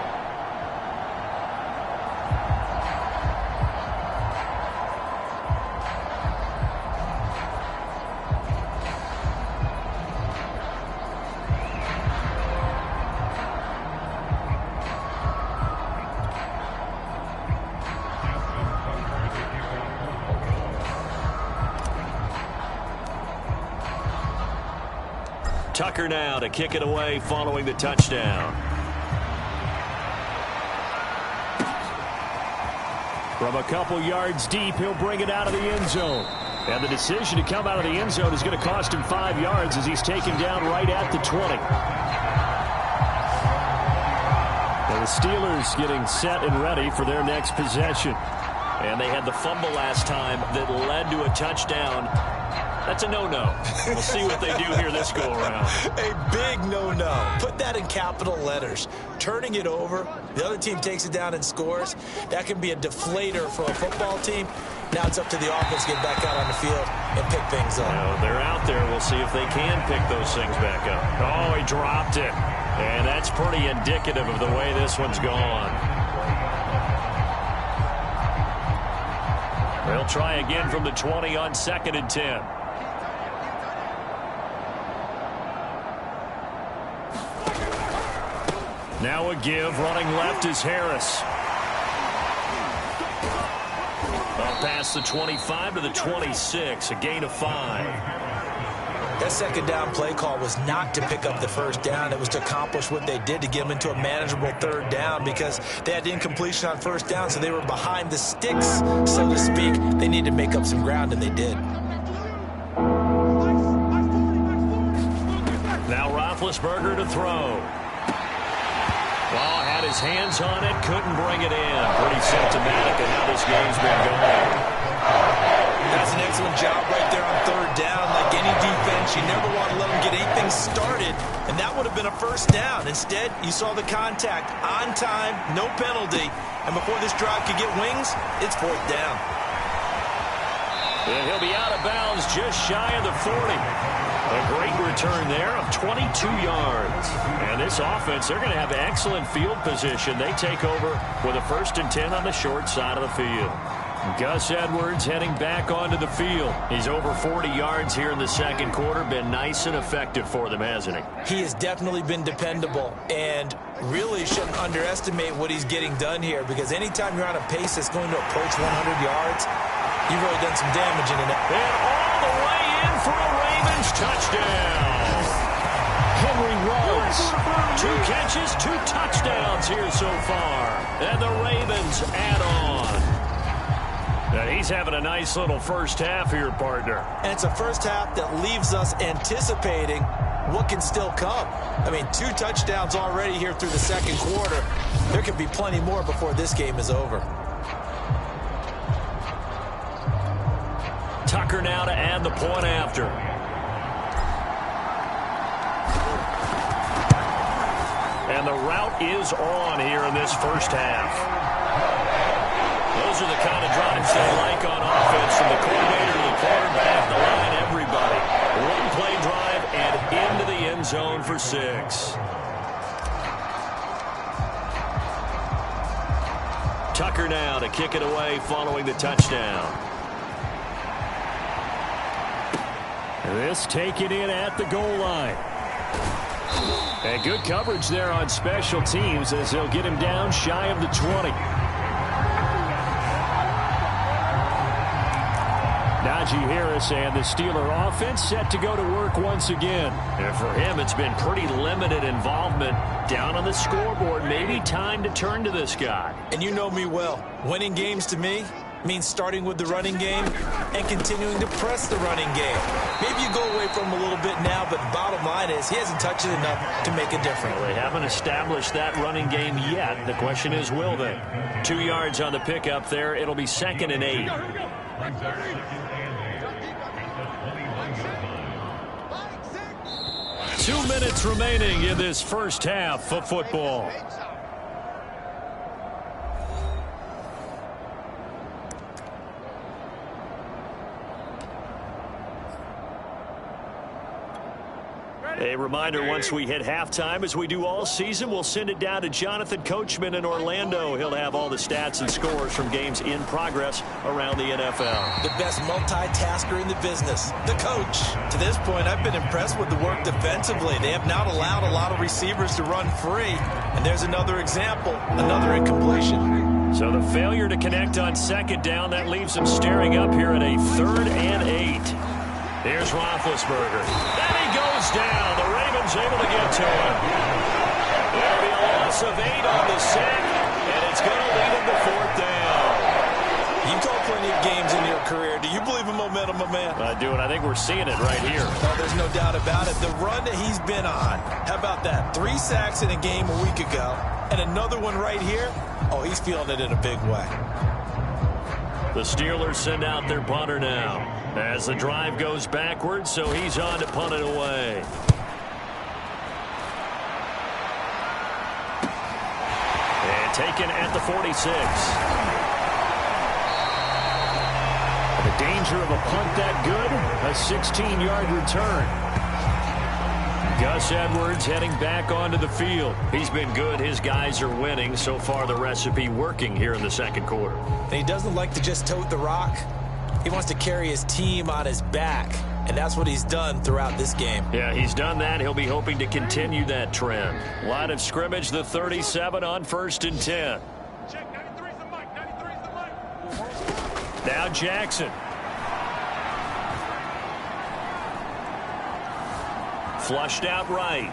Tucker now to kick it away following the touchdown. From a couple yards deep, he'll bring it out of the end zone. And the decision to come out of the end zone is going to cost him 5 yards as he's taken down right at the 20. The The Steelers getting set and ready for their next possession. And they had the fumble last time that led to a touchdown. That's a no-no. We'll see what they do here this go-around. A big no-no. Put that in capital letters. Turning it over, the other team takes it down and scores. That can be a deflator for a football team. Now it's up to the offense to get back out on the field and pick things up. Well, they're out there. We'll see if they can pick those things back up. Oh, he dropped it. And that's pretty indicative of the way this one's gone. They'll try again from the 20 on 2nd and 10. Now a give, running left is Harris. Up past the 25 to the 26, a gain of 5. That second down play call was not to pick up the first down. It was to accomplish what they did to get them into a manageable third down because they had incompletion on first down, so they were behind the sticks, so to speak. They needed to make up some ground, and they did. Now Roethlisberger to throw. Well, had his hands on it, couldn't bring it in. Pretty symptomatic of how this game's been going. That's an excellent job right there on third down. Like any defense, you never want to let them get anything started, and that would have been a first down. Instead, you saw the contact on time, no penalty, and before this drive could get wings, it's fourth down. And he'll be out of bounds just shy of the 40. A great return there of 22 yards. And this offense, they're going to have excellent field position. They take over with a 1st and 10 on the short side of the field. Gus Edwards heading back onto the field. He's over 40 yards here in the second quarter. Been nice and effective for them, hasn't he? He has definitely been dependable and really shouldn't underestimate what he's getting done here because anytime you're on a pace that's going to approach 100 yards, you've really done some damage in it. And all the way in for a Ravens touchdown. Henry Ruggs. 2 catches, 2 touchdowns here so far. And the Ravens add on. Now he's having a nice little first half here, partner. And it's a first half that leaves us anticipating what can still come. I mean, 2 touchdowns already here through the second quarter. There could be plenty more before this game is over. Tucker now to add the point after. And the route is on here in this first half. Those are the kind of drives they like on offense, from the coordinator to the quarterback, the line, everybody. 1-play drive and into the end zone for 6. Tucker now to kick it away following the touchdown. This taken in at the goal line. And good coverage there on special teams as they'll get him down shy of the 20. Najee Harris and the Steeler offense set to go to work once again. And for him, it's been pretty limited involvement down on the scoreboard. Maybe time to turn to this guy. And you know me well. Winning games to me means starting with the running game and continuing to press the running game. Maybe you go away from him a little bit now, but the bottom line is he hasn't touched it enough to make a difference. Well, they haven't established that running game yet. The question is, will they? 2 yards on the pickup there. It'll be 2nd and 8. 2 minutes remaining in this first half of football. A reminder, once we hit halftime, as we do all season, we'll send it down to Jonathan Coachman in Orlando. He'll have all the stats and scores from games in progress around the NFL. The best multitasker in the business, the coach. To this point, I've been impressed with the work defensively. They have not allowed a lot of receivers to run free. And there's another example, another incompletion. So the failure to connect on 2nd down, that leaves them staring up here at a 3rd and 8. Here's Roethlisberger. And he goes down. The Ravens able to get to him. There'll be a loss of 8 on the sack, and it's going to lead him to 4th down. You've called plenty of games in your career. Do you believe in the momentum, my man. I do, and I think we're seeing it right here. Oh, there's no doubt about it. The run that he's been on, how about that? 3 sacks in a game a week ago, and another one right here. Oh, he's feeling it in a big way. The Steelers send out their punter now as the drive goes backwards, so he's on to punt it away. And taken at the 46. The danger of a punt that good, a 16-yard return. Gus Edwards heading back onto the field. He's been good. His guys are winning. So far, the recipe working here in the second quarter. And he doesn't like to just tote the rock. He wants to carry his team on his back, and that's what he's done throughout this game. Yeah, he's done that. He'll be hoping to continue that trend. Line of scrimmage, the 37 on 1st and 10. Check, 93's the mic, 93's the mic. Now Jackson. Flushed out right.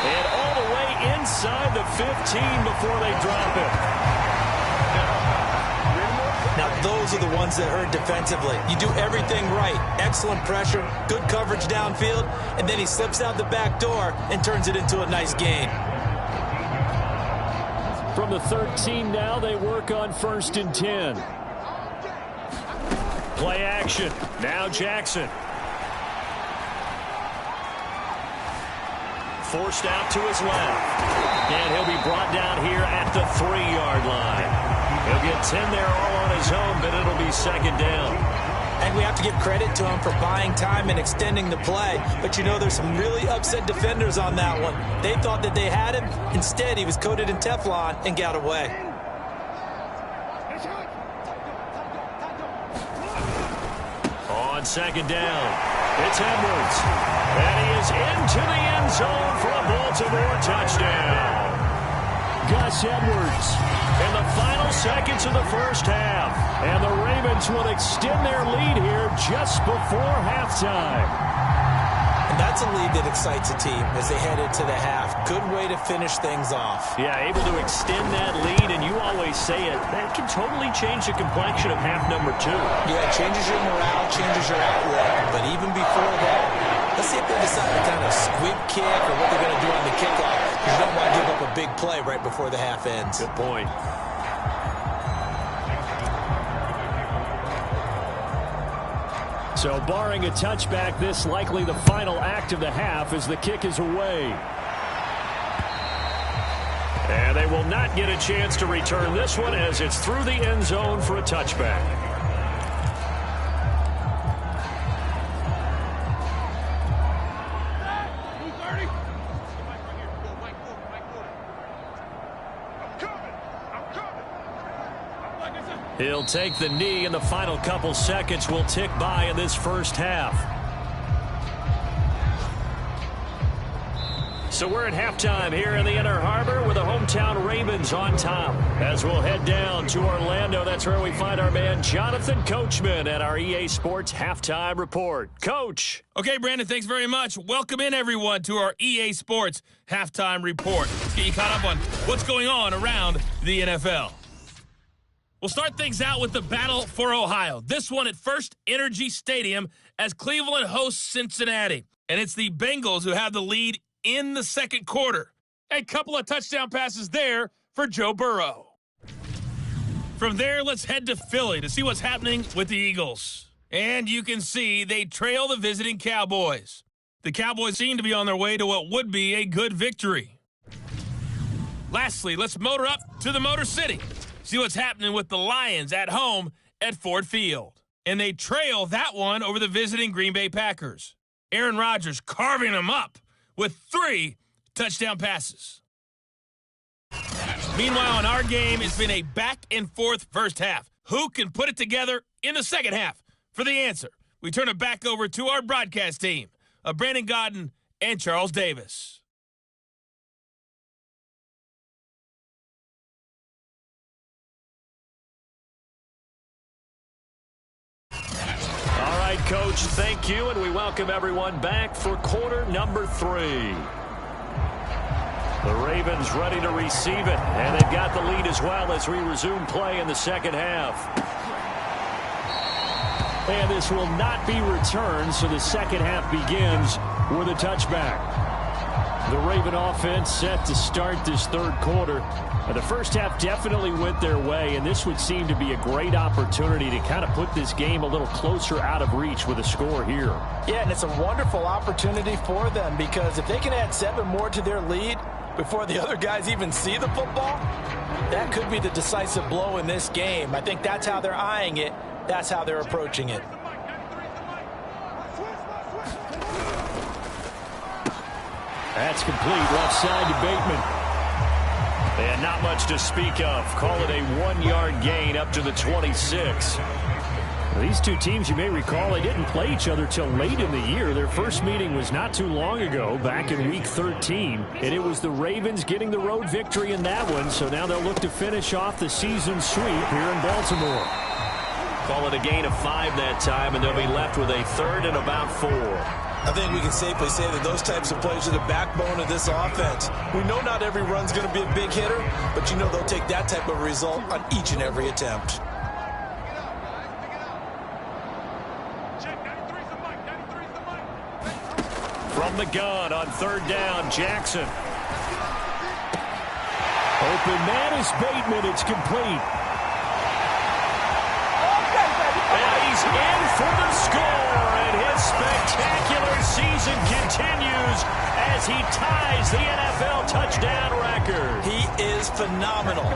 And all the way inside the 15 before they drop it. Now, those are the ones that hurt defensively. You do everything right. Excellent pressure, good coverage downfield, and then he slips out the back door and turns it into a nice gain. From the 13 now, they work on 1st and 10. Play action. Now Jackson. Forced out to his left. And he'll be brought down here at the 3-yard line. He'll get 10 there all on his own, but it'll be 2nd down. And we have to give credit to him for buying time and extending the play. But, you know, there's some really upset defenders on that one. They thought that they had him. Instead, he was coated in Teflon and got away. On 2nd down, it's Edwards. And he is into the end zone for a Baltimore touchdown. Gus Edwards In the final seconds of the first half. And the Ravens will extend their lead here just before halftime. And that's a lead that excites a team as they head into the half. Good way to finish things off. Yeah, able to extend that lead, and you always say it, that can totally change the complexion of half number 2. Yeah, it changes your morale, changes your outlook. But even before that, let's see if they decide to kind of squib kick or what they're going to do on the kickoff. Because you don't want to give up a big play right before the half ends. Good point. So barring a touchback, this likely the final act of the half as the kick is away. And they will not get a chance to return this one as it's through the end zone for a touchback. He'll take the knee, and the final couple seconds will tick by in this first half. So we're at halftime here in the Inner Harbor with the hometown Ravens on top. As we'll head down to Orlando, that's where we find our man Jonathan Coachman at our EA Sports Halftime Report. Coach. Okay, Brandon, thanks very much. Welcome in, everyone, to our EA Sports Halftime Report. Let's get you caught up on what's going on around the NFL. We'll start things out with the battle for Ohio. This one at First Energy Stadium as Cleveland hosts Cincinnati. And it's the Bengals who have the lead in the second quarter. A couple of touchdown passes there for Joe Burrow. From there, let's head to Philly to see what's happening with the Eagles. And you can see they trail the visiting Cowboys. The Cowboys seem to be on their way to what would be a good victory. Lastly, let's motor up to the Motor City. See what's happening with the Lions at home at Ford Field. And they trail that one over the visiting Green Bay Packers. Aaron Rodgers carving them up with 3 touchdown passes. Meanwhile, in our game, it's been a back-and-forth first half. Who can put it together in the second half? For the answer, we turn it back over to our broadcast team of Brandon Godden and Charles Davis. All right, Coach, thank you, and we welcome everyone back for quarter number 3. The Ravens ready to receive it, and they've got the lead as well as we resume play in the second half. And this will not be returned, so the second half begins with a touchback. The Raven offense set to start this third quarter. The first half definitely went their way, and this would seem to be a great opportunity to kind of put this game a little closer out of reach with a score here. Yeah, and it's a wonderful opportunity for them because if they can add 7 more to their lead before the other guys even see the football, that could be the decisive blow in this game. I think that's how they're eyeing it. That's how they're approaching it. That's complete left side to Bateman. And not much to speak of. Call it a 1-yard gain up to the 26. These two teams, you may recall, they didn't play each other till late in the year. Their first meeting was not too long ago, back in Week 13. And it was the Ravens getting the road victory in that one. So now they'll look to finish off the season sweep here in Baltimore. Call it a gain of 5 that time, and they'll be left with a third and about 4. I think we can safely say that those types of plays are the backbone of this offense. We know not every run's going to be a big hitter, but you know they'll take that type of result on each and every attempt. From the gun on third down, Jackson. Open man is Bateman. It's complete. And he's in for the score, and his spectacular season continues as he ties the NFL touchdown record. He is phenomenal.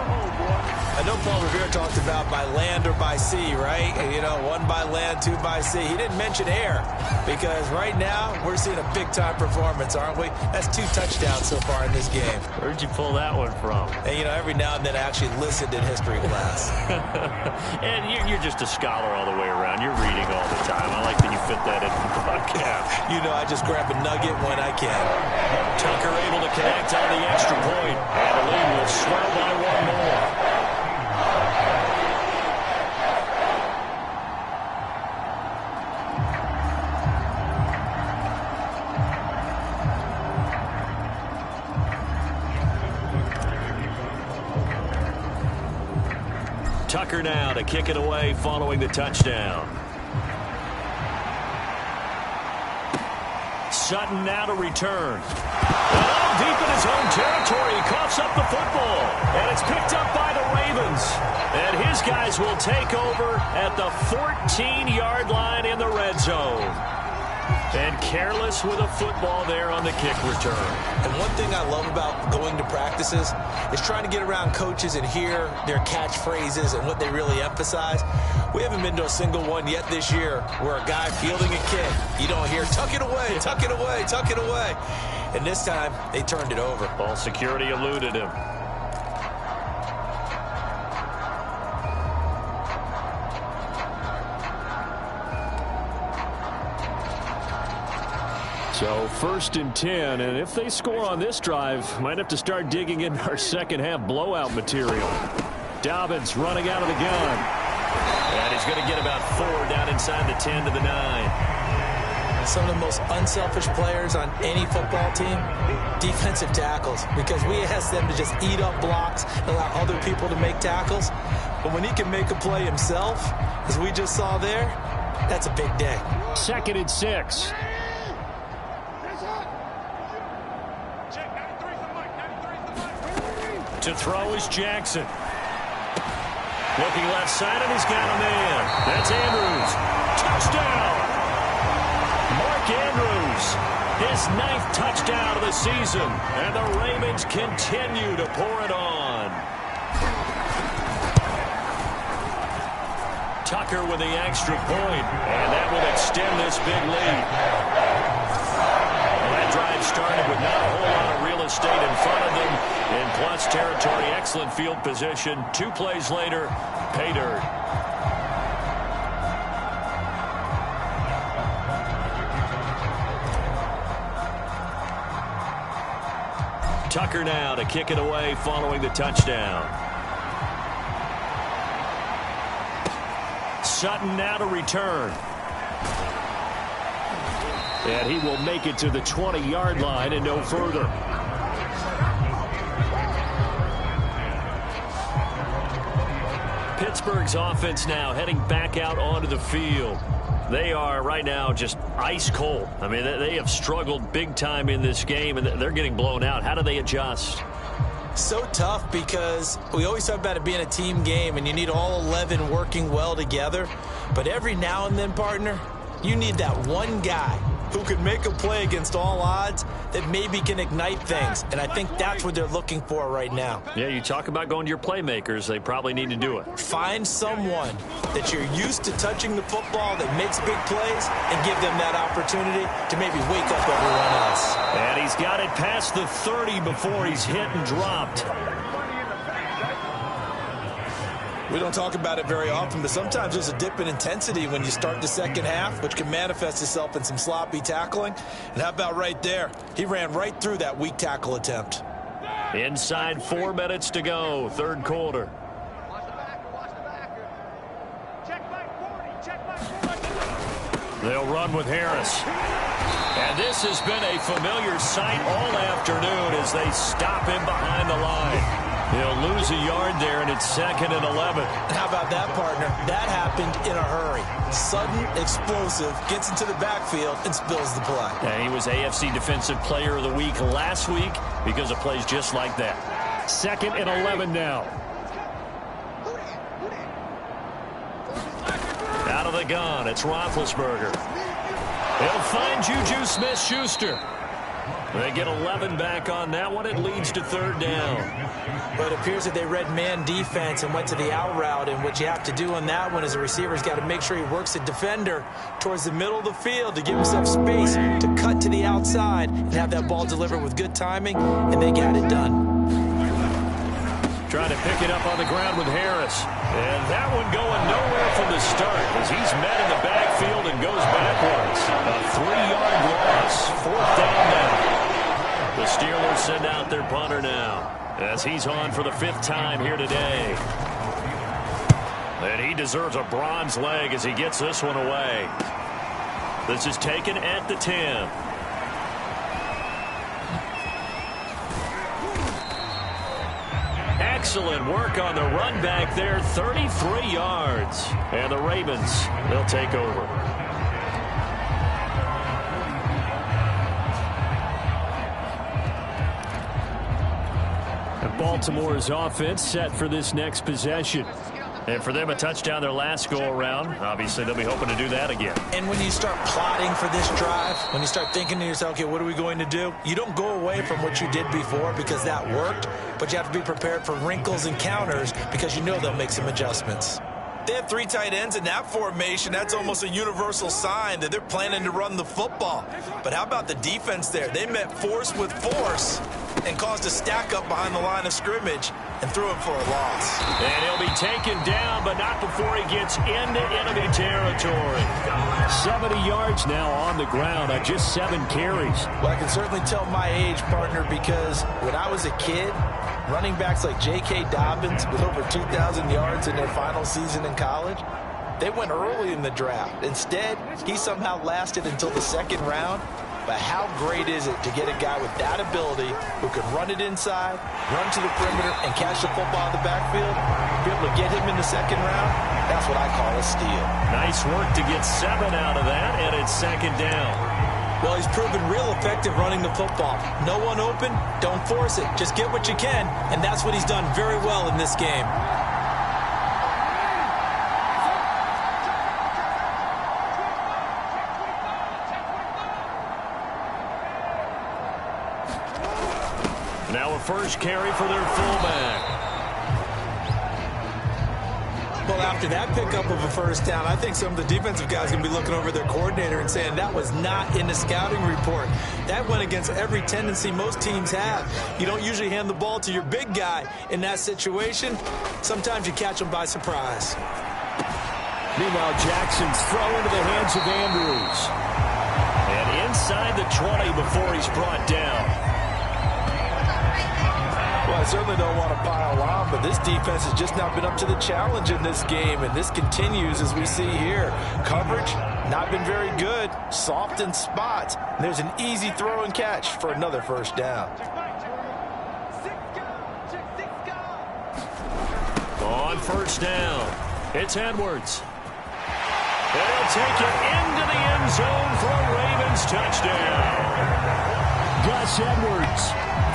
I know Paul Revere talked about by land or by sea, right? You know, 1 by land, 2 by sea. He didn't mention air because right now we're seeing a big-time performance, aren't we? That's 2 touchdowns so far in this game. Where'd you pull that one from? And, you know, every now and then I actually listened in history class. And you're just a scholar all the way around. You're reading all the time. I like that you fit that in the podcast. You know, I just grab a nugget when I can. Tucker able to connect on the extra point. And the lead will swell by 1 more. Tucker now to kick it away following the touchdown. Sutton now to return. And deep in his own territory, he coughs up the football. And it's picked up by the Ravens. And his guys will take over at the 14-yard line in the red zone. And careless with a football there on the kick return. And one thing I love about going to practices is trying to get around coaches and hear their catchphrases and what they really emphasize. We haven't been to a single one yet this year where a guy fielding a kick, you don't hear, tuck it away, tuck it away, tuck it away. And this time, they turned it over. Ball security eluded him. So 1st and 10, and if they score on this drive, might have to start digging in our second half blowout material. Dobbins running out of the gun. And he's going to get about 4 down inside the 10 to the 9. Some of the most unselfish players on any football team, defensive tackles, because we ask them to just eat up blocks and allow other people to make tackles. But when he can make a play himself, as we just saw there, that's a big day. 2nd and 6. To throw is Jackson. Looking left side, and he's got a man. That's Andrews. Touchdown! Mark Andrews, his 9th touchdown of the season. And the Ravens continue to pour it on. Tucker with the extra point, and that will extend this big lead. Well, that drive started with not a whole lot of real estate in front of them. In plus territory, excellent field position. 2 plays later, pay dirt. Tucker now to kick it away following the touchdown. Sutton now to return. And he will make it to the 20-yard line and no further. Pittsburgh's offense now heading back out onto the field. They are right now just ice cold. I mean, they have struggled big time in this game, and they're getting blown out. How do they adjust? So tough because we always talk about it being a team game, and you need all 11 working well together. But every now and then, partner, you need that one guy who can make a play against all odds that maybe can ignite things. And I think that's what they're looking for right now. Yeah, you talk about going to your playmakers. They probably need to do it. Find someone that you're used to touching the football that makes big plays and give them that opportunity to maybe wake up everyone else. And he's got it past the 30 before he's hit and dropped. We don't talk about it very often, but sometimes there's a dip in intensity when you start the second half, which can manifest itself in some sloppy tackling. And how about right there? He ran right through that weak tackle attempt. Inside 4 minutes to go, third quarter. Watch the backer. Check back 40. They'll run with Harris. And this has been a familiar sight all afternoon as they stop him behind the line. He'll lose a yard there, and it's 2nd and 11. How about that, partner? That happened in a hurry. Sudden, explosive, gets into the backfield, and spills the play. And he was AFC Defensive Player of the Week last week because of plays just like that. 2nd and 11 now. Out of the gun, it's Roethlisberger. He'll find Juju Smith-Schuster. They get 11 back on that one. It leads to 3rd down. But it appears that they read man defense and went to the out route. And what you have to do on that one is a receiver's got to make sure he works the defender towards the middle of the field to give himself space to cut to the outside and have that ball delivered with good timing. And they got it done. Trying to pick it up on the ground with Harris. And that one going nowhere from the start as he's met in the backfield and goes backwards. A 3-yard loss. 4th down now. The Steelers send out their punter now as he's on for the 5th time here today. And he deserves a bronze leg as he gets this one away. This is taken at the 10. Excellent work on the run back there, 33 yards. And the Ravens, they'll take over. And Baltimore's offense set for this next possession. And for them, a touchdown their last go-around. Obviously, they'll be hoping to do that again. And when you start plotting for this drive, when you start thinking to yourself, okay, what are we going to do? You don't go away from what you did before because that worked, but you have to be prepared for wrinkles and counters because you know they'll make some adjustments. They have 3 tight ends in that formation. That's almost a universal sign that they're planning to run the football. But how about the defense there? They met force with force and caused a stack up behind the line of scrimmage and threw him for a loss. And he'll be taken down, but not before he gets into enemy territory. 70 yards now on the ground on just 7 carries. Well, I can certainly tell my age, partner, because when I was a kid, running backs like J.K. Dobbins with over 2,000 yards in their final season in college, they went early in the draft. Instead, he somehow lasted until the 2nd round. But how great is it to get a guy with that ability who can run it inside, run to the perimeter, and catch the football in the backfield? Be able to get him in the 2nd round, that's what I call a steal. Nice work to get 7 out of that, and it's 2nd down. Well, he's proven real effective running the football. No one open, don't force it. Just get what you can, and that's what he's done very well in this game. Now a first carry for their fullback. Well, after that pickup of a 1st down, I think some of the defensive guys are going to be looking over their coordinator and saying that was not in the scouting report. That went against every tendency most teams have. You don't usually hand the ball to your big guy in that situation. Sometimes you catch them by surprise. Meanwhile, Jackson's throw into the hands of Andrews. And inside the 20 before he's brought down. Well, I certainly don't want to pile on, but this defense has just not been up to the challenge in this game, and this continues as we see here. Coverage, not been very good, soft in spots. There's an easy throw and catch for another 1st down. On 1st down, it's Edwards. And he'll take it into the end zone for a Ravens touchdown. Gus Edwards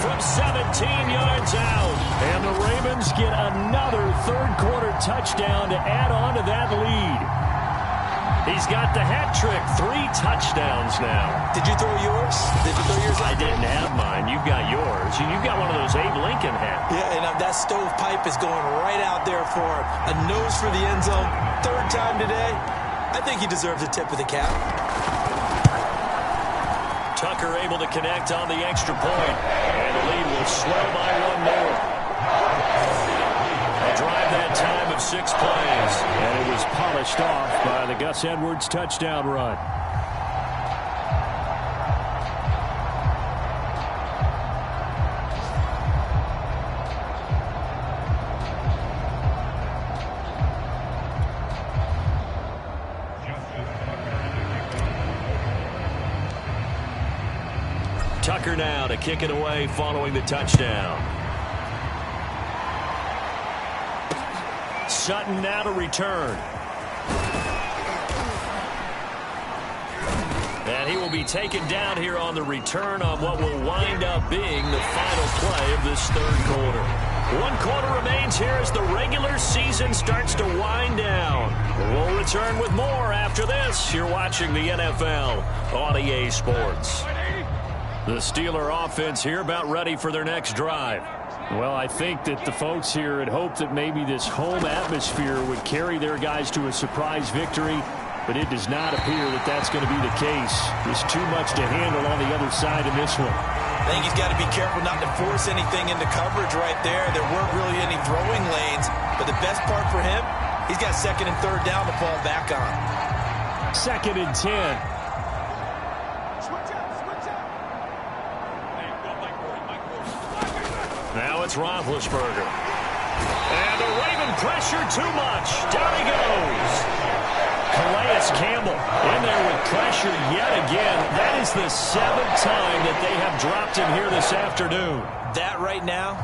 From 17 yards out. and the Ravens get another third-quarter touchdown to add on to that lead. He's got the hat trick. 3 touchdowns now. Did you throw yours? Did you throw yours? I didn't have mine. You've got yours. You've got one of those Abe Lincoln hats. Yeah, and that stovepipe is going right out there for him. A nose for the end zone. 3rd time today. I think he deserves a tip of the cap. Tucker able to connect on the extra point. And the lead will swell by 1 more. A drive that time of 6 plays. And it was polished off by the Gus Edwards touchdown run. Tucker now to kick it away following the touchdown. Sutton now to return. And he will be taken down here on the return on what will wind up being the final play of this 3rd quarter. 1 quarter remains here as the regular season starts to wind down. We'll return with more after this. You're watching the NFL on EA Sports. The Steeler offense here about ready for their next drive. Well, I think that the folks here had hoped that maybe this home atmosphere would carry their guys to a surprise victory, but it does not appear that that's going to be the case. There's too much to handle on the other side in this one. I think he's got to be careful not to force anything into coverage right there. There weren't really any throwing lanes, but the best part for him, he's got 2nd and 3rd down to fall back on. 2nd and 10. Now it's Roethlisberger. And the Raven pressure too much. Down he goes. Calais Campbell in there with pressure yet again. That is the 7th time that they have dropped him here this afternoon. That right now,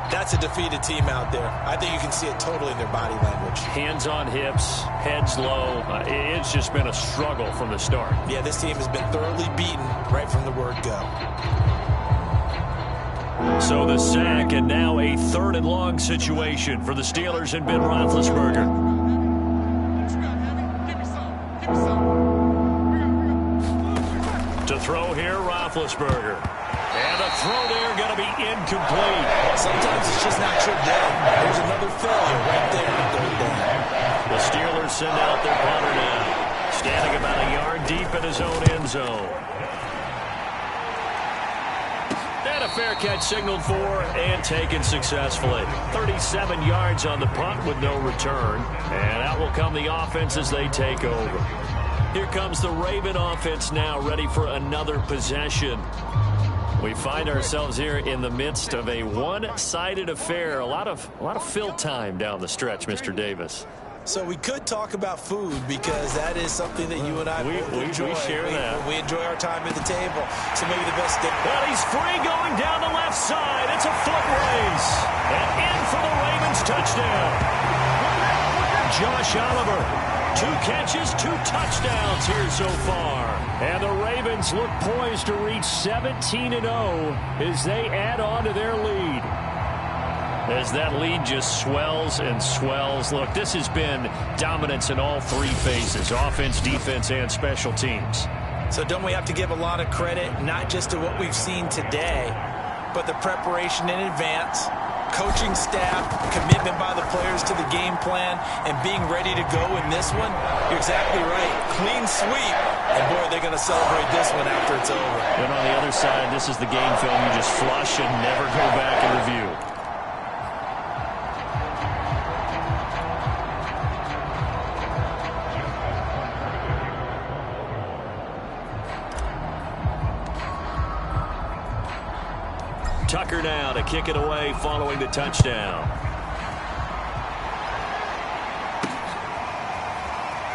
that's a defeated team out there. I think you can see it totally in their body language. Hands on hips, heads low. It's just been a struggle from the start. Yeah, this team has been thoroughly beaten right from the word go. So the sack, and now a 3rd and long situation for the Steelers and Ben Roethlisberger. To throw here, Roethlisberger. And the throw there going to be incomplete. Sometimes it's just not your day. There's another failure right there on 3rd down. The Steelers send out their punter now. Standing about a yard deep in his own end zone. And a fair catch signaled for and taken successfully. 37 yards on the punt with no return. And out will come the offense as they take over. Here comes the Raven offense now, ready for another possession. We find ourselves here in the midst of a one-sided affair. A lot of fill time down the stretch, Mr. Davis. So we could talk about food because that is something that you and I enjoy. We share that. We enjoy our time at the table. So maybe the best thing. Well, he's free going down the left side. It's a foot race. And in for the Ravens touchdown. Josh Oliver. 2 catches, 2 touchdowns here so far. And the Ravens look poised to reach 17-0 as they add on to their lead. As that lead just swells and swells. Look, this has been dominance in all 3 phases, offense, defense, and special teams. So don't we have to give a lot of credit, not just to what we've seen today, but the preparation in advance, coaching staff, commitment by the players to the game plan, and being ready to go in this one? You're exactly right. Clean sweep. And, boy, they're going to celebrate this one after it's over. And on the other side, this is the game film you just flush and never go back and review. Tucker now to kick it away following the touchdown.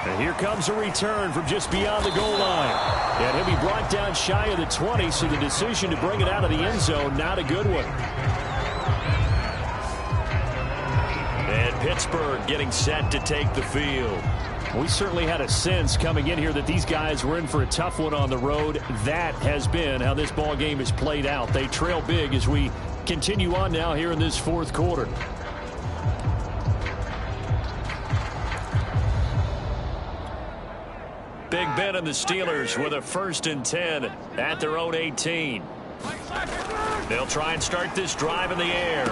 And here comes a return from just beyond the goal line. And he'll be brought down shy of the 20, so the decision to bring it out of the end zone, not a good one. And Pittsburgh getting set to take the field. We certainly had a sense coming in here that these guys were in for a tough one on the road. That has been how this ball game has played out. They trail big as we continue on now here in this fourth quarter. Big Ben and the Steelers with a 1st and 10 at their own 18. They'll try and start this drive in the air.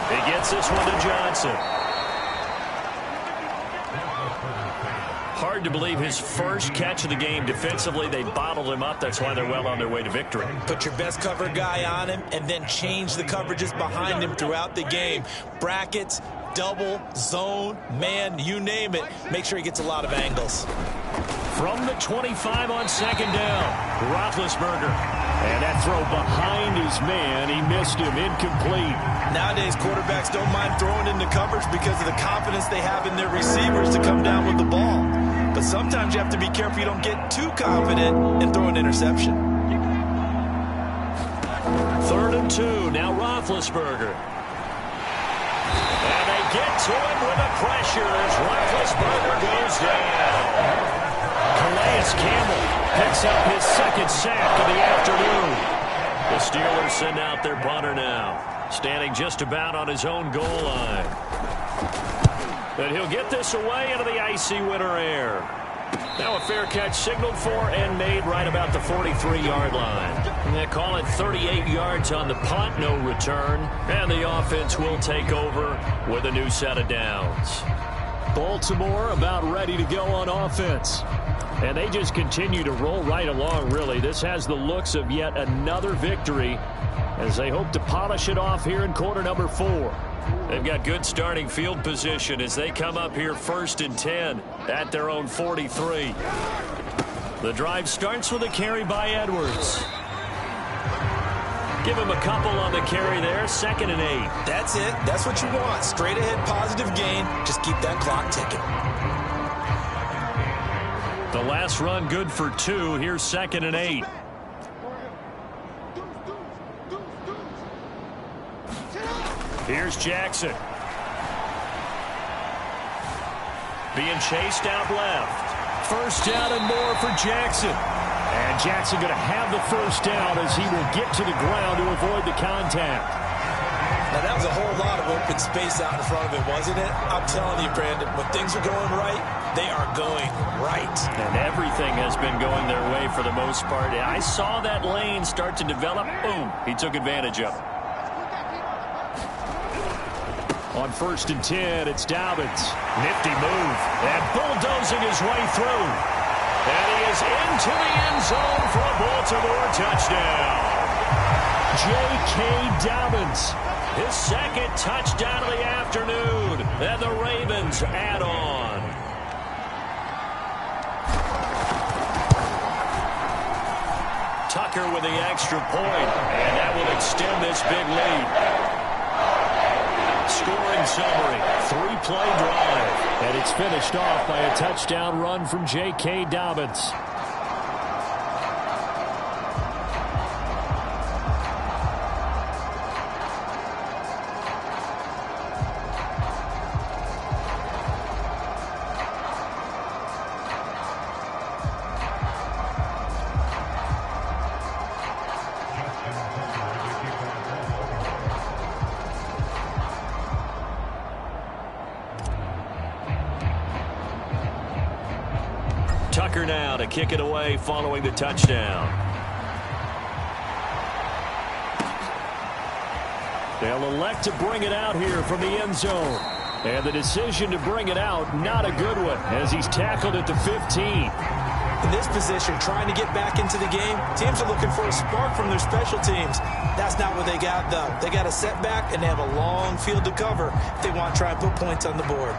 He gets this one to Johnson. Hard to believe his first catch of the game defensively. They bottled him up. That's why they're well on their way to victory. Put your best cover guy on him and then change the coverages behind him throughout the game. Brackets, double, zone, man, you name it. Make sure he gets a lot of angles. From the 25 on 2nd down, Roethlisberger. And that throw behind his man, he missed him, incomplete. Nowadays, quarterbacks don't mind throwing into coverage because of the confidence they have in their receivers to come down with the ball. But sometimes you have to be careful you don't get too confident and throw an interception. 3rd and 2, now Roethlisberger. And they get to him with the pressure as Roethlisberger goes down. Calais Campbell picks up his 2nd sack of the afternoon. The Steelers send out their punter now, standing just about on his own goal line. And he'll get this away into the icy winter air. Now a fair catch signaled for and made right about the 43-yard line. They call it 38 yards on the punt, no return. And the offense will take over with a new set of downs. Baltimore about ready to go on offense. And they just continue to roll right along, really. This has the looks of yet another victory as they hope to polish it off here in quarter number 4. They've got good starting field position as they come up here 1st and 10 at their own 43. The drive starts with a carry by Edwards. Give him a couple on the carry there, 2nd and 8. That's it. That's what you want. Straight ahead positive gain. Just keep that clock ticking. The last run good for 2. Here's 2nd and 8. Here's Jackson. Being chased out left. 1st down and more for Jackson. And Jackson going to have the 1st down as he will get to the ground to avoid the contact. Now, that was a whole lot of open space out in front of him, wasn't it? I'm telling you, Brandon, when things are going right, they are going right. And everything has been going their way for the most part. I saw that lane start to develop. Boom. He took advantage of it. On 1st and 10, it's Dobbins. Nifty move. And bulldozing his way through. And he is into the end zone for a Baltimore touchdown. J.K. Dobbins. His 2nd touchdown of the afternoon. And the Ravens add on. Tucker with the extra point. And that will extend this big lead. Scoring summary, 3-play drive. And it's finished off by a touchdown run from J.K. Dobbins. Tucker now to kick it away following the touchdown. They'll elect to bring it out here from the end zone. And the decision to bring it out, not a good one, as he's tackled at the 15. In this position, trying to get back into the game, teams are looking for a spark from their special teams. That's not what they got, though. They got a setback, and they have a long field to cover if they want to try and put points on the board.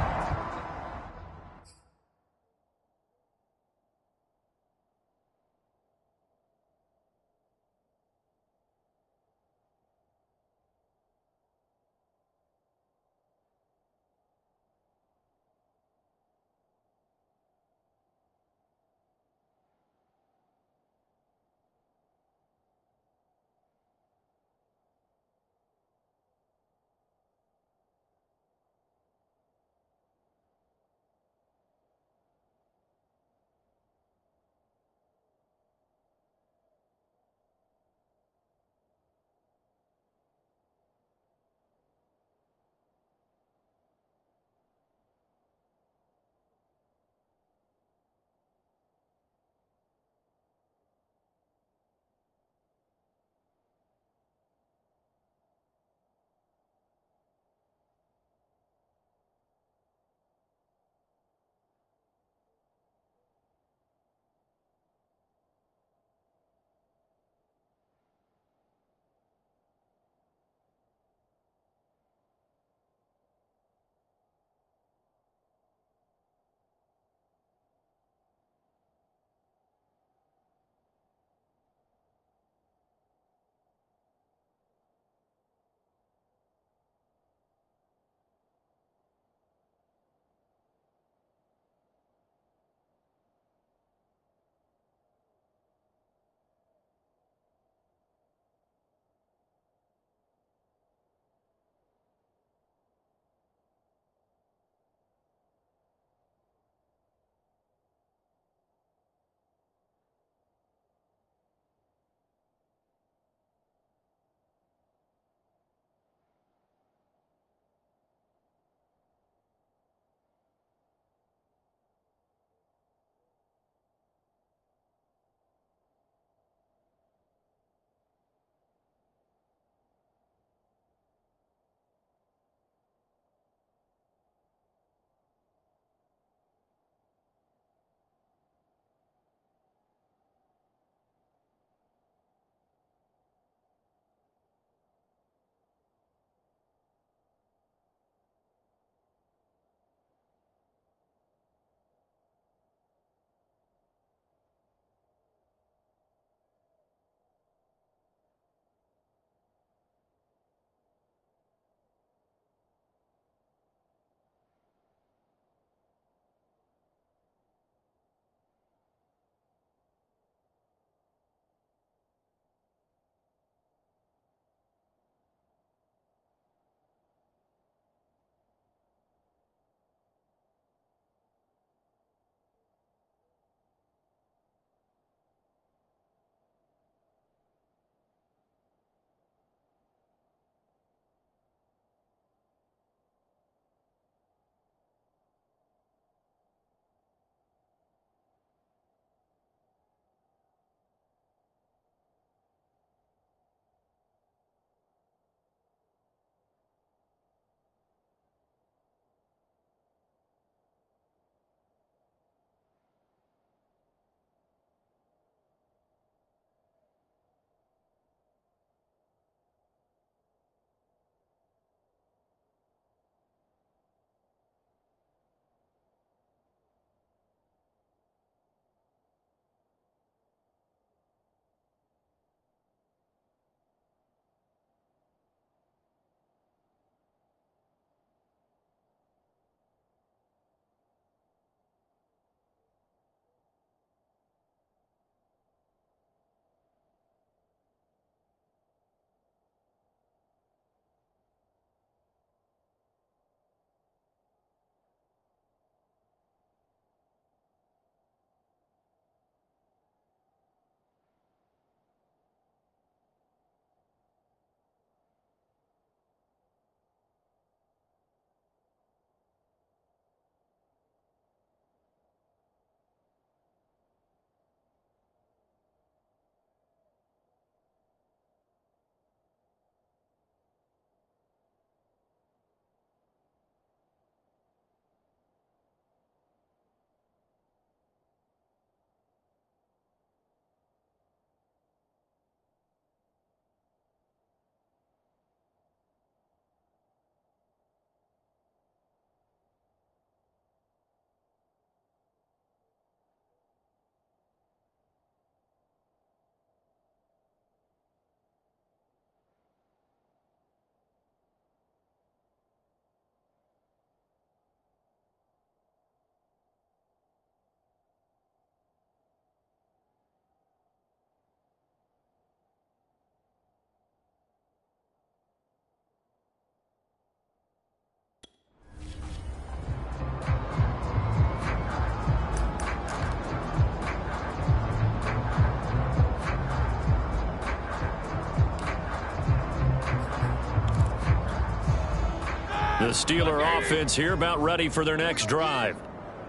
The Steeler offense here about ready for their next drive.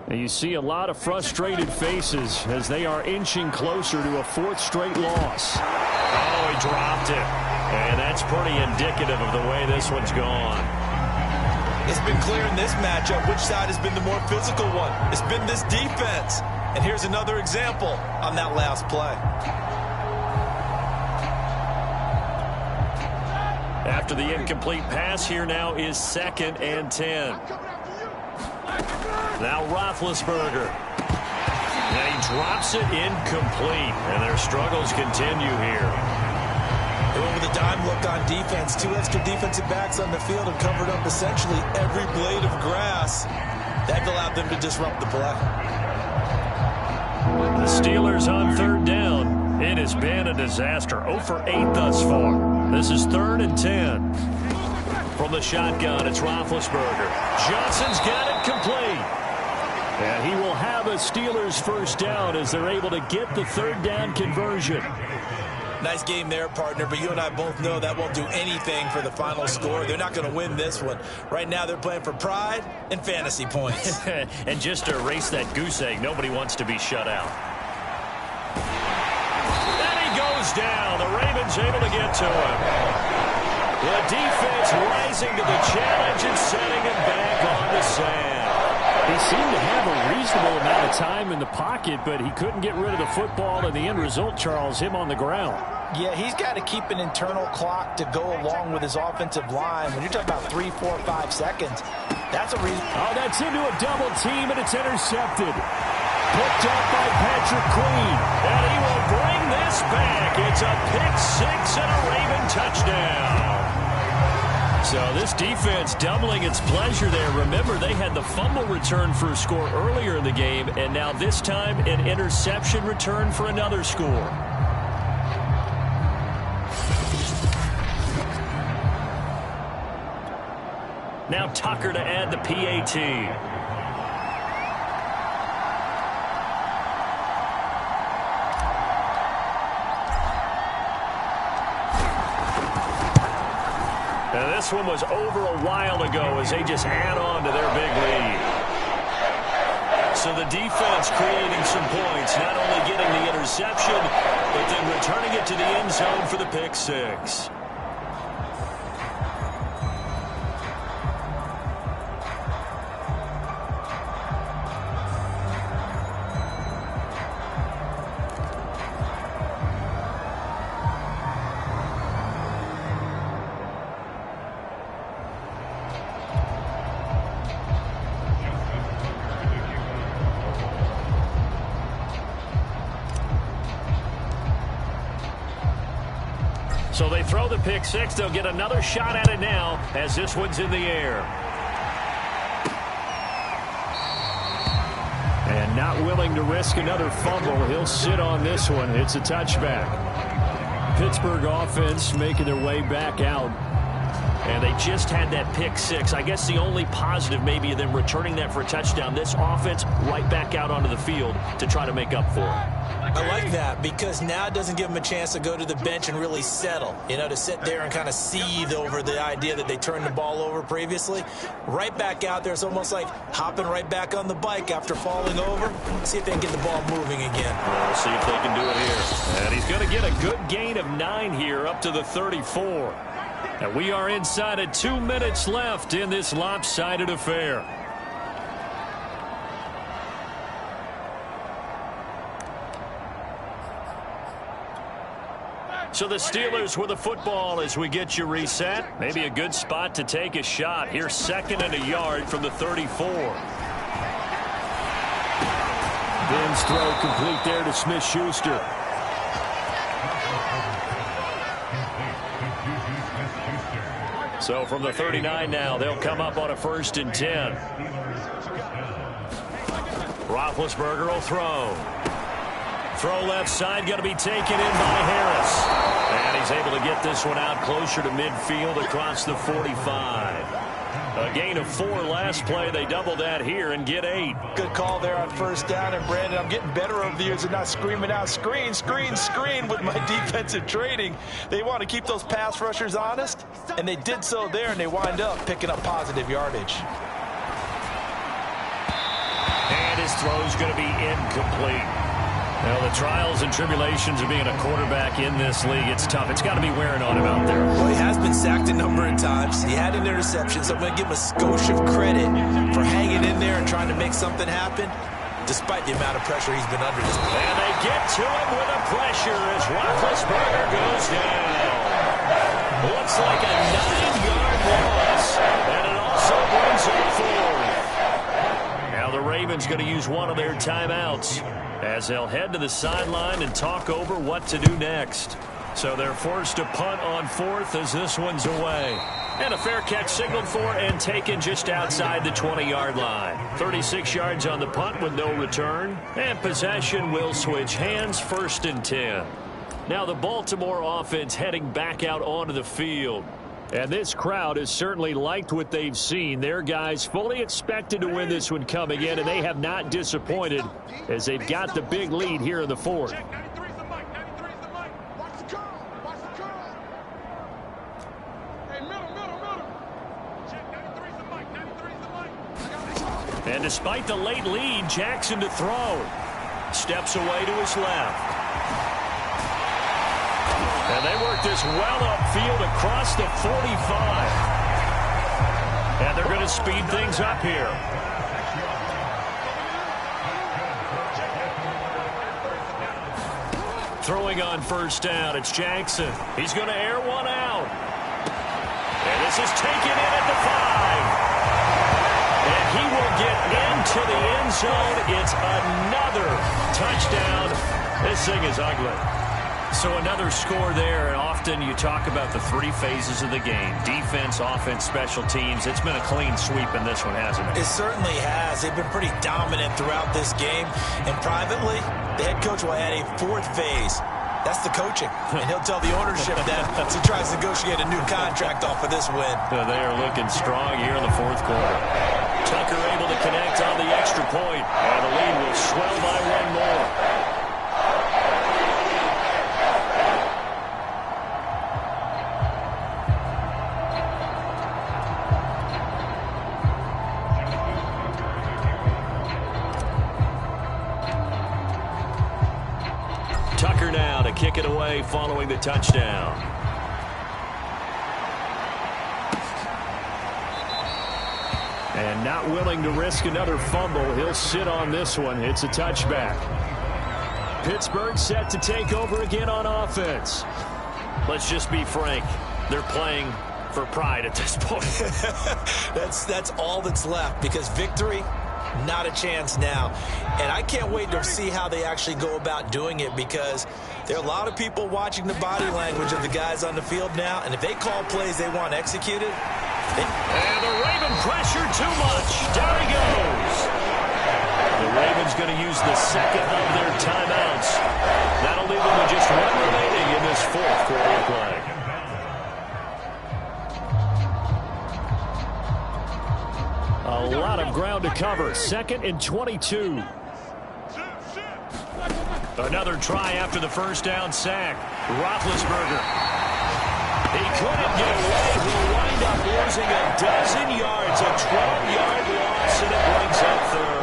And you see a lot of frustrated faces as they are inching closer to a fourth straight loss. Oh, he dropped it. And that's pretty indicative of the way this one's gone. It's been clear in this matchup which side has been the more physical one. It's been this defense. And here's another example on that last play. After the incomplete pass, here now is 2nd and 10. Now Roethlisberger. And he drops it incomplete. And their struggles continue here. They went with a dime look on defense. 2 extra defensive backs on the field and covered up essentially every blade of grass. That allowed them to disrupt the play. The Steelers on 3rd down. It has been a disaster. 0 for 8 thus far. This is 3rd and 10. From the shotgun, it's Roethlisberger. Johnson's got it complete. And he will have a Steelers first down as they're able to get the 3rd down conversion. Nice game there, partner, but you and I both know that won't do anything for the final score. They're not going to win this one. Right now, they're playing for pride and fantasy points. And just to erase that goose egg, nobody wants to be shut out. And he goes down. The Ravens able to get to him. The defense rising to the challenge and setting him back on the sand. He seemed to have a reasonable amount of time in the pocket, but he couldn't get rid of the football, and the end result, Charles, him on the ground. Yeah, he's got to keep an internal clock to go along with his offensive line. When you're talking about 3, 4, 5 seconds, that's a reason. Oh, that's into a double team, and it's intercepted. Picked up by Patrick Queen. And he will bring this back. It's a pick-6 and a Raven touchdown. So this defense doubling its pleasure there. Remember, they had the fumble return for a score earlier in the game, and now this time an interception return for another score. Now Tucker to add the PAT. And this one was over a while ago as they just add on to their big lead. So the defense creating some points, not only getting the interception, but then returning it to the end zone for the pick-6. So they throw the pick-6. They'll get another shot at it now as this one's in the air. And not willing to risk another fumble. He'll sit on this one. It's a touchback. Pittsburgh offense making their way back out. And they just had that pick-6. I guess the only positive maybe of them returning that for a touchdown. This offense right back out onto the field to try to make up for it. I like that because now it doesn't give them a chance to go to the bench and really settle. You know, to sit there and kind of seethe over the idea that they turned the ball over previously. Right back out there, it's almost like hopping right back on the bike after falling over. See if they can get the ball moving again. We'll see if they can do it here. And he's going to get a good gain of 9 here up to the 34. And we are inside of 2 minutes left in this lopsided affair. So the Steelers with the football as we get you reset. Maybe a good spot to take a shot. Here's 2nd and a yard from the 34. Ben's throw complete there to Smith-Schuster. So from the 39 now, they'll come up on a 1st and 10. Roethlisberger will throw. Throw left side, going to be taken in by Harris. And he's able to get this one out closer to midfield across the 45. A gain of 4 last play. They double that here and get 8. Good call there on first down. And, Brandon, I'm getting better over the years and not screaming out, screen, screen, screen with my defensive training. They want to keep those pass rushers honest, and they did so there, and they wind up picking up positive yardage. And his throw's going to be incomplete. Well, the trials and tribulations of being a quarterback in this league, it's tough. It's got to be wearing on him out there. Well, he has been sacked a number of times. He had an interception, so I'm going to give him a skosh of credit for hanging in there and trying to make something happen, despite the amount of pressure he's been under this game. And they get to him with the pressure as Roethlisberger goes down. Looks like a 9-yard loss, and it also brings up 4. Now the Ravens going to use one of their timeouts as they'll head to the sideline and talk over what to do next. So they're forced to punt on 4th as this one's away. And a fair catch signaled for and taken just outside the 20-yard line. 36 yards on the punt with no return. And possession will switch hands, 1st and 10. Now the Baltimore offense heading back out onto the field. And this crowd has certainly liked what they've seen. Their guys fully expected to win this one coming in, and they have not disappointed as they've got the big lead here in the 4th. And despite the late lead, Jackson to throw. Steps away to his left. And they work this well upfield across the 45. And they're going to speed things up here. Throwing on first down, it's Jackson. He's going to air one out. And this is taken in at the 5. And he will get into the end zone. It's another touchdown. This thing is ugly. So another score there, and often you talk about the 3 phases of the game. Defense, offense, special teams. It's been a clean sweep in this one, hasn't it? It certainly has. They've been pretty dominant throughout this game. And privately, the head coach will add a 4th phase. That's the coaching. And he'll tell the ownership that as he tries to negotiate a new contract off of this win. They are looking strong here in the 4th quarter. Tucker able to connect on the extra point. And the lead will swell by 1 more. Tucker now to kick it away following the touchdown. And not willing to risk another fumble. He'll sit on this one. It's a touchback. Pittsburgh set to take over again on offense. Let's just be frank. They're playing for pride at this point. That's all that's left, because victory, not a chance now. And I can't wait to see how they actually go about doing it, because there are a lot of people watching the body language of the guys on the field now, and if they call plays they want executed. And the Raven pressure too much. Down he goes. The Ravens going to use the second of their timeouts. That'll leave them with just 1 remaining in this 4th quarter of play. A lot of ground to cover. 2nd and 22. Another try after the first down sack. Roethlisberger. He couldn't get away. He'll wind up losing a dozen yards. A 12-yard loss, and it brings up 3rd.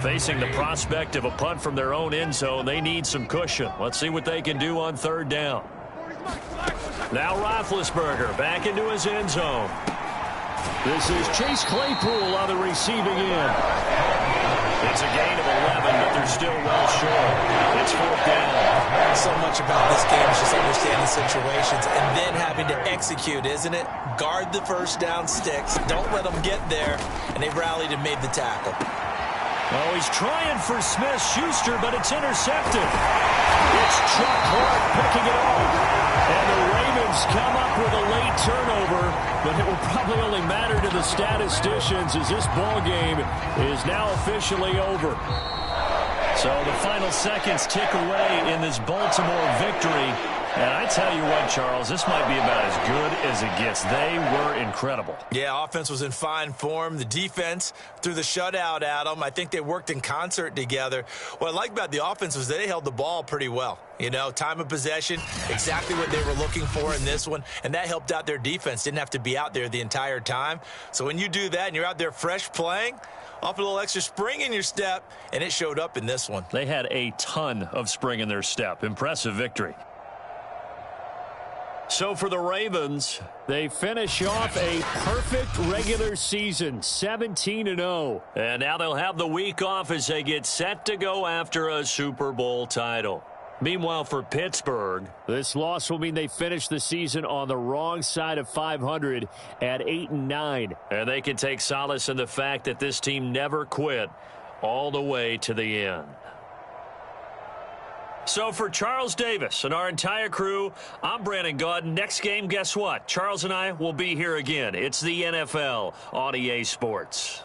Facing the prospect of a punt from their own end zone, they need some cushion. Let's see what they can do on 3rd down. Now Roethlisberger back into his end zone. This is Chase Claypool on the receiving end. It's a gain of 11, but they're still well short. It's 4th down. So much about this game is just understanding situations and then having to execute, isn't it? Guard the first down sticks. Don't let them get there. And they rallied and made the tackle. Oh, he's trying for Smith-Schuster, but it's intercepted. It's Chuck Clark picking it up. And the Ravens come up with a late turnover, but it will probably only matter to the statisticians as this ball game is now officially over. So the final seconds tick away in this Baltimore victory. And I tell you what, Charles, this might be about as good as it gets. They were incredible. Yeah, offense was in fine form. The defense threw the shutout at them. I think they worked in concert together. What I like about the offense was they held the ball pretty well. You know, time of possession, exactly what they were looking for in this one, and that helped out their defense. Didn't have to be out there the entire time. So when you do that and you're out there fresh playing, off a little extra spring in your step, and it showed up in this one. They had a ton of spring in their step. Impressive victory. So for the Ravens, they finish off a perfect regular season, 17-0. And now they'll have the week off as they get set to go after a Super Bowl title. Meanwhile, for Pittsburgh, this loss will mean they finish the season on the wrong side of 500 at 8-9. And they can take solace in the fact that this team never quit all the way to the end. So for Charles Davis and our entire crew, I'm Brandon Gaudin. Next game, guess what? Charles and I will be here again. It's the NFL on EA Sports.